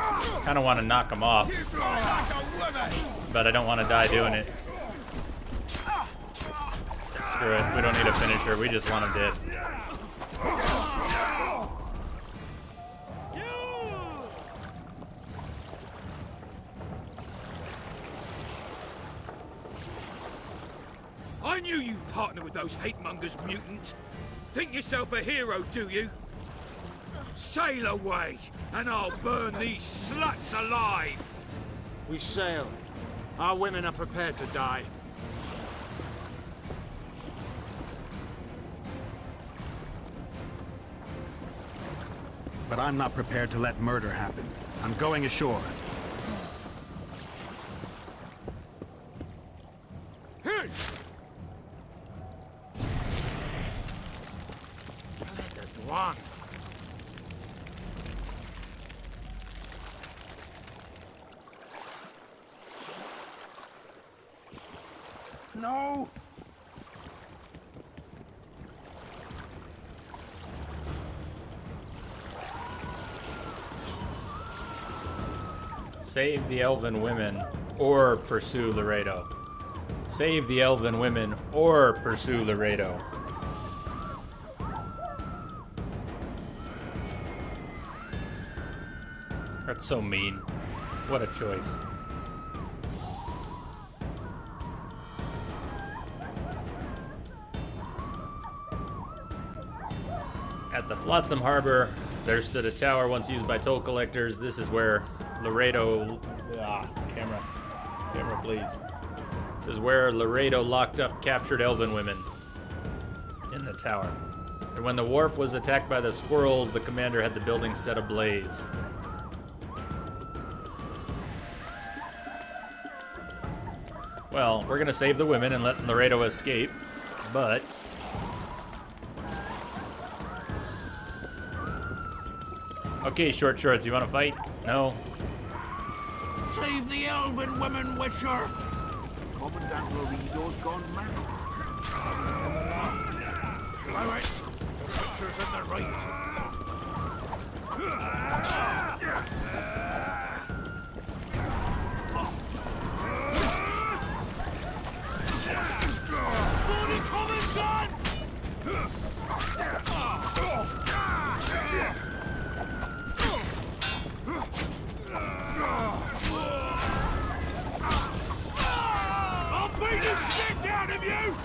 I kind of want to knock him off, but I don't want to die doing it. Screw it, we don't need a finisher, we just want him dead. I knew you'd partner with those hate-mongers, mutant. Think yourself a hero, do you? Sail away, and I'll burn these sluts alive! We sail. Our women are prepared to die. But I'm not prepared to let murder happen. I'm going ashore. Hey! The Dwan. No! Save the elven women, or pursue Laredo. Save the elven women, or pursue Laredo. That's so mean. What a choice. At the Flotsam Harbor, there stood a tower once used by toll collectors. This is where Laredo... Camera, please. This is where Laredo locked up captured elven women. In the tower. And when the wharf was attacked by the squirrels, the commander had the building set ablaze. Well, we're gonna save the women and let Laredo escape, but... Okay, short shorts, you wanna fight? No? Save the elven women, Witcher! Commandant Laredo's gone mad. All right, the Witcher's in the right. I'll beat the shit out of you!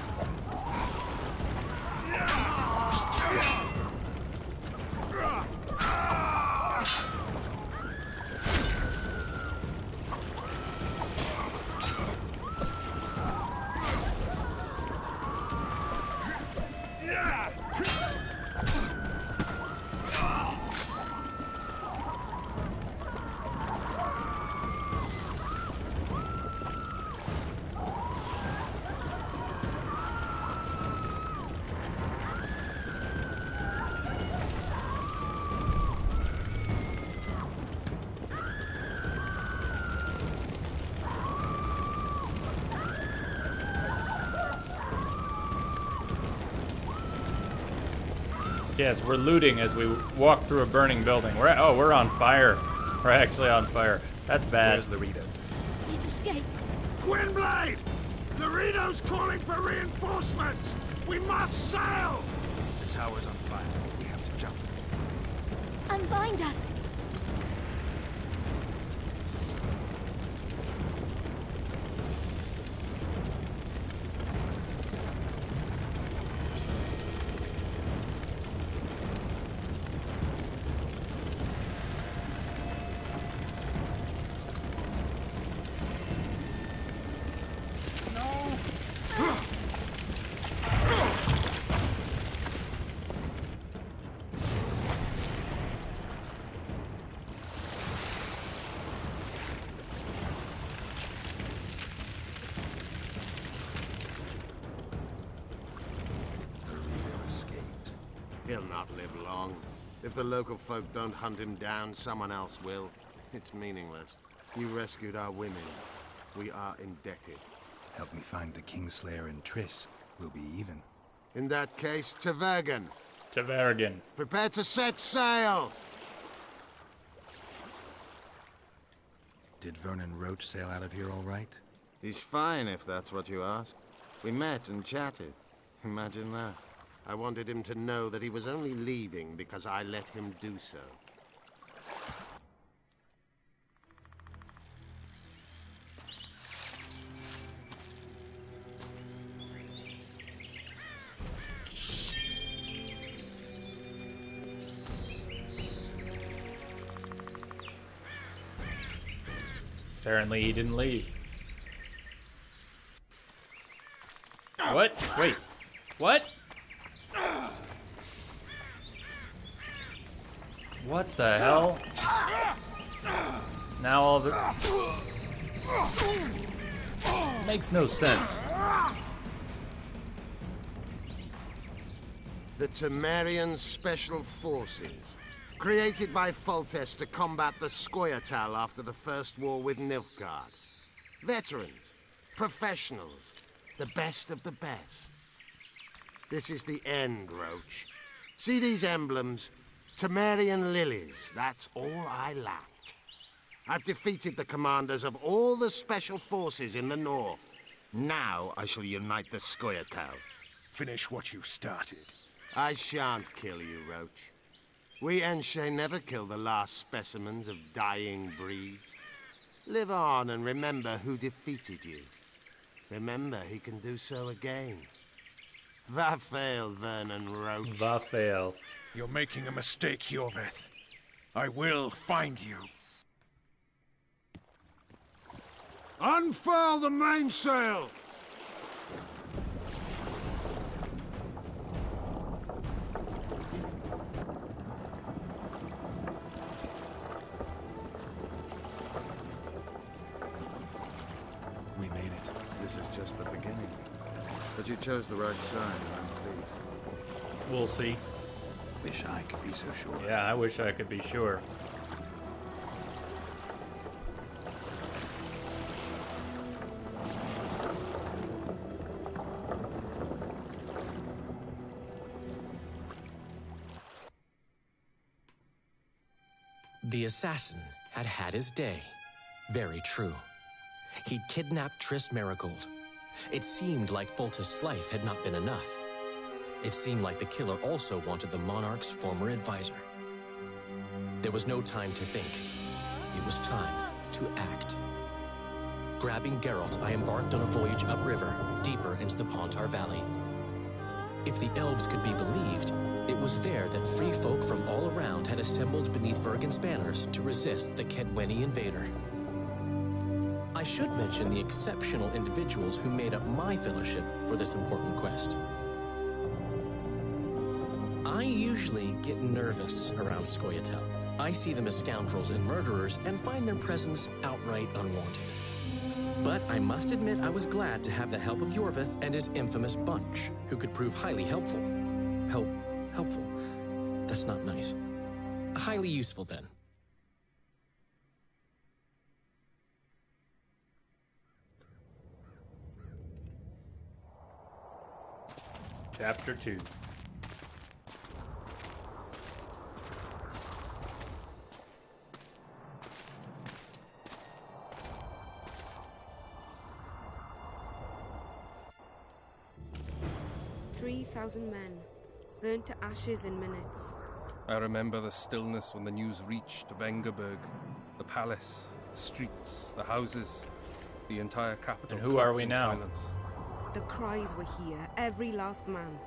Yes, we're looting as we walk through a burning building. We're on fire. We're actually on fire. That's bad. Where's Laredo? He's escaped. Gwynblade! Laredo's calling for reinforcements! We must sail! The tower's on fire. We have to jump. Unbind us. He'll not live long. If the local folk don't hunt him down, someone else will. It's meaningless. You rescued our women. We are indebted. Help me find the Kingslayer and Triss. We'll be even. In that case, Tavergan. Tavergan. Prepare to set sail! Did Vernon Roach sail out of here all right? He's fine, if that's what you ask. We met and chatted. Imagine that. I wanted him to know that he was only leaving because I let him do so. Apparently he didn't leave. What? Wait. What? What the hell? Now all of it makes no sense. The Temerian Special Forces, created by Foltest to combat the Scoia'tael after the First War with Nilfgaard. Veterans, professionals, the best of the best. This is the end, Roach. See these emblems? Temerian lilies, that's all I lacked. I've defeated the commanders of all the special forces in the north. Now I shall unite the Scoia'tael. Finish what you started. I shan't kill you, Roach. We Enshe never kill the last specimens of dying breeds. Live on and remember who defeated you. Remember he can do so again. Va fail, Vernon Roach. Va fail. You're making a mistake, Yorveth. I will find you. Unfurl the mainsail! We made it. This is just the beginning. But you chose the right side, and I'm pleased. We'll see. Wish I could be so sure. Yeah, I wish I could be sure. The assassin had had his day. Very true. He'd kidnapped Triss Marigold. It seemed like Foltest's life had not been enough. It seemed like the killer also wanted the monarch's former advisor. There was no time to think. It was time to act. Grabbing Geralt, I embarked on a voyage upriver, deeper into the Pontar Valley. If the elves could be believed, it was there that free folk from all around had assembled beneath Vergen's banners to resist the Kedweni invader. I should mention the exceptional individuals who made up my fellowship for this important quest. I usually get nervous around Scoia'tael. I see them as scoundrels and murderers and find their presence outright unwanted. But I must admit I was glad to have the help of Yorveth and his infamous bunch, who could prove highly helpful. Helpful. That's not nice. Highly useful, then. Chapter 2. 3,000 men, burnt to ashes in minutes. I remember the stillness when the news reached Vengerberg, the palace, the streets, the houses, the entire capital. And who are we in now? Silence. The cries were here, every last man.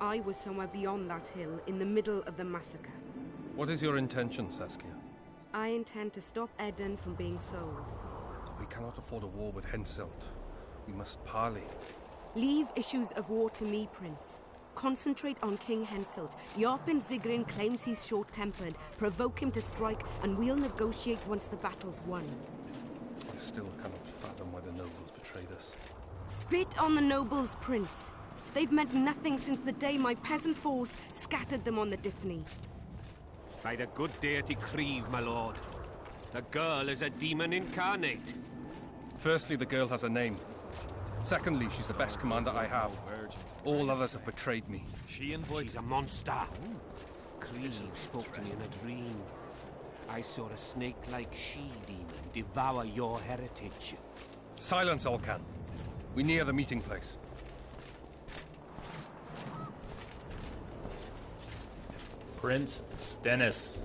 I was somewhere beyond that hill, in the middle of the massacre. What is your intention, Saskia? I intend to stop Eden from being sold. We cannot afford a war with Henselt. We must parley. Leave issues of war to me, Prince. Concentrate on King Henselt. Yarpen Zigrin claims he's short-tempered. Provoke him to strike, and we'll negotiate once the battle's won. I still cannot fathom why the nobles betrayed us. Spit on the nobles, Prince. They've meant nothing since the day my peasant force scattered them on the Diffney. By the good deity Creve, my lord. The girl is a demon incarnate. Firstly, the girl has a name. Secondly, she's the best commander I have. All others have betrayed me. She's a monster. Creve spoke to me in a dream. I saw a snake-like she-demon devour your heritage. Silence, Olcan. We near the meeting place. Prince Stennis.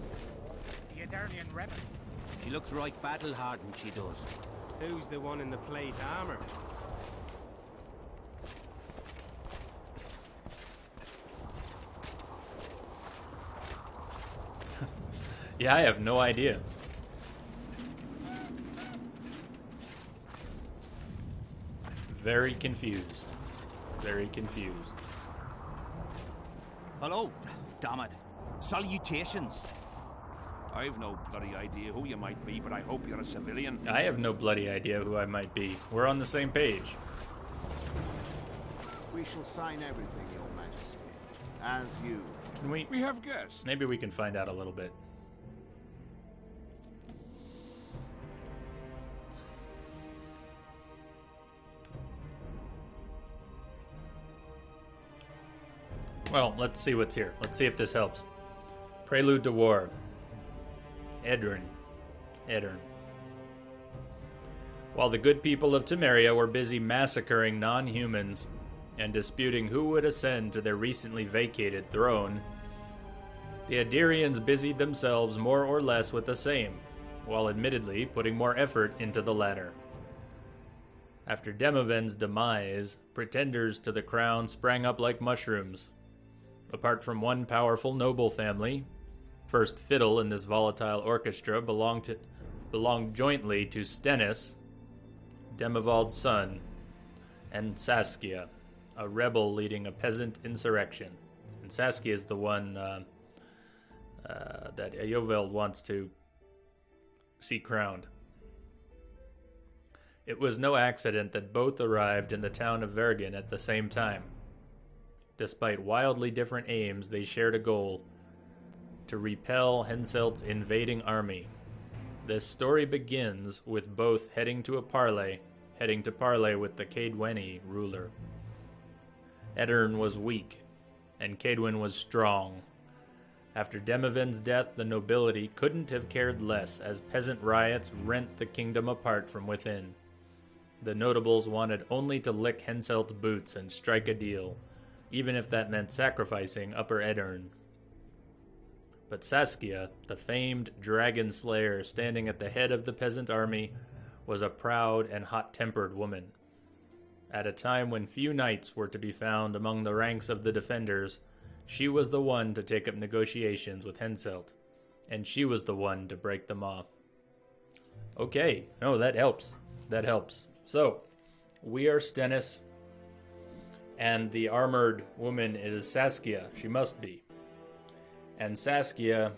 The Adarnian rebel. She looks right battle-hardened, she does. Who's the one in the plate armor? Yeah, I have no idea. Very confused. Very confused. Hello, damn it. Salutations. I've no bloody idea who you might be, but I hope you're a civilian. I have no bloody idea who I might be. We're on the same page. We shall sign everything, Your Majesty. As you. Can we have guests. Maybe we can find out a little bit. Well, let's see what's here. Let's see if this helps. Prelude to War. Edern. While the good people of Temeria were busy massacring non-humans and disputing who would ascend to their recently vacated throne, the Adirians busied themselves more or less with the same, while admittedly putting more effort into the latter. After Demoven's demise, pretenders to the crown sprang up like mushrooms. Apart from one powerful noble family, first fiddle in this volatile orchestra belonged jointly to Stennis, Demivald's son, and Saskia, a rebel leading a peasant insurrection. And Saskia is the one that Eowald wants to see crowned. It was no accident that both arrived in the town of Vergen at the same time. Despite wildly different aims, they shared a goal: to repel Henselt's invading army. This story begins with both heading to parley with the Caedweni ruler. Edern was weak, and Caedwen was strong. After Demoven's death, the nobility couldn't have cared less, as peasant riots rent the kingdom apart from within. The notables wanted only to lick Henselt's boots and strike a deal, even if that meant sacrificing Upper Edern. But Saskia, the famed dragon slayer standing at the head of the peasant army, was a proud and hot-tempered woman. At a time when few knights were to be found among the ranks of the defenders, she was the one to take up negotiations with Henselt, and she was the one to break them off. Okay, no, that helps. That helps. So, we are Stennis, and the armored woman is Saskia. She must be. And Saskia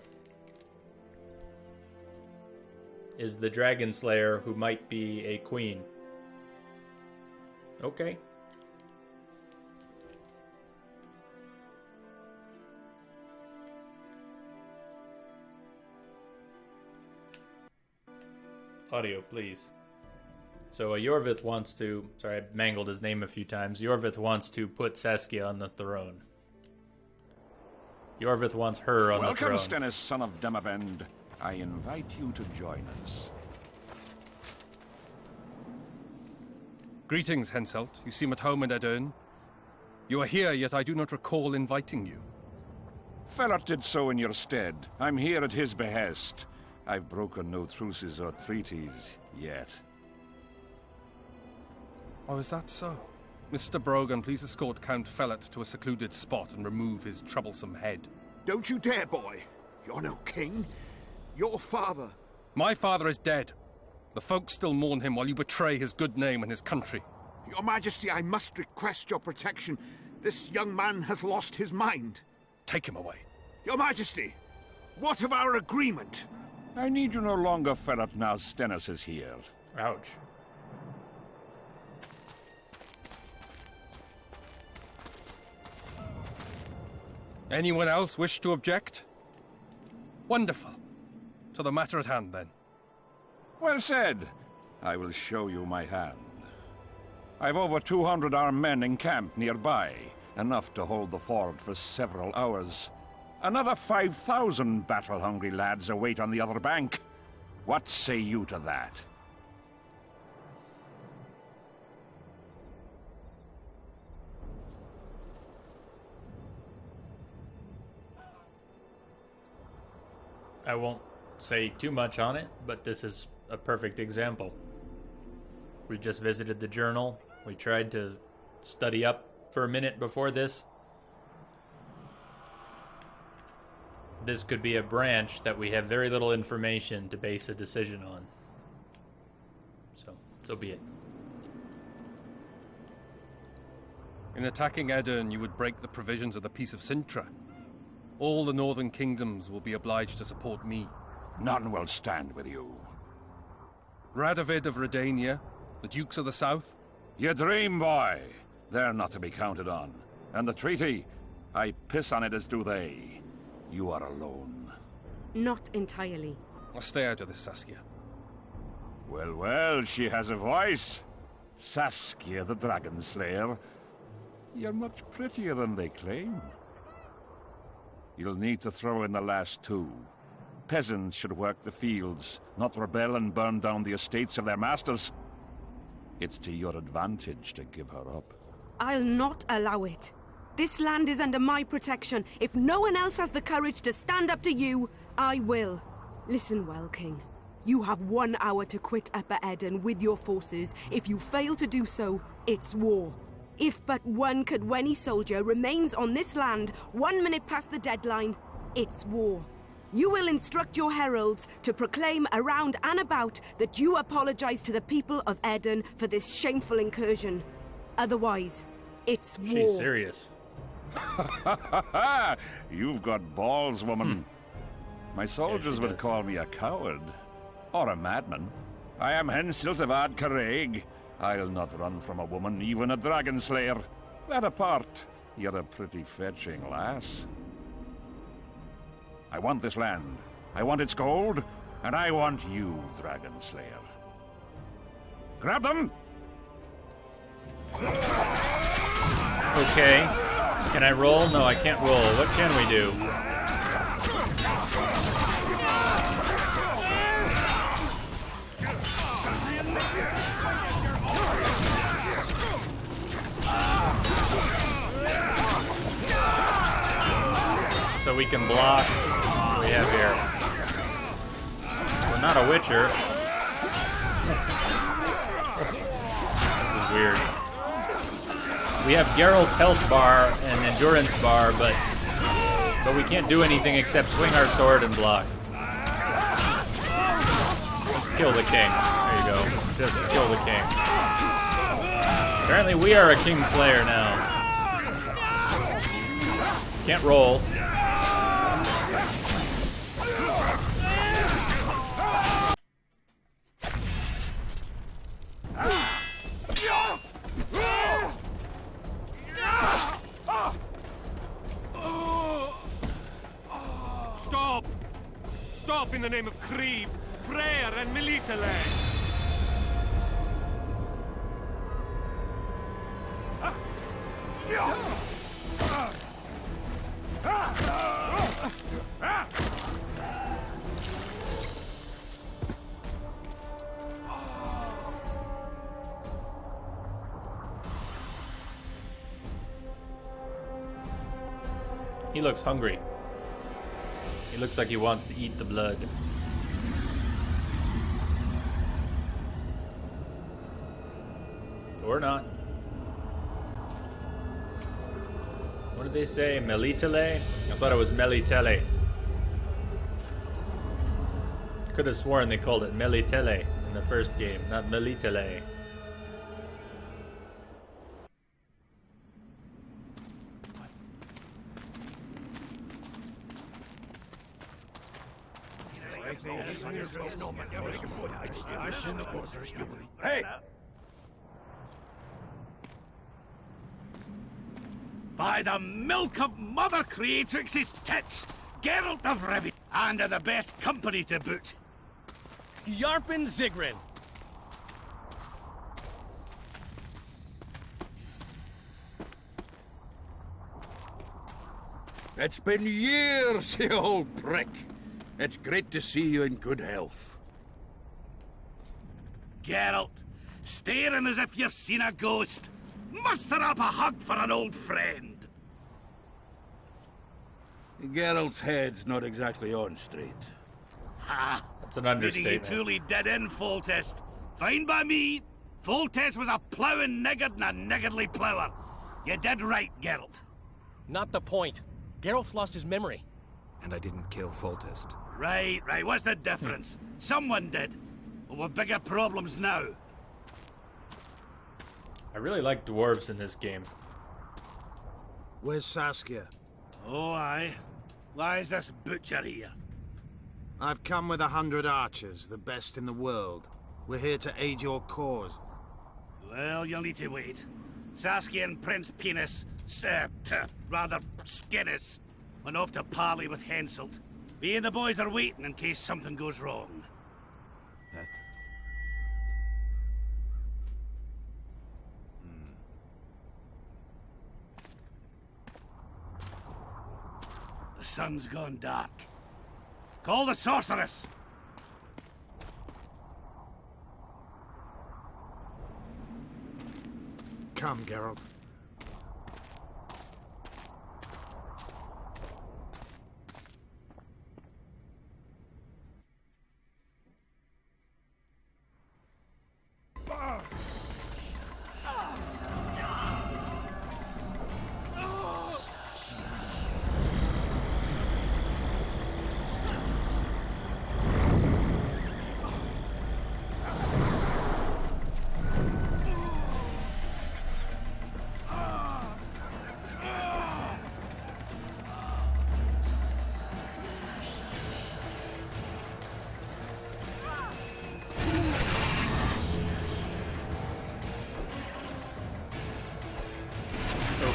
is the dragon slayer who might be a queen. Okay. Audio, please. So Yorvith wants to... Sorry, I mangled his name a few times. Yorvith wants to put Saskia on the throne. Yorvith wants her on the throne. Welcome, Stennis, son of Demavend. I invite you to join us. Greetings, Henselt. You seem at home in Edern. You are here, yet I do not recall inviting you. Fellat did so in your stead. I'm here at his behest. I've broken no truces or treaties yet. Oh, is that so? Mr. Brogan, please escort Count Fellat to a secluded spot and remove his troublesome head. Don't you dare, boy. You're no king. Your father. My father is dead. The folk still mourn him while you betray his good name and his country. Your Majesty, I must request your protection. This young man has lost his mind. Take him away. Your Majesty, what of our agreement? I need you no longer, Fellat, now Stennis is here. Ouch. Anyone else wish to object? Wonderful. To the matter at hand, then. Well said. I will show you my hand. I've over 200 armed men encamped nearby, enough to hold the fort for several hours. Another 5,000 battle-hungry lads await on the other bank. What say you to that? I won't say too much on it, but this is a perfect example. We just visited the journal. We tried to study up for a minute before this. This could be a branch that we have very little information to base a decision on. So be it. In attacking Edirn, you would break the provisions of the Peace of Sintra. All the northern kingdoms will be obliged to support me. None will stand with you. Radovid of Redania, the Dukes of the South? You dream, boy. They're not to be counted on. And the treaty, I piss on it as do they. You are alone. Not entirely. I'll stay out of this, Saskia. Well, well, she has a voice. Saskia the Dragon Slayer. You're much prettier than they claim. You'll need to throw in the last two. Peasants should work the fields, not rebel and burn down the estates of their masters. It's to your advantage to give her up. I'll not allow it. This land is under my protection. If no one else has the courage to stand up to you, I will. Listen well, King. You have 1 hour to quit Upper Edirn with your forces. If you fail to do so, it's war. If but one Cadweni soldier remains on this land 1 minute past the deadline, it's war. You will instruct your heralds to proclaim around and about that you apologize to the people of Edirn for this shameful incursion. Otherwise, it's war. She's serious. You've got balls, woman. My soldiers would call me a coward. Or a madman. I am Henselt of Ad Caraig. I'll not run from a woman, even a dragon slayer. That apart, you're a pretty fetching lass. I want this land. I want its gold. And I want you, dragon slayer. Grab them! Okay. Can I roll? No, I can't roll. What can we do? So we can block what we have here. We're not a witcher. This is weird. We have Geralt's health bar and endurance bar, but we can't do anything except swing our sword and block. Let's kill the king. There you go. Just kill the king. Apparently we are a king slayer now. Can't roll. Stop! Stop in the name of Krieg, Freyr, and Militale! He looks hungry. He looks like he wants to eat the blood. Or not. What did they say? Melitele? I thought it was Melitele. Could have sworn they called it Melitele in the first game, not Melitele. Hey! By the milk of Mother Creatrix's tits, Geralt of Rivia, and of the best company to boot. Yarpin Zigrin. It's been years, you old prick. It's great to see you in good health. Geralt, staring as if you've seen a ghost. Muster up a hug for an old friend. Geralt's head's not exactly on straight. Ha! That's an understatement. You truly did in Foltest. Fine by me. Foltest was a ploughing niggard and a niggardly plougher. You did right, Geralt. Not the point. Geralt's lost his memory. And I didn't kill Foltest. Right. What's the difference? Someone did. Well, we've bigger problems now. I really like dwarves in this game. Where's Saskia? Oh, aye. Why is this butcher here? I've come with 100 archers, the best in the world. We're here to aid your cause. Well, you'll need to wait. Saskia and Prince Penis, rather Skinnis, went off to parley with Henselt. Me and the boys are waiting in case something goes wrong. The sun's gone dark. Call the sorceress! Come, Geralt.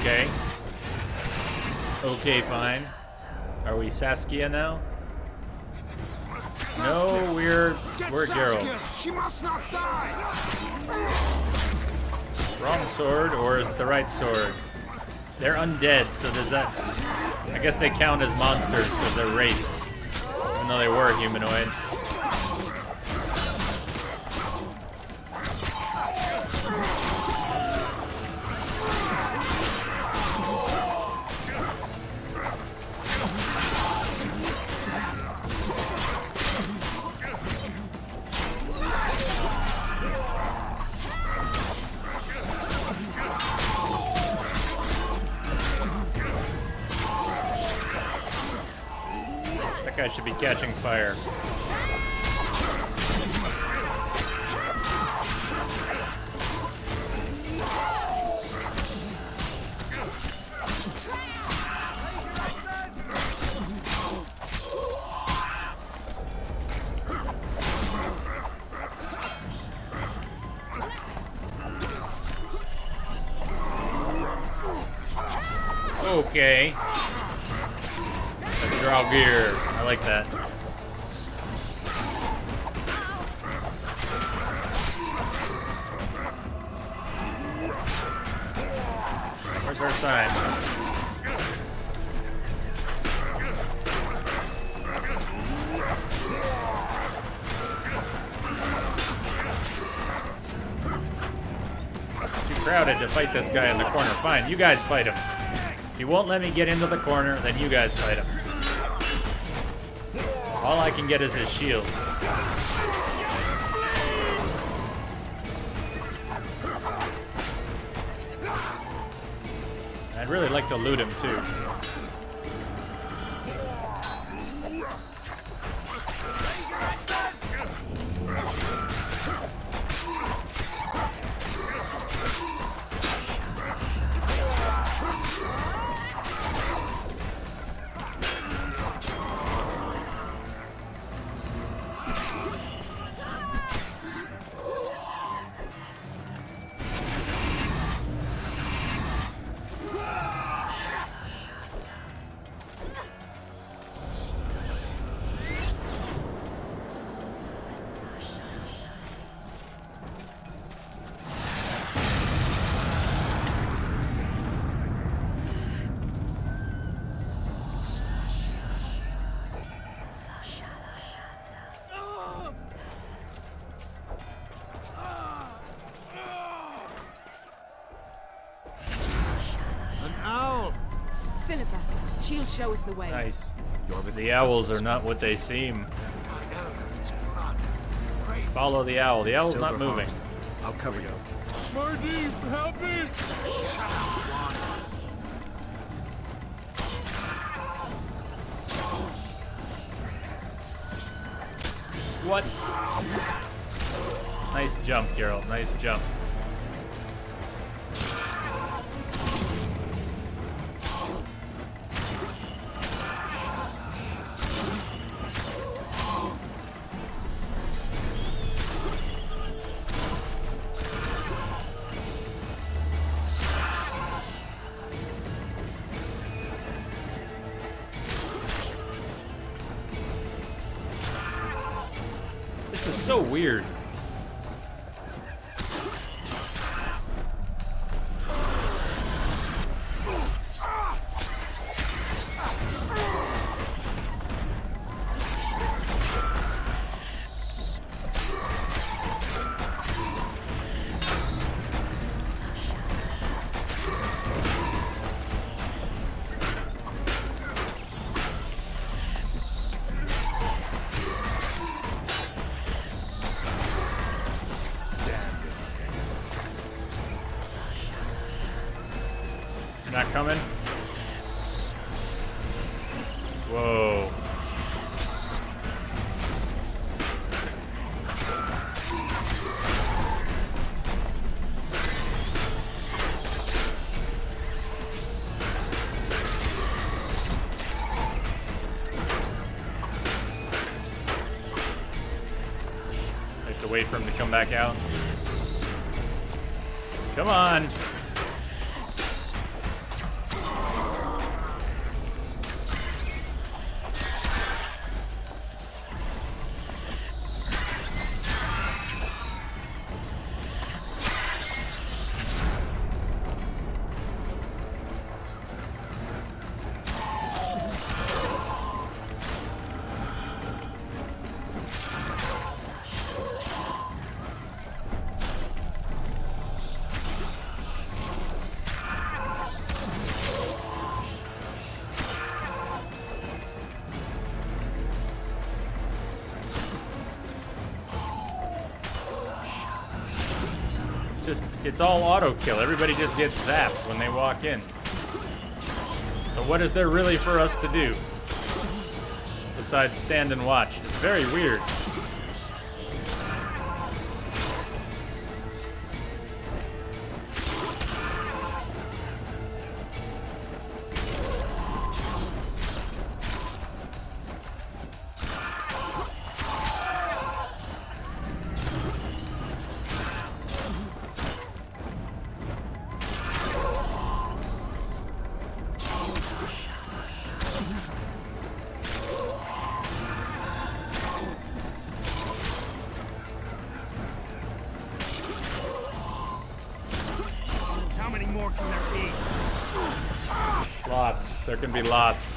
Okay. Okay, fine. Are we Saskia now? No, we're Geralt. She must not die! Wrong sword, or is it the right sword? They're undead, so does that... I guess they count as monsters because they're race. Even though they were humanoid. That guy should be catching fire. Okay. Draw gear. I like that. Where's our sign? It's too crowded to fight this guy in the corner. Fine, you guys fight him. he won't let me get into the corner, then you guys fight him. All I can get is his shield. I'd really like to loot him too. Philippa, she'll show us the way. Nice. The owls are not what they seem. Follow the owl. The owl's not moving. I'll cover you. Marty, help me! What? Nice jump, Geralt. Nice jump. This is so weird. Not coming? Whoa. I have to wait for him to come back out. Come on. It's all auto kill. Everybody just gets zapped when they walk in. So what is there really for us to do besides stand and watch? It's very weird. Lots. There can be lots.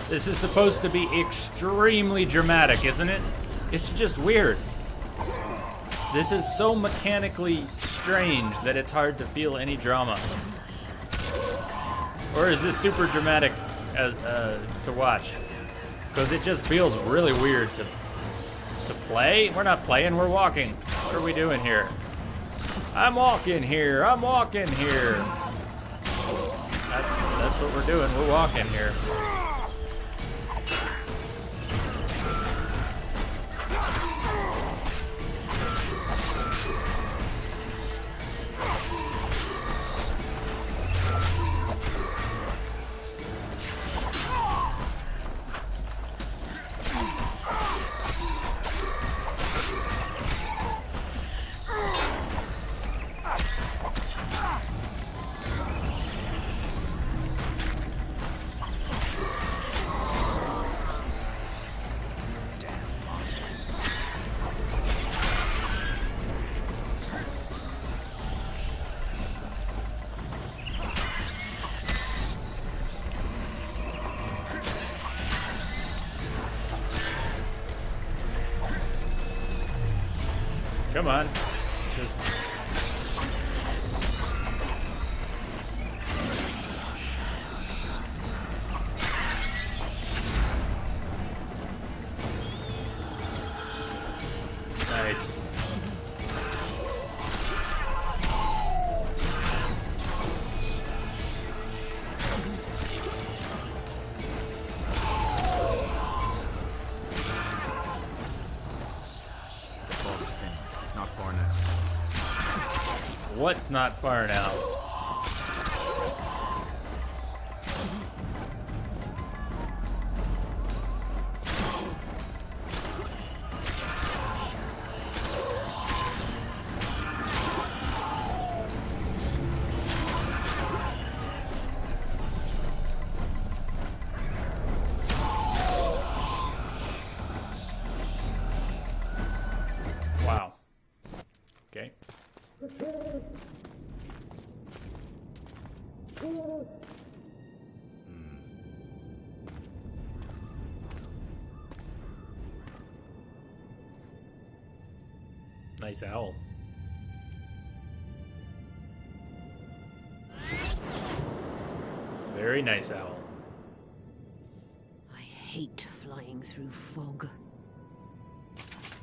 This is supposed to be extremely dramatic, isn't it? It's just weird. This is so mechanically strange that it's hard to feel any drama. Or is this super dramatic to watch? Because it just feels really weird to play. We're not playing, we're walking. What are we doing here? I'm walking here, I'm walking here. That's what we're doing, we're walking here. Come on. Just... Nice. What's not far now? Wow. Okay. Nice owl. Very nice owl. I hate flying through fog.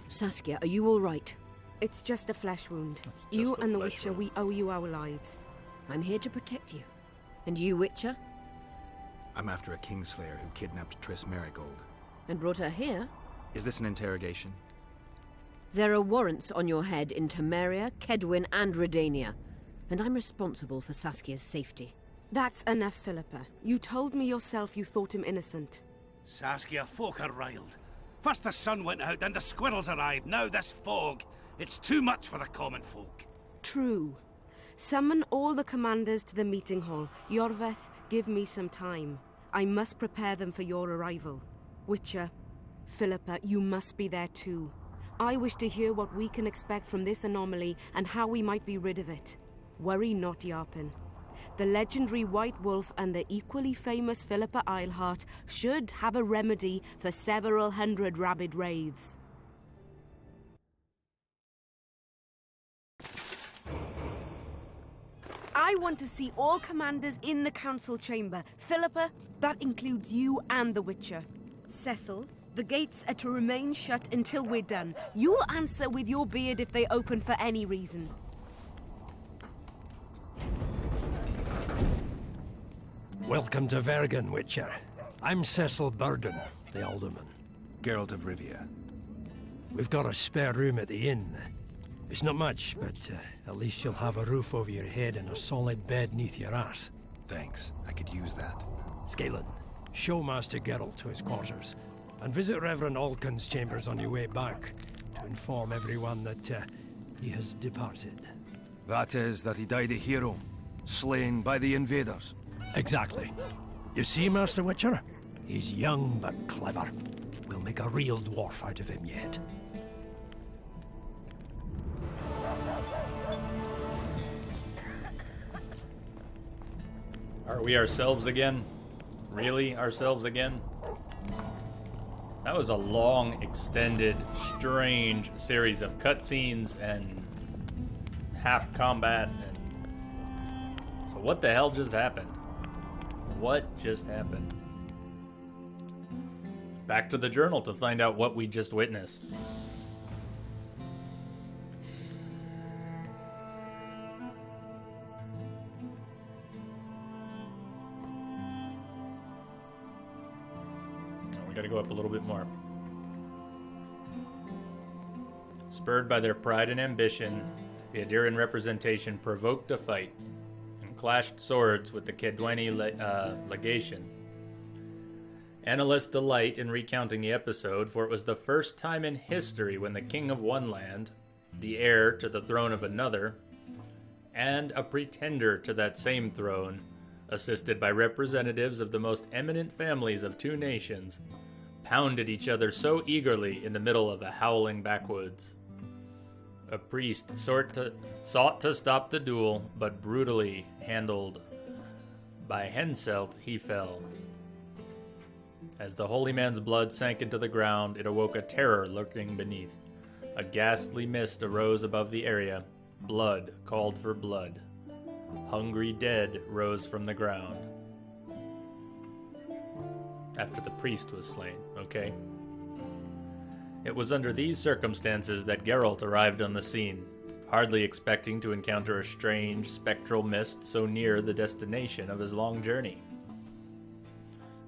Saskia, are you all right? It's just a flesh wound. You and the Witcher, we owe you our lives. I'm here to protect you. And you, Witcher? I'm after a Kingslayer who kidnapped Triss Marigold. And brought her here? Is this an interrogation? There are warrants on your head in Temeria, Kedwin, and Redania. And I'm responsible for Saskia's safety. That's enough, Philippa. You told me yourself you thought him innocent. Saskia, folk are riled. First the sun went out, then the squirrels arrived, now this fog. It's too much for the common folk. True. Summon all the commanders to the meeting hall. Yorveth, give me some time. I must prepare them for your arrival. Witcher, Philippa, you must be there too. I wish to hear what we can expect from this anomaly and how we might be rid of it. Worry not, Yarpen. The legendary White Wolf and the equally famous Philippa Eilhart should have a remedy for several hundred rabid wraiths. I want to see all commanders in the council chamber. Philippa, that includes you and the Witcher. Cecil, the gates are to remain shut until we're done. You'll answer with your beard if they open for any reason. Welcome to Vergen, Witcher. I'm Cecil Burden, the alderman. Geralt of Rivia. We've got a spare room at the inn. It's not much, but at least you'll have a roof over your head and a solid bed neath your arse. Thanks, I could use that. Scalen, show Master Geralt to his quarters, and visit Reverend Alkin's chambers on your way back to inform everyone that he has departed. That is, that he died a hero, slain by the invaders. Exactly. You see, Master Witcher? He's young but clever. We'll make a real dwarf out of him yet. Are we ourselves again? Really? Ourselves again? That was a long, extended, strange series of cutscenes and half combat. And so what the hell just happened? What just happened? Back to the journal to find out what we just witnessed. Gotta go up a little bit more. Spurred by their pride and ambition, the Adiran representation provoked a fight and clashed swords with the Kedweni legation. Analysts delight in recounting the episode, for it was the first time in history when the king of one land, the heir to the throne of another, and a pretender to that same throne, assisted by representatives of the most eminent families of two nations, pounded each other so eagerly in the middle of the howling backwoods. A priest sought to stop the duel, but brutally handled by Henselt, he fell. As the holy man's blood sank into the ground, it awoke a terror lurking beneath. A ghastly mist arose above the area. Blood called for blood. Hungry dead rose from the ground. After the priest was slain, okay? It was under these circumstances that Geralt arrived on the scene, hardly expecting to encounter a strange, spectral mist so near the destination of his long journey.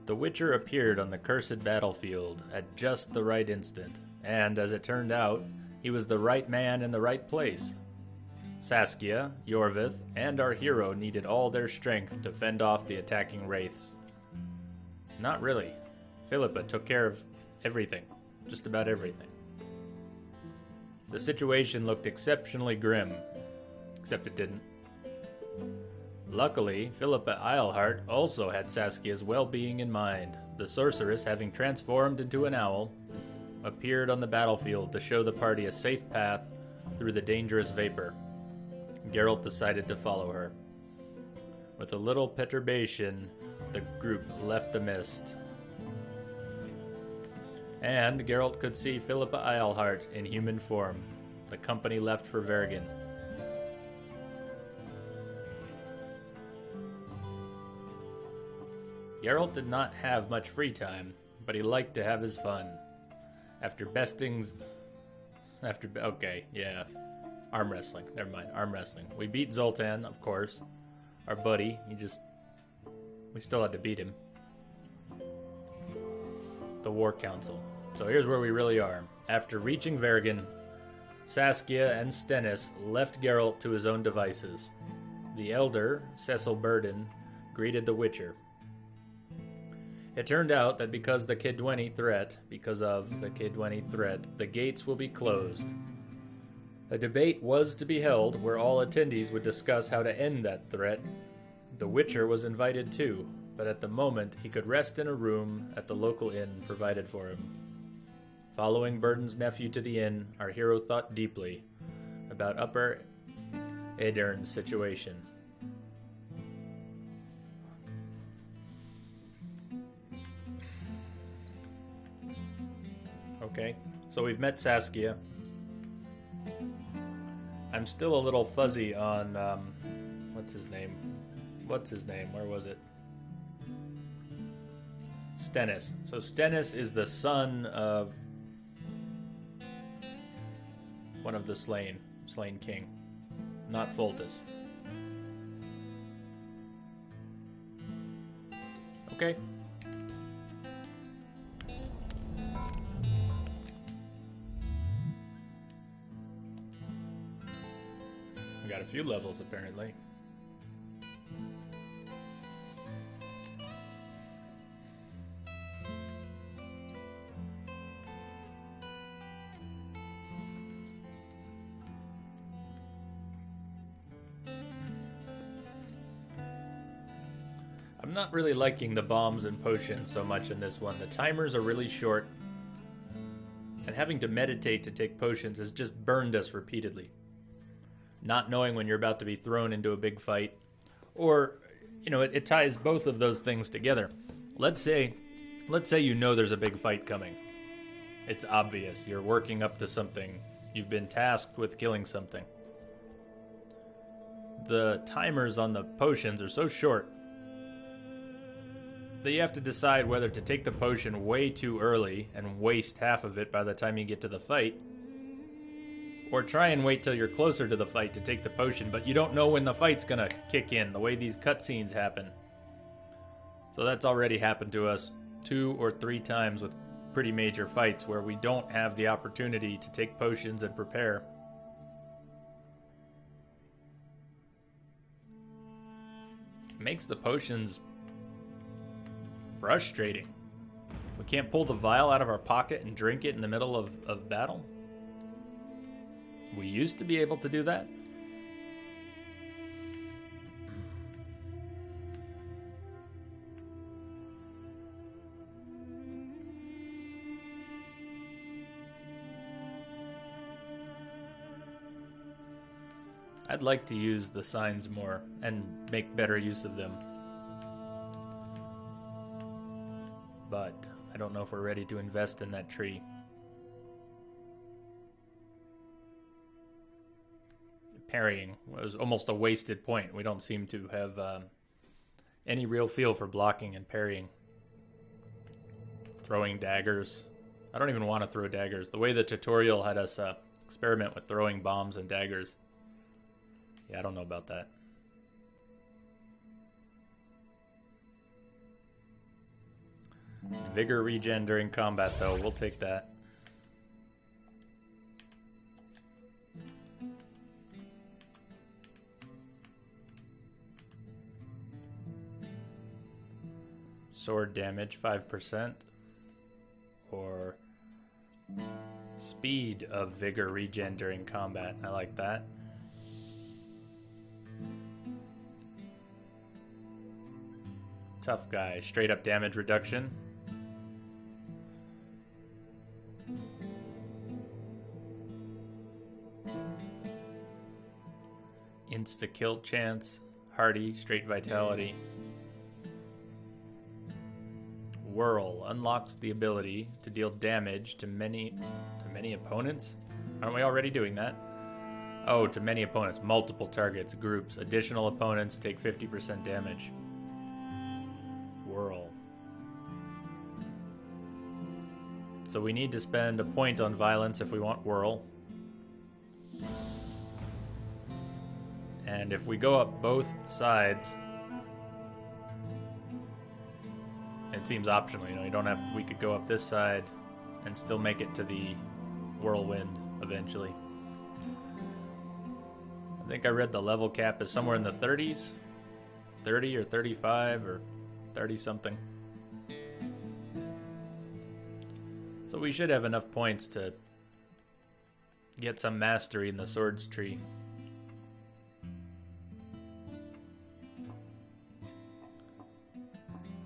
The Witcher appeared on the cursed battlefield at just the right instant, and as it turned out, he was the right man in the right place. Saskia, Yorvith, and our hero needed all their strength to fend off the attacking wraiths. Not really. Philippa took care of everything. Just about everything. The situation looked exceptionally grim. Except it didn't. Luckily, Philippa Eilhart also had Saskia's well-being in mind. The sorceress, having transformed into an owl, appeared on the battlefield to show the party a safe path through the dangerous vapor. Geralt decided to follow her. With a little perturbation, the group left the mist. And Geralt could see Philippa Eilhart in human form. The company left for Vergen. Geralt did not have much free time, but he liked to have his fun. Arm wrestling. Never mind, arm wrestling. We beat Zoltan, of course. Our buddy, we still had to beat him. The War Council. So here's where we really are. After reaching Vergen, Saskia and Stennis left Geralt to his own devices. The elder, Cecil Burden, greeted the Witcher. It turned out that because of the Kedweni threat, the gates will be closed. A debate was to be held where all attendees would discuss how to end that threat. The Witcher was invited too, but at the moment he could rest in a room at the local inn provided for him. Following Burden's nephew to the inn, our hero thought deeply about Upper Aedern's situation. Okay, so we've met Saskia. I'm still a little fuzzy on, what's his name? Where was it? Stennis. So Stennis is the son of one of the slain king, not Foltest. Okay. We got a few levels apparently. I'm not really liking the bombs and potions so much in this one. The timers are really short, and having to meditate to take potions has just burned us repeatedly. Not knowing when you're about to be thrown into a big fight, or, it ties both of those things together. Let's say you know there's a big fight coming, It's obvious. You're working up to something. You've been tasked with killing something. The timers on the potions are so short that you have to decide whether to take the potion way too early and waste half of it by the time you get to the fight, or try and wait till you're closer to the fight to take the potion, but you don't know when the fight's gonna kick in, the way these cutscenes happen. So that's already happened to us 2 or 3 times with pretty major fights where we don't have the opportunity to take potions and prepare. It makes the potions frustrating. We can't pull the vial out of our pocket and drink it in the middle of battle. We used to be able to do that. I'd like to use the signs more and make better use of them. But I don't know if we're ready to invest in that tree. Parrying was almost a wasted point. We don't seem to have any real feel for blocking and parrying. Throwing daggers. I don't even want to throw daggers. The way the tutorial had us experiment with throwing bombs and daggers. Yeah, I don't know about that. Vigor regen during combat, though. We'll take that. Sword damage, 5%. Or speed of vigor regen during combat. I like that. Tough guy, straight up damage reduction. Insta kill chance, hardy, straight vitality. Whirl unlocks the ability to deal damage to many opponents. Aren't we already doing that? Oh, to many opponents, multiple targets, groups. Additional opponents take 50% damage. Whirl. So we need to spend a point on violence if we want Whirl. And if we go up both sides, it seems optional, you know, you don't have, we could go up this side and still make it to the whirlwind eventually. I think I read the level cap is somewhere in the 30s, 30 or 35 or 30 something. So we should have enough points to get some mastery in the swords tree.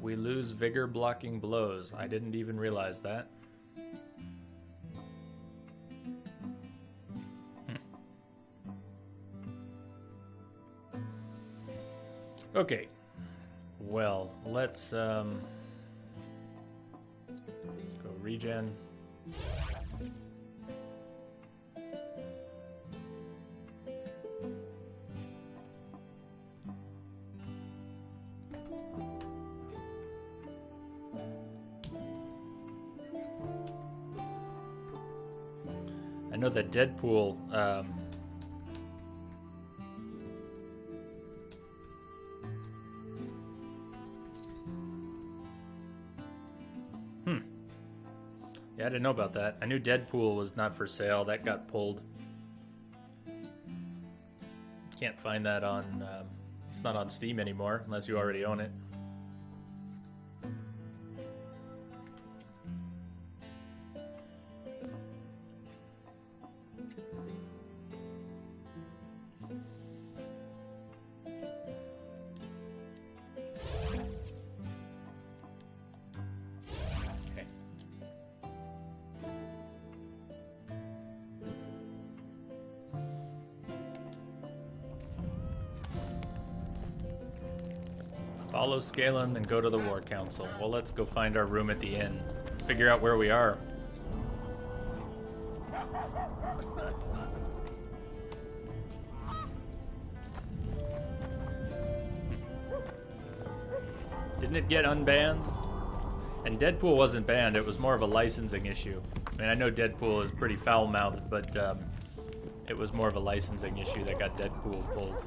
We lose vigor blocking blows. I didn't even realize that. Okay. Well, let's go regen. I know that Deadpool yeah, I didn't know about that. I knew Deadpool was not for sale. That got pulled. Can't find that on it's not on Steam anymore unless you already own it. Follow Scalen, then go to the War Council. Well, let's go find our room at the inn. Figure out where we are. Didn't it get unbanned? And Deadpool wasn't banned, it was more of a licensing issue. I mean, I know Deadpool is pretty foul-mouthed, but it was more of a licensing issue that got Deadpool pulled.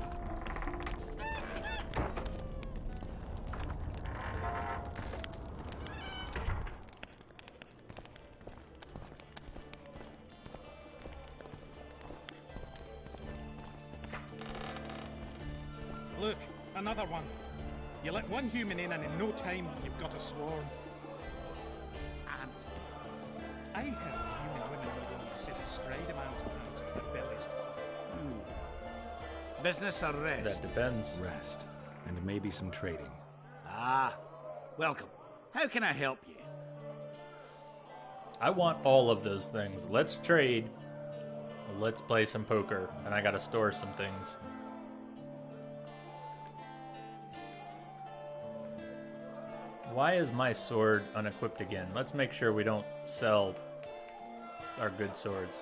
Look, another one. You let one human in and in no time you've got a swarm. And I heard human women need only sit astride a man's pants for their bellies. Business or rest? That depends. Rest. And maybe some trading. Ah, welcome. How can I help you? I want all of those things. Let's trade. Let's play some poker. And I gotta store some things. Why is my sword unequipped again? Let's make sure we don't sell our good swords.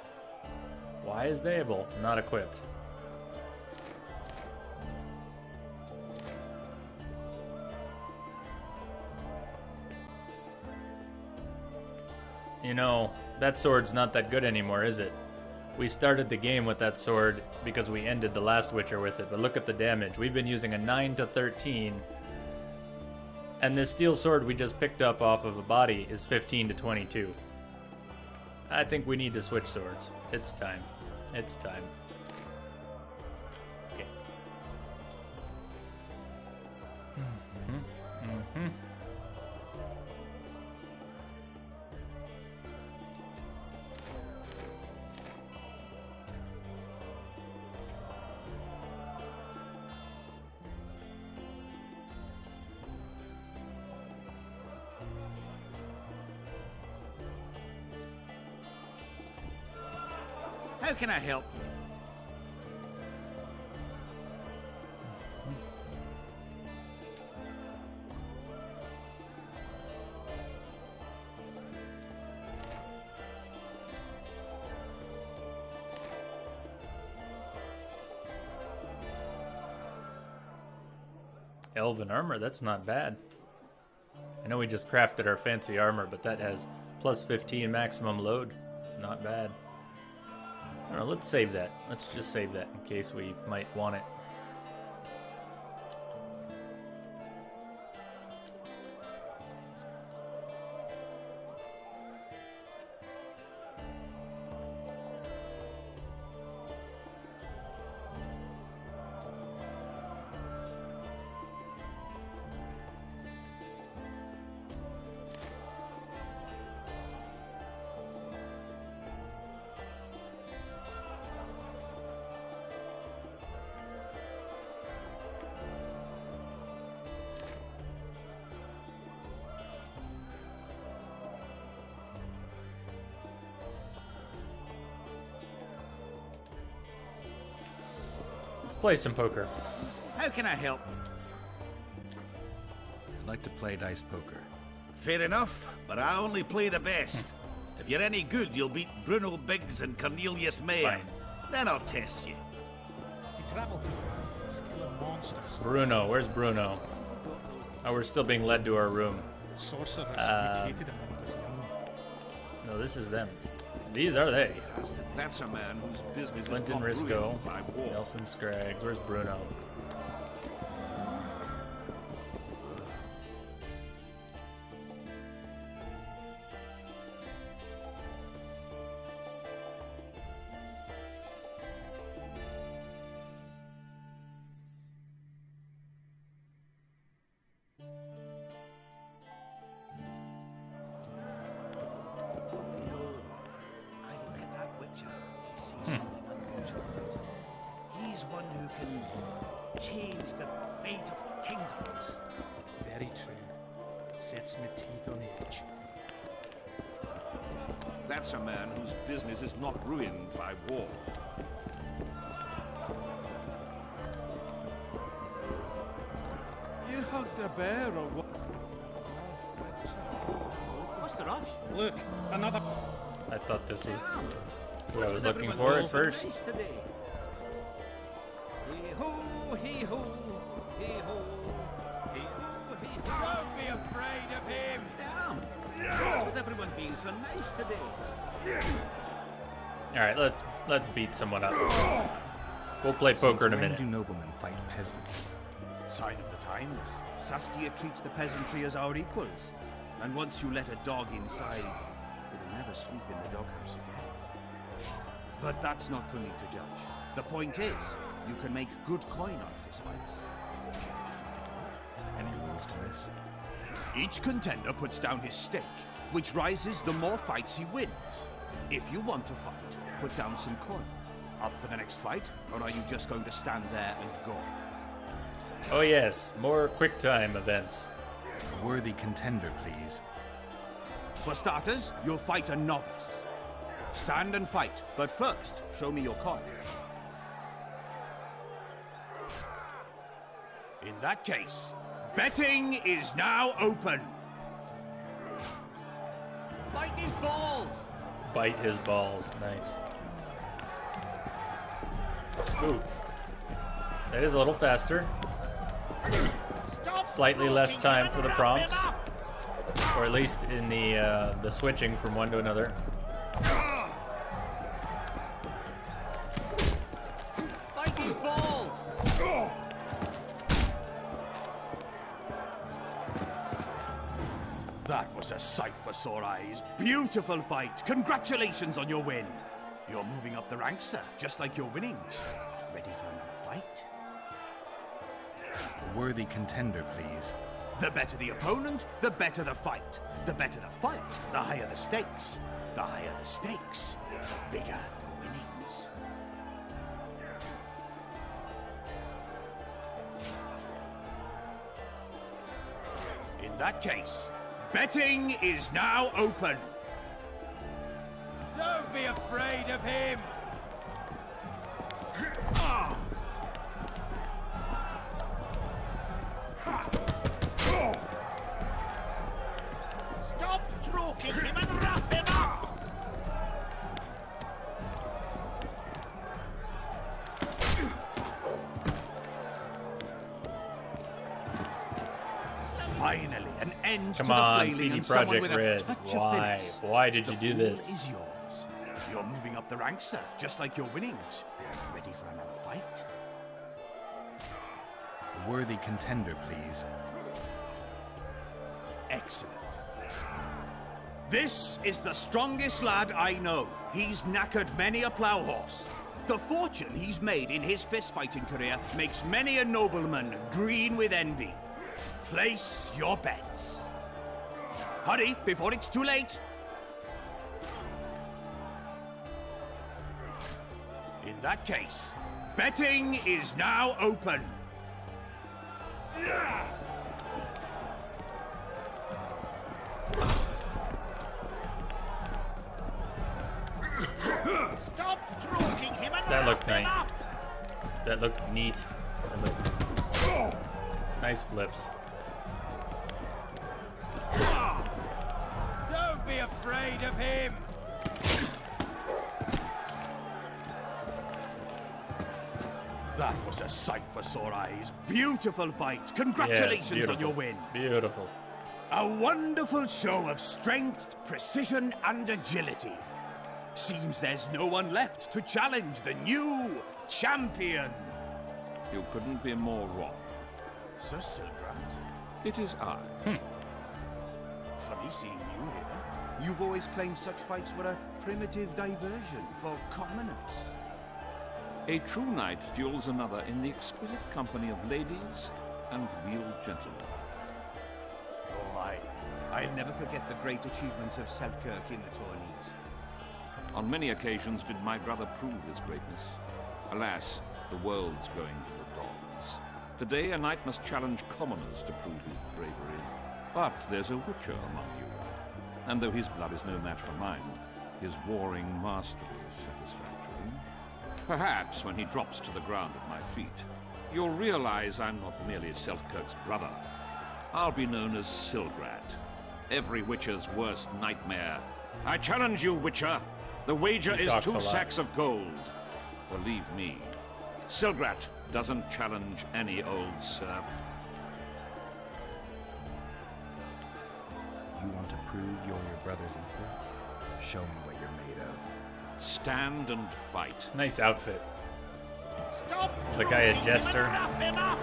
Why is Dable not equipped? You know, that sword's not that good anymore, is it? We started the game with that sword because we ended the last Witcher with it, but look at the damage. We've been using a 9 to 13. And this steel sword we just picked up off of a body is 15 to 22. I think we need to switch swords. It's time. It's time. Okay. How can I help you? Elven armor, that's not bad. I know we just crafted our fancy armor, but that has plus 15 maximum load. Not bad. I don't know, let's save that. Let's just save that in case we might want it. Let's play some poker. How can I help you? I'd like to play dice poker. Fair enough, but I only play the best. If you're any good, you'll beat Bruno Biggs and Cornelius Mayer. Then I'll test you. He travels, killing monsters. Bruno, where's Bruno? Oh, we're still being led to our room. Sorcerers mutated him when he was young. No, this is them. These are they. That's a man whose business Clinton is not Risco, ruined by war. Nelson Scraggs. Where's Bruno? He's one who can change the fate of kingdoms. Very true. Sets my teeth on edge. That's a man whose business is not ruined by war. You hugged a bear or what? What's the rush? Look, another. I thought this was what I was looking for at first. Hee-ho, hee-ho, hee-ho, hee-ho, hee-ho. everyone being so nice today? All right, let's beat someone up. We'll play poker in a minute. When do noblemen fight peasants? Sign of the times. Saskia treats the peasantry as our equals. And once you let a dog inside, it'll never sleep in the doghouse again. But that's not for me to judge. The point is, you can make good coin on fistfights. Any rules to this? Each contender puts down his stake, which rises the more fights he wins. If you want to fight, put down some coin. Up for the next fight, or are you just going to stand there and go? Oh yes, more quick time events. A worthy contender, please. For starters, you'll fight a novice. Stand and fight, but first, show me your coin. In that case, betting is now open. Bite his balls! Bite his balls, nice. Ooh. That is a little faster. Slightly less time for the prompts. Or at least in the switching from one to another. Bite his balls! That was a sight for sore eyes. Beautiful fight. Congratulations on your win. You're moving up the ranks, sir, just like your winnings. Ready for another fight? A worthy contender, please. The better the opponent, the better the fight. The better the fight, the higher the stakes. The higher the stakes, the bigger your winnings. In that case, betting is now open. Don't be afraid of him! Stop stroking him and wrap him up! Finally, an end Come to the on, flailing CD and someone Projekt with a Red. touch Why? of finesse. Why did you do The this? ball is yours. You're moving up the ranks, sir, just like your winnings. Ready for another fight? A worthy contender, please. Excellent. This is the strongest lad I know. He's knackered many a plough horse. The fortune he's made in his fist-fighting career makes many a nobleman green with envy. Place your bets. Hurry, before it's too late. In that case, betting is now open. Stop stroking him and That looked wrap him nice. up! That looked neat. That looked... Nice flips. Don't be afraid of him! That was a sight for sore eyes. Beautiful fight. Congratulations Yes, on your win. Beautiful. A wonderful show of strength, precision, and agility. Seems there's no one left to challenge the new champion. You couldn't be more wrong. Sir Silgrat? It is I. Funny seeing you here. You've always claimed such fights were a primitive diversion for commoners. A true knight duels another in the exquisite company of ladies and real gentlemen. Oh, I'll never forget the great achievements of Selkirk in the tourneys. On many occasions did my brother prove his greatness. Alas, the world's going to the dogs. Today a knight must challenge commoners to prove his bravery. But there's a witcher among you. And though his blood is no match for mine, his warring mastery is satisfactory. Perhaps when he drops to the ground at my feet, you'll realize I'm not merely Selkirk's brother. I'll be known as Silgrat, every witcher's worst nightmare. I challenge you, witcher. The wager He is talks a 2 lot. sacks of gold. Believe me, Silgrat doesn't challenge any old serf. You want to prove you're your brother's equal? Show me what you're made of. Stand and fight. Nice outfit. Stop! It's the guy a jester. Wrap him up!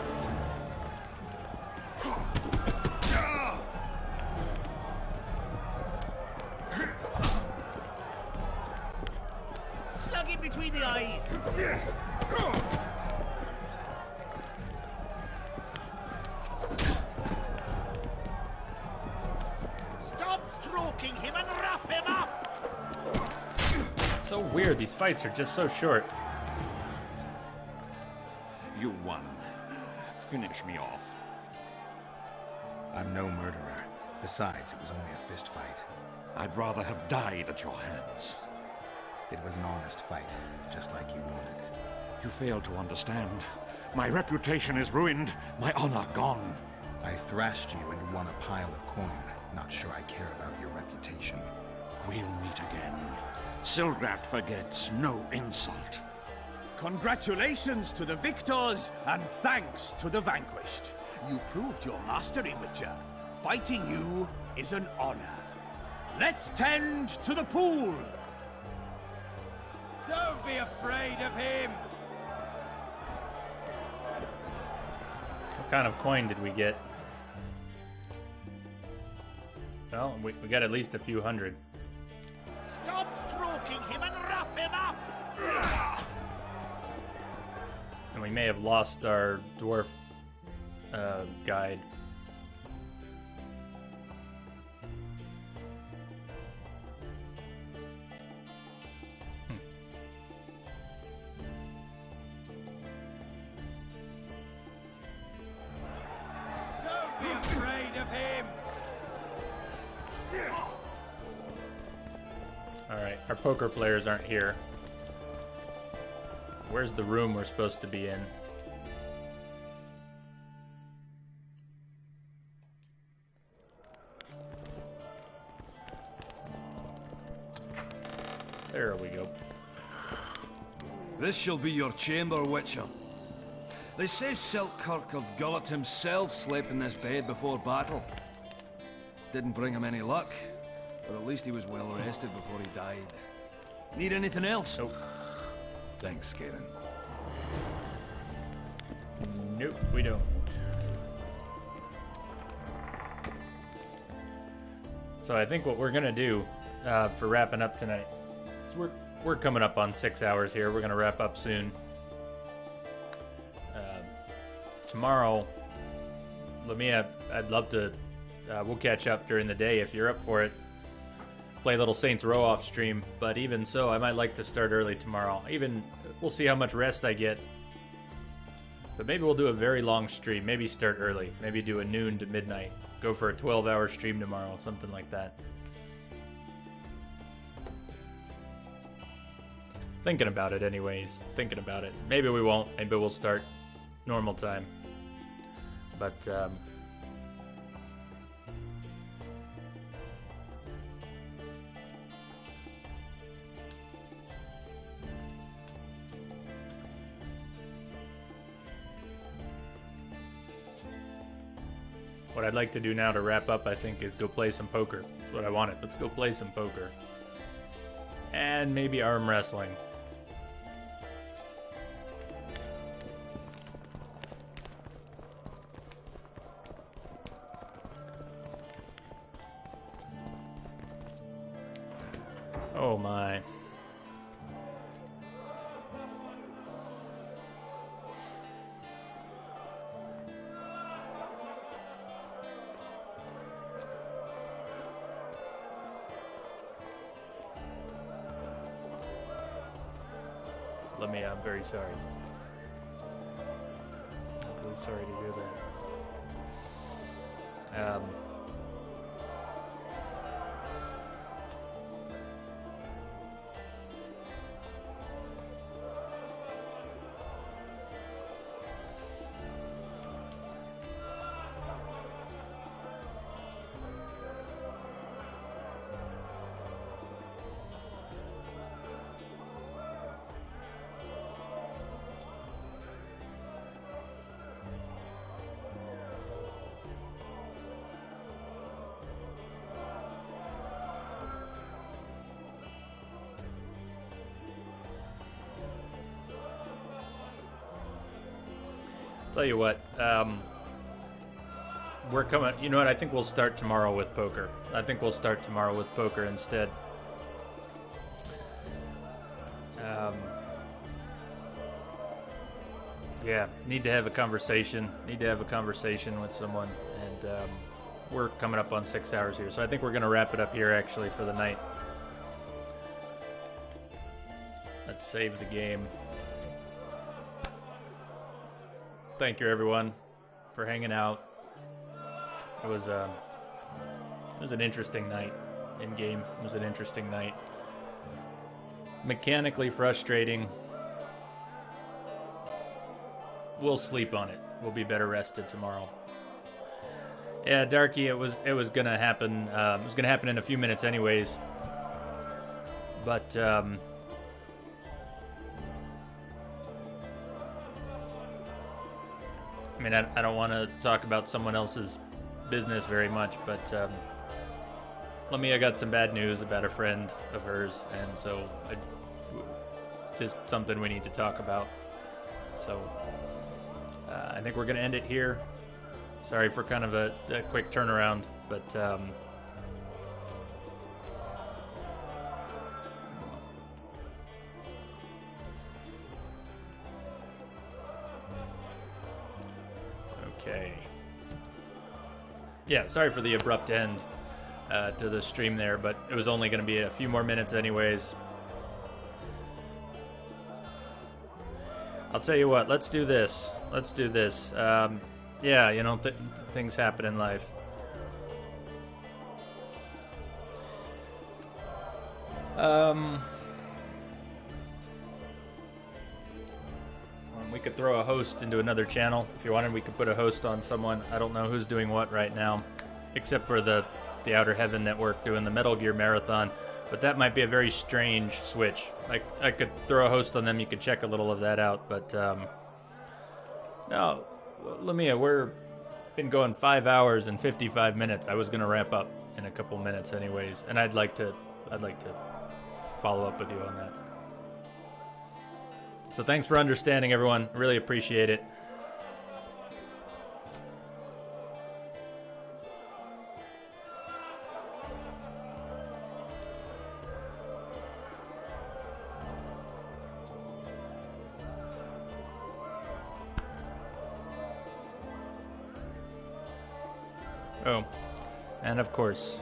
Slug him between the eyes. Stop stroking him and wrap him up. It's so weird. These fights are just so short. You won. Finish me off. I'm no murderer. Besides, it was only a fist fight. I'd rather have died at your hands. It was an honest fight, just like you wanted. You fail to understand. My reputation is ruined, my honor gone. I thrashed you and won a pile of coin. Not sure I care about your reputation. We'll meet again. Silgrat forgets no insult. Congratulations to the victors, and thanks to the vanquished. You proved your mastery, Witcher. Fighting you is an honor. Let's tend to the pool! Don't be afraid of him. What kind of coin did we get? Well, we got at least a few hundred. Stop stroking him and wrap him up. And we may have lost our dwarf guide. Don't be afraid of him. Alright, our poker players aren't here. Where's the room we're supposed to be in? There we go. This shall be your chamber, Witcher. They say Selkirk of Gullet himself slept in this bed before battle. Didn't bring him any luck, but at least he was well rested before he died. Need anything else? Nope. Thanks, Skaden. Nope, we don't. So I think what we're gonna do for wrapping up tonight, is we're coming up on 6 hours here. We're gonna wrap up soon. Tomorrow, Lamia, I'd love to. We'll catch up during the day if you're up for it. Play a little Saints Row off stream, but even so, I might like to start early tomorrow. We'll see how much rest I get. But maybe we'll do a very long stream. Maybe start early. Maybe do a noon to midnight. Go for a 12-hour stream tomorrow, something like that. Thinking about it anyways. Thinking about it. Maybe we won't. Maybe we'll start normal time. But, what I'd like to do now to wrap up, I think, is go play some poker. That's what I wanted. Let's go play some poker. And maybe arm wrestling. Oh my. I'm very sorry. I'm really sorry to hear that. Tell you what, we're coming. You know what? I think we'll start tomorrow with poker. I think we'll start tomorrow with poker instead. Yeah, need to have a conversation. Need to have a conversation with someone, and we're coming up on 6 hours here, so I think we're gonna wrap it up here actually for the night. Let's save the game. Thank you, everyone, for hanging out. It was an interesting night in game. It was an interesting night. Mechanically frustrating. We'll sleep on it. We'll be better rested tomorrow. Yeah, Darky, it was gonna happen. It was gonna happen in a few minutes, anyways. But I mean, I don't want to talk about someone else's business very much, but Lemia got some bad news about a friend of hers, and so just something we need to talk about. So I think we're going to end it here. Sorry for kind of a quick turnaround, but okay. Yeah, sorry for the abrupt end to the stream there, but it was only going to be a few more minutes anyways. I'll tell you what, let's do this. Let's do this. Yeah, you know, things happen in life. We could throw a host into another channel. If you wanted, we could put a host on someone. I don't know who's doing what right now, except for the Outer Heaven Network doing the Metal Gear Marathon. But that might be a very strange switch. I could throw a host on them. You could check a little of that out. But no, Lemia, we're been going 5 hours and 55 minutes. I was gonna wrap up in a couple minutes, anyways, and I'd like to follow up with you on that. So thanks for understanding, everyone. Really appreciate it. Oh, and of course,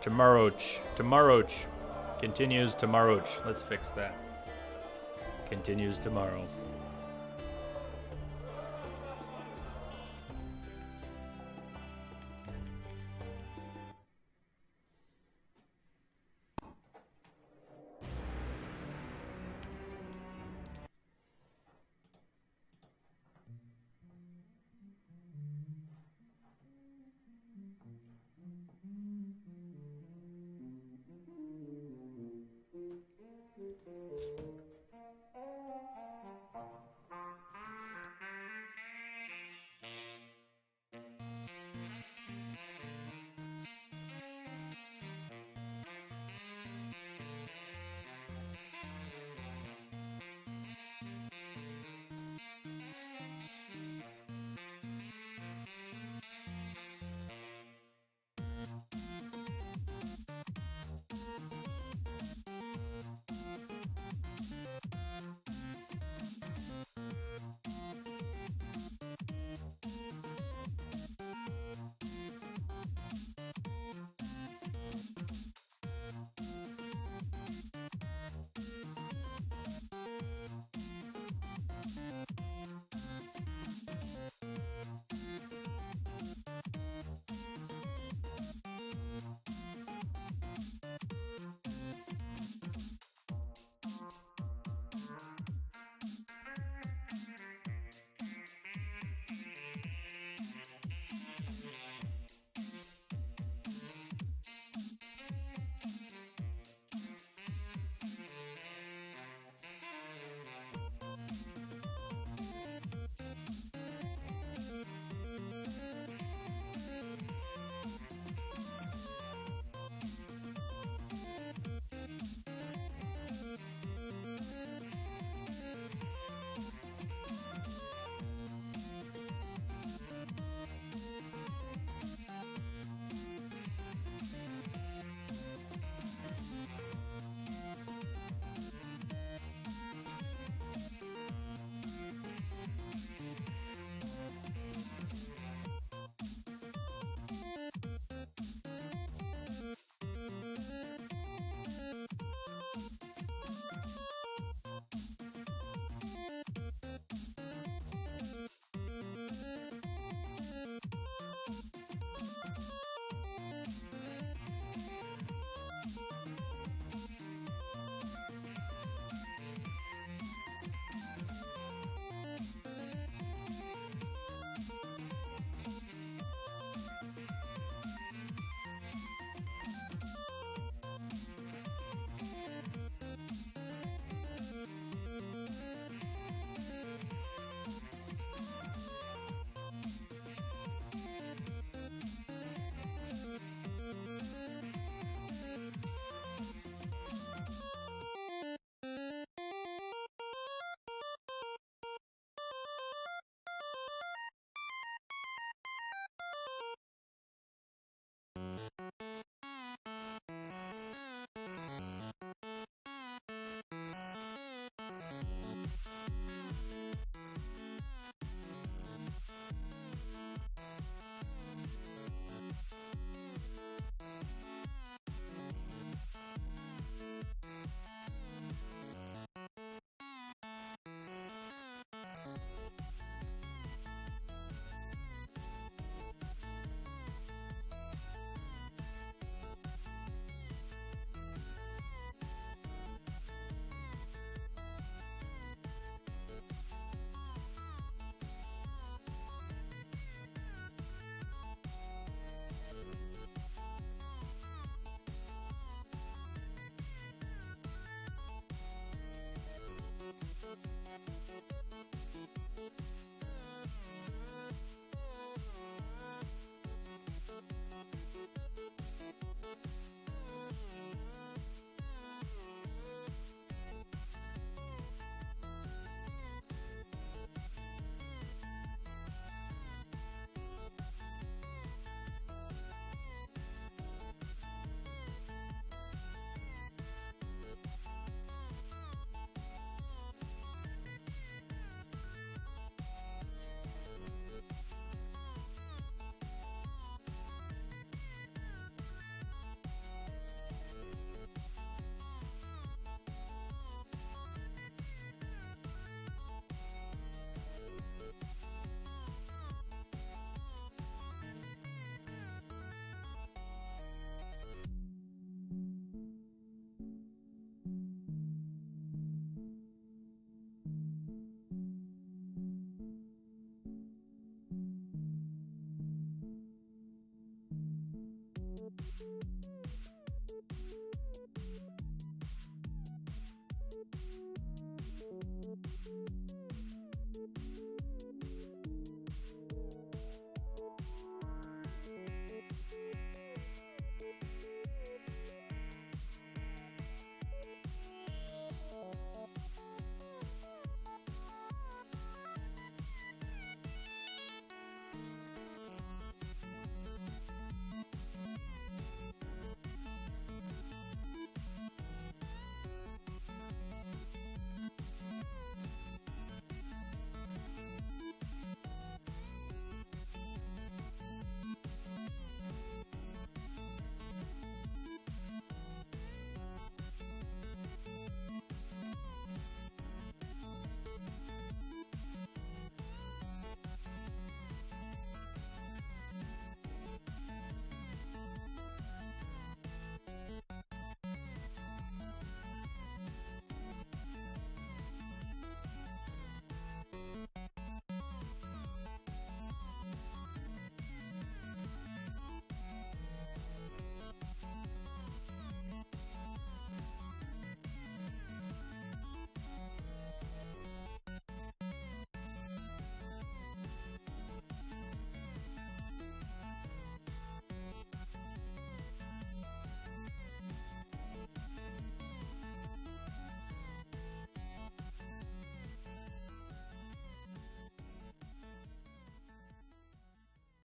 tomorrow continues tomorrow. Let's fix that. Continues tomorrow.